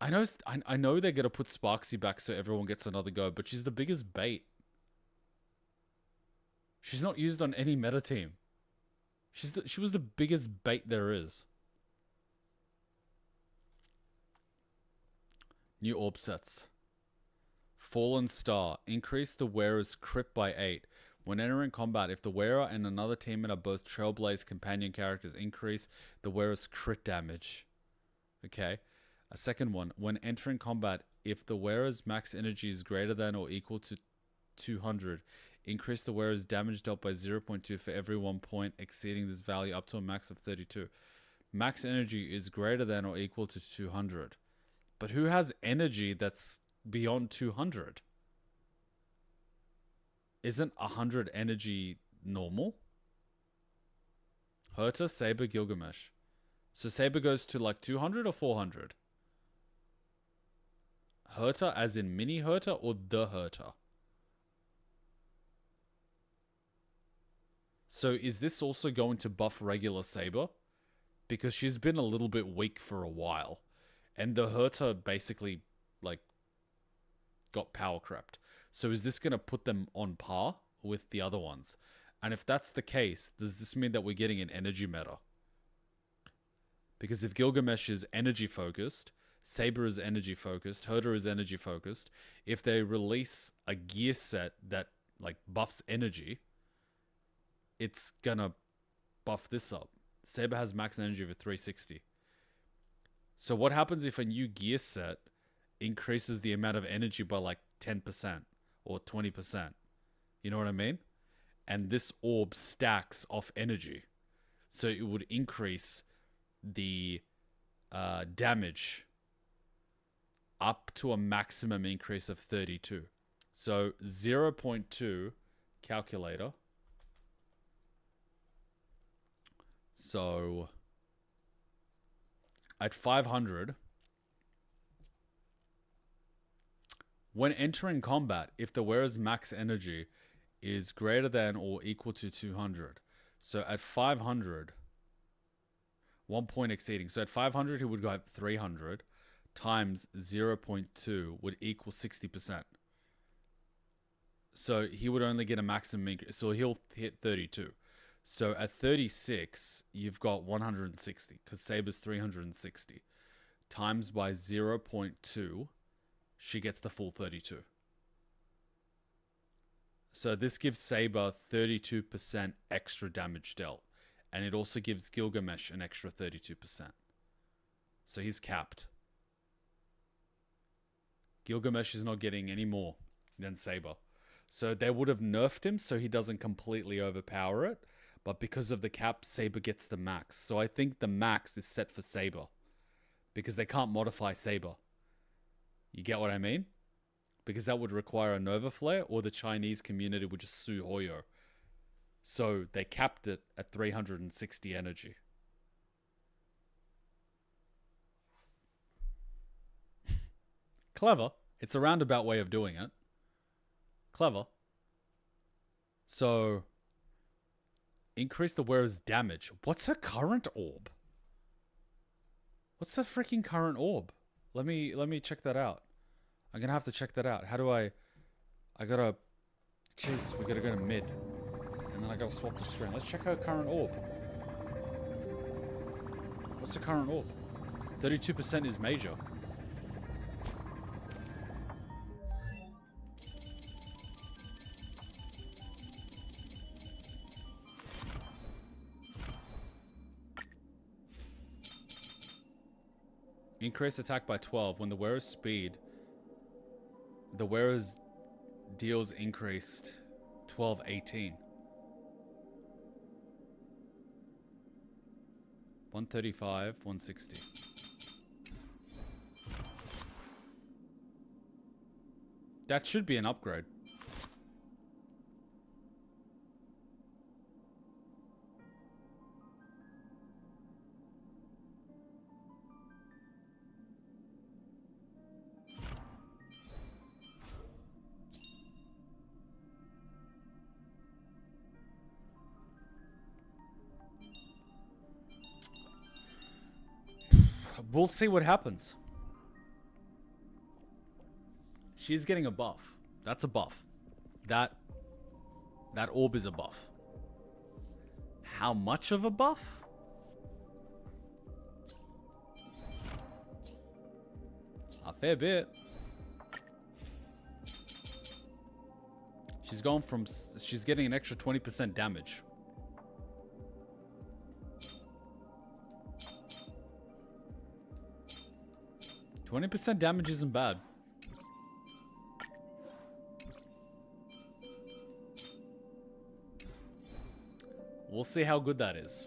I know they're gonna put Sparksy back so everyone gets another go, but she's the biggest bait. She's not used on any meta team. She was the biggest bait there is. New orb sets. Fallen Star. Increase the wearer's crit by 8. When entering combat, if the wearer and another teammate are both Trailblaze companion characters, increase the wearer's crit damage. Okay. A second one. When entering combat, if the wearer's max energy is greater than or equal to 200, increase the wearer's damage dealt by 0.2 for every 1 point exceeding this value up to a max of 32. Max energy is greater than or equal to 200. But who has energy that's beyond 200? Isn't 100 energy normal? Herta, Saber, Gilgamesh. So Saber goes to like 200 or 400? Herta as in mini Herta or the Herta? So is this also going to buff regular Saber? Because she's been a little bit weak for a while. And the Herta basically, like, got power crept. So is this going to put them on par with the other ones? And if that's the case, does this mean that we're getting an energy meta? Because if Gilgamesh is energy focused, Saber is energy focused, Herta is energy focused, if they release a gear set that, like, buffs energy, it's gonna buff this up. Saber has max energy of 360. So what happens if a new gear set increases the amount of energy by like 10% or 20%? You know what I mean? And this orb stacks off energy. So it would increase the damage up to a maximum increase of 32. So 0.2 calculator. So at 500, when entering combat, if the wearer's max energy is greater than or equal to 200, so at 500, 1 point exceeding. So at 500, he would go at 300 times 0.2 would equal 60%. So he would only get a maximum increase. So he'll hit 32. So at 36, you've got 160 because Saber's 360 times by 0.2, she gets the full 32. So this gives Saber 32% extra damage dealt. And it also gives Gilgamesh an extra 32%. So he's capped. Gilgamesh is not getting any more than Saber. So they would have nerfed him so he doesn't completely overpower it. But because of the cap, Saber gets the max. So I think the max is set for Saber. Because they can't modify Saber. You get what I mean? Because that would require a Nova Flare or the Chinese community would just sue Hoyo. So they capped it at 360 energy. Clever. It's a roundabout way of doing it. Clever. So increase the wearer's damage. What's her current orb? What's the freaking current orb? Let me check that out. I'm gonna have to check that out. How do I gotta... Jesus, we gotta go to mid. And then I gotta swap the string. Let's check her current orb. What's the current orb? 32% is major. Increase attack by 12. When the wearer's speed, the wearer's deals increased 12.18. 135, 160. That should be an upgrade. We'll see what happens. She's getting a buff. That's a buff. That orb is a buff. How much of a buff? A fair bit. She's getting an extra 20% damage. 20% damage isn't bad. We'll see how good that is.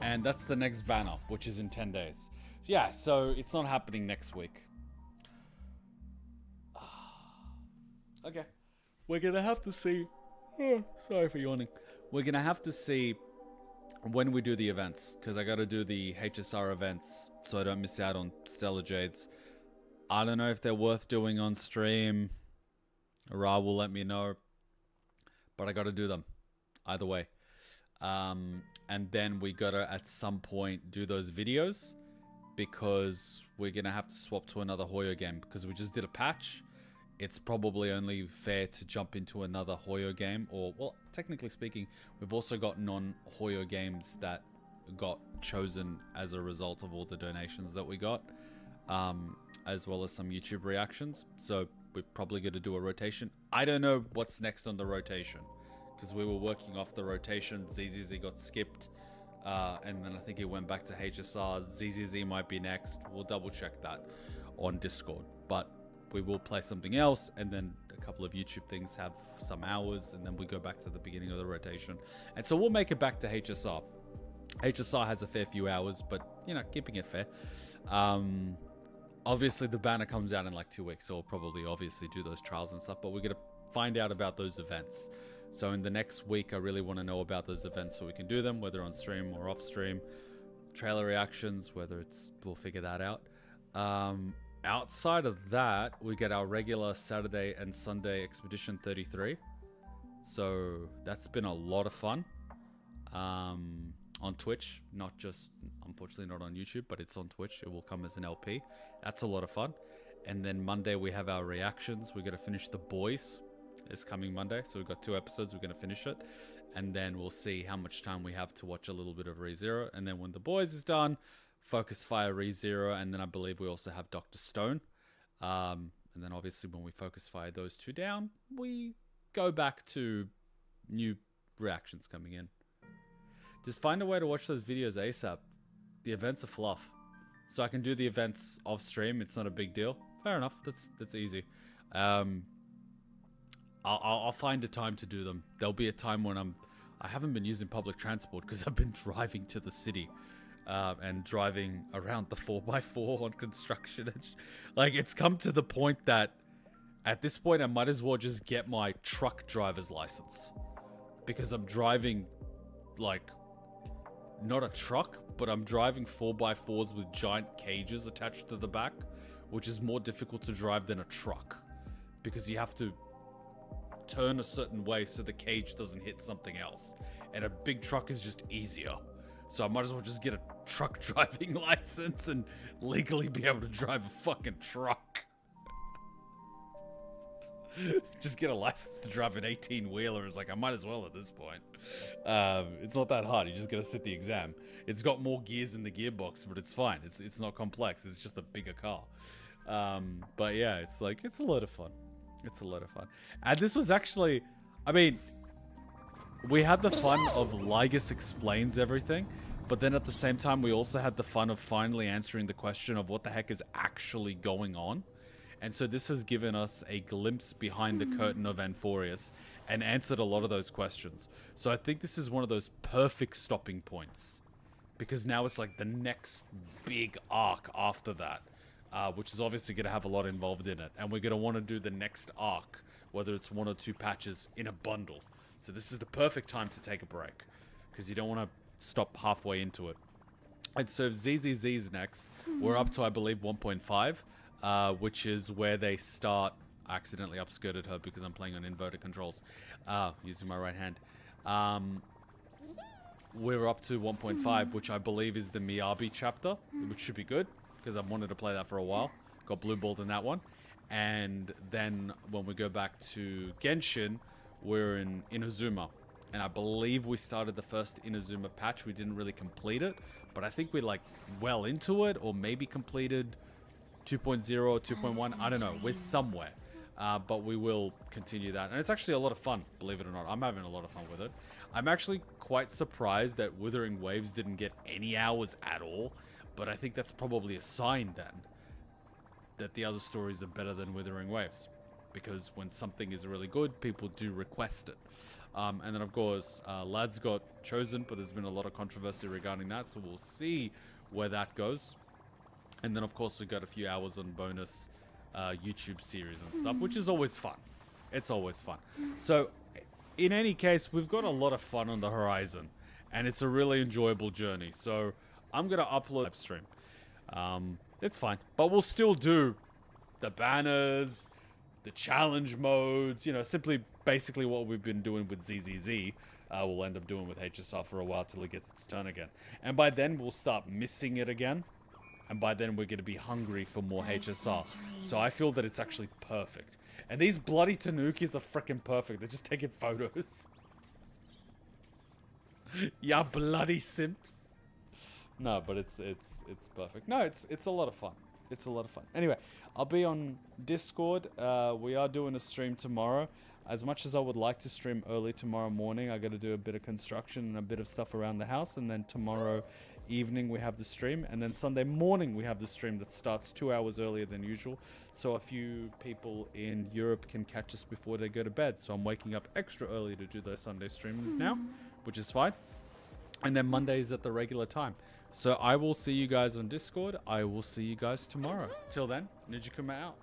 And that's the next banner, which is in 10 days. Yeah, so it's not happening next week. Okay. We're gonna have to see. Oh, sorry for yawning. We're gonna have to see when we do the events, because I gotta do the HSR events so I don't miss out on Stellar Jades. I don't know if they're worth doing on stream. Ra will let me know, but I gotta do them either way. And then we gotta at some point do those videos, because we're gonna have to swap to another Hoyo game, because we just did a patch. It's probably only fair to jump into another Hoyo game, or, well, technically speaking, we've also got non-Hoyo games that got chosen as a result of all the donations that we got, as well as some YouTube reactions. So we're probably going to do a rotation. I don't know what's next on the rotation, because we were working off the rotation. ZZZ got skipped, and then I think it went back to HSR. ZZZ might be next. We'll double check that on Discord, but we will play something else, and then a couple of YouTube things have some hours, and then we go back to the beginning of the rotation. And so we'll make it back to HSR. HSR has a fair few hours, but, you know, keeping it fair. Obviously, the banner comes out in like 2 weeks, so we'll probably obviously do those trials and stuff, but we're going to find out about those events. So in the next week, I really want to know about those events so we can do them, whether on stream or off stream. Trailer reactions, whether it's, we'll figure that out. Outside of that, we get our regular Saturday and Sunday Expedition 33. So that's been a lot of fun. On Twitch, not just, unfortunately not on YouTube, but it's on Twitch. It will come as an LP. That's a lot of fun. And then Monday we have our reactions. We're going to finish The Boys. It's coming Monday. So we've got 2 episodes. We're going to finish it. And then we'll see how much time we have to watch a little bit of ReZero. And then when The Boys is done, Focus Fire ReZero. And then I believe we also have Dr. Stone. And then obviously when we Focus Fire those 2 down, we go back to new reactions coming in. Just find a way to watch those videos ASAP. The events are fluff. So I can do the events off stream. It's not a big deal. Fair enough. That's easy. I'll find a time to do them. There'll be a time when I haven't been using public transport because I've been driving to the city. And driving around the 4x4 on construction. Like, it's come to the point that at this point I might as well just get my truck driver's license. Because I'm driving, like, not a truck, but I'm driving 4x4s with giant cages attached to the back, which is more difficult to drive than a truck, because you have to turn a certain way so the cage doesn't hit something else, and a big truck is just easier. So I might as well just get a truck driving license and legally be able to drive a fucking truck. Just get a license to drive an 18-wheeler. It's like, I might as well at this point. It's not that hard. You just gotta sit the exam. It's got more gears in the gearbox, but it's fine. It's not complex. It's just a bigger car. But yeah, it's like, it's a lot of fun. It's a lot of fun. And this was actually, I mean, we had the fun of Lygus explains everything, But then at the same time, we also had the fun of finally answering the question of what the heck is actually going on. And so this has given us a glimpse behind the curtain of Amphoreus and answered a lot of those questions. So I think this is one of those perfect stopping points, because now it's like the next big arc after that, which is obviously going to have a lot involved in it. And we're going to want to do the next arc, whether it's 1 or 2 patches in a bundle. So this is the perfect time to take a break, because you don't want to stop halfway into it. And so ZZZ's next. We're up to, I believe, 1.5, which is where they start. I accidentally upskirted her because I'm playing on inverted controls, using my right hand. We're up to 1.5, which I believe is the Miyabi chapter, which should be good, because I've wanted to play that for a while. Got blue balled in that one. And then when we go back to Genshin, we're in Inazuma. And I believe we started the first Inazuma patch. We didn't really complete it, but I think we're like well into it, or maybe completed 2.0 or 2.1. I don't know. We're somewhere. But we will continue that. And it's actually a lot of fun, believe it or not. I'm having a lot of fun with it. I'm actually quite surprised that Withering Waves didn't get any hours at all. But I think that's probably a sign then that the other stories are better than Withering Waves. Because when something is really good, people do request it. And then, of course, Lads got chosen, but there's been a lot of controversy regarding that. So we'll see where that goes. And then, of course, we got a few hours on bonus YouTube series and stuff, which is always fun. It's always fun. So, in any case, we've got a lot of fun on the horizon. And it's a really enjoyable journey. So, I'm going to upload live stream. It's fine. But we'll still do the banners, the challenge modes, you know, simply basically what we've been doing with ZZZ. We'll end up doing with HSR for a while till it gets its turn again. And by then, we'll start missing it again. And by then, we're going to be hungry for more HSR. So I feel that it's actually perfect. And these bloody Tanukis are freaking perfect. They're just taking photos. Ya bloody simps. No, but it's perfect. No, it's a lot of fun. It's a lot of fun. Anyway, I'll be on Discord. We are doing a stream tomorrow. As much as I would like to stream early tomorrow morning, I got to do a bit of construction and a bit of stuff around the house. And then tomorrow evening we have the stream. And then Sunday morning we have the stream that starts 2 hours earlier than usual. So a few people in Europe can catch us before they go to bed. So I'm waking up extra early to do those Sunday streams now, which is fine. And then Mondays at the regular time. So I will see you guys on Discord. I will see you guys tomorrow. Till then, Ninja Kuma out.